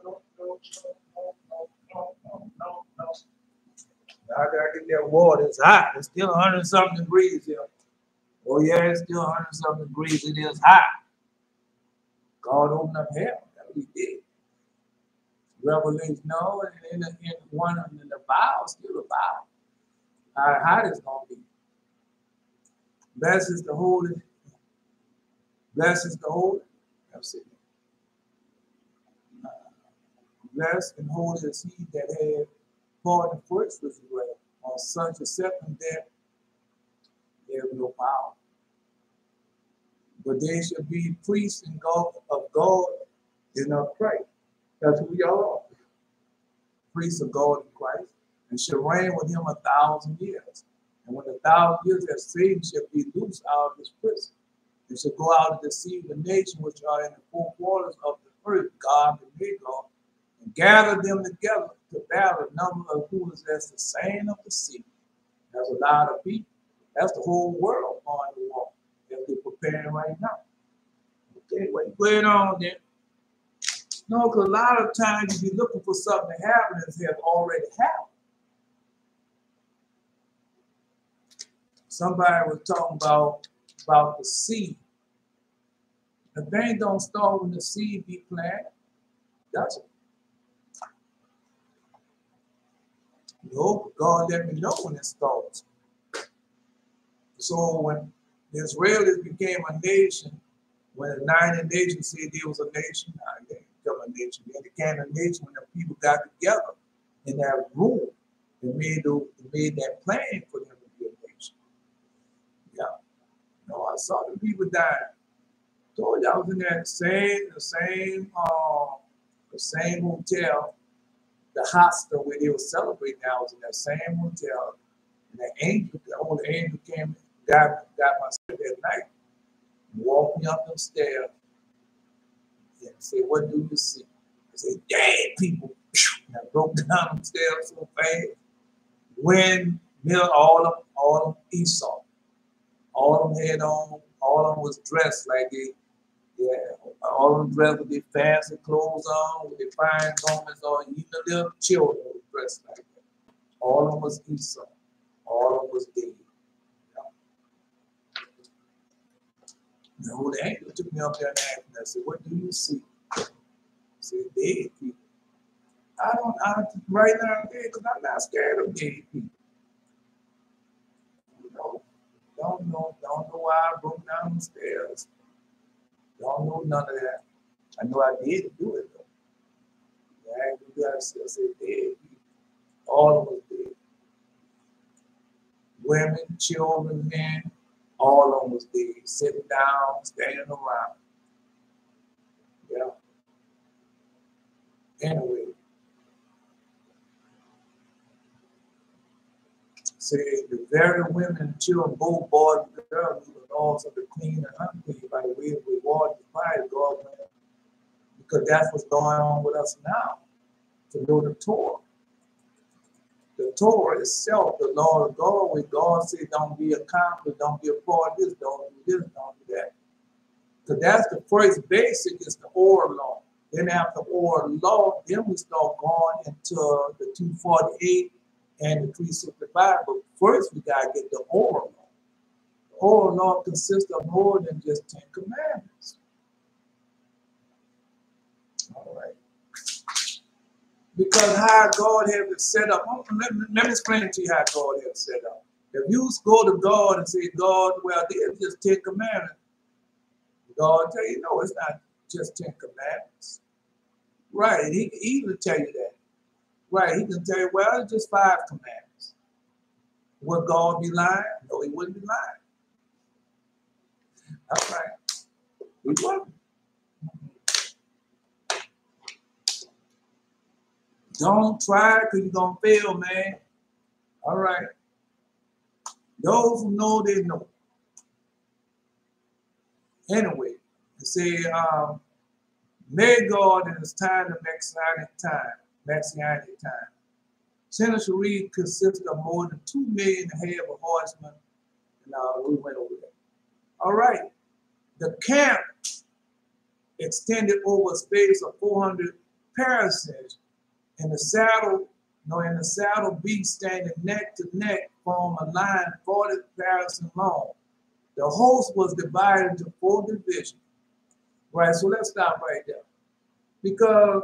No. I gotta get that water. It's hot. It's still 100-something degrees here. Oh yeah, it's still 100-something degrees. It is hot. God opened up hell. That's what he did. Revelation, no, and in one of the Bible, still a Bible. How hot it's gonna be. Blessed is the holy. Blessed is the holy. That's it. Blessed and holy is he that had part in first with the grave. On such a second death, there is no power. But they shall be priests in God of God and of Christ. That's who we are. Priests of God in Christ, and shall reign with him 1,000 years. And when 1,000 years have Satan shall be loosed out of his prison, and shall go out to deceive the nations which are in the four quarters of the earth, God and Magog, and gather them together to battle, the number of who is as the sand of the sea. That's a lot of people. That's the whole world on the wall that they're preparing right now. Okay, wait, going on then. No, because a lot of times you be looking for something to happen that has already happened. Somebody was talking about the seed. The thing don't start when the seed be planted, does it? No, God let me know when it starts. So when the Israelis became a nation, when the 90 nations said there was a nation, they didn't become a nation. They became a nation when the people got together in that room and made that plan for them to be a nation. Yeah. No, I saw the people dying. Told you I was in that the same hotel, the hostel where they were celebrating. I was in that same hotel, and the old angel came, got my sleep that night, and walked me up them stairs, and said, "What do you see?" I said, "Dead people." And I broke down them stairs so fast. Wind, all of them Esau. All of them had on, all of them was dressed like they. Yeah, all of them dressed with their fancy clothes on, with their fine garments on, even the little children were dressed like that. All of them was Esau. All of them was dead. The angel took me up there and asked me, I said, "What do you see?" I said, "Dead people." I right now I'm dead because I'm not scared of dead people. You know, don't know why I broke down the stairs. Don't know none of that. I know I did do it though. Yeah, I said dead people. All of us dead. Women, children, men, all of them was dead. Sitting down, standing around. Yeah. Anyway. Say the very women and children, both boys and girls, who were laws of the clean and unclean by the way of reward and fire, God, because that's what's going on with us now. To know the Torah. The Torah itself, the law of God, where God said, "Don't be a conflict, don't be a part of this, don't do this, don't do that." So that's the first basic, is the oral law. Then after oral law, then we start going into the 248 and the 365. But first we gotta get the oral law. The oral law consists of more than just 10 commandments. All right. Because how God has it set up. Let me explain to you how God has it set up. If you go to God and say, "God, well, there's just 10 commandments," God tell you, "No, it's not just 10 commandments." Right, he can easily tell you that. Right, he can tell you, "Well, it's just 5 commandments." Would God be lying? No, he wouldn't be lying. That's right. He wouldn't. Don't try because you're going to fail, man. All right. Those who know, they know. Anyway, you say, Magog in his time, the Messianic time. Sennacherib consists of more than 2 million and a half of horsemen. And we went over that. All right. The camp extended over a space of 400 parasangs, and the saddle beast standing neck to neck form a line 40 parasangs long. The host was divided into 4 divisions. Right, so let's stop right there. Because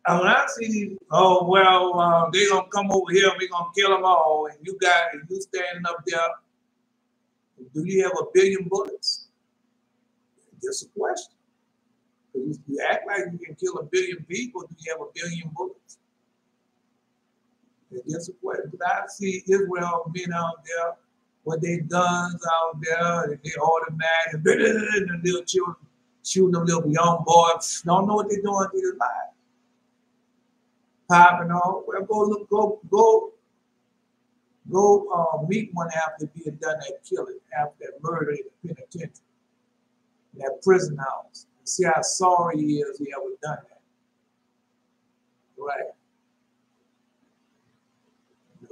when I see these, "Oh, well, they're going to come over here and we're going to kill them all," and you standing up there, do you have 1 billion bullets? Just a question. You act like you can kill 1 billion people, do you have 1 billion bullets? It's a question. But I see Israel being out there with their guns out there, and they automatic, and the little children shooting them little young boys. Don't know what they're doing to their lives. Popping off. Well, go meet one after being done that killing, after that murder in the penitentiary, in that prison house. And see how sorry he is he ever done that. Right.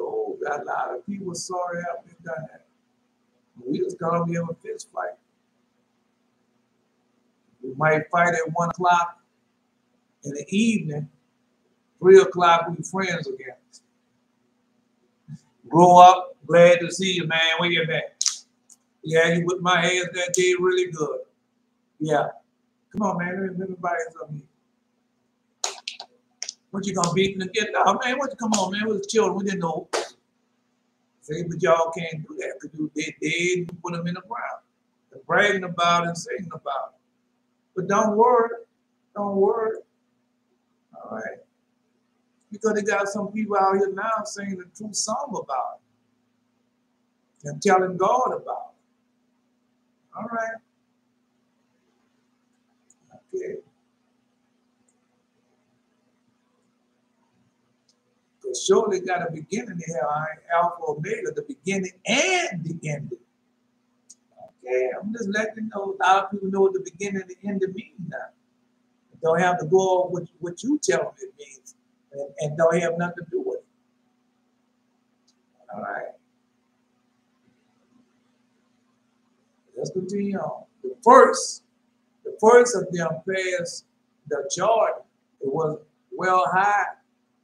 Oh, got a lot of people sorry after they done that. We just gonna be in a fist fight. We might fight at 1 o'clock in the evening. 3 o'clock, we friends again. Grow up, glad to see you, man. Where you at? Yeah, you whipped my ass that day really good. Yeah. Come on, man. Let me buy you something. What you gonna beat and get? Oh, man, come on, man. We was children. We didn't know. Say, but y'all can't do that because you did put them in the ground. They're bragging about it and singing about it. But don't worry. Don't worry. All right. Because they got some people out here now singing the true song about it and telling God about it. All right. Okay. Because surely got a beginning here. Alpha Omega, the beginning and the ending. Okay, I'm just letting you know. A lot of people know what the beginning and the ending mean now. Don't have to go on what you tell them it means, and don't have nothing to do with it. All right. Let's continue on. The first of them passed the Jordan. It was well high,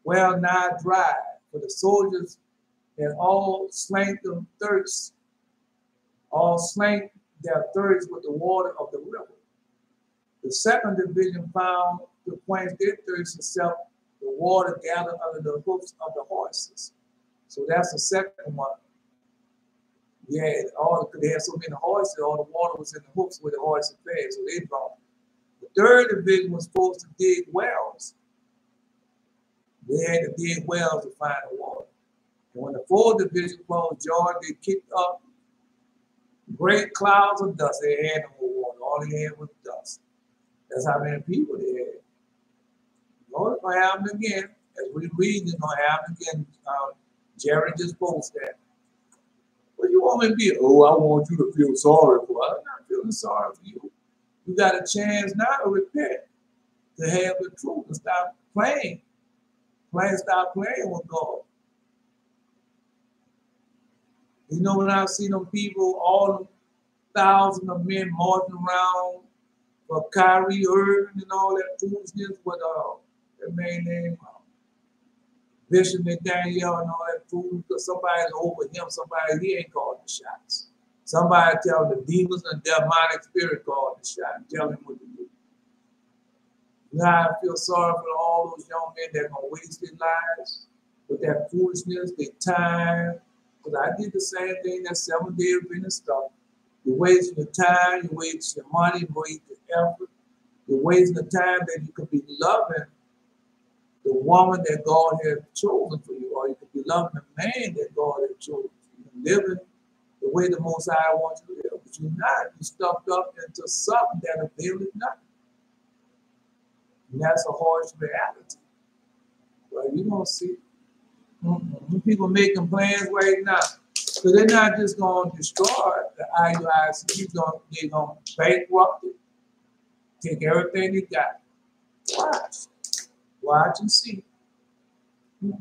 well nigh dry, for the soldiers and all slanked them thirst. All slanked their thirst with the water of the river. The second division found to quench their thirst except the water gathered under the hoofs of the horses. So that's the second one. Yeah, they had so many horses, all the water was in the hoofs where the horses fed, so they drowned. The third division was supposed to dig wells. They had to dig wells to find the water. And when the fourth division closed Jordan, they kicked up great clouds of dust. They had no water. All they had was dust. That's how many people they had. It's going to happen again. As we read, it's going to happen again. Jerry just posted that. What do you want me to be? Oh, I want you to feel sorry for us. I'm not feeling sorry for you. You got a chance now to repent, to have the truth, and stop playing. Stop playing with God. You know, when I see them people, all them thousands of men marching around for Kyrie Irving and all that foolishness with that man named Bishop Nathaniel and all that food, because somebody's over him, somebody he ain't calling the shots. Somebody tell the demons and demonic spirit call the shot and tell him what to do. Now I feel sorry for all those young men that are going to waste their lives with that foolishness, their time. Because I did the same thing that 7-day Adventist stuff. You're wasting your time, you're wasting your money, you're wasting your effort. You're wasting the time that you could be loving the woman that God has chosen for you, or you could be loving the man that God has chosen for you, living the way the Most High wants you to live. But you're not. You're stuffed up into something that avails nothing. And that's a harsh reality. Well, you don't see. People making plans right now. So they're not just going to destroy the IUIC. They're going to bankrupt it, take everything they got. Watch. Watch and see. Now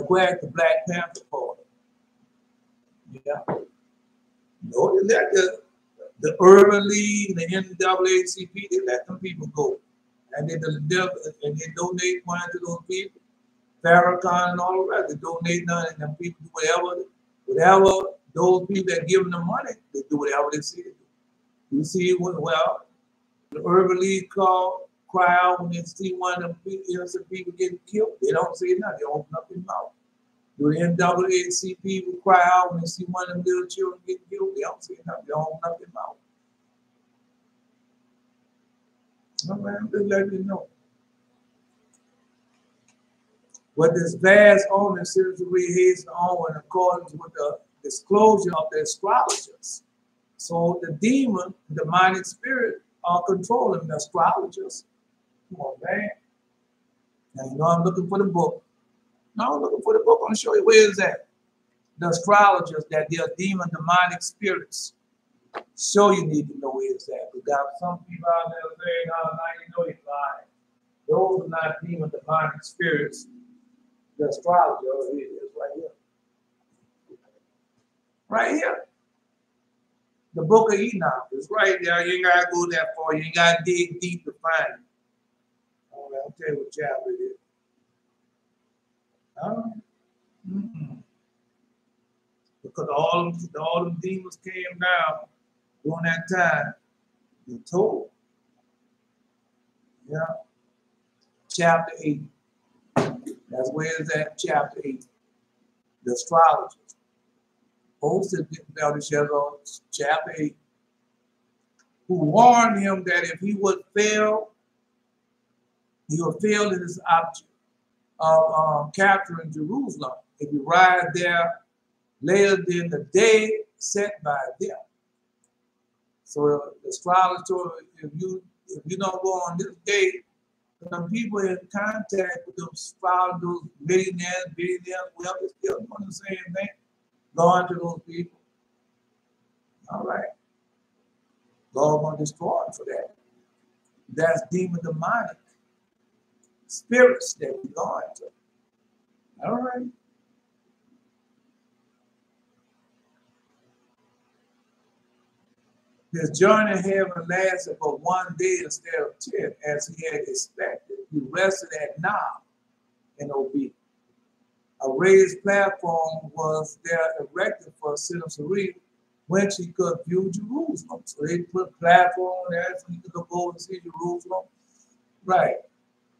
go ahead to Black Panther Party. Yeah. No, they let the Urban League, the NAACP, they let them people go. And they donate money to those people. Farrakhan and all the rest, they donate none, and them people do whatever those people that give them the money, they do whatever they see to do. You see, well, the Urban League cry out when they see one of them innocent people getting killed. They don't say nothing, they open up their mouth. Do the NAACP will cry out when they see one of them little children getting killed? They don't say nothing, they open up their mouth. All right, I'm just letting you know. What this vast omen seems to be hastened on in accordance with the disclosure of the astrologers. So the demon, the demonic spirit, are controlling the astrologers. Come on, man. Now you know I'm looking for the book. No, I'm looking for the book. I'm gonna show you where is that. The astrologers, that they are demon, demonic spirits. So you need to know where it's at. We got some people out there saying, "Oh, now you know he's lying." Those are not demon, demonic spirits. The astrologer is right here. Right here. The book of Enoch is right there. You ain't got to go that far. You ain't got to dig deep to find it. All right, I'll tell you what chapter it is. Because all them demons came down during that time. You're told. Yeah. Chapter 8. That's where it's at, chapter 8. The astrologers. Hosted Belteshazzar, chapter 8, who warned him that if he would fail, he would fail in his object of capturing Jerusalem if he arrived there later than the day set by them. So the astrologer told him, if you don't go on this day, some people in contact with them astrologers, millionaires, well, they're still doing the same thing. Going to those people. All right. God gonna destroy them for that. That's demon demonic spirits that we're going to. All right. His journey in heaven lasted but 1 day instead of 10, as he had expected. He rested at Nigh in obedience. A raised platform was there erected for Sennacherib, whence he could view Jerusalem. So they put a platform there so he could go and see Jerusalem. Right.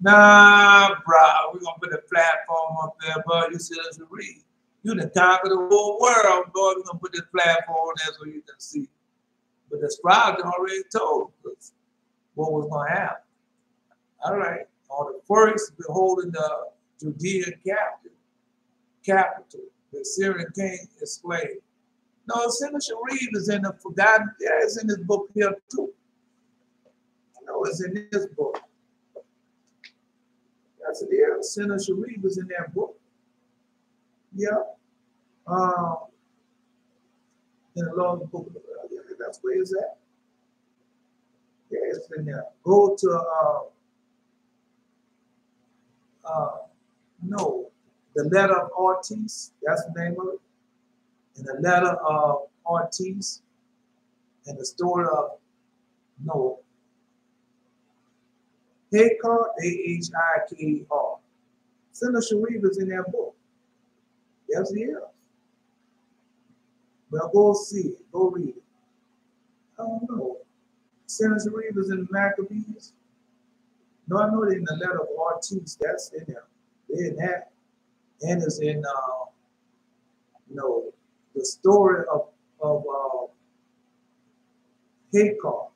Nah, bro, we're going to put a platform up there, but you Sennacherib. You done conquer the whole world, boy. We're going to put this platform there so you can see. But the scribe already told us what was going to happen. All right. On the first, beholding the Judean capital, the Assyrian king is slain. No, Sennacherib is in the forgotten. Yeah, it's in this book here too. No, it's in this book. That's it here. Sennacherib is in that book. Yeah. In the long book. Yeah, that's where it's at. Yeah, it's in there. Go to no, the letter of Ortiz. That's the name of it. And the letter of Ortiz, and the story of Noah. Hagar, Ahikar. Sennacherib is in that book. Yes, he is. Well, go see it. Go read it. I don't know. Sennacherib is in the Maccabees. No, I know they're in the letter of Ortiz. That's in there. They're in that. And it's in, the story of Hagar, Ahikar.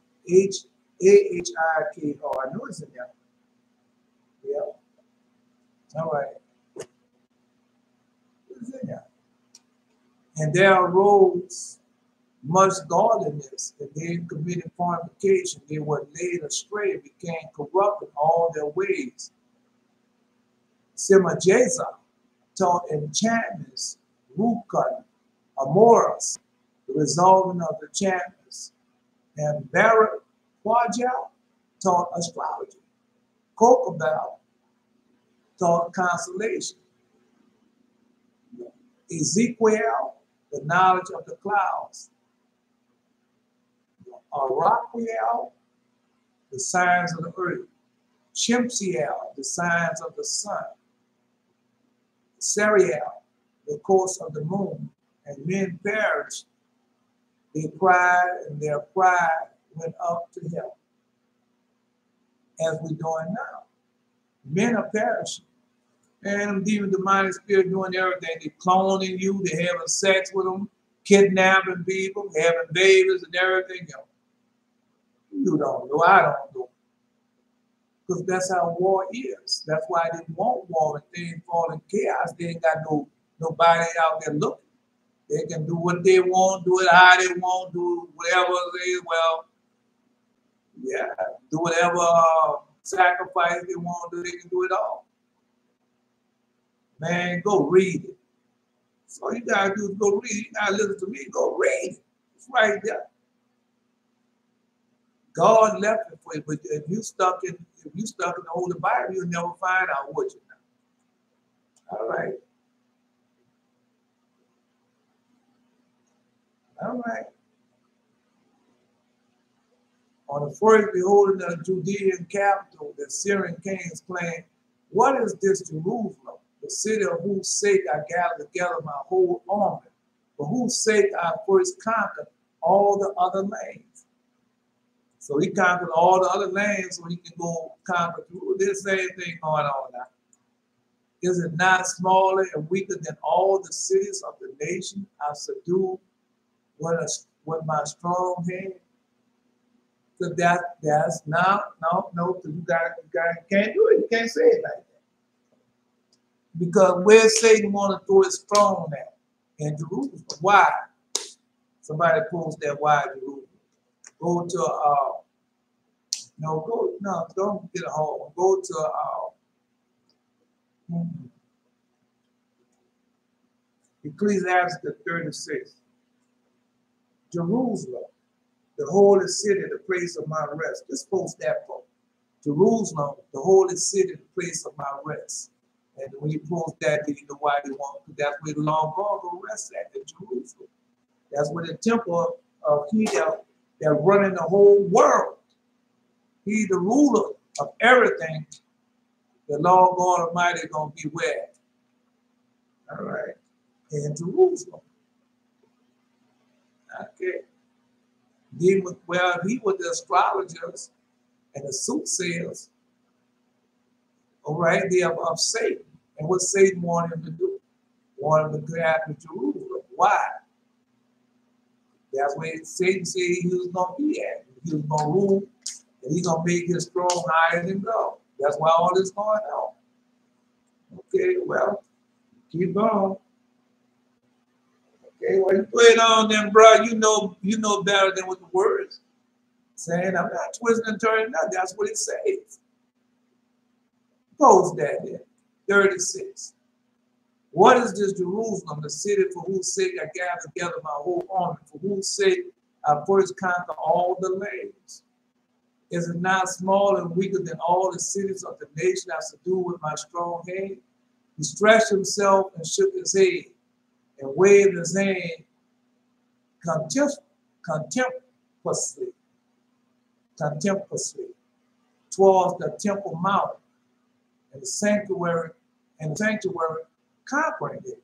I know it's in there. Yeah. All right. It's in there. And there arose much godliness, and they committed fornication. They were led astray, became corrupt in all their ways. Sennacherib taught enchantments, root cutting, armor-clad, the resolving of the enchantments, and Barak taught astrology. Kokabal taught constellation. Ezekiel, the knowledge of the clouds. Araquiel, the signs of the earth. Chimsiel, the signs of the sun. Serial, the course of the moon. And men perished. They cried, and their cry went up to hell. As we're doing now. Men are perishing. And even demonic spirit doing everything. They're cloning you, they're having sex with them, kidnapping people, having babies and everything else. You don't know, I don't know. Because that's how war is. That's why they want war. If they ain't fall in chaos, they ain't got nobody out there looking. They can do what they want, do it how they want, do whatever they, well, yeah, do whatever sacrifice they want to do, they can do it all. Man, go read it. So all you gotta do is go read it. You gotta listen to me, go read it. It's right there. God left it for you, but if you stuck in the Holy Bible, you'll never find out what you know. All right. All right. On the first beholding the Judean capital, the Assyrian kings claimed, "What is this Jerusalem, the city of whose sake I gathered together my whole army, for whose sake I first conquered all the other lands?" So he conquered all the other lands so he can go conquer Jerusalem. This same thing going on now. Is it not smaller and weaker than all the cities of the nation I subdued with my strong hand? So that's no, you can't do it. You can't say it like that. Because where Satan want to throw his throne at? In Jerusalem. Why? Somebody post that why Jerusalem. Go to don't get a hold. Go to Ecclesiastes 36. Jerusalem, the holy city, the place of my rest. Just post that post. Jerusalem, the holy city, the place of my rest. And when you post that, then you know why they want to. That's where the long God will rest at, in Jerusalem. That's where the temple of He that running the whole world. He the ruler of everything. The Lord God Almighty gonna be where? All right, in Jerusalem. Okay. He was the astrologers and the soothsayers. All right, they are of Satan. And what Satan wanted him to do? Wanted him to grab Jerusalem. Why? That's where Satan said he was going to be at. He was going to rule, and he's going to make his throne higher than God. That's why all this going on. Okay, well, keep going. Okay, well, you put it on then, bro. You know better than what the words saying. I'm not twisting and turning nothing. That's what it says. Post that there. 36. What is this Jerusalem, the city for whose sake I gathered together my whole army, for whose sake I first conquered all the lands? Is it not small and weaker than all the cities of the nation I subdued with my strong hand? He stretched himself and shook his head and waved his hand contemptuously towards the temple mount and the sanctuary, conquering it.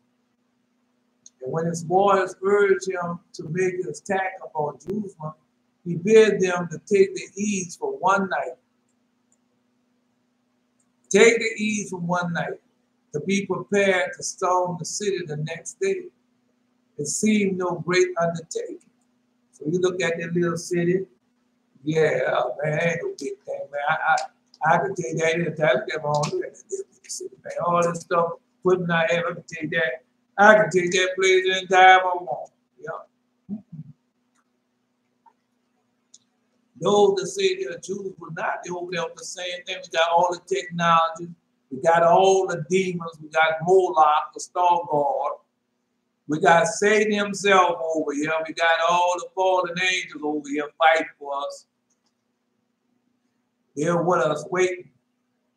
And when his warriors urged him to make an attack upon Jerusalem, he bid them to take the ease for one night. Take the ease for one night, to be prepared to storm the city the next day. It seemed no great undertaking. So you look at that little city, yeah, man, ain't no big thing, man. I could take that in the time, look at this city, man. All this stuff, putting I have, I can take that. I can take that place anytime I want. Yeah. Those that say they're Jews were not. They over there with the same thing. We got all the technology. We got all the demons. We got Moloch, the star god. We got Satan himself over here. We got all the fallen angels over here fighting for us. They're with us waiting.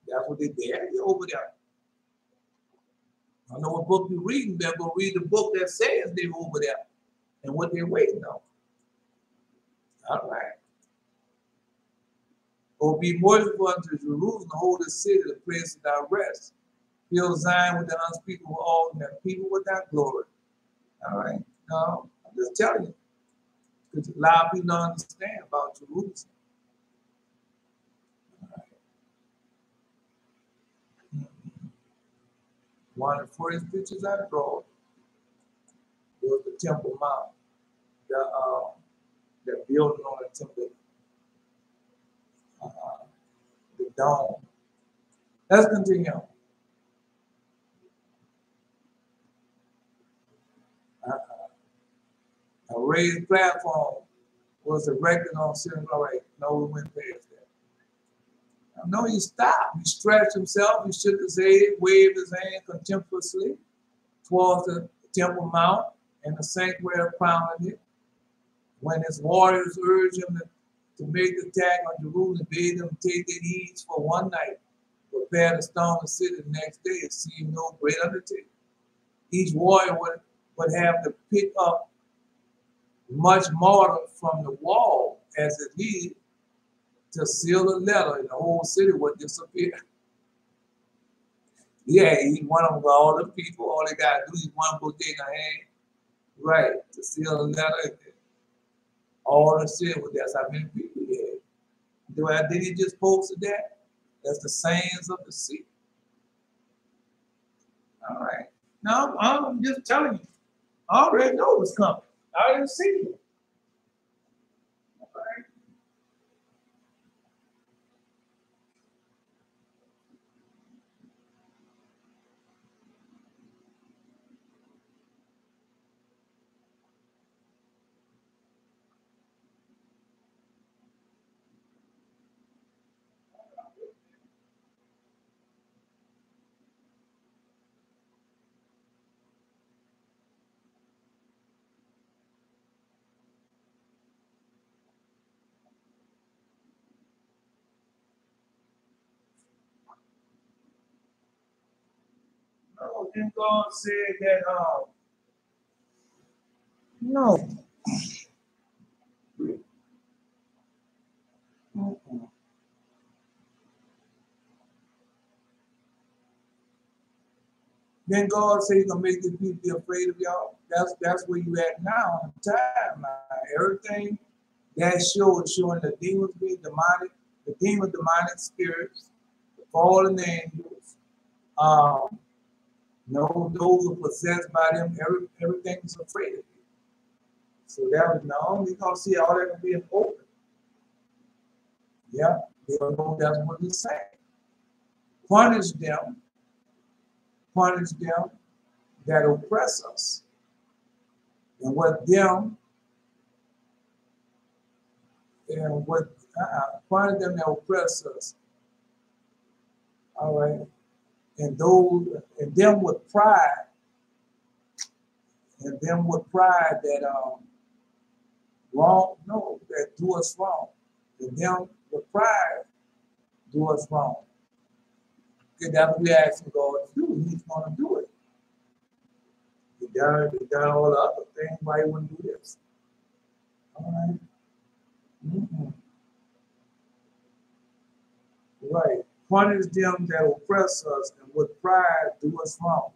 That's what they did. They're over there. I don't know what book you're reading. They're going to read the book that says they're over there and what they're waiting on. All right. Oh, be merciful unto Jerusalem, the holy city, the place of thy rest. Fill Zion with the unspeakable awe and the people with thy glory. All right. No, I'm just telling you. Because a lot of people don't understand about Jerusalem. All right. One of the first pictures I draw was the Temple Mount, the building on the temple, the dome. Let's continue. A raised platform was erected on Sennacherib. No, we went past that. No, he stopped. He stretched himself. He shook his head, waved his hand contemptuously towards the Temple Mount and the sanctuary crowned it. When his warriors urged him to make the attack on Jerusalem, bade them take their ease for one night, prepare to storm the city the next day. It seemed no great undertaking. Each warrior would have to pick up much mortar from the wall as it needed to seal the letter, and the whole city would disappear. Yeah, he one of them, all the people, all they got to do is one go take a hand, right, to seal the letter. All the city, that's how many people he had. Did he just post that? That's the sands of the sea. All right. Now, I'm just telling you, I already know what's coming. I didn't see it. All right. No, then God said that, no. Then God said he's gonna make the people be afraid of y'all. That's where you at now in the timeline. Everything that showing the demons being demonic, the demonic spirits, the fallen angels, no, those who are possessed by them, everything is afraid of you. So that was no, we're gonna see all that being open. Yeah, they don't know that's what he's saying. Punish them that oppress us. And what them punish them that oppress us. All right. And them with pride that that do us wrong. And them with pride do us wrong. Okay, that's what we asking God to do. He's gonna do it. He done all the other things. Why he wouldn't do this? All right. Right. Punish them that oppress us and with pride do us wrong.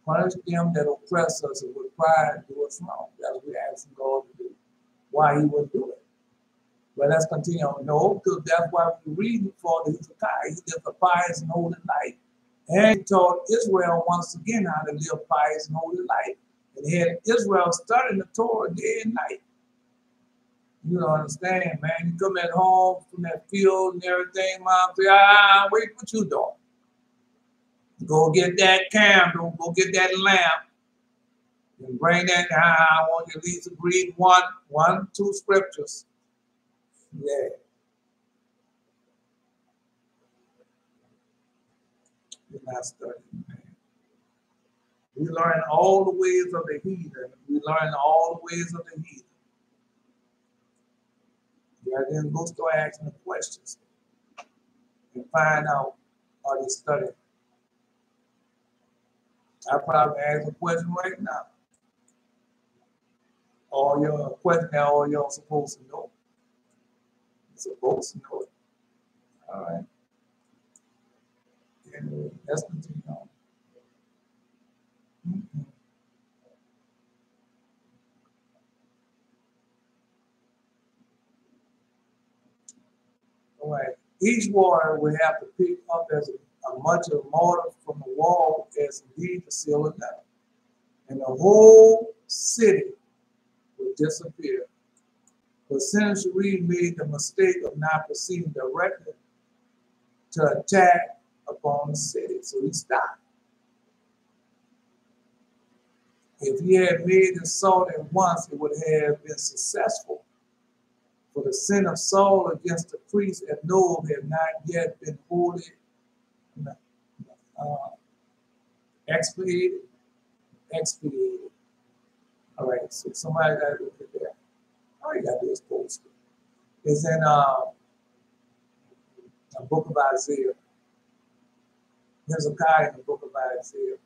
Punish them that oppress us and with pride do us wrong. That's what we asking God to do. Why he wouldn't do it? But let's continue on. No, because that's why we read for the Hezekiah. He lived a pious and holy life. And he taught Israel once again how to live pious and holy life. And he had Israel studying the Torah day and night. You don't understand, man. You come at home from that field and everything, mom say, wait, what you doing? Go get that candle, go get that lamp, and bring that. I want you at least to read one, 2 scriptures. Yeah. You're not studying, man. We learn all the ways of the heathen. We learn all the ways of the heathen. Yeah, then go start asking the questions and find out how they study. I probably ask a question right now. All your question that all y'all supposed to know. You're supposed to know it. All right. And let's continue on. All right. Each warrior will have to pick up as much of mortar from the wall as indeed to seal it down. And the whole city will disappear. But Sennacherib made the mistake of not proceeding directly to attack upon the city. So he stopped. If he had made the assault at once, it would have been successful. For the sin of Saul against the priest at Nob had not yet been wholly expiated. All right, so somebody got to look at that. All you got to do is post it. It's in the book of Isaiah. Hezekiah in the book of Isaiah.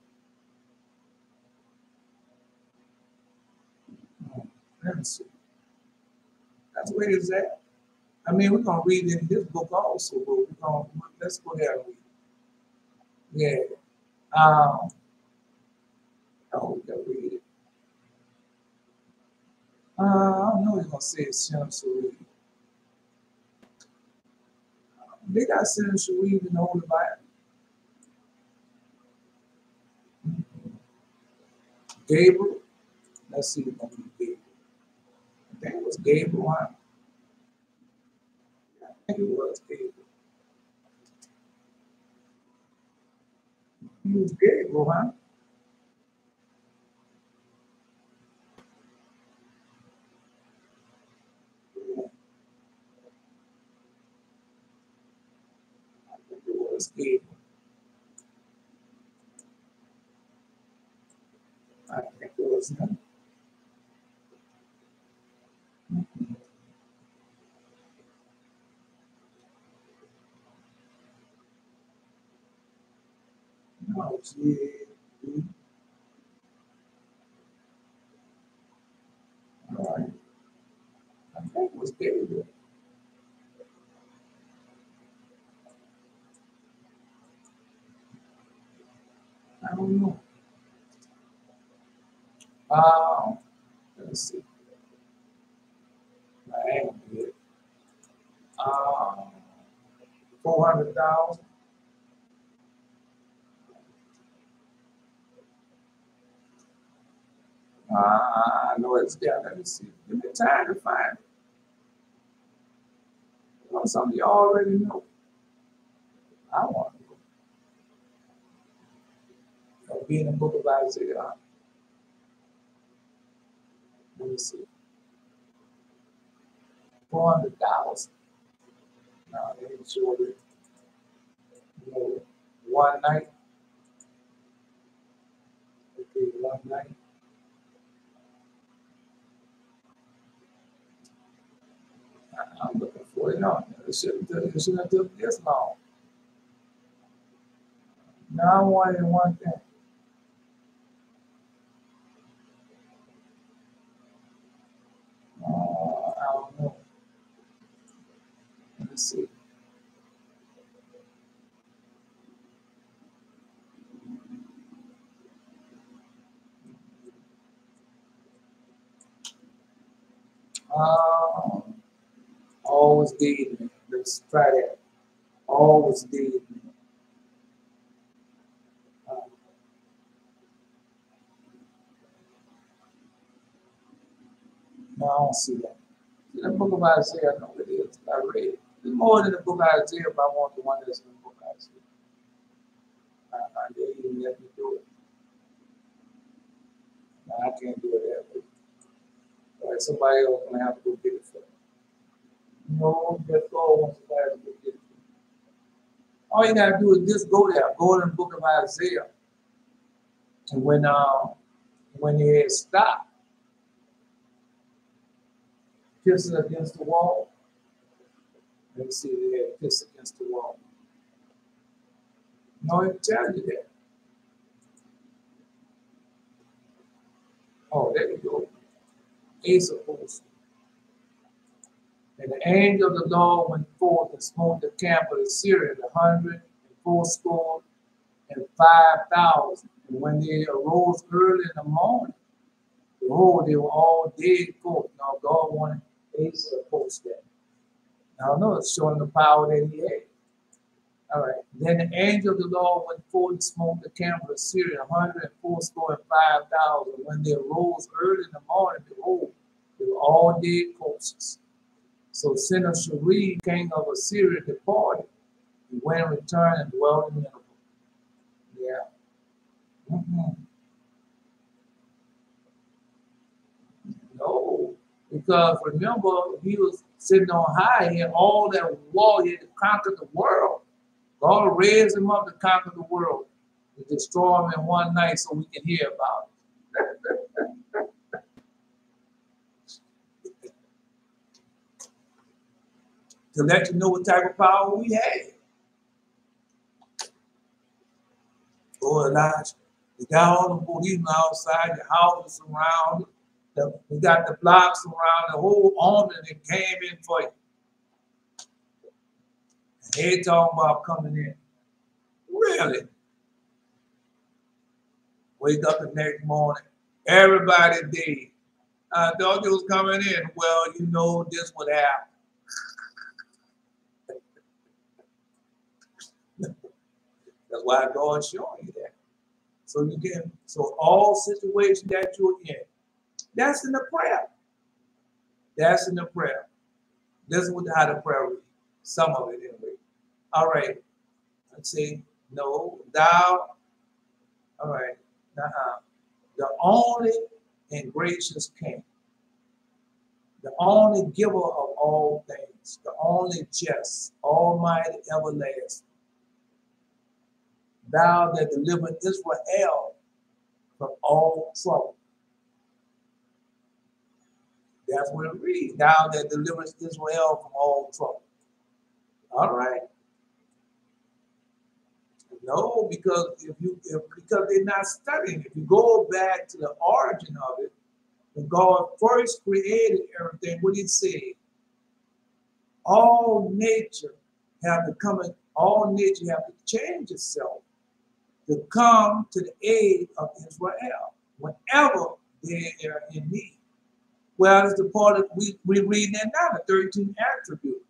Let me see. That's where it's at. I mean, we're going to read in this book also, but let's go there and read. Yeah. Oh, we got to read it. I don't know he's going to say it's Sennacherib. They got Sennacherib in the Holy Bible. Gabriel. Let's see if it's going to be Gabriel. I think it was Gabriel, huh? I think it was Gabriel. He was Gabriel, huh? I think it was Gabriel. I think it was him. No, yeah. All right. I think it was Gabriel. I don't know. Let's see. I am good. 400,000. I know it's there. Let me see. Give me time to find it. You know, some of you already know. I want to know. It'll be in the book of Isaiah. Let me see. 400,000. No, they ain't sure that. You know, one night. Okay, one night. I'm looking for it. No, it shouldn't have took this long. Now I wanted one thing. I don't know. Let me see. Always dating. Let's try that. Always dating. No, I don't see that. In the book of Isaiah, I know it is. I read it. It's more than the book of Isaiah, but I want the one that's in the book of Isaiah. They even let me do it. No, I can't do it that way. All right, somebody else going to have to go get it for me. No, just go when somebody else go get it for me. All you got to do is just go there. Go in the book of Isaiah. And when they had stopped kissing against the wall, let me see, they had kissed against the wall. No, it tell you that. Oh, there you go. Ace of horses. And the angel of the Lord went forth and smote the camp of the Assyrian 185,000. And when they arose early in the morning, behold, they were all dead folk. Now God wanted Ace of horses there. Now no, it's showing the power that he had. All right. Then the angel of the Lord went forth and smote the camp of the Assyrian 185,000. When they arose early in the morning, behold, they were all dead corpses. So Sennacherib, king of Assyria, departed He went and returned and dwelt in Nineveh. Yeah. No, because remember, he was sitting on high. He had all that war. He had to conquer the world. God raised him up to conquer the world, to destroy him in one night so we can hear about it. To let you know what type of power we had. Oh, Elijah, you got all the policemen outside, the houses surrounded, we got the blocks around, the whole army that came in for you. And they talking about coming in. Really? Wake up the next morning, everybody dead. I thought you was coming in. Well, you know this would happen. That's why God is showing you that. So you can, so all situations that you're in, that's in the prayer. That's in the prayer. Listen with how the prayer reads. Some of it anyway. All right. Let's see. No, thou. All right. The only and gracious King, the only giver of all things, the only just, almighty, everlasting, thou that delivered Israel from all trouble. That's what it reads. Thou that delivers Israel from all trouble. All right. No, because because they're not studying. If you go back to the origin of it, when God first created everything, what he said, all nature have to come in, all nature have to change itself to come to the aid of Israel whenever they are in need. Well, it's the part of we read that now, the 13th attribute.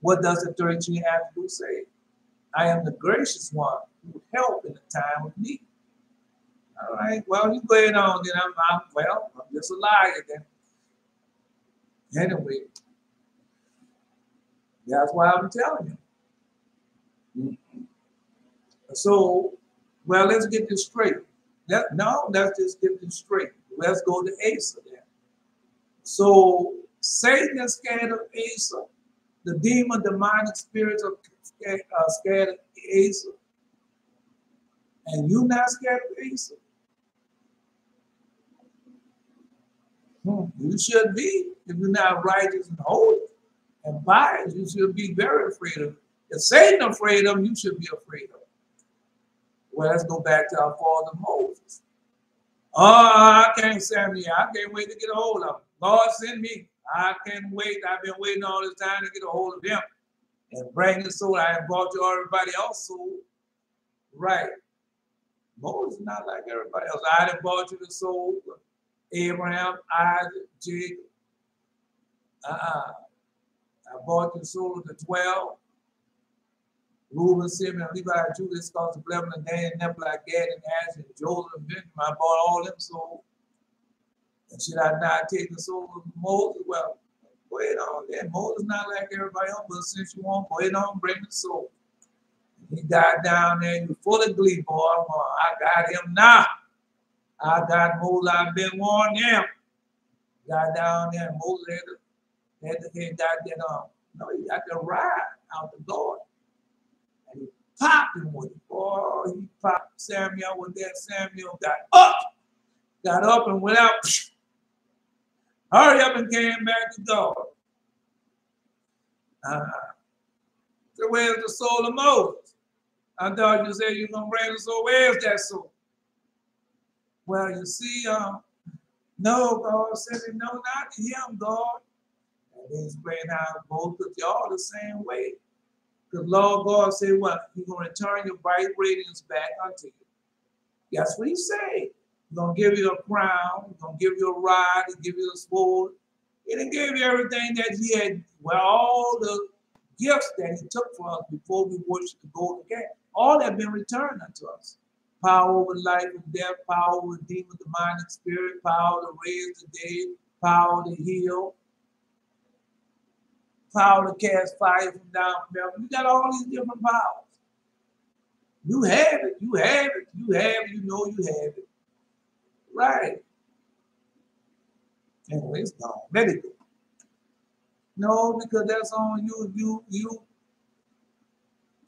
What does the 13th attribute say? I am the gracious one who help in the time of need. All right. Well, you go ahead on. Then I'm just a liar then. Anyway, that's why I'm telling you. So, well, let's get this straight. Let's just get this straight. Let's go to Asa then. So Satan is scared of Asa. The demonic spirits are scared of Asa. And you not scared of Asa? You should be. If you're not righteous and holy and pious, you should be very afraid of him. If Satan afraid of him, you should be afraid of him. Well, let's go back to our father Moses. Oh, I can't send me. I can't wait to get a hold of him. Lord, send me. I can't wait. I've been waiting all this time to get a hold of him and bring his soul. I have brought you everybody else's soul. Right. Moses is not like everybody else. I have brought you the soul of Abraham, Isaac, Jacob. I brought you the soul of the 12. Reuben, Simeon, Levi, Judah, Scott, Zebulun, Dan, Nephi, Gad, and Asher, and Joseph, and Benjamin. I bought all them souls. And should I not take the soul of Moses? Well, go ahead on then. Moses not like everybody else, but since you want, go ahead on, bring the soul. He died down there. You're full of glee, boy. I got him now. I got Moses. I've been warned him. Got down there, and Moses had to ride out the door. And he popped him with it. Boy, he popped Samuel with that. Samuel got up and went out. Hurry up and came back to God. So where's the soul of Moses? I thought you said you're going to bring the soul. Where's that soul? Well, you see, no, God said, no, not to him, God. And then explain how both of y'all the same way. Because Lord God said, what? He's going to return your bright radiance back unto you. That's what he said. He's going to give you a crown. He's going to give you a rod. He'll give you a sword. He didn't give you everything that he had, well, all the gifts that he took for us before we worshiped the golden calf. All have been returned unto us. Power over life and death, power over demon, demonic spirit, power to raise the dead, power to heal. power to cast fire from down from heaven. You got all these different powers. You have it, you have it, you have it, you know you have it. Right. Anyway, it's gone. Let it go. No, because that's on you.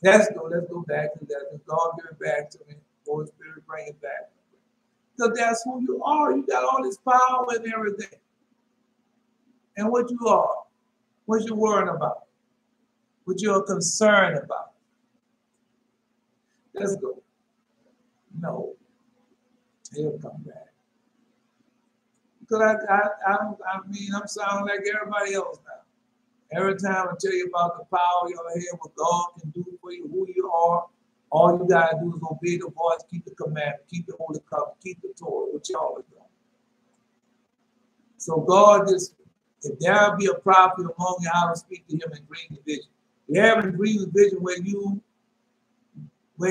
Let's go back to that. God give it back to me. Holy Spirit, bring it back. Because that's who you are. You got all this power and everything. And what you are, what you're worrying about, what you're concerned about. Let's go. No, he'll come back. Because I mean, I'm sounding like everybody else now. Every time I tell you about the power you have, what God can do for you, who you are, all you gotta do is obey the voice, keep the commandment, keep the holy covenant, keep the Torah, which y'all are doing. So God just, if there be a prophet among you, I will speak to him in dream vision. You have a dream vision where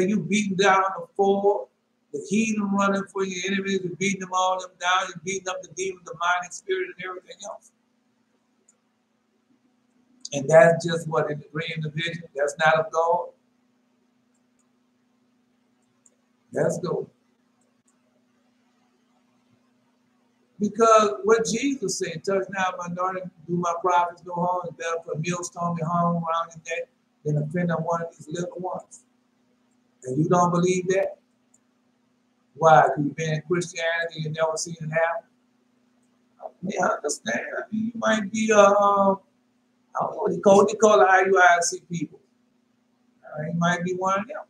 you beating down the foe, the heathen running for your enemies, you're beating them all them down, you're beating up the demons, the demonic spirit, and everything else. And that's just what in the dream, the vision, that's not of God. Let's go. Because what Jesus said, touch not my anointing, do my prophets no harm, it's better for a millstone be hung around your neck than offend on one of these little ones. And you don't believe that? Why? Because you've been in Christianity and never seen it happen? Yeah, I understand. I mean, you might be I don't know what they call the IUIC people. He might be one of them.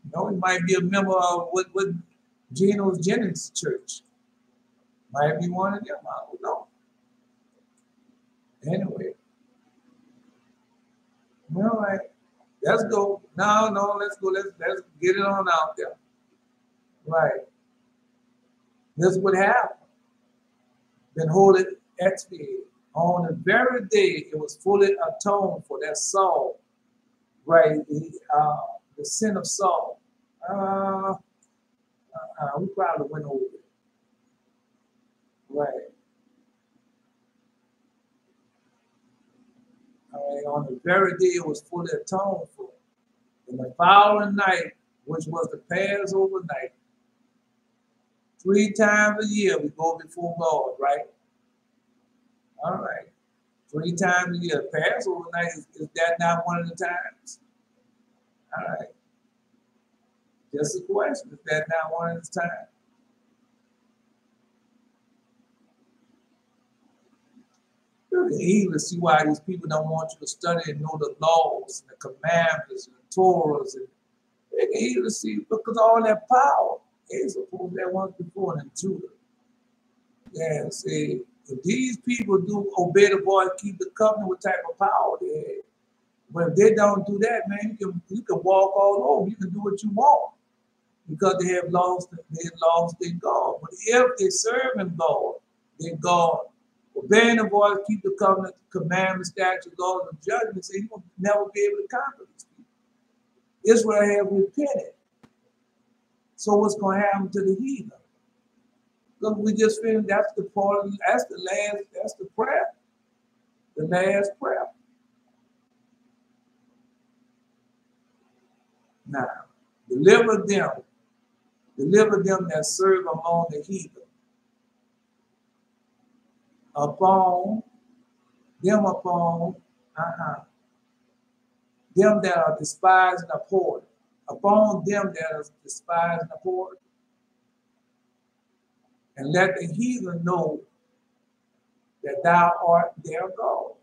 You know, he might be a member of what Geno Jennings Church. Might be one of them. I don't know. Anyway. All right. Let's go. No, let's go. Let's get it on out there. Right. This would happen. Then hold it expiated. On the very day it was fully atoned for that Saul, right? The sin of Saul. We probably went over it. Right. All right. On the very day it was fully atoned for. In the following night, which was the Passover night, 3 times a year we go before God, right? All right. 3 times a year. Passover night, is that not one of the times? All right. Just a question. Is that not one of the times? You can easily see why these people don't want you to study and know the laws and the commandments and the Torahs. And they can easily see because all that power is supposed that once before in Judah. Yeah, see. If these people do obey the voice, keep the covenant, what type of power they have. But if they don't do that, man, you can walk all over. You can do what you want because they have lost their God. But if they serve in God, their God, obeying the voice, keep the covenant, commandments, statutes, laws, and judgments, you will never be able to conquer these people. Israel have repented. So what's going to happen to the heathen? Because we just finished, that's the prayer. The last prayer. Now, deliver them that serve among the heathen. Upon them that are despised and abhorred. Upon them that are despised and abhorred. And let the heathen know that thou art their God,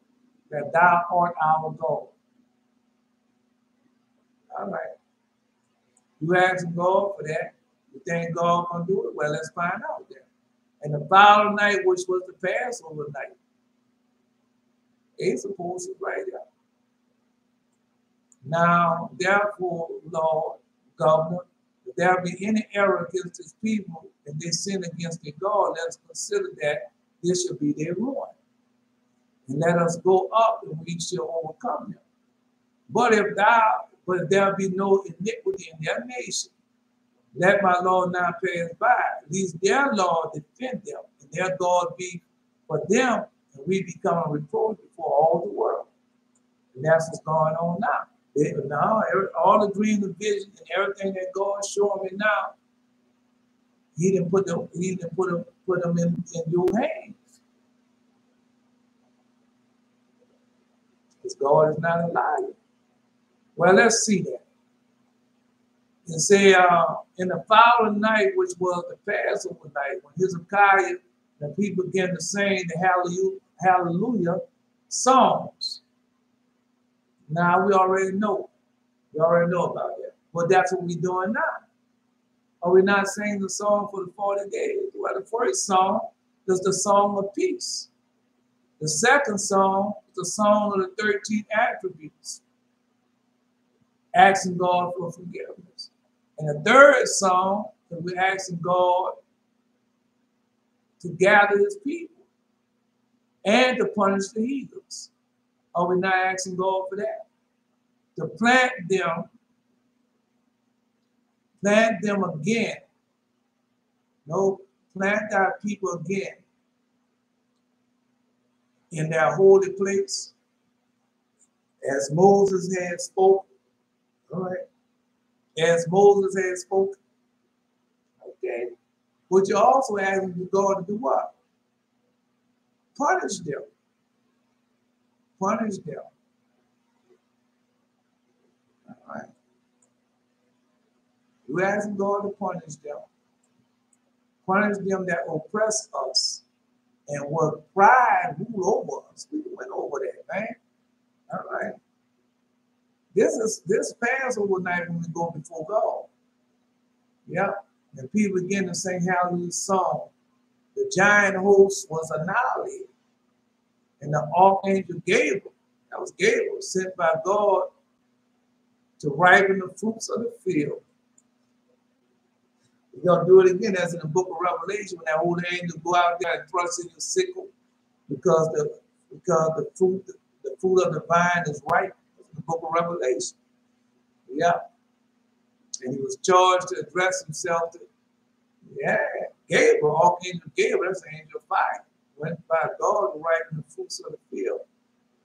that thou art our God. All right. You ask God for that. You think God gonna do it? Well, let's find out then. And the following night, which was the Passover night, it's supposed to be right there. Now, therefore, Lord, Governor, if there be any error against his people and they sin against their God, let us consider that this shall be their ruin. And let us go up and we shall overcome them. But if there be no iniquity in their nation, let my Lord now pass by. At least their Lord defend them, and their God be for them, and we become a reproach before all the And that's what's going on now. Now, all the dreams and visions and everything that God is showing me now, He didn't put them in your hands. Because God is not a liar. Well, let's see that. And say, in the following night, which was the Passover night, when Hezekiah and people began to sing the hallelujah songs. Now we already know. We already know about that. But that's what we're doing now. Are we not singing the song for the 40 days? Well, the first song is the song of peace. The second song is the song of the 13 attributes, asking God for forgiveness. And the third song is we're asking God to gather His people and to punish the heathens. Are we not asking God for that? To plant them again. No, plant our people again in their holy place, as Moses had spoken. All right. As Moses had spoken. Okay. But you're also asking God to do what? Punish them. Punish them. All right. You're asking God to punish them. Punish them that oppress us and what pride rule over us. We went over that, man. All right. This Passover night when we go before God. Yeah. And people begin to sing hallelujah song. The giant host was annihilated. And the archangel Gabriel, that was Gabriel, sent by God to ripen the fruits of the field. We're going to do it again as in the book of Revelation when that old angel go out there and thrust in the sickle because the fruit of the vine is ripe. In the book of Revelation. Yeah. And he was charged to address himself to, Gabriel, archangel Gabriel, that's the angel of fire, went by God to ripen the fruits of the field,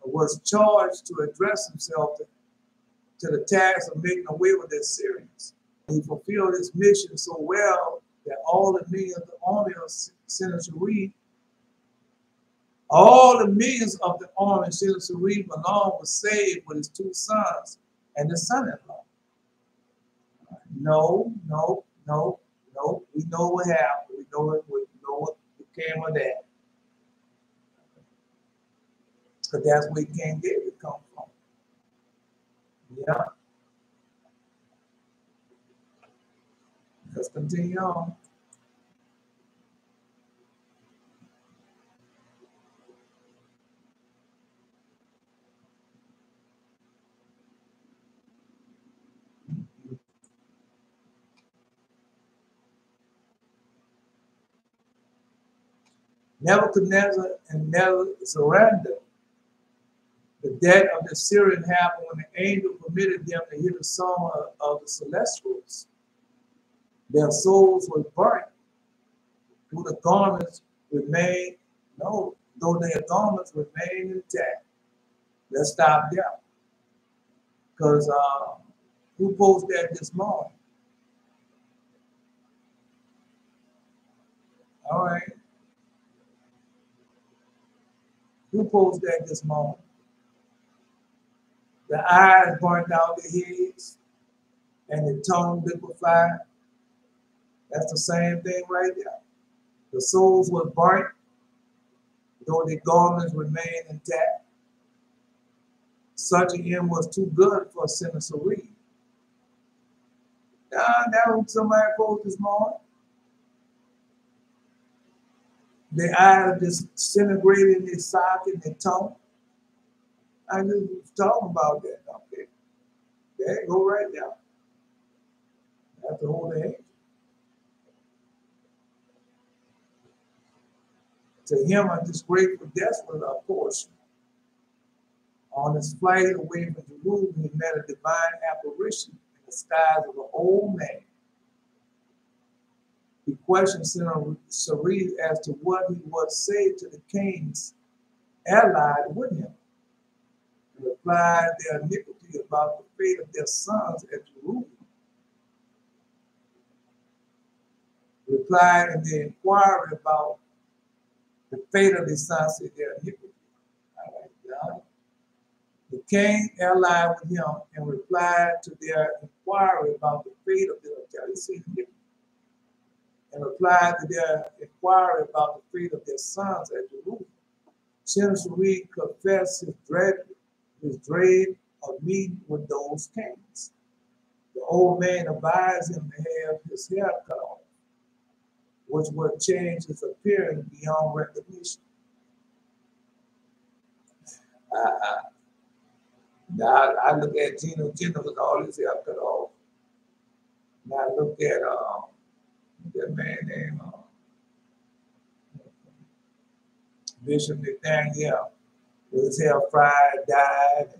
and was charged to address himself to the task of making away with the Assyrians. He fulfilled his mission so well that all the millions of the army of Sennacherib, alone was saved with his 2 sons and his son-in-law. No. We know what happened. We know what became of that. Because that's where King David come from. Yeah. Let's continue on. Nebuchadnezzar and never surrendered. The death of the Assyrian happened when the angel permitted them to hear the song of the celestials. Their souls were burnt, though their garments remained intact. Let's stop there. Because who posted that this morning? All right. Who posted that this morning? The eyes burnt out the heads and the tongue liquefied. That's the same thing right there. The souls were burnt, though the garments remained intact. Such an end was too good for Sennacherib. That was somebody posted this morning. The eyes disintegrated in their socket and their tongue. I just was talking about that. Okay. There you go right now. That's the whole thing. To him, a disgraceful death was a portion. On his flight away from Jerusalem, he met a divine apparition in the skies of an old man. He questioned Sennacherib as to what he would say to the kings allied with him. The replied their iniquity about the fate of their sons at Jerusalem. Replied in the inquiry about the fate of their sons at their iniquity. All right, God. The king allied with him and replied to their inquiry about the fate of their iniquity. And replied to their inquiry about the fate of their sons at Jerusalem. Sennacherib confessed his dread of meeting with those kings. The old man advised him to have his hair cut off, which would change his appearance beyond recognition. Now I look at Gino with all his hair cut off. Now I look at that man named Bishop Nathaniel with his hair fried, dyed.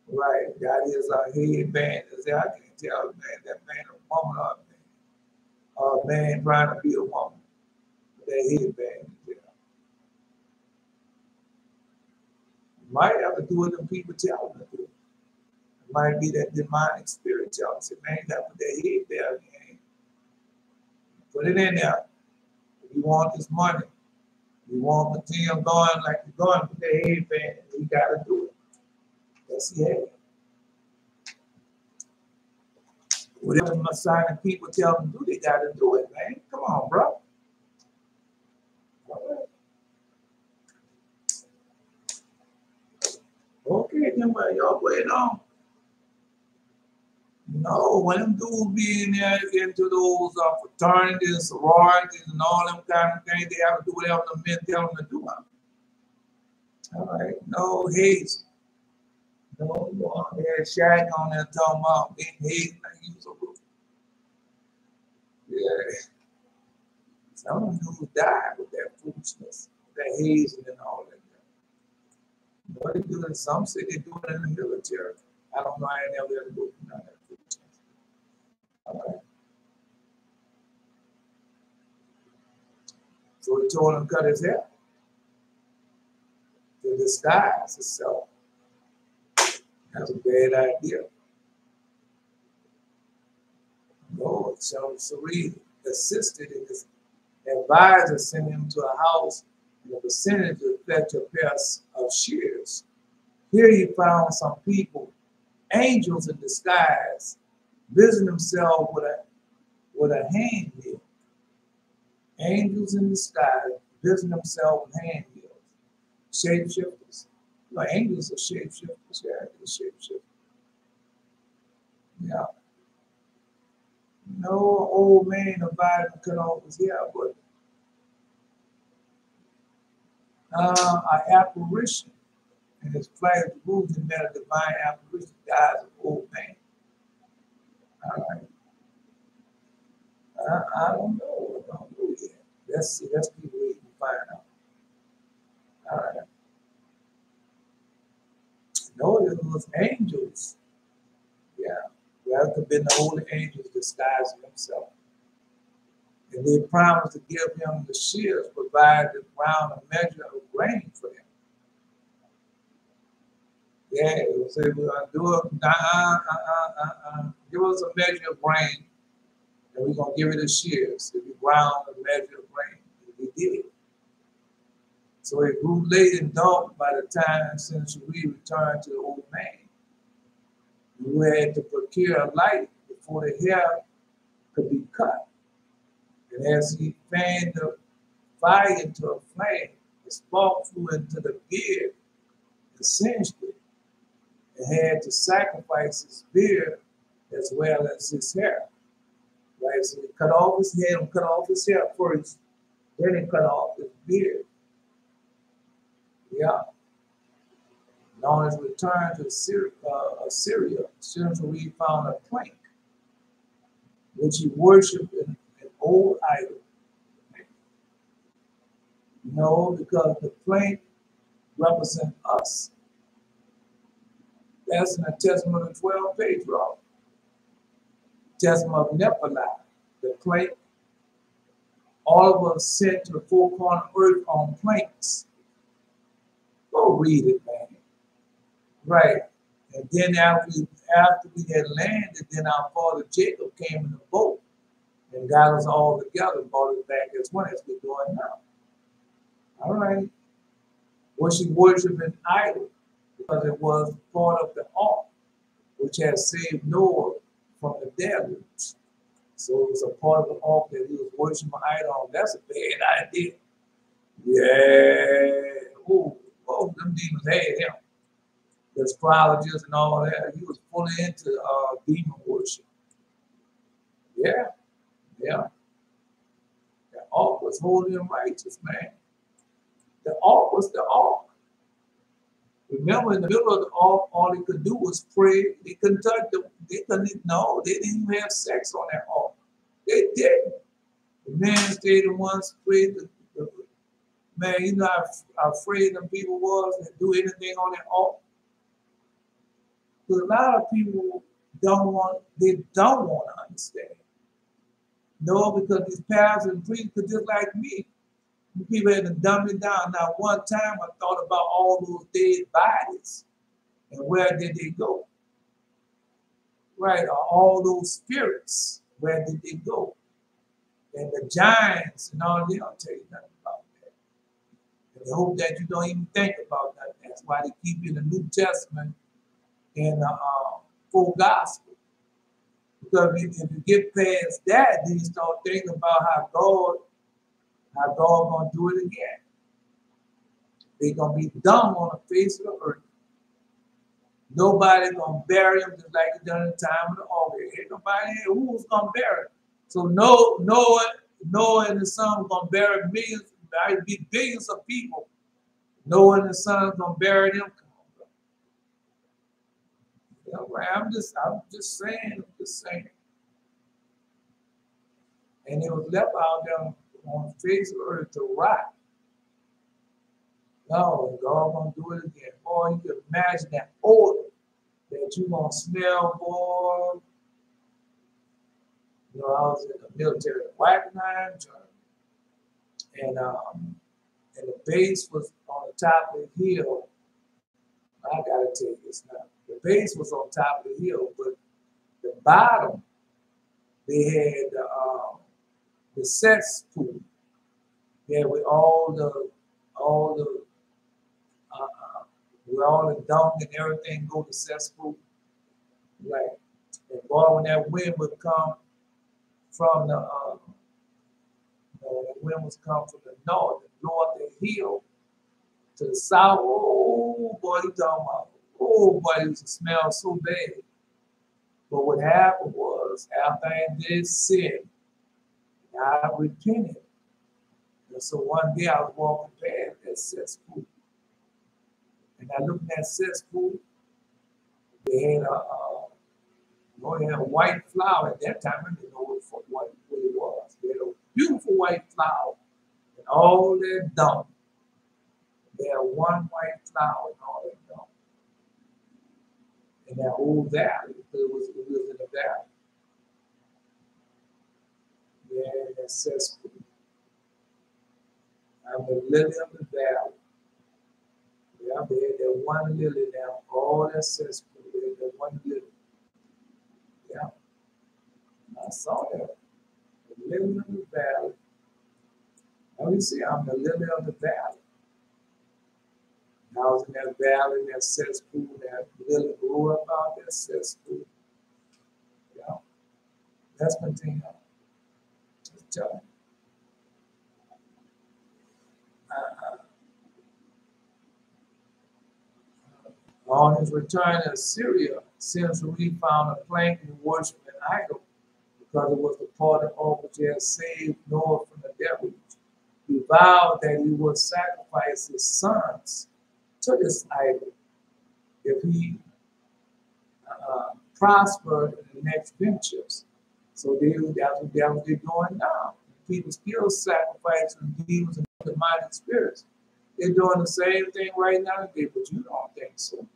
Right, got his headband. I can't tell, man, that man a woman or a man trying to be a woman. That headband is there. Might have to do with them people telling them to do it. It might be that demonic spirit telling them, man, you got to put that headband in. Put it in there. If you want this money, you want to continue going like you're going, put that headband, you got to do it. Yes, he had. Whatever Messianic people tell them to do, they got to do it, man. Come on, bro. Okay, then what y'all going on? No, when them dudes be in there into those fraternities, sororities, and all them kind of things, they have to do whatever the men tell them to do. All right, no hate. No, they had Shaq on there talking about being hated like he was a roof. Yeah. Some of them dudes died with that foolishness, that hazing and all that. What they do in some say they do it in the military. I don't know, I ain't never had to do none of that foolishness. All right. So he told him to cut his hair to disguise himself. That's a bad idea. Lord, Sennacherib assisted in this. Advisor sent him to a house in the vicinity to fetch a pair of shears. Here he found some people, angels in disguise, busying themselves with a hand mill. Angels in disguise, busying themselves with hand mills. Shapeshifters. Well, angels are shapeshifters. Yeah, they're shapeshifters. Yeah. No old man invited to cut off his hair, but an apparition in his flight of Jerusalem met a divine apparition, guys, an old man. All right. I don't know. I don't know yet. Let's see. Let's keep reading and find out. All right. No, it was angels. Yeah. That could have been the holy angels disguising themselves. And they promised to give him the shears, provided round a measure of grain for him. Yeah, it was say, we're going to do it. Give us a measure of grain, and we're going to give it a shears. So we ground a measure of grain. And we did. So it grew late and dark by the time Sennacherib returned to the old man. You had to procure a light before the hair could be cut. And as he fanned the fire into a flame, the spark flew into the beard and singed it, and had to sacrifice his beard as well as his hair. Right? So he cut off his head and cut off his hair first, then he cut off his beard. Yeah. And on his return to Assyria, Sennacherib found a plank, which he worshipped in an old idol. No, because the plank represents us. That's in the Testament of 12 patriarchs. Testament of Nephilim, the plank. All of us sent to the four corners of earth on planks. Go read it, man. Right. And then after we had landed, then our father Jacob came in the boat and got us all together, brought us back as one, as we're doing now. All right. Was she worshiping idol? Because it was part of the ark, which had saved Noah from the deluge. So it was a part of the ark that he was worshiping idol. That's a bad idea. Yeah. Ooh, oh, them demons had him. The astrologers and all that. He was fully into demon worship. Yeah, yeah. The ark was holy and righteous, man. The ark was the ark. Remember, in the middle of the ark, all they could do was pray. They couldn't touch them. They didn't even have sex on that ark. They didn't. The men stayed the ones prayed. Man, you know how afraid them people was to do anything on that ark. Because a lot of people don't want to understand. No, because these pastors and priests are just like me. People had to dumb it down. Now, one time I thought about all those dead bodies and where did they go? Right, all those spirits, where did they go? And the giants and all, they don't tell you nothing about that. And they hope that you don't even think about that. That's why they keep you in the New Testament and the full gospel. Because if you get past that, then you start thinking about how God gonna do it again. They're gonna be dumb on the face of the earth. Nobody gonna bury them just like you done in the time of the ark. Ain't nobody here who's gonna bury them. So Noah and the son were gonna bury millions, might be billions of people. Noah and the son gonna bury them. You know, right? I'm just saying. And it was left out there on the face of the earth to rot. No, God gonna do it again. Boy, you can imagine that odor that you gonna smell, boy. You know, I was in the military at Wackenheim, and the base was on the top of the hill. I gotta tell you this now. The base was on top of the hill, but the bottom they had the cesspool. Yeah, with all the where all the dung and everything go to cesspool. Right. And boy, when that wind would come from the wind was come from the north the hill to the south. Oh boy, you talking about? Oh boy, it used to smell so bad. But what happened was, after I did sin, I repented. And so one day I was walking past that cesspool, and I looked at that cesspool. They had a white flower at that time. I didn't know what it was. They had a beautiful white flower and all that dung. They had one white flower and all that dung. In that old valley, because it was in the valley. Yeah, that cesspool. I'm the lily of the valley. Yeah, they had that one lily now, all that cesspool, they had that one lily. Yeah, I saw that. The lily of the valley. Now you see, I'm the lily of the valley. I was in that valley, that cesspool, that lily grew up out that cesspool. Yeah, let's continue. Just tell me. On his return to Assyria, Sennacherib found a plank and worshiped an idol because it was the part of all which he had saved Noah from the deluge. He vowed that he would sacrifice his sons to this idol if he prospered in the next ventures. So that's what they're doing now. People still sacrificing demons and demonic spirits. They're doing the same thing right now today, but you don't think so.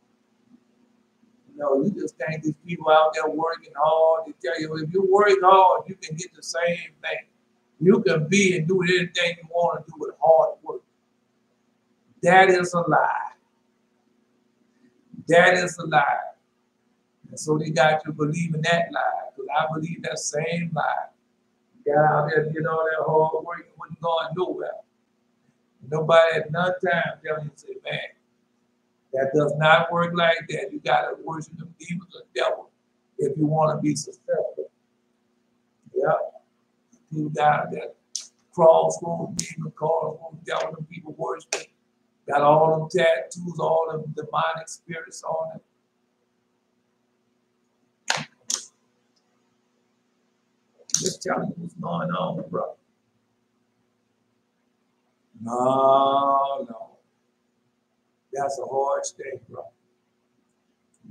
No, you just think these people out there working hard. They tell you, if you work hard, you can get the same thing. You can be and do anything you want to do with hard work. That is a lie. That is a lie. And so they got you believing that lie, because I believe that same lie. You got out there, did all that hard work, and wasn't going nowhere. Nobody at none time telling you, say, man, that does not work like that. You got to worship the demons of the devil if you want to be successful. Yeah. People got that crossroads, demon, crossroads, devil, and people worshiping. Got all them tattoos, all them demonic spirits on it. Just telling you what's going on, bro. No. That's a hard state, bro.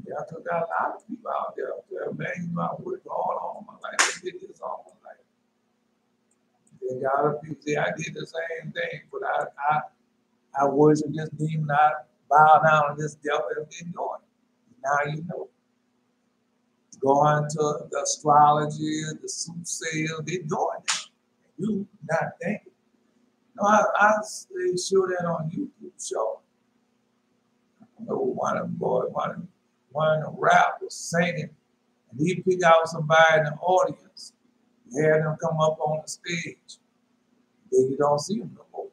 Yeah, because there are a lot of people out there, man, you know, I worked all my life. I did this all my life. They got other people say, I did the same thing, but I worship this demon, I bow down to this devil, and they're doing it. Now you know. Going to the astrology, the soothsayer, they're doing it. You not thinking. No, I show that on YouTube show. I know one of them boys, one of the rappers singing, and he pick out somebody in the audience, and had them come up on the stage. Then you don't see them no more.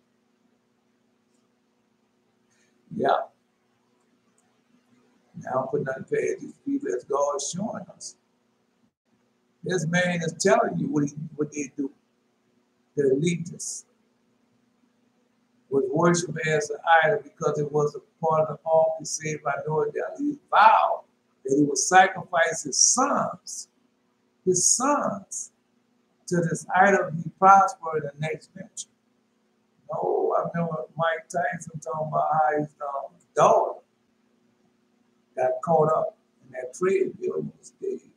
Yeah. Now I'm putting on page these people as God is showing us. This man is telling you what they do. The elitists was worshipped as an idol because it was a part of the all he saved by knowing that he vowed that he would sacrifice his sons, to this idol and he prospered in the next venture. No, I remember Mike Tyson talking about how his daughter got caught up in that treadmill and was dead.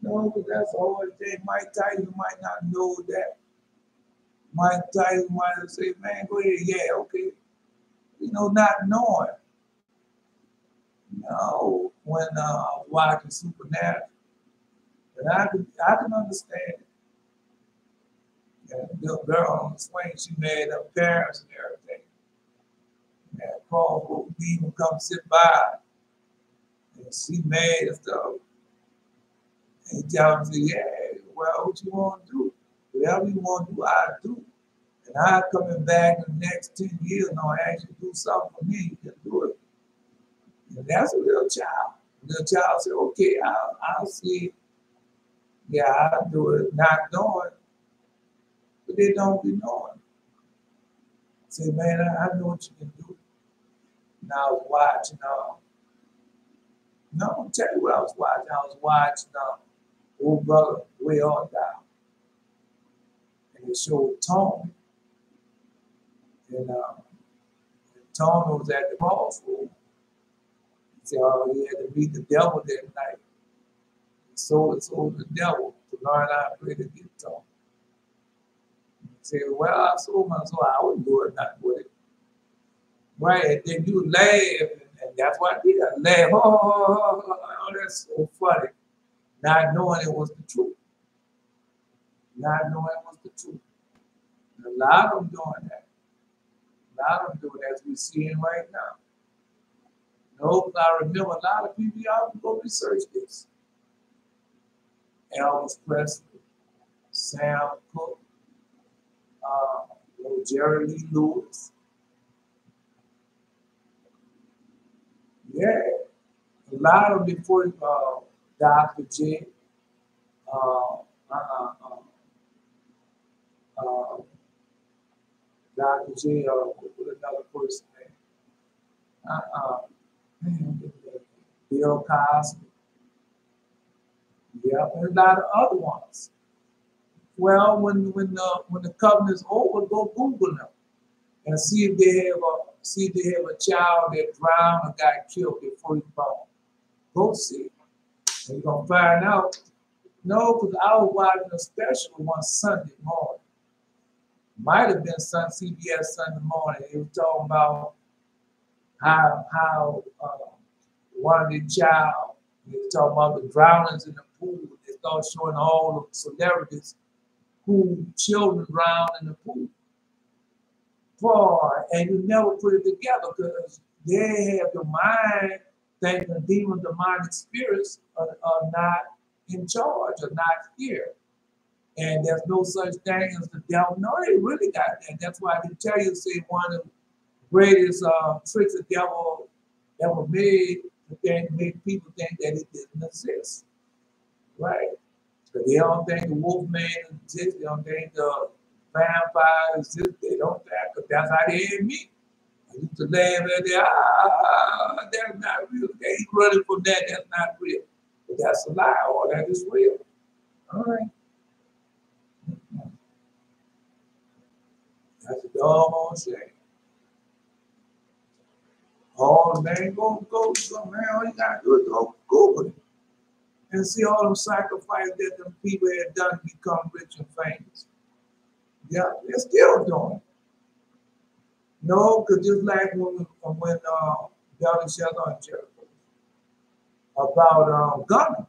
No, but that's the whole thing. Mike Tyson might not know that. Mike Tyson might have said, man, go ahead, yeah, okay. You know, not knowing. No, when I was watching Supernatural, and I can understand it. And the little girl on the swing, she made her parents and everything. And that crossroad demon come sit by. And she made and stuff. And he tell him, say, yeah, well, what you want to do? Whatever you want to do, I do. And I coming back in the next 10 years and I'll actually do something for me. You can do it. And that's a little child. The little child said, okay, I'll see it. Yeah, I'll do it. Not knowing. But they don't be knowing. Say, man, I know what you can do. And I was watching, no, I'll tell you what I was watching. I was watching Old Brother Way On Down. And it showed Tony. And Tony was at the crossroad. He said, oh, he had to meet the devil that night. He sold the devil to learn how to play the guitar. He said, well, I sold my soul. I wouldn't do it, not with it. Right, and then you laugh, and that's what I did. I laughed. Oh, that's so funny. Not knowing it was the truth. Not knowing it was the truth. And a lot of them doing that. A lot of them doing that as we're seeing right now. No, I remember a lot of people, y'all go research this. Elvis Presley, Sam Cooke, Jerry Lee Lewis. Yeah, a lot of them before Dr. J, Dr. J, with another person name. Bill Cosby. Yeah, and a lot of other ones. Well, when the covenant is over, go Google them and see if they have a child that drowned or got killed before he born. Go see. And you're gonna find out. No, because I was watching a special one Sunday morning. Might have been CBS Sunday morning. He was talking about how one of the child, he was talking about the drownings in the pool. They start showing all the celebrities who children drowned in the pool. Boy, and you never put it together because they have the mind thinking demon demonic spirits are not in charge, are not here. And there's no such thing as the devil. No, they really got that. That's why they tell you, say, one of the greatest tricks the devil ever made to make people think that it didn't exist. Right? Because they don't think the wolf man exists. They don't think the vampire exists. They don't think, because that's how they had me. I used to laugh at it. That's not real. They ain't running from that. That's not real. But that's a lie. All that is real. All right. That's a doggone shame. Oh, man, go, man. All you got to do is go Google it and see all them sacrifices that them people had done to become rich and famous. Yeah, they're still doing it. No, because just like when Beer-sheba on Jericho about Gunner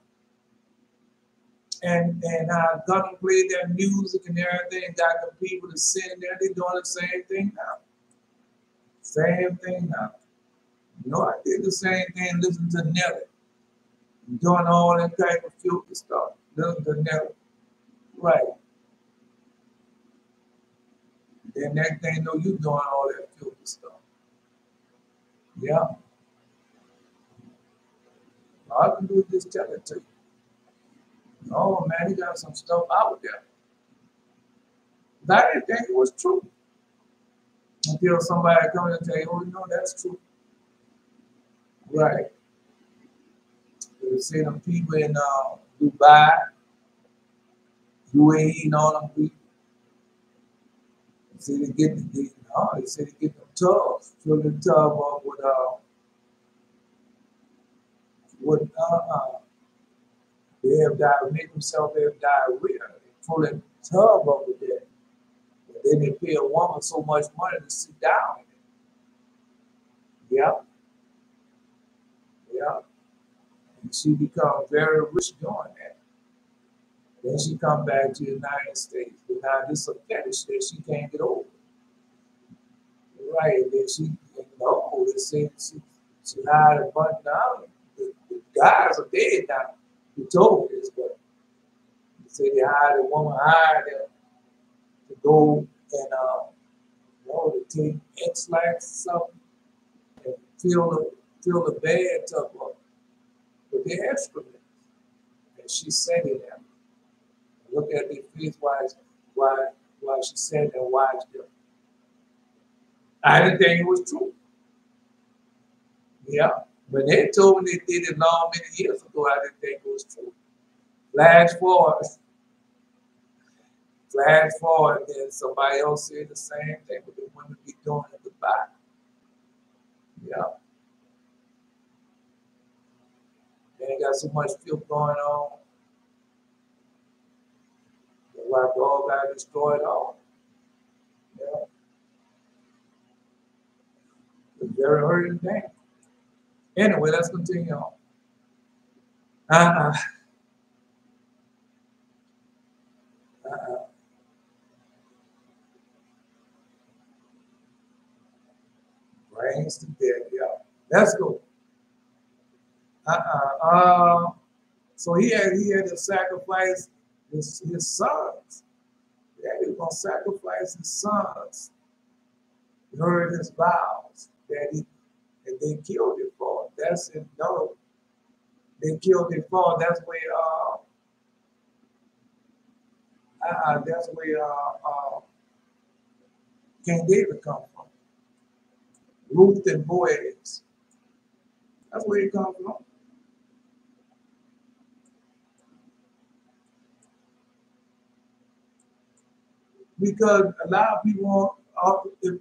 and how Gunner played their music and everything, got the people to sit there, they're doing the same thing now. Same thing now. You know, I did the same thing, listen to Nelly. Doing all that type of filthy stuff. Listen to Nelly. Right. Then next thing you know, you doing all that filthy stuff. Yeah. All I can do is just tell it to you. Oh man, he got some stuff out there. But I didn't think it was true. Until somebody comes and tell you, oh, you know, that's true. Right. You see them people in Dubai, UAE, and all them people. See, they get them tubs, fill the tub up with they have diarrhea, make themselves have diarrhea. They fill that tub up with that. And then they pay a woman so much money to sit down in it. Yep. Yeah. And she becomes very rich doing that. Then she come back to the United States. But now this is a fetish that she can't get over. Right. Then they say she hired a bunch now. The guys are dead now. He told me this, but he said they hired a woman, hired them to go and to take X-lax or something and fill the bathtub up with their excrement. And she said it there. Look at their face while she said and watched them. I didn't think it was true. Yeah. When they told me they did it long many years ago, I didn't think it was true. Flash forward, then somebody else said the same thing, but the women be doing it goodbye. Yeah. They ain't got so much filth going on. That's why God got to destroy it all. Yeah. It's a very hurting thing. Anyway, let's continue on. Brains to death, yeah. Let's go. So he had to sacrifice his sons. Yeah, he was gonna sacrifice his sons. He heard his vows that they killed him for. That's it. No, they killed him for. That's where King David come from. Ruth and Boaz. That's where he come from. Because a lot of people all they're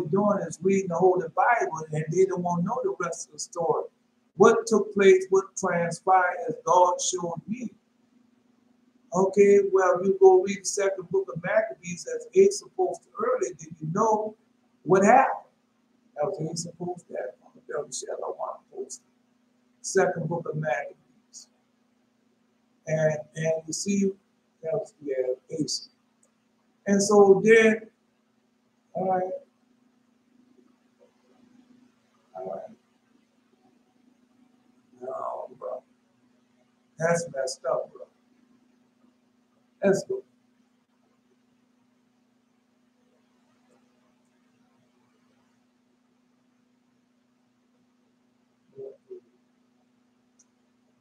doing is reading the Holy Bible and they don't want to know the rest of the story. What took place, what transpired as God showed me. Okay, well, you go read the second book of Maccabees as it's supposed to earlier. Did you know what happened? That was ain't supposed to happen on the Beer-sheba. I want to post it. Second book of Maccabees. And you see, that was Asa. And so then All right. All right. No, bro. That's messed up, bro. That's good.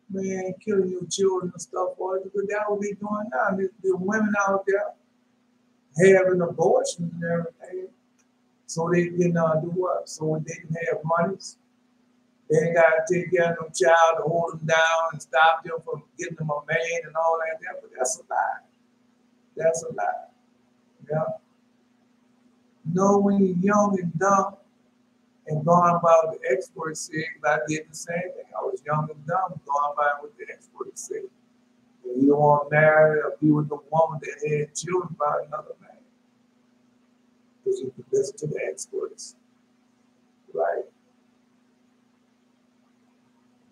Man, killing your children and stuff, boy. But that what they doing now. The women out there having abortions and everything. So they can do what? So when they can have monies, they ain't got to take care of them child to hold them down and stop them from getting them a man and all that. But that's a lie. That's a lie. Yeah. Know when you're young and dumb and going about the experts say, I did the same thing. I was young and dumb, going by what the experts say. And you don't want to marry or be with a woman that had children by another man. Because you can listen to the experts. Right?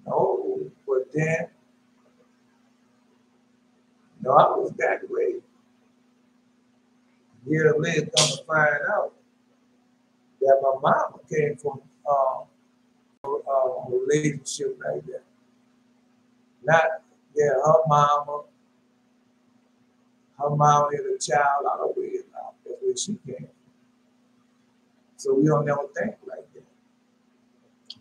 No, but then, no, I was that way. Years later, come to find out that my mama came from a relationship like that. Not, yeah, her mama had a child out of wedlock. That's where she came. So we don't never think like that.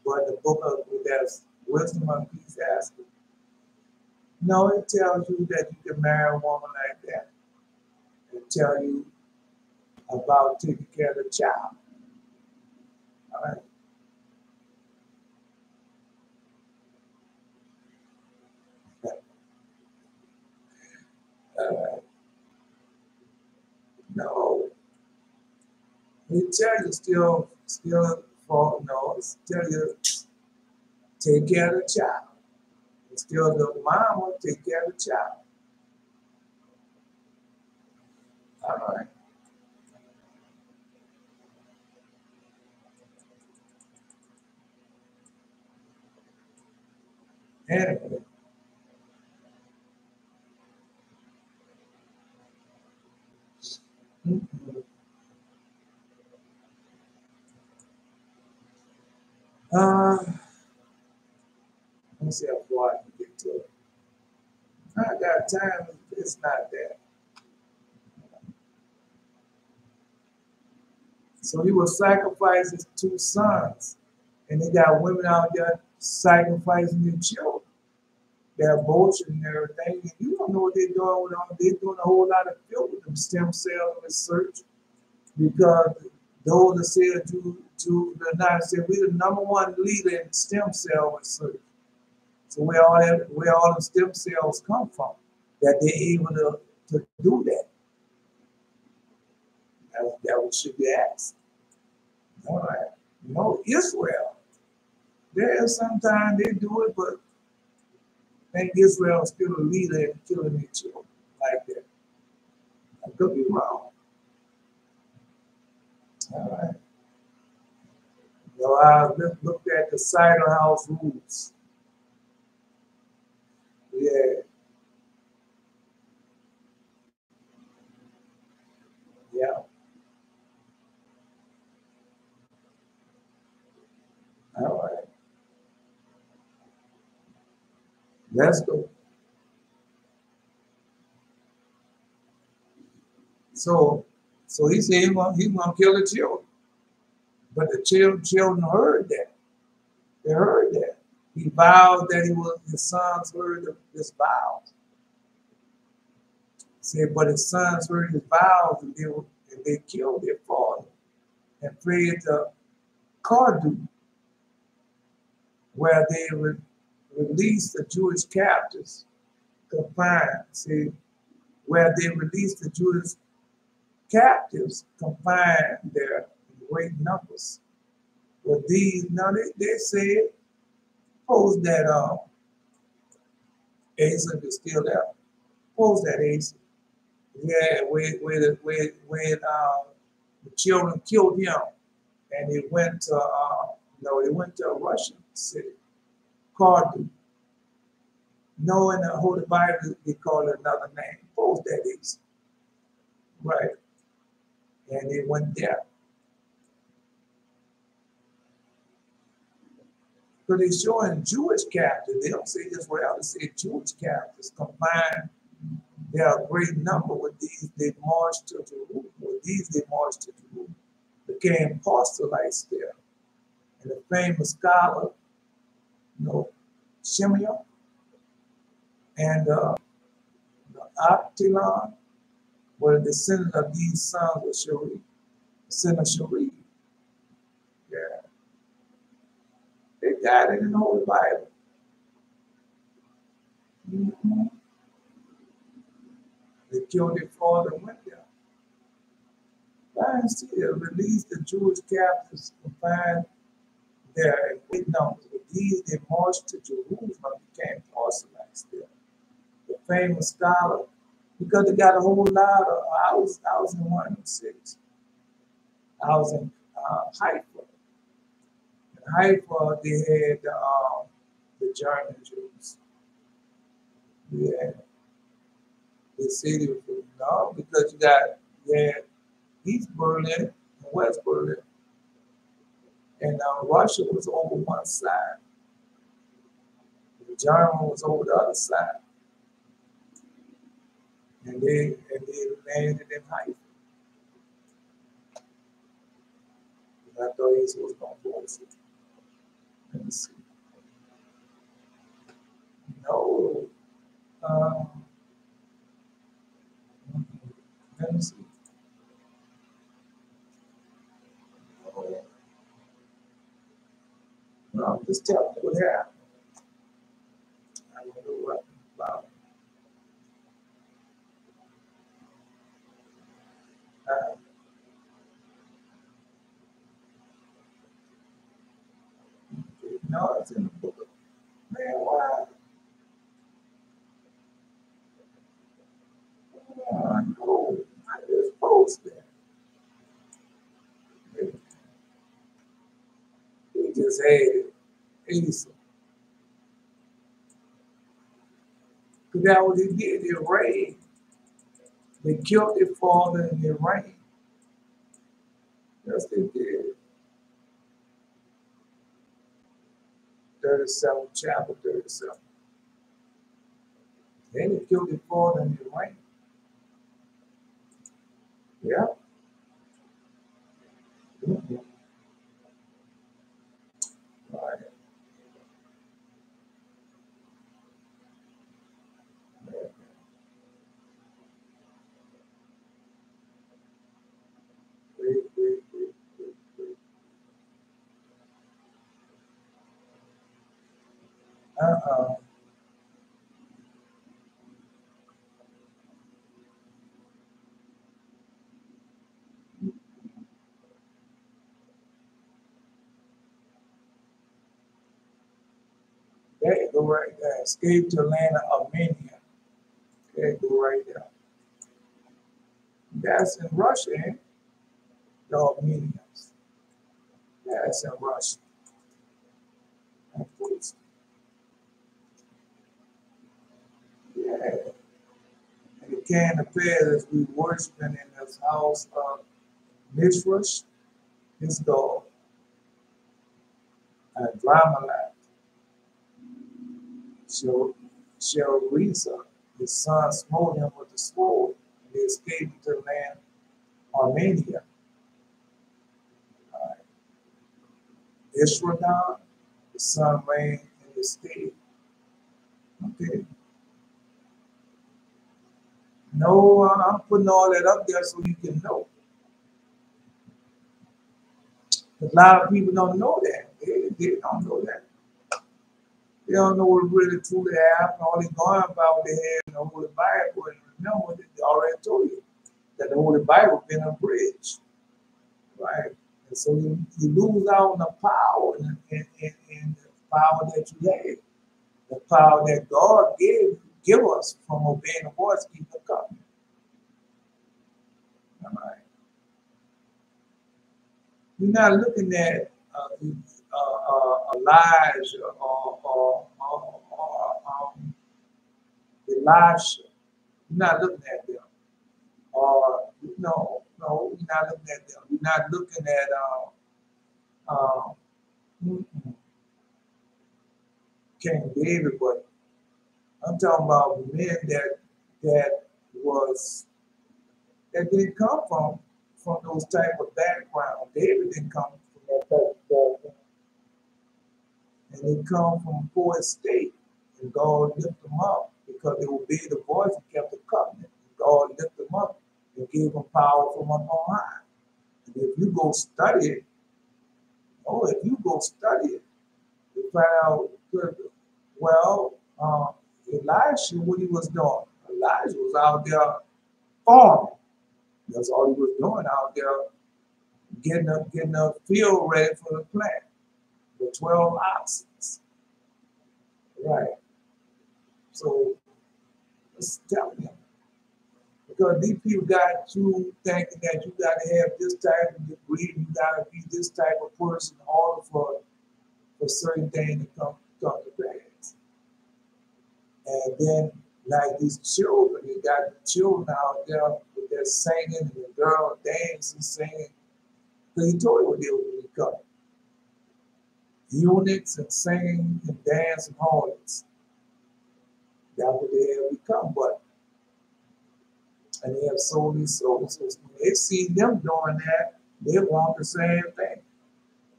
But the book of that's Wisdom and Peace asking. No, it tells you that you can marry a woman like that. It tells you about taking care of the child. All right. No, it tells you still for no, it tells you take care of the child. It's still the mom will take care of the child. All right. Anyway. Mm-hmm. Let me see how far I can get to it. I got time. It's not that. So he was sacrificing his two sons, and they got women out there sacrificing their children. They're abortion and everything. And you don't know what they're doing with them. They're doing a whole lot of filth with them stem cell research because those that said to the United States, we're the #1 leader in stem cell research. So where all the stem cells come from, that they're able to do that. That what should be asked. All right. No, Israel. There sometimes they do it, but I think Israel is still a leader in killing their children like that. I could be wrong. All right. So I looked at the cider house rules. Yeah. Yeah. All right. Let's go. So he said he gonna kill the children. But the children heard that. They heard that. He vowed that his sons heard his vows. Said, but his sons heard his vows and they killed their father and fled to Cardu, where they released the Jewish captives confined. See, where they released the Jewish captives confined there in great numbers. Well, now they said, suppose that Asa is still there. Suppose that Asa. Yeah, when the children killed him, and he went to he went to a Russian city, Cardu. No, in the Holy Bible they call it another name. Suppose that is right, and they went there, Because they're showing Jewish captives. They don't say Israel, they say Jewish captives confined. There are a great number. With these, they marched to Jerusalem. With these, they marched to Jerusalem. Became proselytes there. And the famous scholar, Shimeon and Absalom were the descendants of these sons of Sherif, Sennacherib. Yeah. They got it in the Holy Bible. They killed their father and went there. Lions still released the Jewish captives confined there in great numbers. With these, they marched to Jerusalem and became proselytes there. The famous scholar, because they got a whole lot of, I was in 106. I was in Haifa. In Haifa, they had the German Jews. Yeah. The city was, because you had East Berlin and West Berlin. And Russia was over one side. The German was over the other side. And they landed in Haifa. And I thought he was going to force it. Let me see. No. Let me see. No, just tell me what happened. I don't know what about. No, it's in the book. Man, why? No, I just posted it. He just had it. Easy. Because that's what they did. They raided. They killed their father and they reigned. Yes, they did. 37, chapter 37. Then they killed their father and they reigned. Yeah. Mm-hmm. All right. Wait. Uh-uh. There you go right there. Escape to the land of Armenia. There you go right there. That's in Russia, ain't it? The Armenians. That's in Russia. Yeah. And it came to pass as we worshiping in this house of Mishrash, his dog, and Dramalat, Sherisa, his son, smote him with the sword, and they escaped to the land Armenia. Ishradon, the son reigned in the state. Okay. No, I'm putting all that up there so you can know. A lot of people don't know that. They don't know that. They don't know what really truly happened. All they're going about what they had in the Holy Bible. And remember, they already told you that the Holy Bible been a bridge. Right? And so you lose out on the power and the power that you had. The power that God give us from obeying the voice, keep the covenant. All right. You're not looking at Elijah or Elisha. You're not looking at them. Or no, you're not looking at them. You're not looking at King David, but I'm talking about men that didn't come from those type of background. David didn't come from that type of background. And they come from a poor estate. And God lifted them up because they obeyed the voice and kept the covenant. And God lifted them up and gave them power from on high. And if you go study it, you find out, well, Elisha, what he was doing. Elijah was out there farming. That's all he was doing out there, getting a field ready for the plant. The 12 oxen. Right. So let's tell them. Because these people got you thinking that you got to have this type of degree, you got to be this type of person in order for certain things to come to pass. And then, like these children, you got the children out there with their singing and the girl dancing, singing. Because he told you what they were becoming. Eunuchs and singing and dancing harlots. That's what they have become, and they have sold these souls. So when they see them doing that, they want the same thing.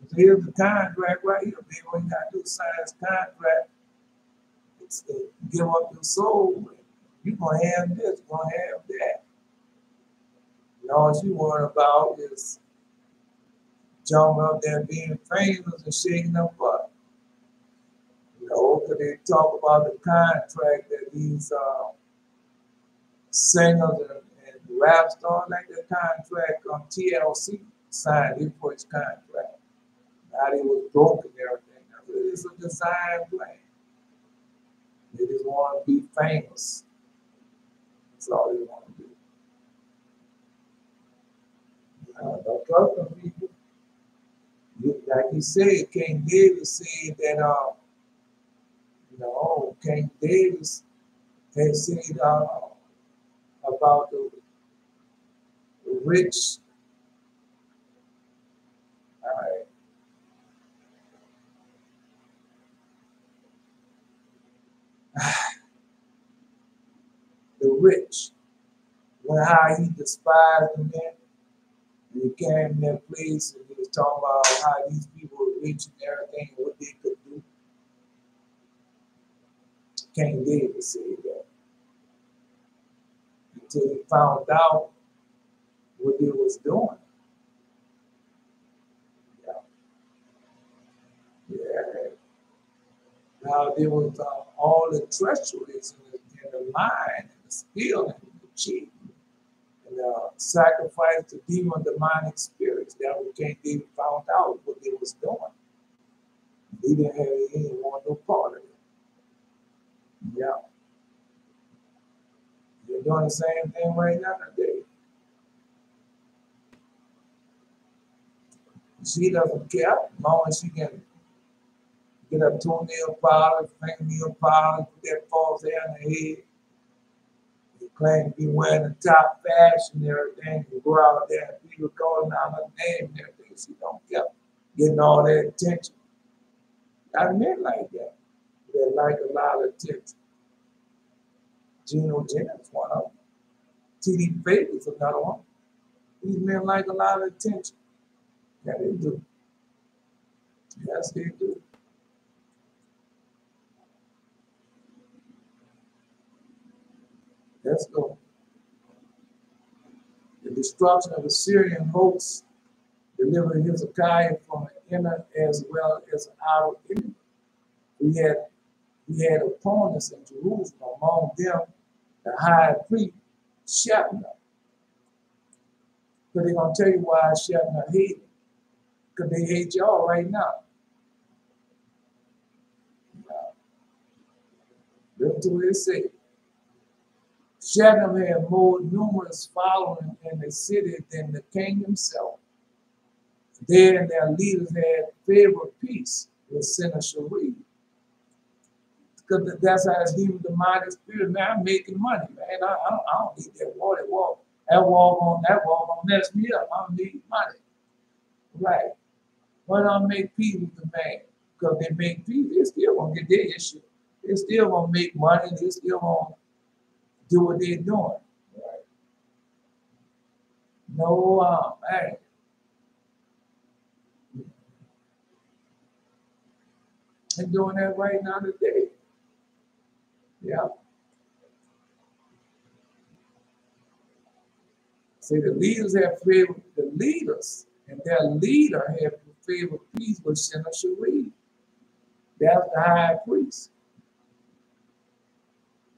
So here's the contract right here. They ain't got to do sign this contract. It's give up your soul. You're going to have this, you're going to have that. And all you worry about is jumping up there being famous and shaking their butt. Because they talk about the contract that these singers and rap stars, like the contract on TLC signed his first contract. Now they was broken and everything. It's a design plan. They just want to be famous. That's all they want to do. Don't trust them people. Like he said, King David said that, King David had said about the rich. All right. The rich. How he despised the men. And he came in that place and he was talking about how these people were rich and everything and what they could do. King David said that. Until he found out what they was doing. Yeah. Now there was all the treacheries in the mind and the stealing and the cheating and the sacrifice to demon demonic spirits. That was King David found out what they was doing. He didn't want no part of it. Yeah. They're doing the same thing right now today. She doesn't care as long as she can get a toenail polish, fingernail polish, put that false hair in her head. They claim to be wearing the top fashion and everything. You go out there and people calling out her name and everything. She don't care getting all that attention. I men like that. They like a lot of attention. Geno Jennings, one of them. T.D. Baker's another one. These men like a lot of attention. Yeah, they do. Yes, they do. Let's go. The destruction of the Assyrian hosts delivered Hezekiah from an inner as well as an outer enemy. He had opponents in Jerusalem, among them the high priest Shebna. But they're going to tell you why Shebna hated him. Because they hate y'all right now. Listen to what it says. Shebna had more numerous following in the city than the king himself. They and their leaders had favored peace with Sennacherib. Because that's how the demon demonic spirit, man, I'm making money, man. I don't need that war. That war gonna mess me up. I don't need money. Right. Why don't I make peace with the man? because they make peace, they still gonna get their issue. They still gonna make money. They still gonna do what they're doing. Right? No, hey, they're doing that right now today. Yeah. See, the leaders have favored the leaders, and their leader have favored peace with Sennacherib. That's the high priest.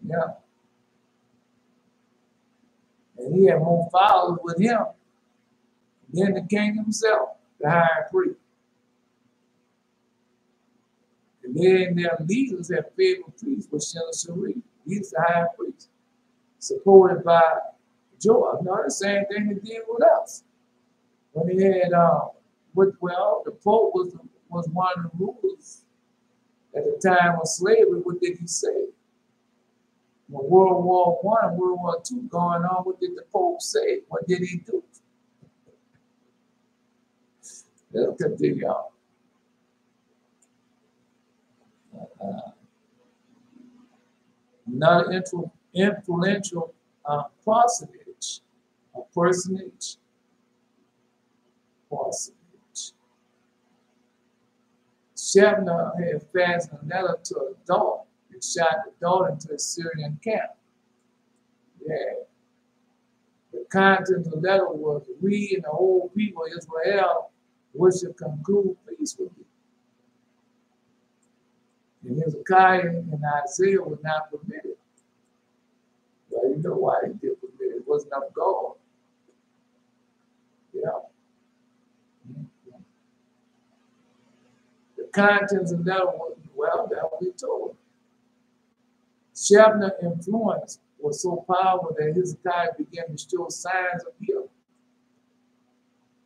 Yeah. And he had more followers with him than the king himself, the high priest. And then their leaders have favored peace with Sennacherib. He's the high priest, supported by Joab. Now, the same thing they did with us. When they had, the Pope was one of the rulers at the time of slavery. What did he say? When World War I and World War II going on, what did the Pope say? What did he do? Let's continue on. Another influential personage. Shebna had fastened a letter to a dog and shot the dog into the Assyrian camp. Yeah. The content of the letter was, we and the whole people of Israel wish to conclude peace with you. And Hezekiah and Isaiah were not permitted. Well, you know why they didn't permit it. It wasn't of God. Yeah. The contents of that was, well, that was told. Shebna's influence was so powerful that Hezekiah began to show signs of healing.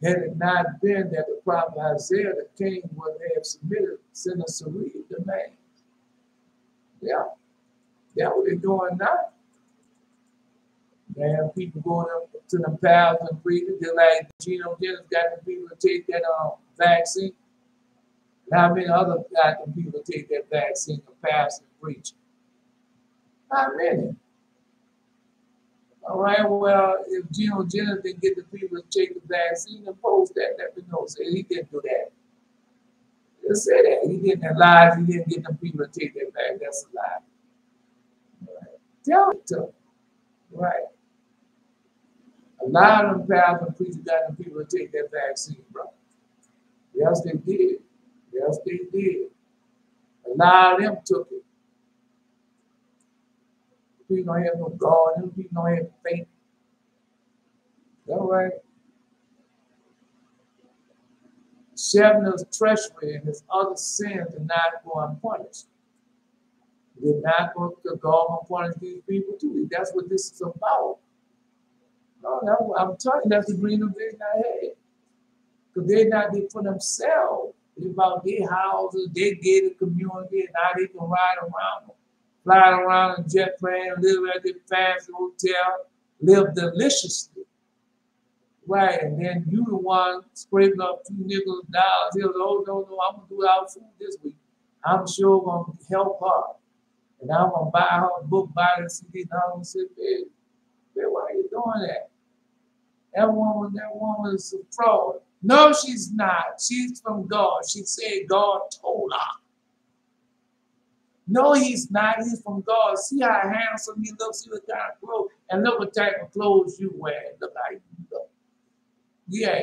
Had it not been that the prophet Isaiah, the king, would have submitted Sennacherib the man. Yeah, that's what they're doing now. Man, people going up to the palace and preaching, just like Geno Jennings got the people to take that vaccine. And how many other got the people to take that vaccine to pass and preach? How many? All right, well, if Geno Jennings didn't get the people to take the vaccine and post that, let me know. Say he didn't do that. Just say that. He didn't lie. He didn't get the people to take that vaccine. That's a lie. Right. Tell it to them. Right. A lot of them pastors and preachers got the people to take that vaccine, bro. Yes, they did. Yes, they did. A lot of them took it. People don't have no God. Them people don't have faith. All right. Shebna's treachery and his other sins did not go unpunished. Did not go to God unpunished these people too. That's what this is about. No, I'm telling you, that's the dream of vision I had. Because they're not there for themselves. It's about their houses, their gated community, and how they can ride around them. Fly around in jet plane, live at their fancy hotel, live deliciously. Right, and then you the one scraping up $2 nickels, dollars. He'll go, no, I'm going to do our food this week. I'm sure I'm going to help her. And I'm going to buy her a book, buy the CD, and I'm going to say, baby, why are you doing that? That woman is a fraud. No, she's not. She's from God. She said God told her. No, he's not. He's from God. See how handsome he looks. See what kind of clothes. And look what type of clothes you wear. Look how you look. Yeah.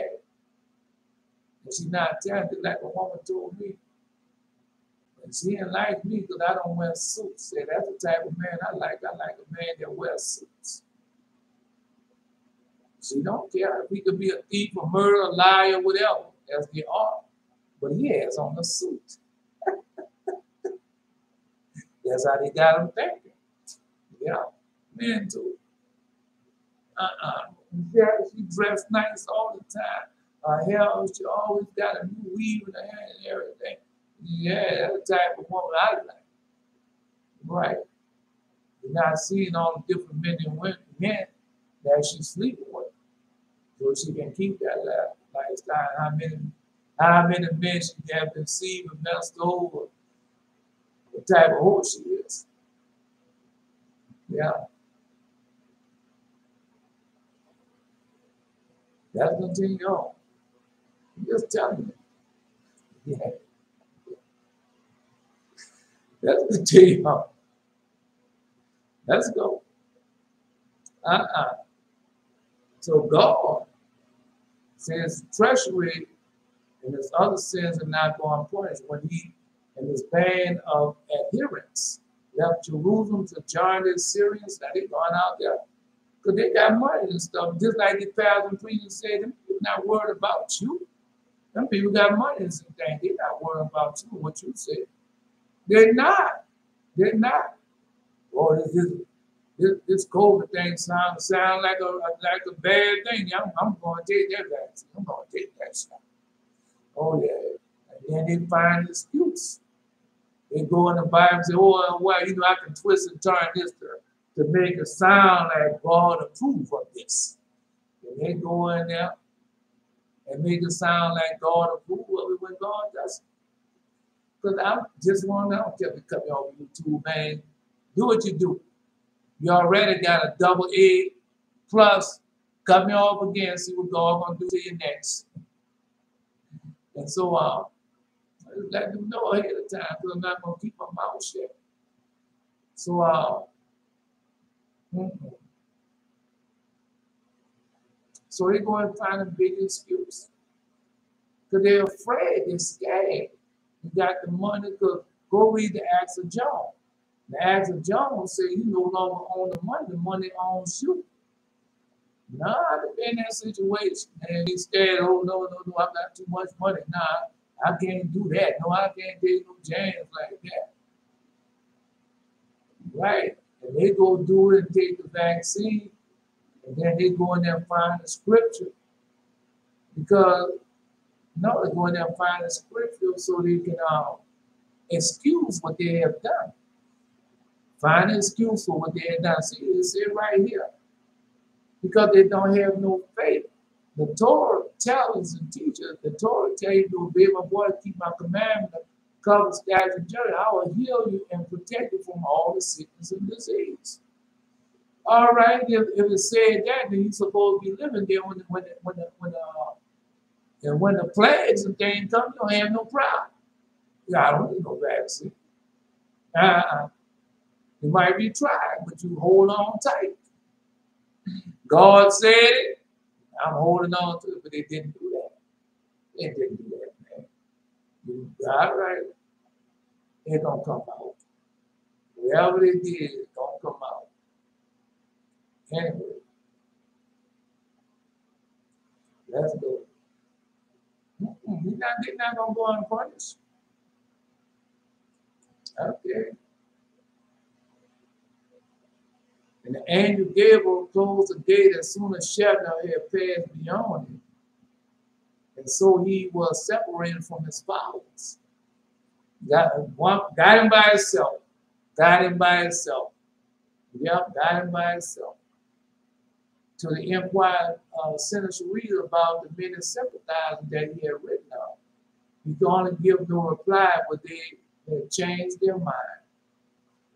And she's not telling it like a woman told me. And she didn't like me because I don't wear suits. Say, that's the type of man I like. I like a man that wears suits. She don't care if he could be a thief, a murderer, a liar, whatever, as they are. But he has on a suit. That's how they got him thinking. Yeah, men too. Yeah, she dressed nice all the time. Her hair, she always got a new weave in her hair and everything. Yeah, that's the type of woman I like. Right. You're not seeing all the different men and women that she's sleeping with. So she can keep that lifestyle. How many How many men she have conceived and messed over the type of horse she is. Yeah. That's going to continue on. I'm just telling you. Yeah. That's going to continue on. Let's go. So God says treachery and his other sins are not going to punish when he and his band of adherents left Jerusalem to join the Assyrians. Now they gone out there because they got money and stuff. Just like the thousand priests said, them people not worried about you. Them people got money and some things. They're not worried about you, what you say. They're not. They're not. Oh, this COVID thing sound like a bad thing. I'm going to take that vaccine. I'm going to take that stuff. Oh, yeah. And then they find an excuse. They go in the Bible and say, oh, well, you know, I can twist and turn this to make it sound like God approves of this. And they go in there and make it sound like God approves of it when God doesn't. Because I just want to, I don't care if you cut me off YouTube, man. Do what you do. You already got a double A plus. Cut me off again, see what God going to do to you next. And so, I just let them know ahead of time because I'm not going to keep my mouth shut. So, so they're going to find a big excuse. Because they're afraid, they're scared. You got the money, because go read the Acts of John. The Acts of John will say you no longer own the money owns you. Nah, they've been in that situation. And he's scared, oh, no, I got too much money. Nah, I can't do that. No, I can't take no jams like that. Right? And they go do it and take the vaccine. And then they go in there and find the scripture. Because, no, they go in there and find the scripture so they can excuse what they have done. Find an excuse for what they have done. See, it's right here. Because they don't have no faith. The Torah tells and teaches, the Torah tells you to obey my voice, keep my commandment, cover, statutes, and judgment. I will heal you and protect you from all the sickness and disease. All right, if it said that, then you're supposed to be living there when the plagues and things come, you don't have no problem. Yeah, I don't need no vaccine. You might be tried, but you hold on tight. God said it. I'm holding on to it, but they didn't do that. They didn't do that, man. You got it right. It's going to come out. Whatever they did, it's going to come out. Anyway, let's go. They're not going to go unpunished. Okay. And the angel Gabriel closed the gate as soon as Shebna had passed beyond him. And so he was separated from his followers. Got him by himself. Got him by himself. Yep, got him by himself. To the inquired Sennacherib about the many sympathizers that he had written of. He could only give no reply, but they had changed their mind.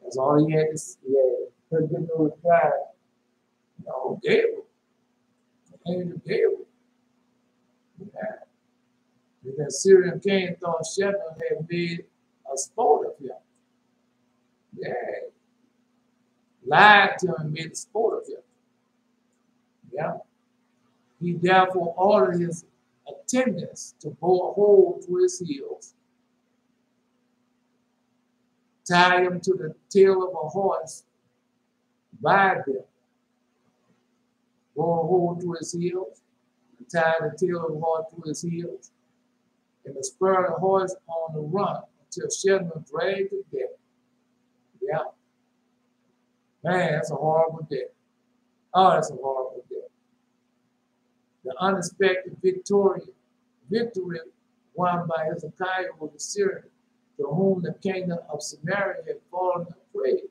That's all he had to say. Couldn't give no reply. No, Gabriel. Angel Gabriel. Yeah. The Assyrian king thought Shebna had made a sport of him. Yeah. Lied to him and made a sport of him. Yeah. He therefore ordered his attendants to bore a hole through his heels, tie him to the tail of a horse, bind him, bore a hole through his heels, and tie the tail of the horse through his heels, and to spur the horse on the run until Shebna dragged to death. Yeah. Man, that's a horrible death. Oh, that's a horrible death. The unexpected victory won by Hezekiah over Assyria, to whom the kingdom of Samaria had fallen a prey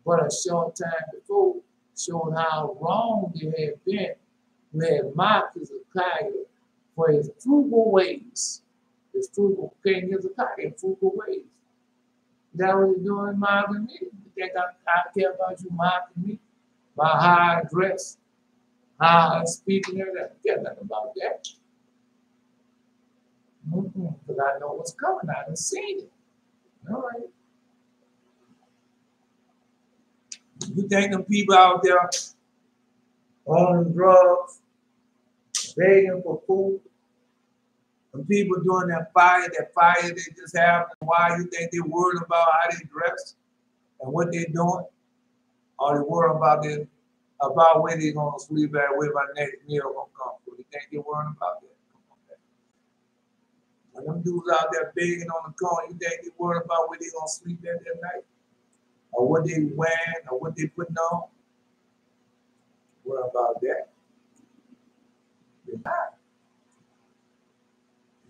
but a short time before, showed how wrong they had been who had mocked Hezekiah for his frugal ways. His frugal King Hezekiah, frugal ways. That what he's doing, mocking me. You think I care about you mocking me? About how I dress, how I speak and everything. I don't care nothing about that. Because I know what's coming. I done seen it. All right. You think them people out there on drugs, begging for food, and people doing that fire they just have, why you think they worried about how they dress and what they doing? Or they worried about where they gonna sleep at, where my next meal gonna come from. You think they worried about that? When them dudes out there begging on the corner, you think they worried about where they gonna sleep at that night? Or what they wearing, or what they putting on? Worried about that? They're not.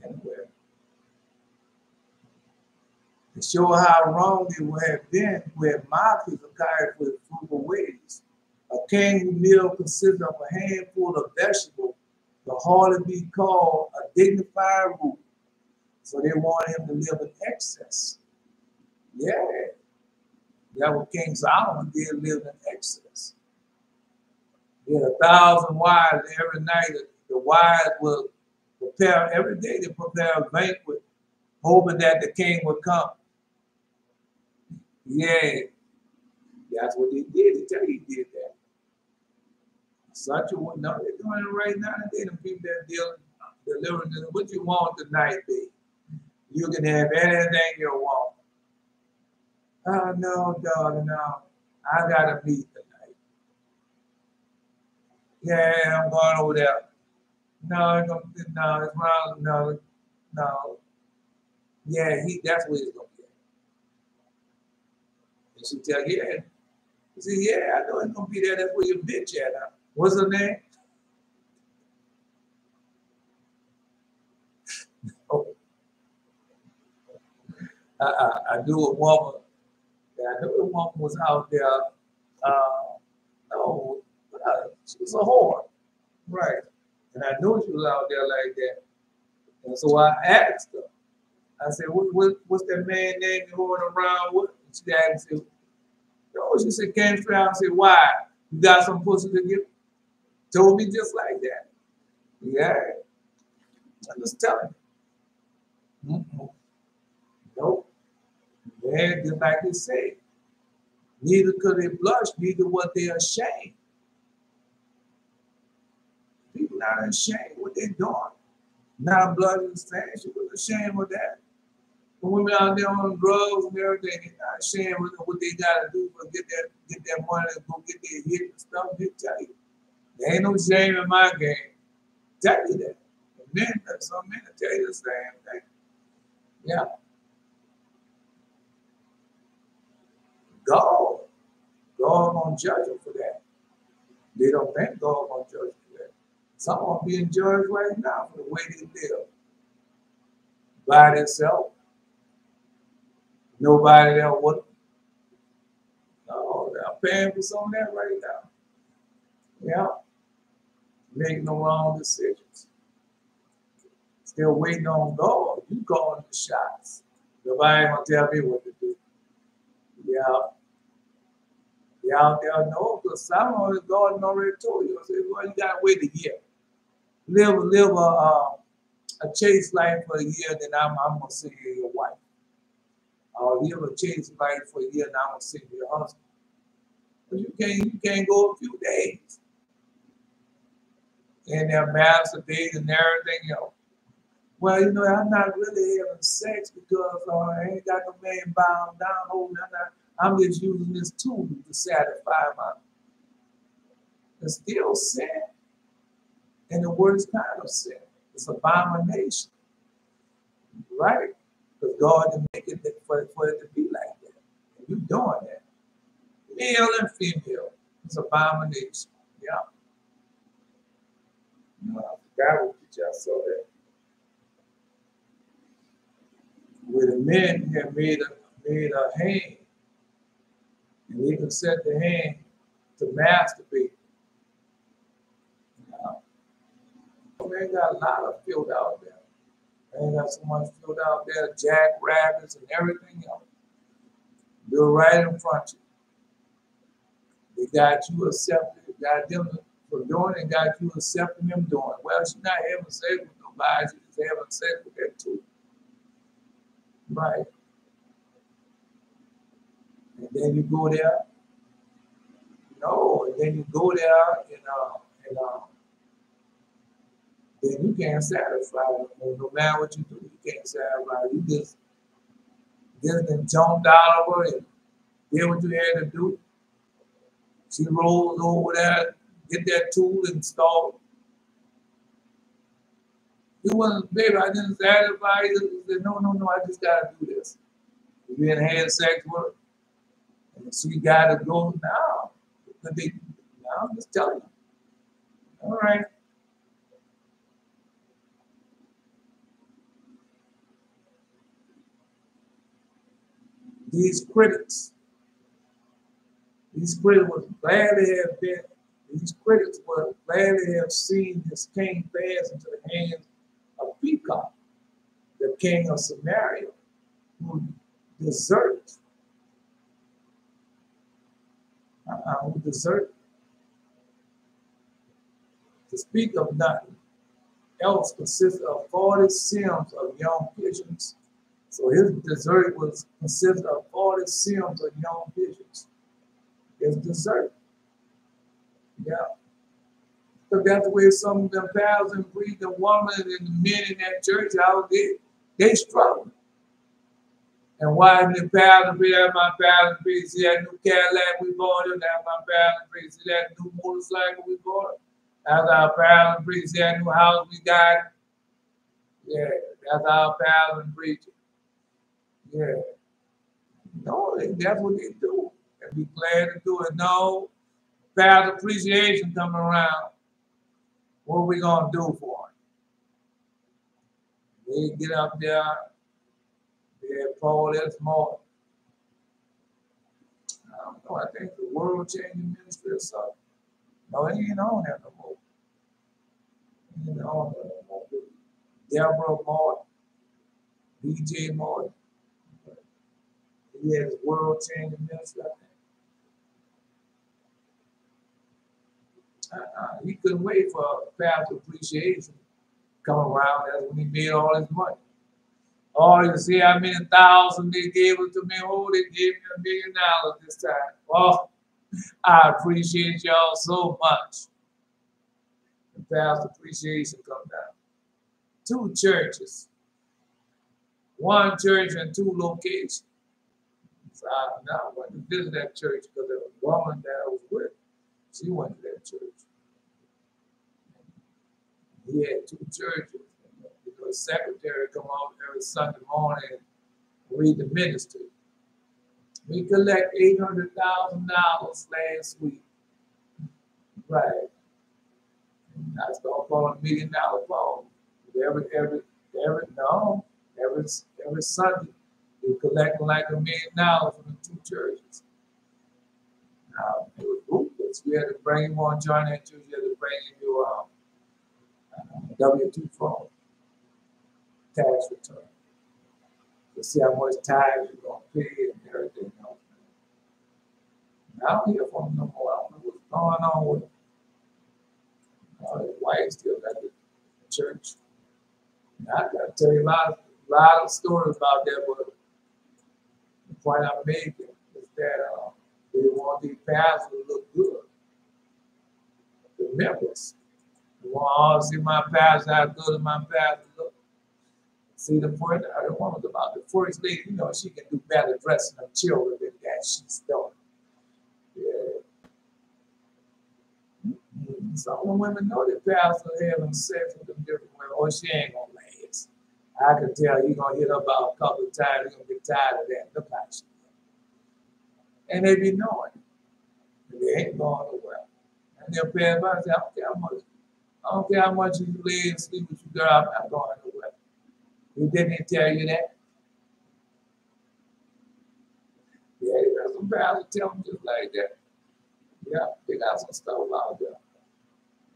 Anyway. To show how wrong they would have been, who had mocked Hezekiah for his frugal ways. A king whose meal consisted of a handful of vegetables could hardly be called a dignified ruler. So they wanted him to live in excess. Yeah, that what King Solomon did, live in excess. He had 1,000 wives every night. The wives would prepare every day to prepare a banquet, hoping that the king would come. Yeah, that's what they did. They tell you he did that. Such a one. No, they're doing it right now. They the people that delivering what you want tonight, baby. You can have anything you want. Oh no, darling, no. I gotta meet tonight. Yeah, I'm going over there. No, it's wrong. No. Yeah, that's what he's gonna get. And she tell you, yeah. He said, yeah, I know it's gonna be there. That's where your bitch at. Huh? What's her name? Oh, I knew a woman. I knew a woman was out there. No, she was a whore, right? And I knew she was out there like that. And so I asked her. I said, what's that man name you're going around with? And she asked me, no, she said, came straight out and said, why? You got some pussy to give? Told me just like that. Yeah. I'm just telling you. Nope. Yeah, just like they say. Neither could they blush, neither were they ashamed. People not ashamed what they're doing. Not bloody and stained. She was ashamed of that. The women out there on drugs and everything, they're not ashamed of what they gotta do to get that money and go get their hit and stuff. They tell you. There ain't no shame in my game. Tell you that. Some men tell you the same thing. Yeah. God gonna judge them for that. They don't think God gonna judge them for that. Some are being judged right now for the way they live. By themselves. Nobody there with them. No, they're paying for some of that right now. Yeah. Making the wrong decisions. Still waiting on God. You calling the shots. Nobody gonna tell me what to do. Yeah. You out there know, because some of it God already told you. I said, well, you gotta wait a year. Live a chaste life for a year, then I'm gonna send you your wife. Or live a chaste life for a year, and I'm gonna send you your husband. But you can't go a few days. And they're masturbating and everything else. Well, I'm not really having sex because I ain't got no man bound down holding. I'm just using this tool to satisfy my. It's still sin. And the worst kind of sin. It's abomination. Right? Because God didn't make it for it to be like that. And you doing that. Male and female. It's abomination. Yeah. I forgot what you just saw that. Where the men have made a hand. And they can set the hand to masturbate. man got a lot of field out there. They got so much field out there, jackrabbits and everything else. They're right in front of you. They got you accepted, got them for doing and got you accepting them doing. Well, she's not having sex with nobody, she's just having sex with that too. Right. And then you go there. No, and then you go there and then you can't satisfy them. No matter what you do, you can't satisfy them. You just then jumped out of her and did what you had to do. She rolls over there, get that tool installed. You wasn't, baby, I didn't satisfy you. He said, no, I just got to do this. You didn't have sex with her. And she got to go now. Now I'm just telling you. All right. These critics would gladly have been, these critics would gladly have seen this king pass into the hands of Peacock, the king of Samaria, who deserts. Who desert. To speak of nothing else consists of 40 sims of young pigeons. So his dessert was consisted of 40 sims of young pigeons. His dessert. Yeah. So that's the way some of them pals and breed the women and the men in that church out there, they struggle. And why the pals and breed, my pals and breed, see that new Cadillac we bought him, that's my pals and breed, see that new motorcycle we bought him, that's our pals and breed, see that new house we got. Yeah, that's our pals and breed. Yeah. No, that's what they do. And be glad to do it. No, pals appreciation coming around. What are we gonna do for it? They get up there, they Paul this morning. I don't know, I think the world changing ministry or something. No, it ain't on there no more. It ain't on there no more. Deborah Martin, DJ Martin. He had his world changing ministry, I think. He couldn't wait for pastor appreciation to come around. That's when he made all his money. Oh, you see how many thousands they gave it to me? Oh, they gave me $1 million this time. Oh, I appreciate y'all so much. The pastor appreciation come down. 2 churches. 1 church and 2 locations. So I went to visit that church because the woman that I was with, she went to that church. He had 2 churches. Because secretary come on every Sunday morning and read the ministry. We collect $800,000 last week. Right. I started calling $1 million phone. Every Sunday we collecting like $1 million from the 2 churches. It was ruthless. We had to bring him on, join that church. You had to bring in your W-2 phone, tax return, to see how much tax you're going to pay and everything else. I don't hear from him no more. I don't know what's going on with him. His wife still got the church. I got to tell you a lot of stories about that, but the point I'm making is that they want these pastors to look good. The members. They want to see my pastor, how good my pastor look. See the point? I don't want about the first lady, you know, she can do better dressing her children than that she's done. Yeah. Some of the women know that pastor having sex with them different women. Oh, she ain't gonna last. I can tell you're gonna hit her about a couple of times, you're gonna get tired of that. Look how she does. And they be knowing. They ain't going nowhere. And they'll pay advice. I don't care how much you lay and sleep with your girl, I'm not going nowhere. He didn't tell you that. Yeah, you got some pastors tell them just like that. Yeah, they got some stuff out there.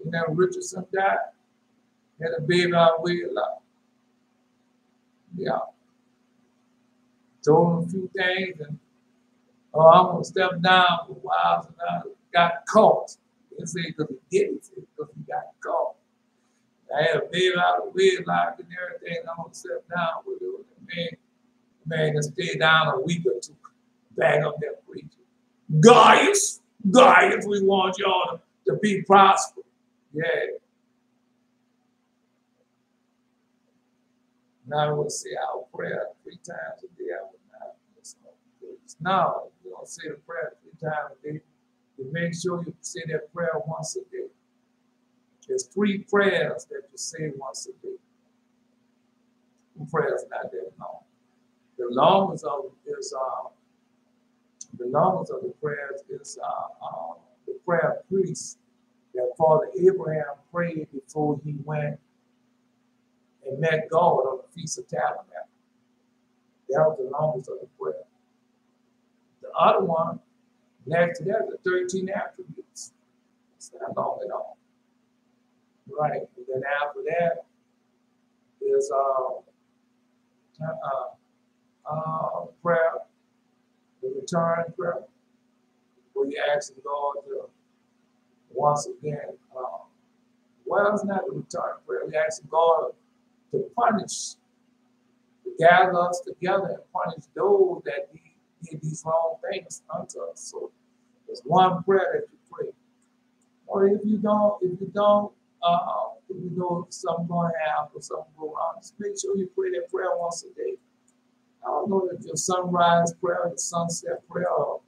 You know, Richardson died. Had a baby out way a lot. Yeah. Told him a few things and I'm gonna step down for a while, and I got caught. They say because he did it, because he got caught. I had a baby out of wedlock and everything. I'm gonna step down with it. Man can stay down a week or two, bang up that preacher. Gaius, we want y'all to be prosperous. Yeah. Now I would say our prayer 3 times a day. I would not miss no prayers. No, you don't say the prayer 3 times a day. You make sure you say that prayer once a day. There's 3 prayers that you say once a day. Prayers not that long. The longest of the prayers is the prayer of priest that Father Abraham prayed before he went and met God on the Feast of Tabernacles. That was the longest of the prayer. The other one, next to that, the 13 attributes. It's not long at all. Right. And then after that is prayer, the return prayer, where you ask God to once again, well, it's not the return prayer. We ask God to punish, to gather us together and punish those that did these wrong things unto us. So there's one prayer that you pray. Or if you know something going to happen or something go wrong, just make sure you pray that prayer once a day. I don't know if your sunrise prayer, your sunset prayer, or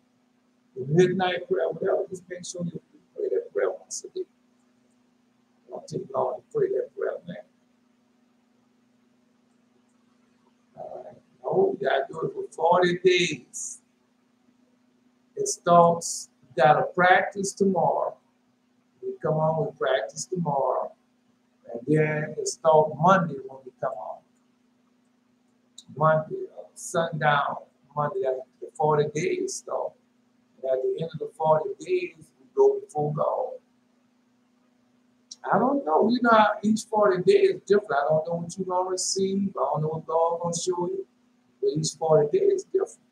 the midnight prayer, whatever, just make sure you pray that prayer once a day. It won't take long to pray that prayer, man. All right. Oh, you got to do it for 40 days. It starts, you got to practice tomorrow. We come on, we practice tomorrow. And then it starts Monday when we come on. Monday, sundown, Monday, the 40 days start. And at the end of the 40 days, we go before God. I don't know. You know how each 40 days is different. I don't know what you're going to receive. I don't know what God's going to show you. But each 40 days is different.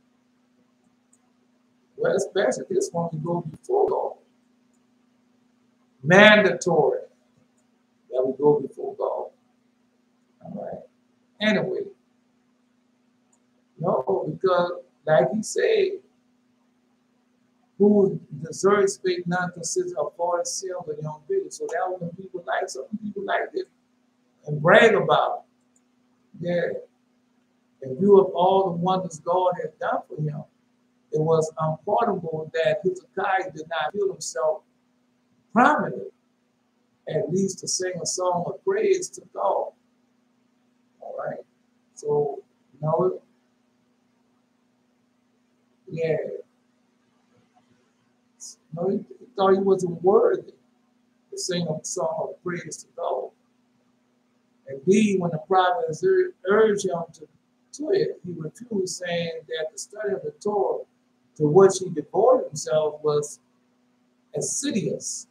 Well, especially this one, we go before God. Mandatory that we go before God. All right. Anyway, no, because like he said, who deserves speak not consider a foreign silver in their own video. So that was when people like some people like it and brag about it. Yeah. In view of all the wonders God had done for him, it was unpardonable that Hezekiah did not feel himself prominent, at least to sing a song of praise to God. All right. So, yeah. No, he thought he wasn't worthy to sing a song of praise to God. Indeed, when the prophet urged him to it, he refused, saying that the study of the Torah to which he devoted himself was assiduous.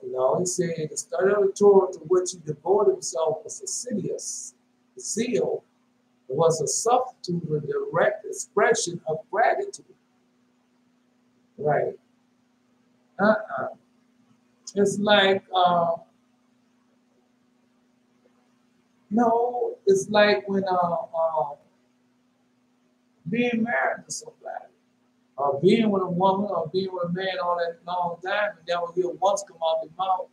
He said the study of the Torah to which he devoted himself was assiduous. The zeal was a substitute for direct expression of gratitude. Right. It's like, it's like when being married to somebody, or being with a woman, or being with a man all that long time, and then when you once come out the mouth,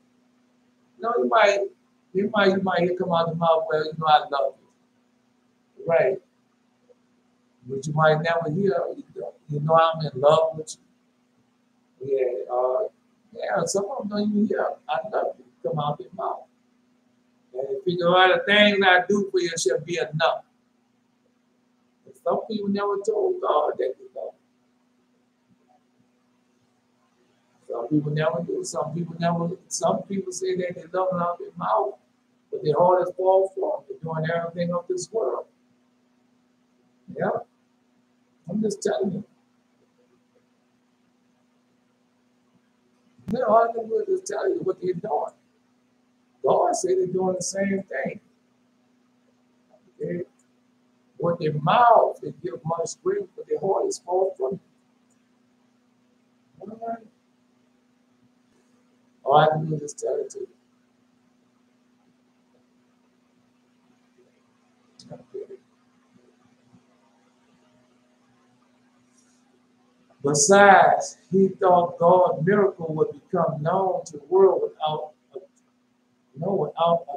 you might hear come out the mouth, well, I love you. Right. But you might never hear, I'm in love with you. Yeah, some of them don't even hear, I love you, come out their mouth. And they figure out the things I do for you shall be enough. And some people never told God that they love. Some people never do. Some people say that they love them out their mouth, but their heart is far from. They're doing everything of this world. Yeah. I'm just telling you. All I can do is tell you what they're doing. God said they're doing the same thing. Okay? With their mouth, they give much grace, but their heart is far from it. All right? All I can do is just tell it to you. Okay. Besides, he thought God's miracle would become known to the world without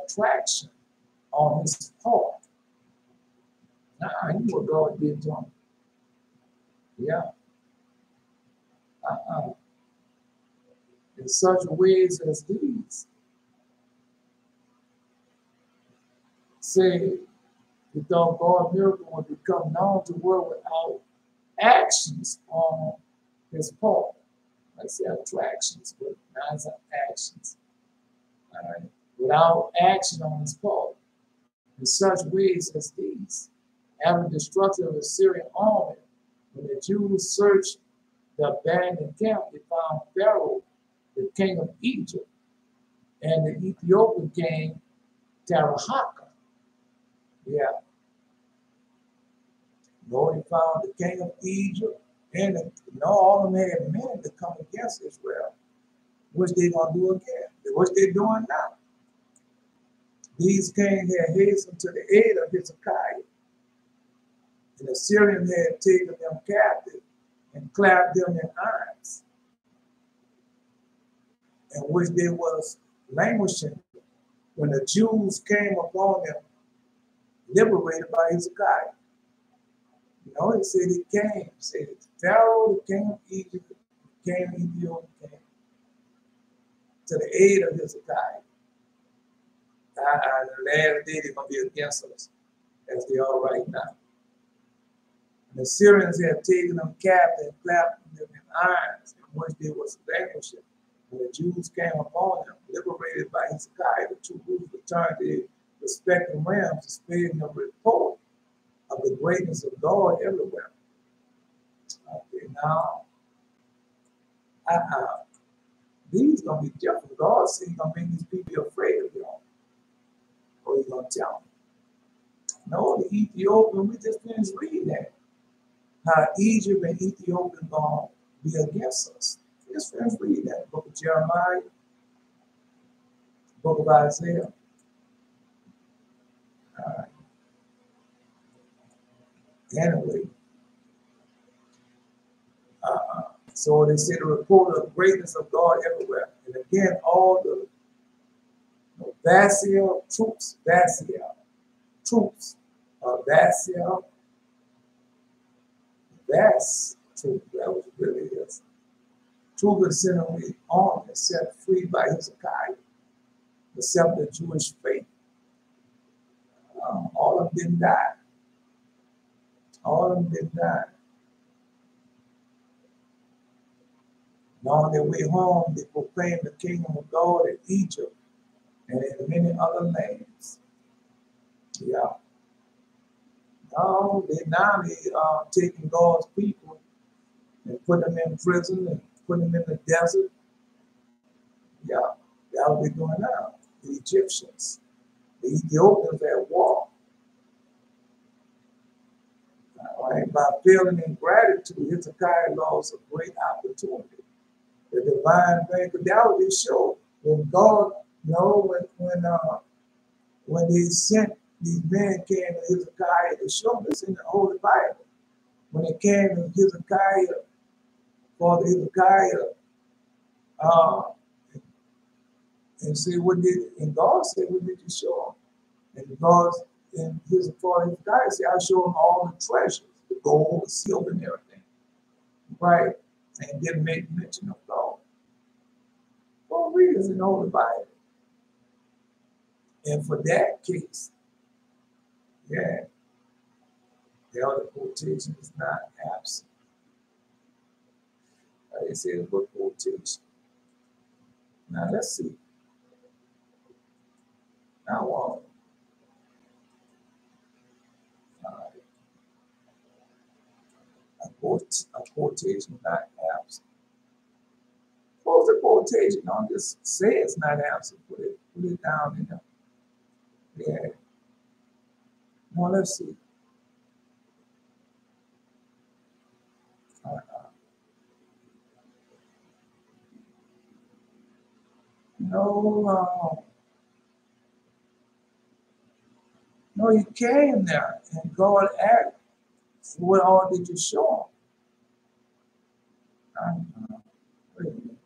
attraction on his part. He knew what God did to him. Yeah. In such ways as these, say, he thought God's miracle would become known to the world without actions on his part. I say attractions, but not actions. All right. Without action on his part. In such ways as these, after the destruction of the Assyrian army, when the Jews searched the abandoned camp, they found Pharaoh, the king of Egypt, and the Ethiopian king, Tarahaka. Yeah. No, they found the king of Egypt, and all of them had men to come against Israel, which they're going to do again, which they're doing now. These kings had hastened to the aid of Hezekiah, and the Assyrians had taken them captive and clapped them in irons, in which they was languishing when the Jews came upon them, liberated by Hezekiah. You know, he said he came, said Pharaoh, the king of Egypt, the king of Ethiopia, came to the aid of Hezekiah. The last day they're going to be against us, as they are right now. And the Syrians had taken them captive and clapped them in irons, in which they was languishing. When the Jews came upon them, liberated by Hezekiah, the two groups returned to their respective realms, displaying the report of the greatness of God everywhere. Okay, now, these going to be different. God said he's going to make these people afraid of y'all. Or he's going to tell them. No, the Ethiopian, we just finished reading that. How Egypt and Ethiopia going to be against us. Just finished reading that. Book of Jeremiah, book of Isaiah. All right. Anyway, so they say the report of the greatness of God everywhere. And again, all the Vassal troops, that was really his. Troops were sent on the army, set free by Hezekiah, except the Jewish faith. All of them didn't die. All of them didn't die. And on their way home, they proclaimed the kingdom of God in Egypt and in many other lands. Yeah. Now they are taking God's people and putting them in prison and putting them in the desert. Yeah, that's what they're doing now. The Egyptians, the Ethiopians at war. All right, by failing in gratitude, Hezekiah lost a great opportunity. The divine banquet, that was his show. When God, when they sent these men came to Hezekiah to show them, this in the Holy Bible. When they came to Hezekiah, Father Hezekiah, and say, and God said, what did you show him? And God, and his father Hezekiah said, I showed him all the treasures, the gold, the silver, and everything. Right? And didn't make mention of God. Well, read this in the Holy Bible. And for that case, yeah, the other quotation is not absent. It says book quotation. Now let's see. Now a quotation not absent. Suppose the quotation, don't just say it's not absent, put it Put it down in there. Yeah. Now let's see. No, no, he came there and God asked, what all did you show him? Wait a minute.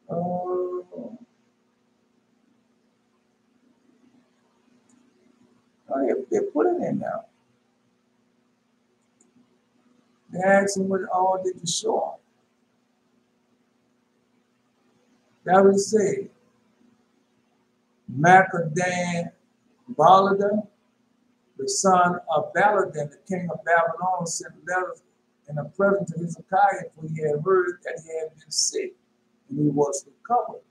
Oh, they put it in there. They asked him what all did you show him. That would say, Maccadan Baladan, the son of Baladan, the king of Babylon, sent letters in a present to Hezekiah, for he had heard that he had been sick and he was recovered.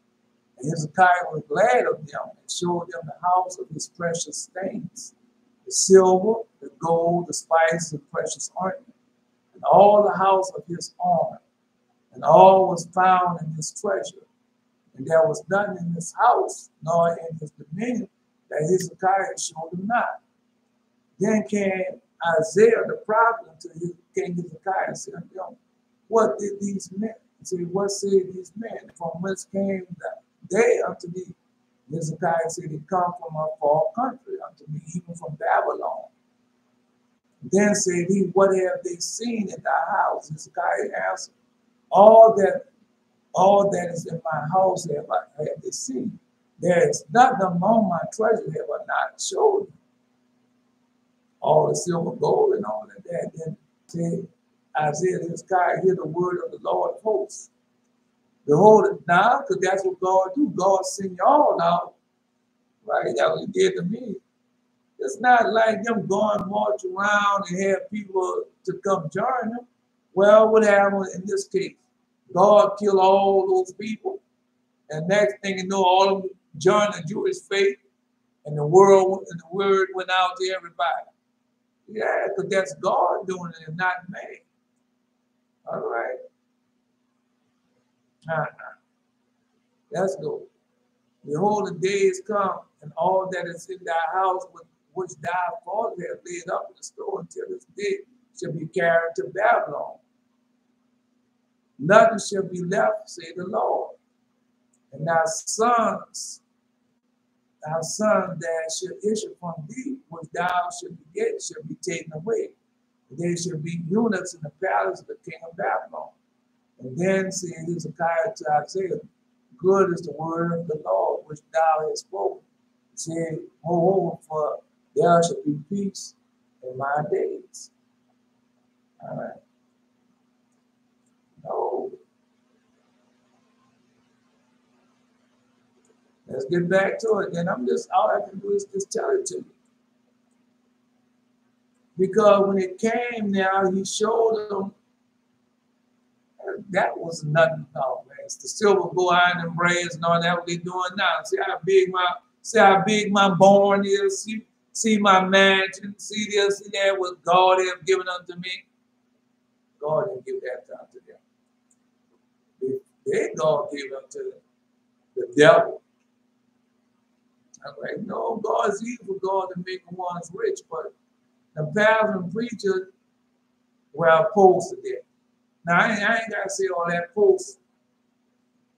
And Hezekiah was glad of them and showed them the house of his precious things, the silver, the gold, the spices, the precious ointment, and all the house of his armor. And all was found in his treasure. And there was none in his house, nor in his dominion, that Hezekiah showed him not. Then came Isaiah the prophet unto King Hezekiah and said unto him, what did these men? He said, what said these men? From whence came they unto thee? Hezekiah said, they come from a far country unto me, even from Babylon. Then said he, what have they seen in thy house? Hezekiah answered, all that is in my house have they seen. There is nothing among my treasure have I not showed you. All the silver, gold, and all of that. Then said Isaiah to Hezekiah, hear the word of the Lord of hosts. Behold it now, because that's what God do. God send y'all out, right? That's what he did to me. It's not like them going march around and have people to come join them. Well, what happened in this case? God killed all those people, and next thing you know, all of them joined the Jewish faith, and the word went out to everybody. Yeah, because that's God doing it and not man. All right. Let's go. Behold, the days come, and all that is in thy house, which thy father hath laid up in the store until this day, shall be carried to Babylon. Nothing shall be left, say the Lord. And thy sons that shall issue from thee, which thou shalt beget, shall be taken away. And they shall be eunuchs in the palace of the king of Babylon. And then said Hezekiah to Isaiah, good is the word of the Lord which thou hast spoken. He said, moreover, for there shall be peace in my days. All right. No. Let's get back to it. And all I can do is just tell it to you. Because when it came now, he showed them that was nothing. Oh man, it's the silver, gold, iron, and brass and all that. What they doing now? See how big my barn is. See my mansion. See this, see that. What God has given unto me. God didn't give that unto them. God gave it unto the devil. I'm like, no, God is evil. God to make one rich, but the pastors and preachers were opposed to that. Now, I ain't got to say all that post.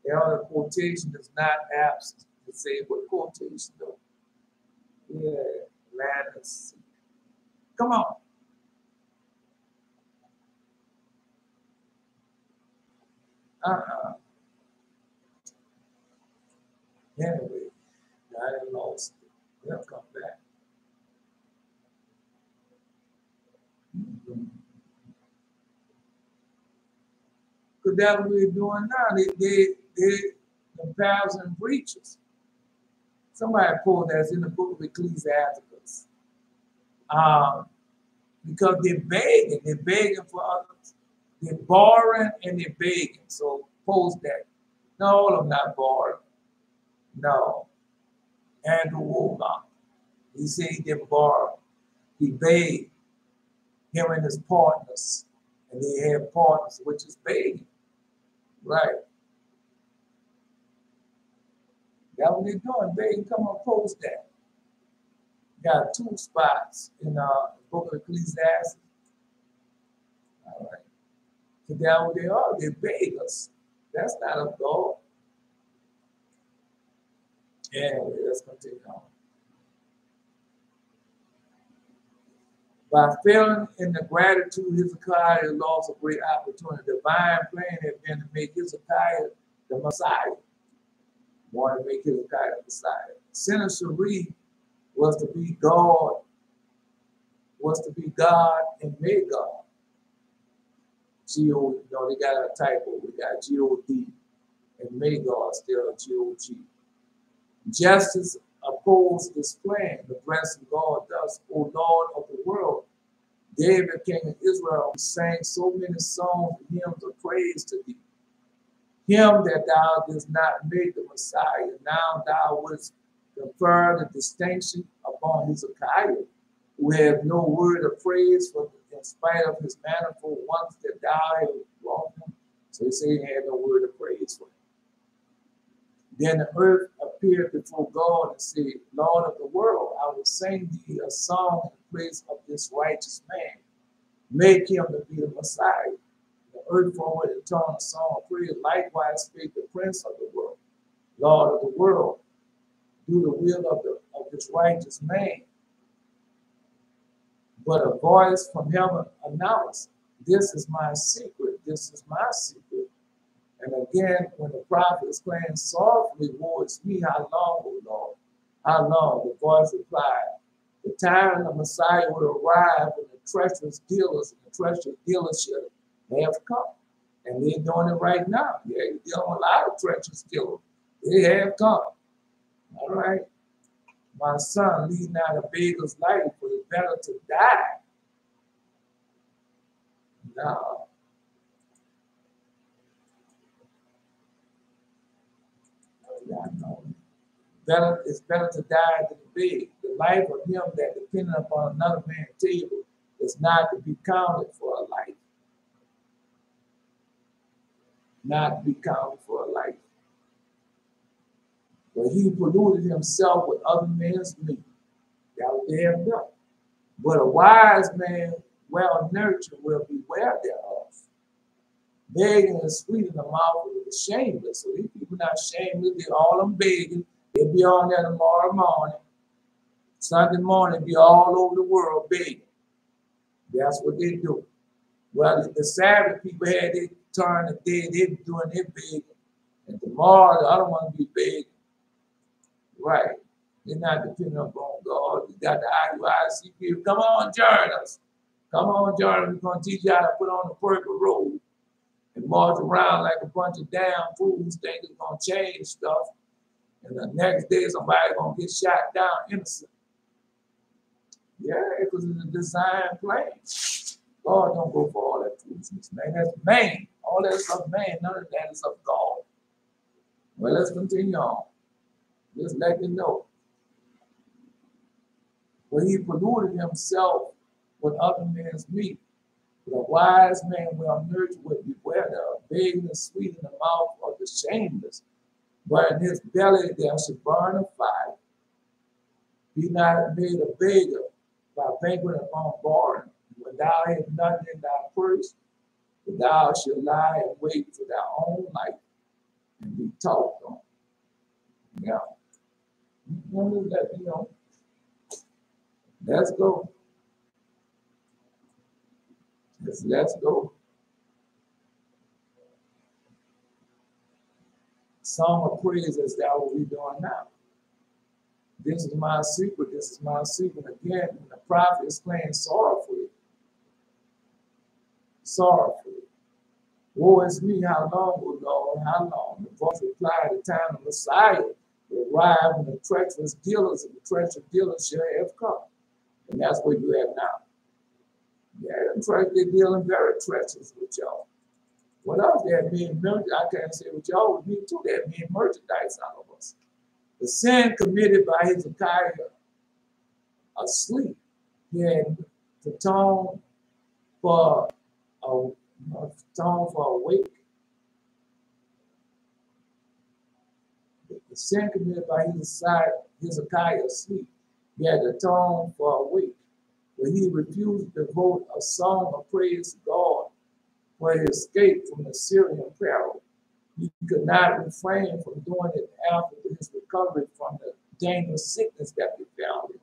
The other quotation is not absent to say what quotation though. Yeah, madness. Come on. Anyway, I done lost it. They'll come back. Because that's what we're doing now. The pastors and preachers. Somebody pulled that's in the book of Ecclesiasticus. Because they're begging for others. They're borrowing and they're begging. So post that. No, I'm not borrowing. No. Andrew Woolnock. He said he didn't borrow. He begged him and his partners. And they had partners, which is begging. Right. That's what they're doing. Begging, come on, post that. Got 2 spots in the book of Ecclesiastes. All right. So that's what they are. They're beggars. That's not of God. Anyway, let's continue on. By failing in the gratitude, Hezekiah lost a great opportunity. The divine plan had been to make Hezekiah the Messiah. Wanted to make Hezekiah the Messiah. Sennacherib was to be God, and Magog. G-O, they got a typo. We got G-O-D, and Magog still G-O-G. Justice opposed this plan. The blessing God does, O Lord of the world. David, king of Israel, sang so many songs and hymns of praise to thee. Him that thou didst not make the Messiah, now thou wouldst confer the distinction upon Hezekiah, who had no word of praise for in spite of his manifold wonders that thou hast wrought him. So he said he had no word of praise for him. Then the earth appeared before God and said, Lord of the world, I will sing thee a song in place of this righteous man. Make him to be the Messiah. The earth forward and tongue a song of praise. Likewise spake the prince of the world, Lord of the world, do the will of this righteous man. But a voice from heaven announced, this is my secret, this is my secret. And again, when the prophet is playing softly, woe is me, how long, O Lord? How long? The voice replied, the time the Messiah will arrive when the treacherous dealers and the treacherous dealership have come. And they're doing it right now. Yeah, you're dealing with a lot of treacherous dealers. They have come. All right. My son, lead not a beggar's life, for it's better to die. Now, it's better to die than to beg. The life of him that depended upon another man's table is not to be counted for a life. Not to be counted for a life. But he polluted himself with other men's meat. That what they have done. But a wise man, well nurtured, will beware thereof. Begging is sweet in the mouth of the shameless. So these people not shameless, they all them begging. They'll be on there tomorrow morning. Sunday morning, be all over the world begging. That's what they do. Well, the Sabbath people had their turn of day, they be doing their begging. And tomorrow, the other one be begging. Right. They're not depending upon God. We got the IUIC people. Come on, join us. Come on, join us. We're going to teach you how to put on the purple robe and march around like a bunch of damn fools think it's going to change stuff. And the next day, somebody's going to get shot down innocent. Yeah, because it's a design plan. God don't go for all that foolishness, man. That's man. All that stuff, man. None of that is of God. Well, let's continue on. Just let you know. But he polluted himself with other men's meat. But a wise man well nurtured will beware thereof, begging and sweet in the mouth of the shameless. But in his belly there should burn a fire. Be not made a beggar by banqueting upon barring. When thou hast nothing in thy purse, thou shalt lie and wait for thy own life and be talked on. Yeah. Let's go. Let's go. Song of praise is that what we're doing now. This is my secret. This is my secret. Again, when the prophet is playing sorrowfully. Sorrowfully. Woe is me, how long, O Lord, how long? The voice replied, the time of Messiah will arrive when the treacherous dealers and the treacherous dealers shall have come. And that's what you have now. Yeah, they're dealing very treacherous with y'all. What else? They're being merchandise. I can't say with y'all, with me too. They're being merchandise out of us. The sin committed by Hezekiah asleep. He had to atone for Atone for awake. The sin committed by Hezekiah asleep. He had to atone for awake. But he refused to devote a song of praise to God for his escape from the Assyrian peril. He could not refrain from doing it after his recovery from the dangerous sickness that befell him.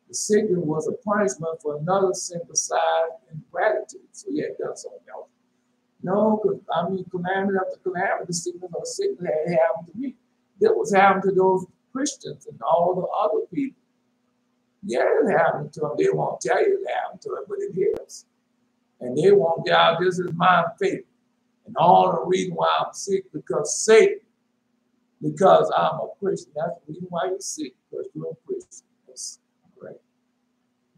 The sickness was a punishment for another sin besides ingratitude. So he had done something else. No, because I mean, calamity after calamity, the sickness or sickness had happened to me. That was happening to those Christians and all the other people. Yeah, it happened to them. They won't tell you it happened to them, but it is. And they won't get out, this is my faith. And all the reason why I'm sick, because Satan, because I'm a Christian. That's the reason why you're sick, because you're a Christian. That's right.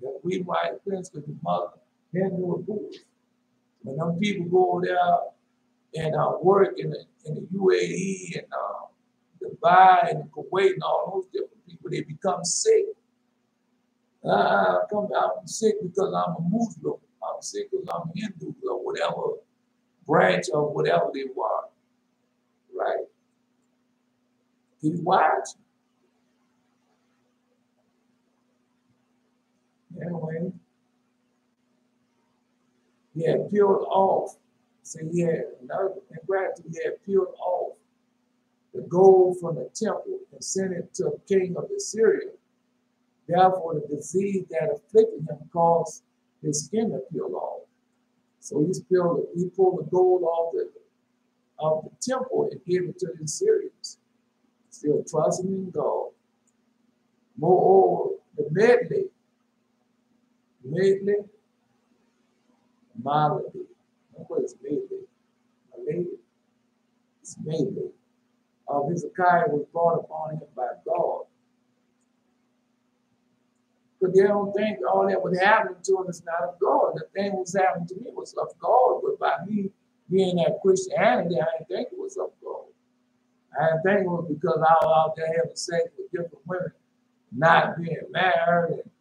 That's the reason why you're a Christian, because your mother and you were good. When them people go over there and work in the UAE and Dubai and Kuwait and all those different people, they become sick. I'm sick because I'm a Muslim. I'm sick because I'm a Hindu or whatever branch of whatever they were. Right? He's watching. Anyway, he had peeled off. So he had another ingratitude. He had peeled off the gold from the temple and sent it to the king of Assyria. Therefore, the disease that afflicted him caused his skin to peel off. So he pulled the gold off the temple and gave it to the Assyrians. Still trusting in God. Moreover, the malady. What is malady? It's malady. Of Hezekiah was brought upon him by God. Because they don't think all that was happening to them is not of God. The thing that was happening to me was of God, but by me being that Christianity, I didn't think it was of God. I didn't think it was because I was out there having sex with different women, not being married, and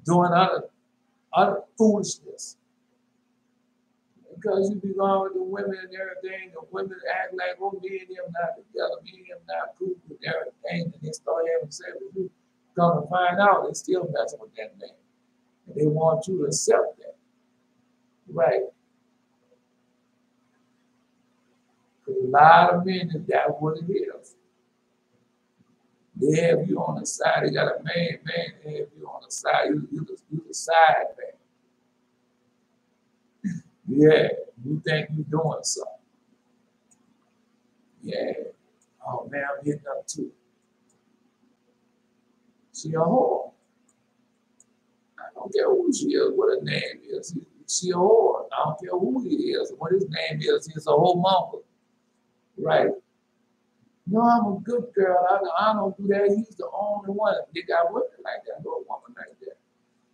doing other foolishness. Because you be going with the women and everything, the women act like, oh, me and them not together, me and them not cool with everything, and they start having sex with you. Come to find out, they still messing with that man. And they want you to accept that. Right. Because a lot of men, that's what it is. They have you on the side. They got a man, they have you on the side. You the side man. Yeah, you think you're doing something. Yeah. Oh, man, I'm hitting up too. She a whore. I don't care who she is, what her name is. She a whore. I don't care who he is, what his name is. He's a whole mama. Right. No, I'm a good girl. I don't do that. He's the only one. They got women like that, no woman like that.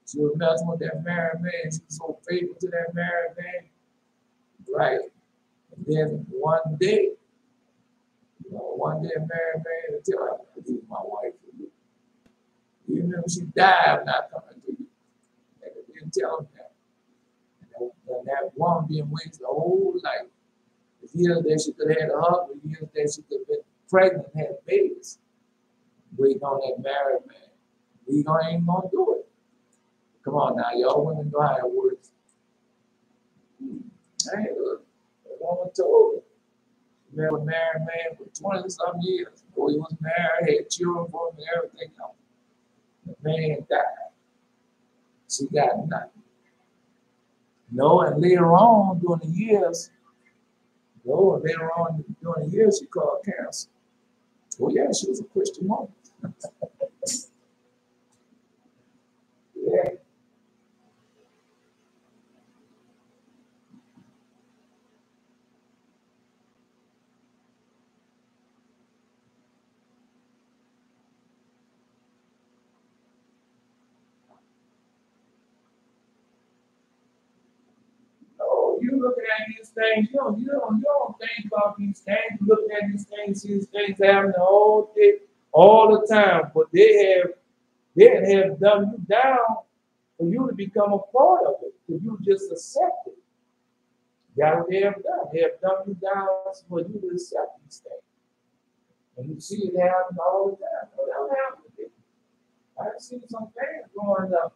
She was messing with that married man. She was so faithful to that married man. Right. And then one day a married man will tell her, I leave my wife for you. Even if she died, I'm not coming to you. And they didn't tell him that. And that woman being waiting the whole life. The years that she could have had a husband, the years that she could have been pregnant and had babies, waiting on that married man. We ain't gonna do it. Come on now, y'all women know how it works. Hey, look, the woman told her. She met a married man for 20-some years. Boy, he was married, had children for him and everything else. The man died. She got nothing. No, and later on during the years, she caught cancer. Oh yeah, she was a Christian woman. Yeah. Oh, you looking at these things, you don't think about these things. You looking at these things happening all day, all the time. But they have done you down for you to become a part of it. For you just accept it. Got what they have done. They have done you down for you to accept these things. And you see it happen all the time. No, that don't happen to me. I've seen some things growing up.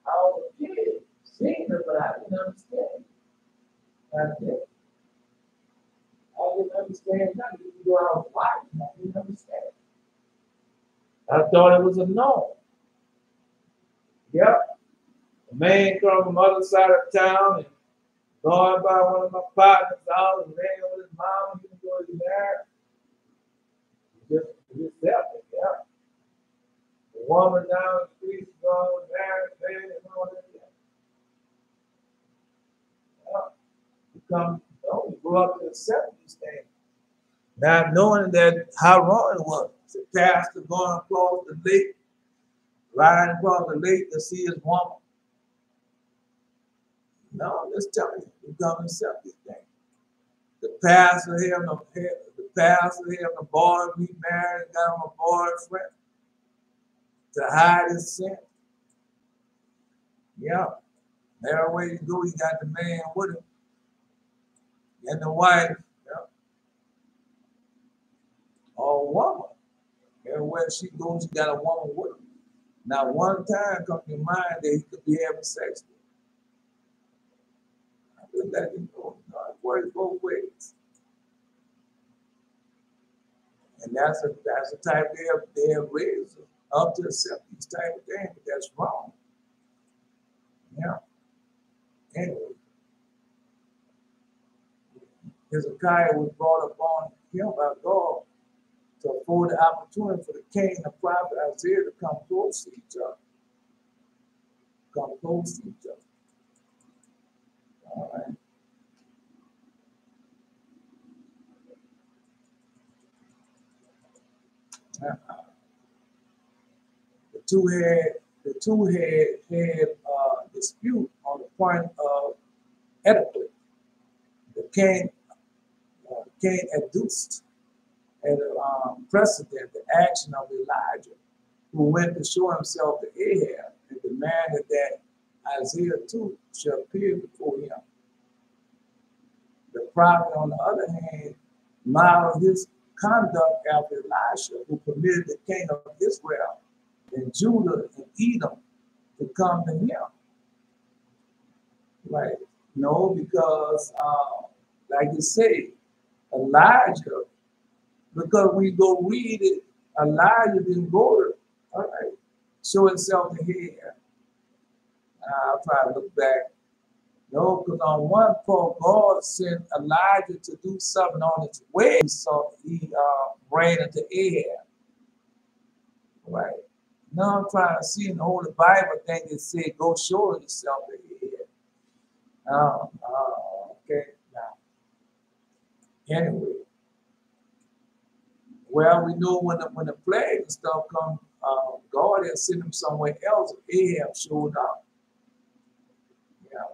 I was a kid, seeing it, but I didn't understand. I didn't understand nothing. Even though I was watching, I didn't understand. I thought it was a no. Yep. A man come from the other side of town and going by one of my partners' house and laying with his mom, even though he's married. Just accept it, yeah. The woman down the street is going married, baby, and all that. Yeah. You grow up to accept these things. Not knowing that how wrong it was. The pastor going across the lake, riding across the lake to see his woman. No, I'm just telling you, you come and accept these things. The pastor having a boy be married and got him a boyfriend to hide his sin. Yeah. Everywhere you go, you got the man with him. And the wife, yeah. Or a woman. Everywhere she goes, you got a woman with him. Now, one time comes to your mind that he could be having sex with. I just let you know. It works both ways. And that's the type they have raised up to accept these type of things. But that's wrong. Yeah. Anyway, Hezekiah was brought upon him by God to afford the opportunity for the king and the prophet Isaiah to come close to each other. Come close to each other. All right. The two had dispute on the point of etiquette. The king adduced as a precedent the action of Elijah, who went to show himself to Ahaz and demanded that Isaiah too shall appear before him. The prophet, on the other hand, modeled his conduct after Elisha, who permitted the king of Israel and Judah and Edom to come to him. Right? No, because like you say, Elijah, because we go read it, Elijah didn't go to, all right, show himself to here. I'll try to look back. No, because on one point, God sent Elijah to do something on his way, so he ran into Ahaz. Right? Now I'm trying to see in the Holy Bible thing that said, go show yourself to Ahaz. Okay. Now, anyway, well, we know when the plague and stuff come, God had sent him somewhere else. Ahab showed up. Yeah.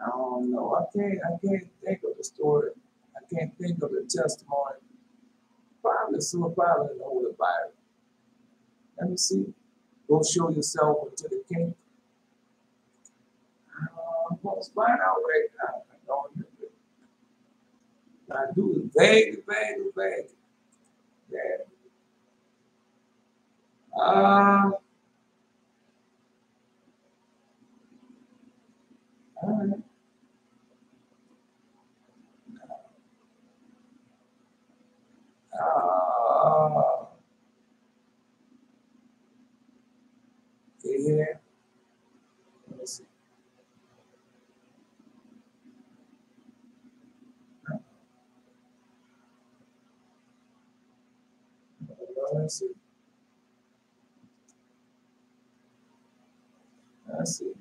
I don't know. I can't think of the story. I can't think of the testimony. Probably in the Holy Bible. Let me see. Go show yourself unto the king. I'm going to find out right now. I don't remember. I do it vaguely. Yeah. All right. Yeah. Let's see. Let's see.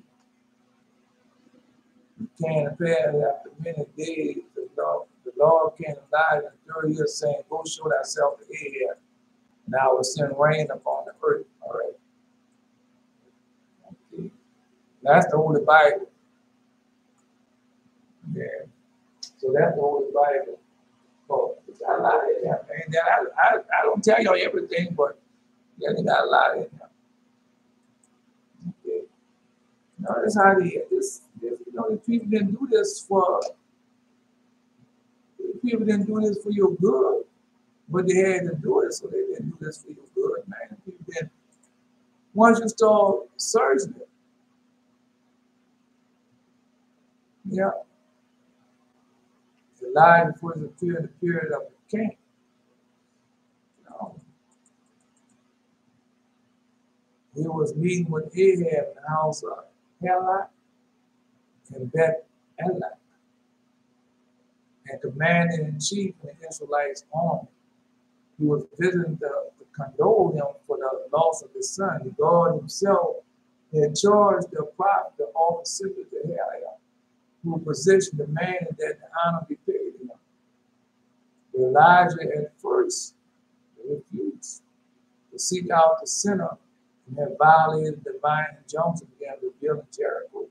You can't appear after many days. The Lord came alive in the 3rd year, saying, go show thyself to Ahaz, and I will send rain upon the earth. All right. Okay. That's the Holy Bible. Yeah. So that's the Holy Bible. Oh, I got in there, man. I don't tell y'all everything, but yeah, they got a lot in there. Okay. No, that's how it is. This You know, the people didn't do this for your good, but they had to do it, so they didn't do this for your good, man. People didn't. Once you start searching it, yeah, Elijah was appeared the period of the king. You know, he was meeting with Ahab in the house of Helak and Beth-Elak, and commander-in-chief in the Israelites' army. He was visiting to condole him for the loss of his son. God himself had charged the prophet to offer sympathy to Hezekiah, who positioned demanded that the honor be paid to him. Elijah at first refused to seek out the sinner and had violated the divine injunction began revealing Jericho.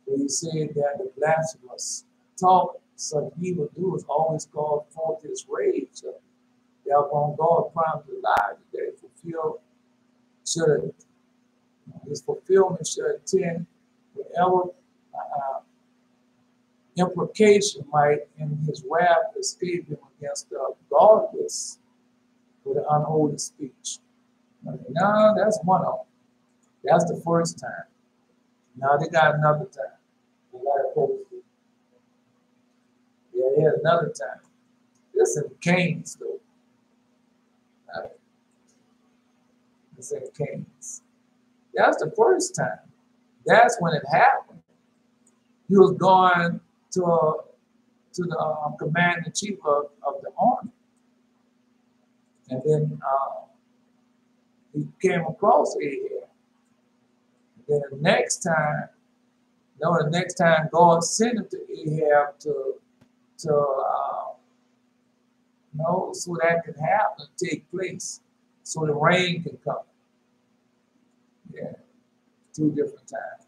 Where he said that the blasphemous talk such evildoers always called forth his rage. Therefore, God promised Elijah that his fulfillment should attend wherever imprecation might in his wrath escape him against the godless with an unholy speech. No, that's one of them. That's the first time. Now they got another time. They got to post it. Yeah, they had another time. This in Kings, though. It's in Kings. That's the first time. That's when it happened. He was going to the commander-in-chief of the army. And then he came across Ahab. Then the next time God sent him to Ahab so that could happen, take place, so the rain can come. Yeah, 2 different times.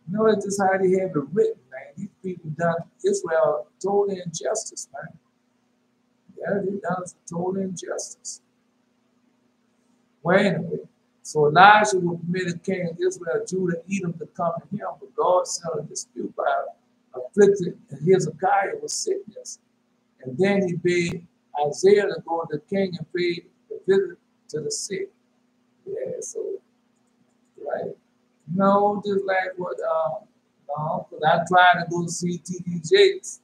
You know, that's just how they have it written, man. These people done Israel total injustice, man. Yeah, they done total injustice. Well, anyway, so Elijah will permit the king of Israel, Judah, Edom to come to him, but God settled a dispute by afflicting Hezekiah with sickness. And then he bade Isaiah to go to the king and pay the visit to the sick. Yeah, so, right. No, just like what, no, because I tried to go see T.D. Jakes.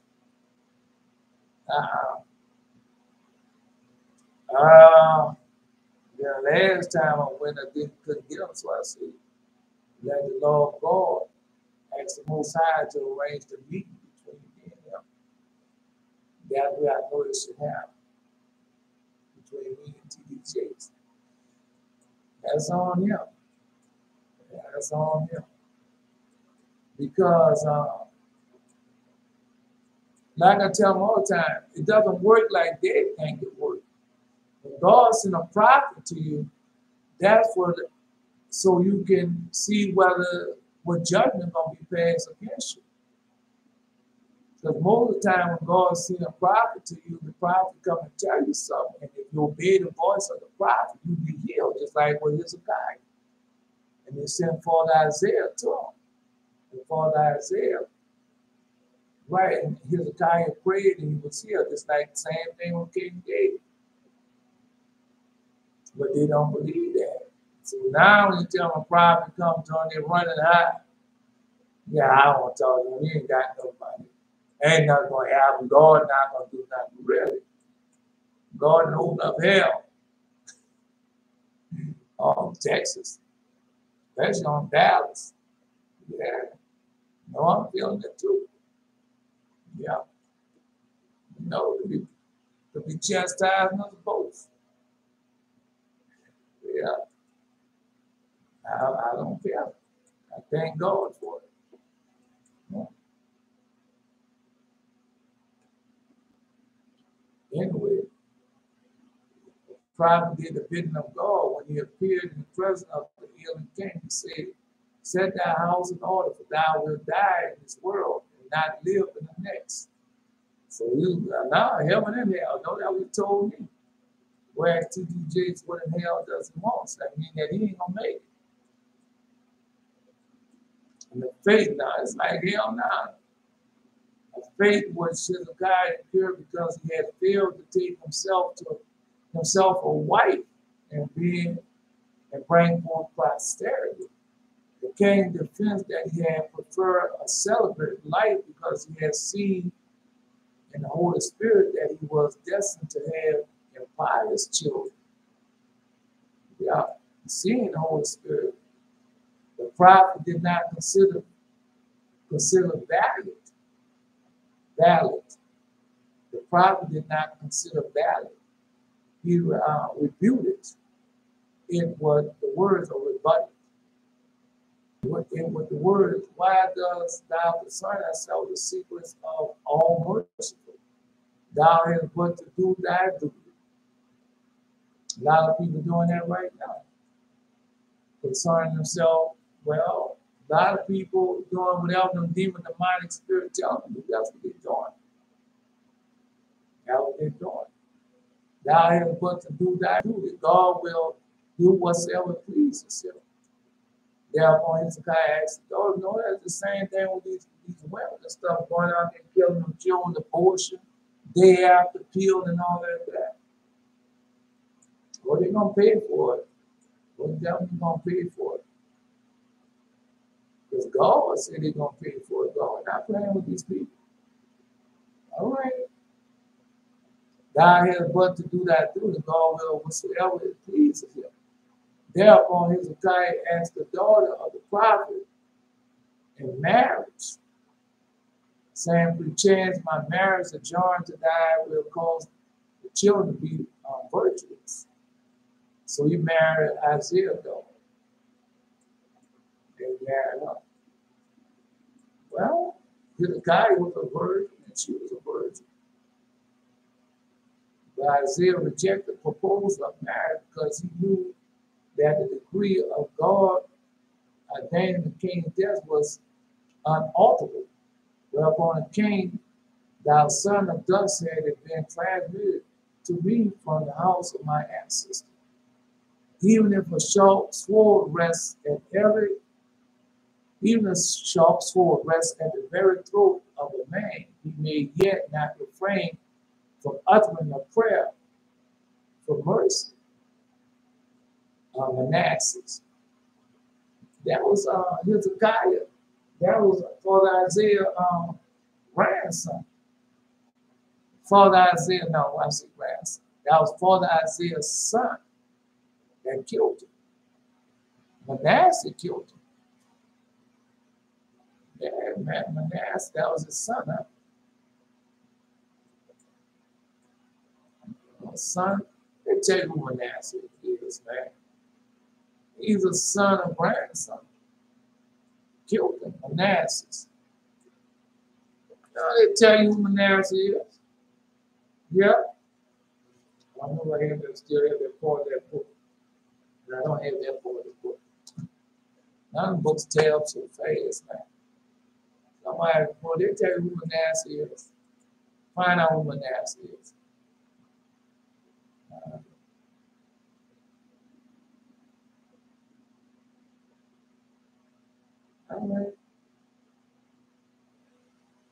Yeah, last time I went, couldn't get him, so I said, let the Lord God ask the Most High to arrange the meeting between me and him. That way I know it should happen between me and T.D. Jakes. That's on him. Yeah, that's on him. Because, like I tell them all the time, it doesn't work like they think it works. When God sends a prophet to you, that's so you can see what judgment going to be passed against you. Because most of the time when God sends a prophet to you, the prophet come and tell you something. And if you obey the voice of the prophet, you'll be healed, just like with Hezekiah. And they sent Father Isaiah to him. And Father Isaiah, right, and Hezekiah prayed and he was healed. It's like the same thing with King David. But they don't believe that. So now when you tell them a prophet comes on, they're running high. Yeah, I don't want to tell you, you ain't got nobody. Ain't nothing going to happen. God not going to do nothing really. God can open up hell on Texas, especially on Dallas. Yeah. No, I'm feeling it too. Yeah. No, to be chastising us both. Yeah. I don't care. I thank God for it. Yeah. Anyway, the prophet did the bidding of God when he appeared in the presence of the healing king. He said, set thy house in order, for thou wilt die in this world and not live in the next. So you now heaven and hell, know that was told me. Whereas T.D. Jakes, what in hell does he want? So that means that he ain't gonna make it. And the faith now, it's like hell now. The faith was Hezekiah incurred because he had failed to take himself a wife and bring forth posterity. The king defends that he had preferred a celibate life because he had seen in the Holy Spirit that he was destined to have impious children. Yeah, seeing the Holy Spirit, the prophet did not consider valid. The prophet did not consider valid. He rebuked it. It was the words of rebuttal. With the words, why dost thou concern thyself with the secrets of all merciful? Thou hast but to do thy duty. A lot of people doing that right now. Concerning themselves, well, a lot of people doing whatever them demon demonic spirit tell them to do. That's what they're doing. That's what they're doing. Thou hast but to do thy duty. God will do whatsoever pleases him. Therefore, Hezekiah asked, oh, no, that's the same thing with these women and stuff going out there killing them children, abortion, day after pill and all that. What are they going to pay for it? What the devil going to pay for it? Because God said they're going to pay for it. God not playing with these people. All right. Thou hast but to do thy duty. God will whatsoever it pleases him. Thereupon Hezekiah asked the daughter of the prophet in marriage, saying, perchance my marriage adjourned to die will cause the children to be virtuous. So he married Isaiah's daughter. They married her. Well, Hezekiah was a virgin and she was a virgin. But Isaiah rejected the proposal of marriage because he knew that the decree of God ordaining the king's death was unalterable. Whereupon the king, thou son of dust, had been transmitted to me from the house of my ancestor. Even if a sharp sword rests at the very throat of a man, he may yet not refrain from uttering a prayer for mercy. Manasseh. That was Hezekiah. That was Father Isaiah's grandson. Father Isaiah, no, I say grandson. That was Father Isaiah's son that killed him. Manasseh killed him. Yeah, man, Manasseh, that was his son, huh? Son, they tell you who Manasseh is, man. He's a son of grandson. Killed him, Manasseh. They tell you who Manasseh is. Yeah. I don't know if I have that still have that part of that book. But I don't have that part of the book. None of the books tell so fast, man. Somebody, well, they tell you who Manasseh is. Find out who Manasseh is. All right.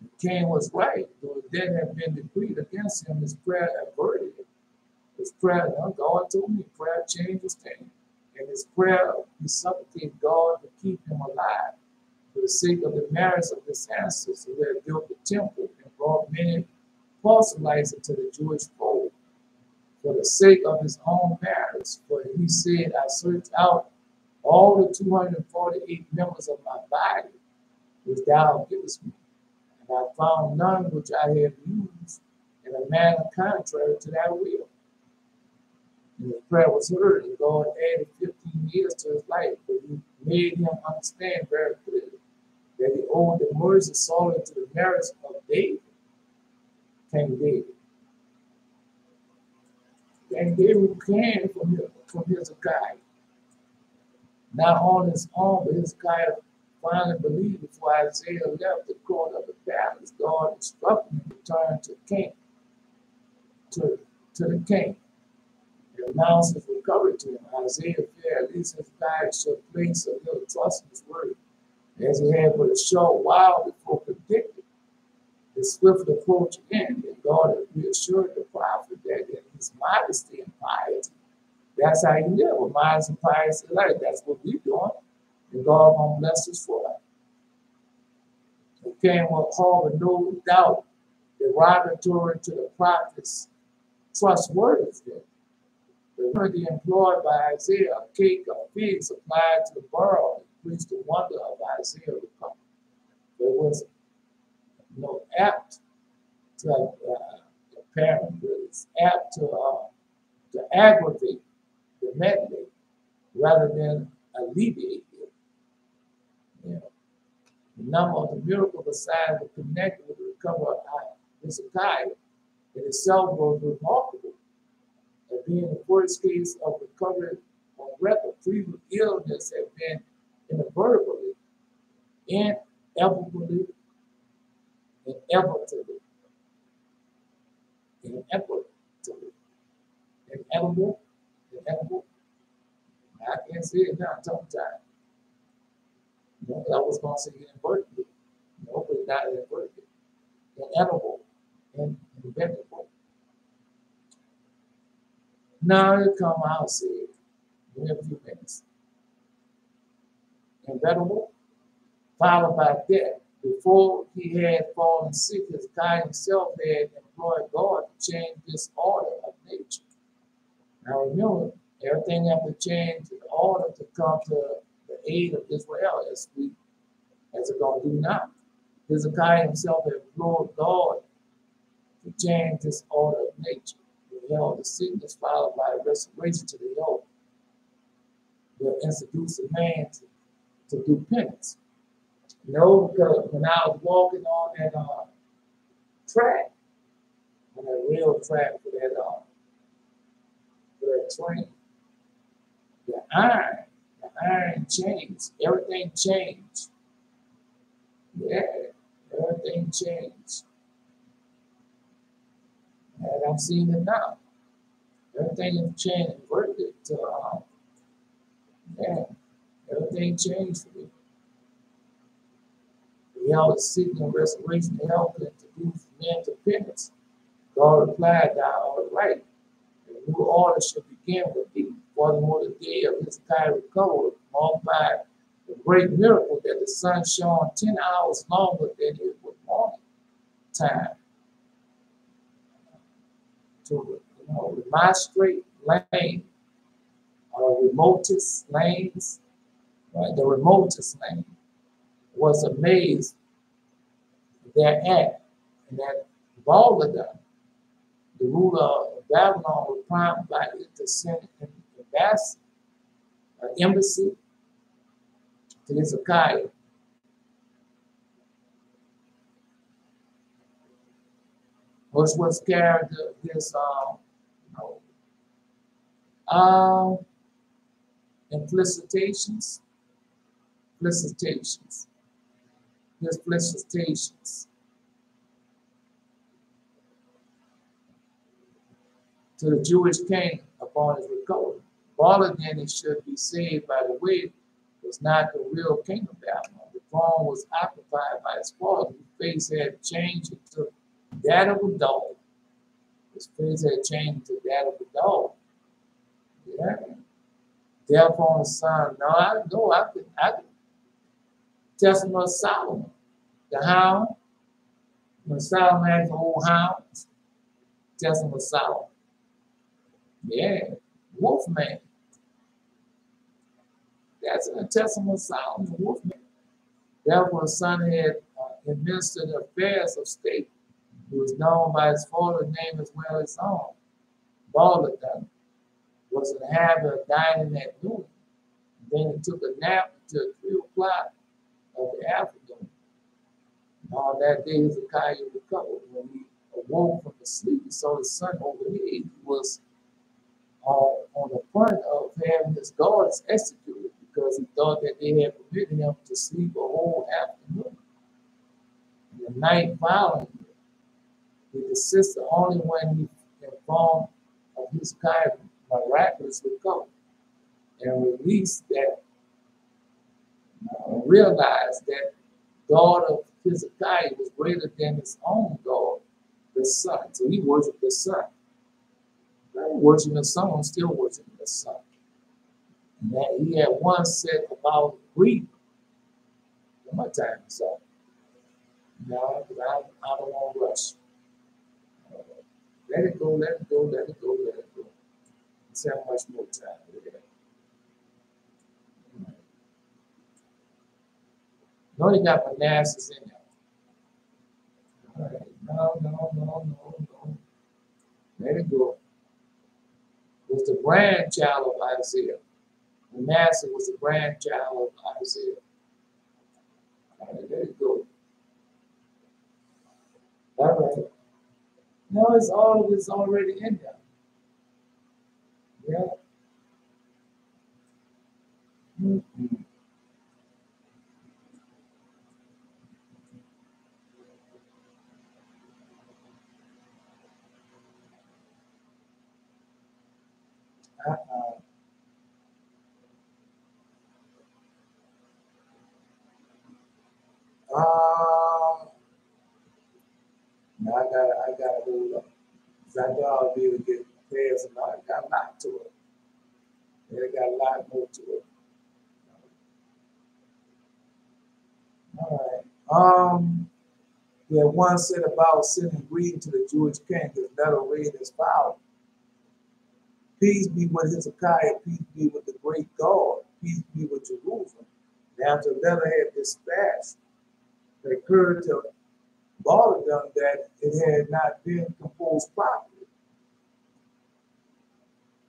The king was right. Though the death had been decreed against him, his prayer averted it. His prayer, God told me, prayer changes things. And his prayer, he supplicated God to keep him alive for the sake of the merits of his ancestors who had built the temple and brought many proselytes into the Jewish fold. For the sake of his own merits, for he said, I searched out all the 248 members of my body, which thou givest me, and I found none which I have used in a manner contrary to thy will. And his prayer was heard, and God added 15 years to his life, but he made him understand very clearly that he owed the mercy solely to the merits of David, King David. And David came from Hezekiah. Not on his own, but Hezekiah finally believed before Isaiah left the court of the palace. God instructed him to return to the king, to the king, and announce his recovery to him. Isaiah feared at least Hezekiah should place a little trust in his word as he had but a short while before predicted the swift approach end, and God had reassured the prophet that in his modesty and piety, that's how you live, with modesty and piety life. That's what we're doing, and God gonna bless us for it. It came with Paul with no doubt derogatory to the prophet's trustworthiness. The remedy employed by Isaiah, a cake of figs applied to the burrow, increased the wonder of Isaiah to come. It was apt to apt to aggravate the medley rather than alleviate it. Yeah. The number of the miracle of signs were connected with the recovery of Hezekiah in itself was remarkable, as being the first case of recovery on record. Previous illness had been inevitably, inevitable, I can't say it now, tongue time. No, I was going to say inverted. No, but not inverted. Inedible and inventable. Now it come out, say it in a few minutes. Inventable, followed by death. Before he had fallen sick, Hezekiah himself had employed God to change this order of nature. Now remember, everything has to change in order to come to the aid of Israel, as it's going to do now. Hezekiah himself had implored God to change this order of nature. He held the sickness followed by a restoration to the yoke. Will introduce a man to do penance. No, because when I was walking on that track, on that real track for that train, the iron changed. Everything changed. Yeah, everything changed. And I'm seeing it now. Everything has changed, inverted to, everything changed for me. We always seeking restoration to help and to do men to penance. God replied, thou art right. The new order should begin with thee. Furthermore, the day of Hezekiah recovered, marked by the great miracle that the sun shone 10 hours longer than it was morning time. To remonstrate lane, remotest lanes, right? The remotest lane was amazed thereat, and that Balada, the ruler of Babylon, was prompted by it to send an embassy to Hezekiah. Which was carried his felicitations to the Jewish king upon his recovery. Bala then it should be saved by the way was not the real king of Babylon. The throne was occupied by his father, whose face had changed into that of a dog. His face had changed to that of a dog. Yeah. Therefore, his son, I could Testament of Solomon, the hound. When Solomon had the old hound, Testament of Solomon. Yeah, Wolfman. That's in the Testament of Solomon, Wolfman. Therefore, his son had administered the affairs of state. He was known by his father's name as well as his own. Baladan was in the habit of dining at noon. Then he took a nap until 3 o'clock of the afternoon. And on that day, Hezekiah recovered. When he awoke from the sleep, he saw his son overhead. He was on the point of having his guards executed because he thought that they had permitted him to sleep a whole afternoon. And the night following, he desisted only when he informed of Hezekiah's miraculous recovery and released that realized that God of Hezekiah was greater than his own God, the sun. So he worshiped the sun. Worshiping the sun, still worshiping the sun. And that he had once said about grief. My time is up. No, I don't want to rush. Let it go, let it go, let it go, let it go. Let's have much more time with that. No, you got Manassas in there. All right. No. Let it go. It was the grandchild of Isaiah. Manasseh was the grandchild of Isaiah. All right, let it go. All right. No, it's all of it's already in there. Yeah. Mm-hmm. Uh-uh. No, I gotta hold up. 'Cause I thought I'll be able to get past and I got a lot to it. Yeah, I got a lot more to it. All right. Yeah, one said about sending greeting to the Jewish king, his letter read as follows. Peace be with Hezekiah, peace be with the great God, peace be with Jerusalem. And after the letter had dispatched, it occurred to all of them that it had not been composed properly.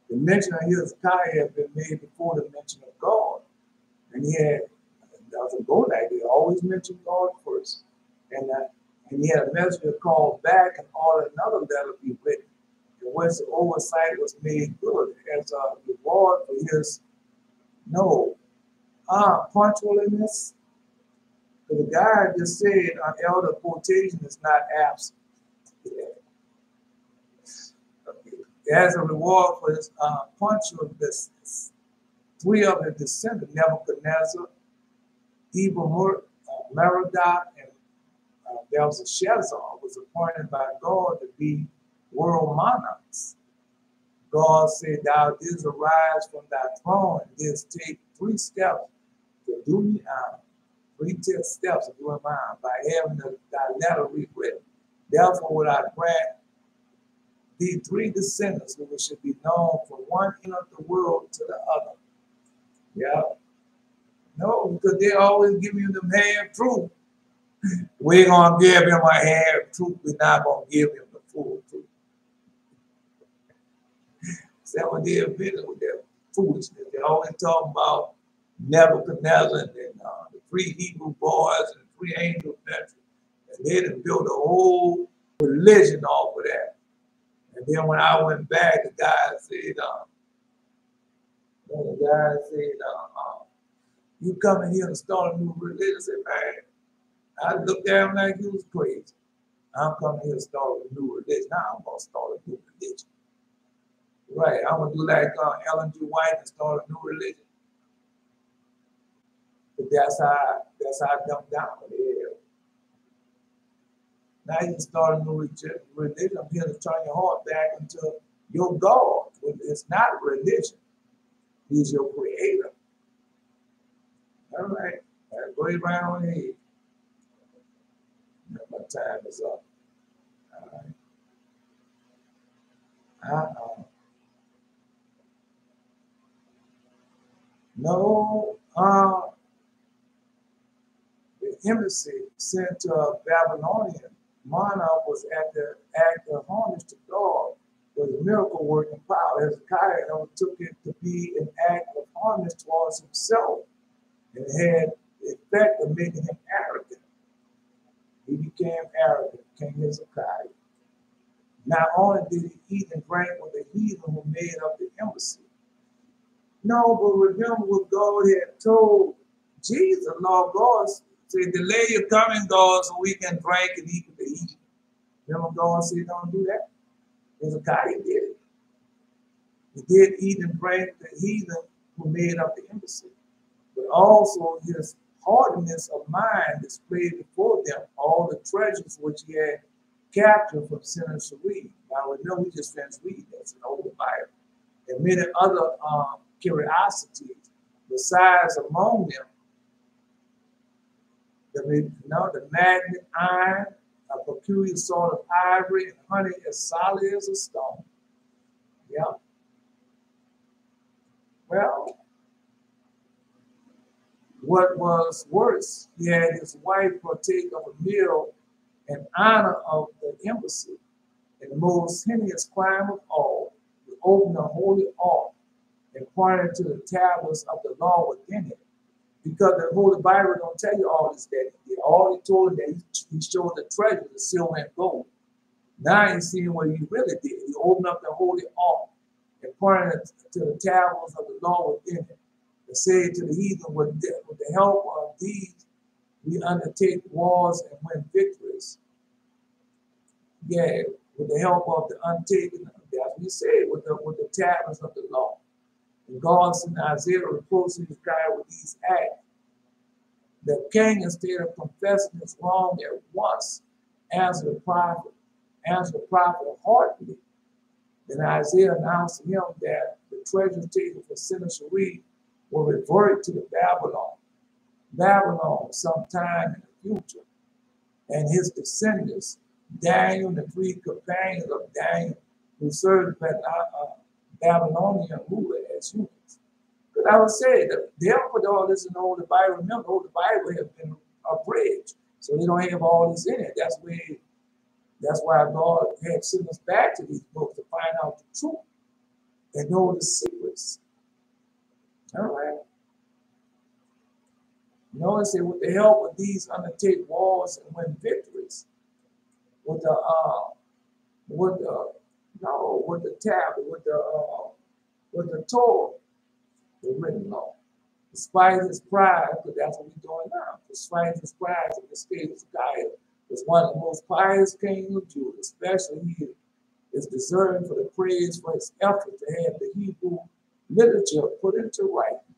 The mention of Hezekiah had been made before the mention of God. And that doesn't go like they always mention God first. And he had a messenger called back and ordered another letter be written, in which the oversight was made good as a reward for his punctualness. The guy just said elder quotation is not absent. As a reward for his punctualness, three of his descendants, Nebuchadnezzar, Merodach, and Belshazzar, was appointed by God to be world monarchs. God said, "Thou didst arise from thy throne and didst take 3 steps to do me honor. 3 steps to do him honor by having thy letter rewritten. Therefore, would I grant thee 3 descendants who should be known from one end of the world to the other." Yeah. No, because they always give you them half truth. We're going to give him a half truth. We're not going to give him the full truth. That's what they're bitter with their foolishness. They always talk about Nebuchadnezzar and the 3 Hebrew boys and the 3 angels. And they done built a whole religion off of that. And then when I went back, the guy said, "You coming here to start a new religion?" I said, "Man," I looked at him like he was crazy. "I'm coming here to start a new religion. Now I'm going to start a new religion." Right, I'm going to do like Ellen G. White and start a new religion. But that's how I dumped down there. Now you can start a new religion. I'm here to turn your heart back into your God. It's not a religion. He's your creator. All right. Go right on ahead. My time is up. All right. No. The embassy sent to a Babylonian monarch was at the act of homage to God with miracle working power. Hezekiah took it to be an act of homage towards himself and had the effect of making him arrogant. He became arrogant, King Hezekiah. Not only did he eat and drink with the heathen who made up the embassy. No, but remember what God had told Jesus, Lord God said, "Delay your coming, God, so we can drink and eat with the heathen." Remember God said, "Don't do that." Hezekiah did it. He did eat and drink the heathen who made up the embassy. But also his hardness of mind displayed before them all the treasures which he had captured from Sennacherib. Now we know we just finished reading this in the Holy Bible. And many other curiosities, besides among them, the magnet iron, a peculiar sort of ivory, and honey as solid as a stone. Yeah. Well, what was worse, he had his wife partake of a meal in honor of the embassy. And the most heinous crime of all, to open the holy ark and pointed to the tablets of the law within it. Because the Holy Bible don't tell you all this that he did. All he told him that he showed the treasure, the silver and gold. Now he's seeing what he really did. He opened up the holy ark and pointed to the tablets of the law within it. And said to the heathen, with the help of these, we undertake wars and win victories. Yeah, with the help of the untaken, that's what he said, with the tablets of the law. And God sent Isaiah to reproach his guy with these acts. The king, instead of confessing his wrong at once, answered the prophet heartily. Then Isaiah announced to him that the treasure taken for Sennacherib will revert to the Babylon sometime in the future. And his descendants, Daniel and the three companions of Daniel, who served Babylonian ruler as humans. Because I would say that they'll put all this in the Holy Bible. Remember, the Holy Bible has been abridged, so they don't have all this in it. That's why God had sent us back to these books to find out the truth and know the secrets. All right. Notice that with the help of these undertake wars and win victories. With the tablet, with the Torah, the written law. Despite his pride, because that's what we're doing now. Despite his pride, in this case, Hezekiah was one of the most pious kings of Judah. Especially he is deserving for the praise for his effort to have the Hebrew literature put into writing.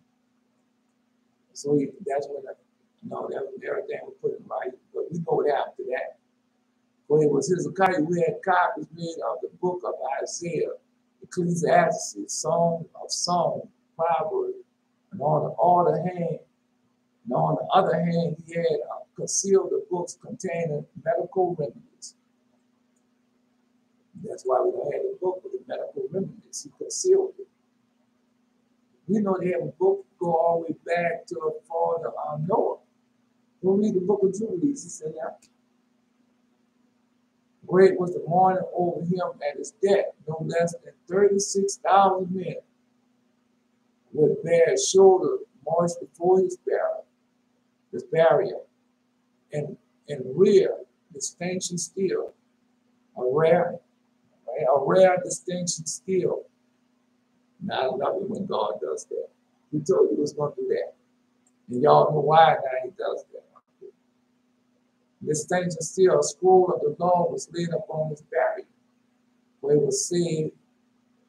So that's when everything was put in writing. But we know what happened to that. But it was Hezekiah who had copies made of the book of Isaiah, Ecclesiastes, Song of Songs, Proverbs, and on the other hand, he had concealed the books containing medical remedies. That's why we don't have a book with the medical remedies. He concealed it. We know they have a book go all the way back to the father Noah. Go read the book of Jubilees. He said that. Great was the mourning over him at his death. No less than 36,000 men with bare shoulder marched before his burial, and rear distinction still, a rare distinction still. Now I love it when God does that. He told you he was going to do that. And y'all know why now he does that. Distinction still, a scroll of the law was laid upon his burial, where it was said,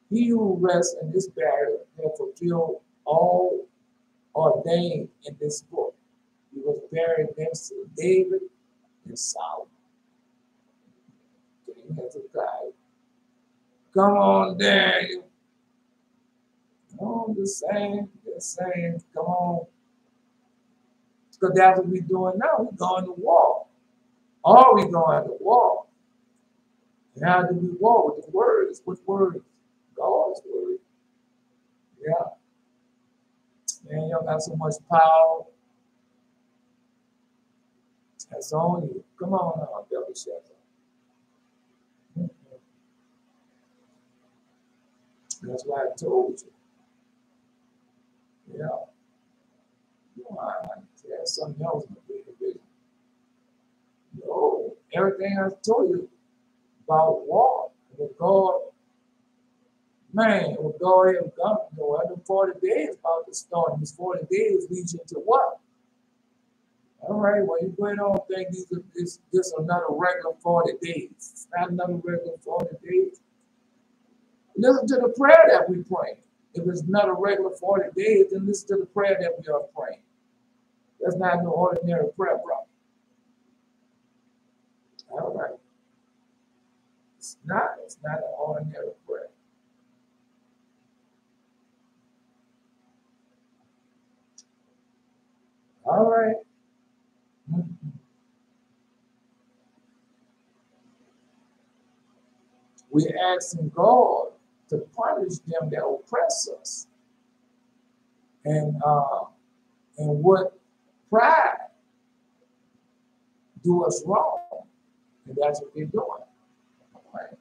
he who rests in this burial had fulfilled all ordained in this book. He was buried next to David and Solomon. King Hezekiah. Come on, Daniel. Come on, just saying, come on. Because that's what we're doing now. We're going to war. Are we going to war? And how do we war? With the words. What words? God's word. Yeah. Man, y'all got so much power. That's on you. Come on now, Beer-sheba. That's why I told you. Yeah. You know, there's something else in the bigger vision. No, everything I told you about war, with God, man, with God has come, after 40 days about to start. These 40 days leads you to what? All right, well, you going on think this is another regular 40 days. It's not another regular 40 days. Listen to the prayer that we pray. If it's not a regular 40 days, then listen to the prayer that we are praying. That's not no ordinary prayer, bro. All right. It's not an ordinary prayer. All right. We're asking God to punish them that oppress us. And what pride do us wrong. And that's what they're doing. Right?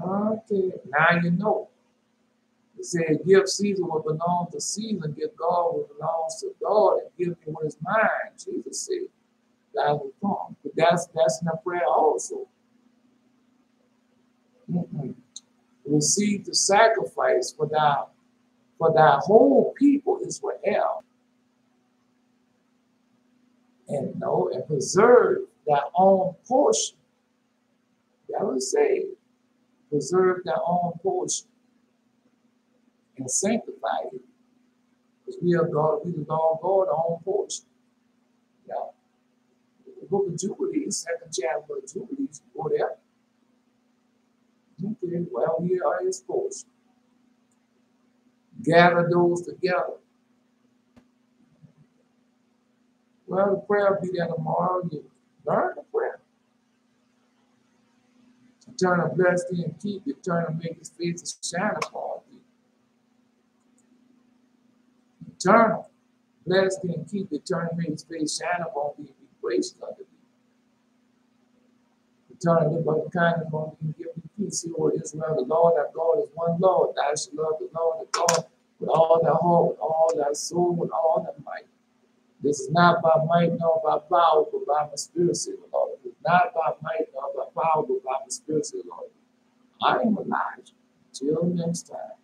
Okay, now you know. It said, give Caesar what belongs to Caesar, give God what belongs to God, and give me what is mine. Jesus said, God will come. But that's in the prayer also. Receive the sacrifice for thy whole people Israel, and preserve thy own portion. That would say, preserve thy own portion and sanctify it. Because we are God, we belong to God, our own portion. Yeah. The book of Jubilees, second chapter of Jubilees, go there. Okay, well, we are his portion. Gather those together. Well, the prayer will be there tomorrow. You learn the prayer. Turn to bless thee and keep it. Turn to make his face to shine upon thee. Eternal. Bless thee and keep it. Turn to make his face shine upon thee and be gracious unto thee. Turn to live up kindness upon thee and give thee peace. Hear, O Israel, the Lord our God is one Lord. Thou shalt love the Lord thy God with all thy heart, with all thy soul, with all thy might. This is not by might nor by power, but by my spirit, said the Lord. It is not by might nor by power, but by my spirit, said the Lord. I am Elijah. Till next time.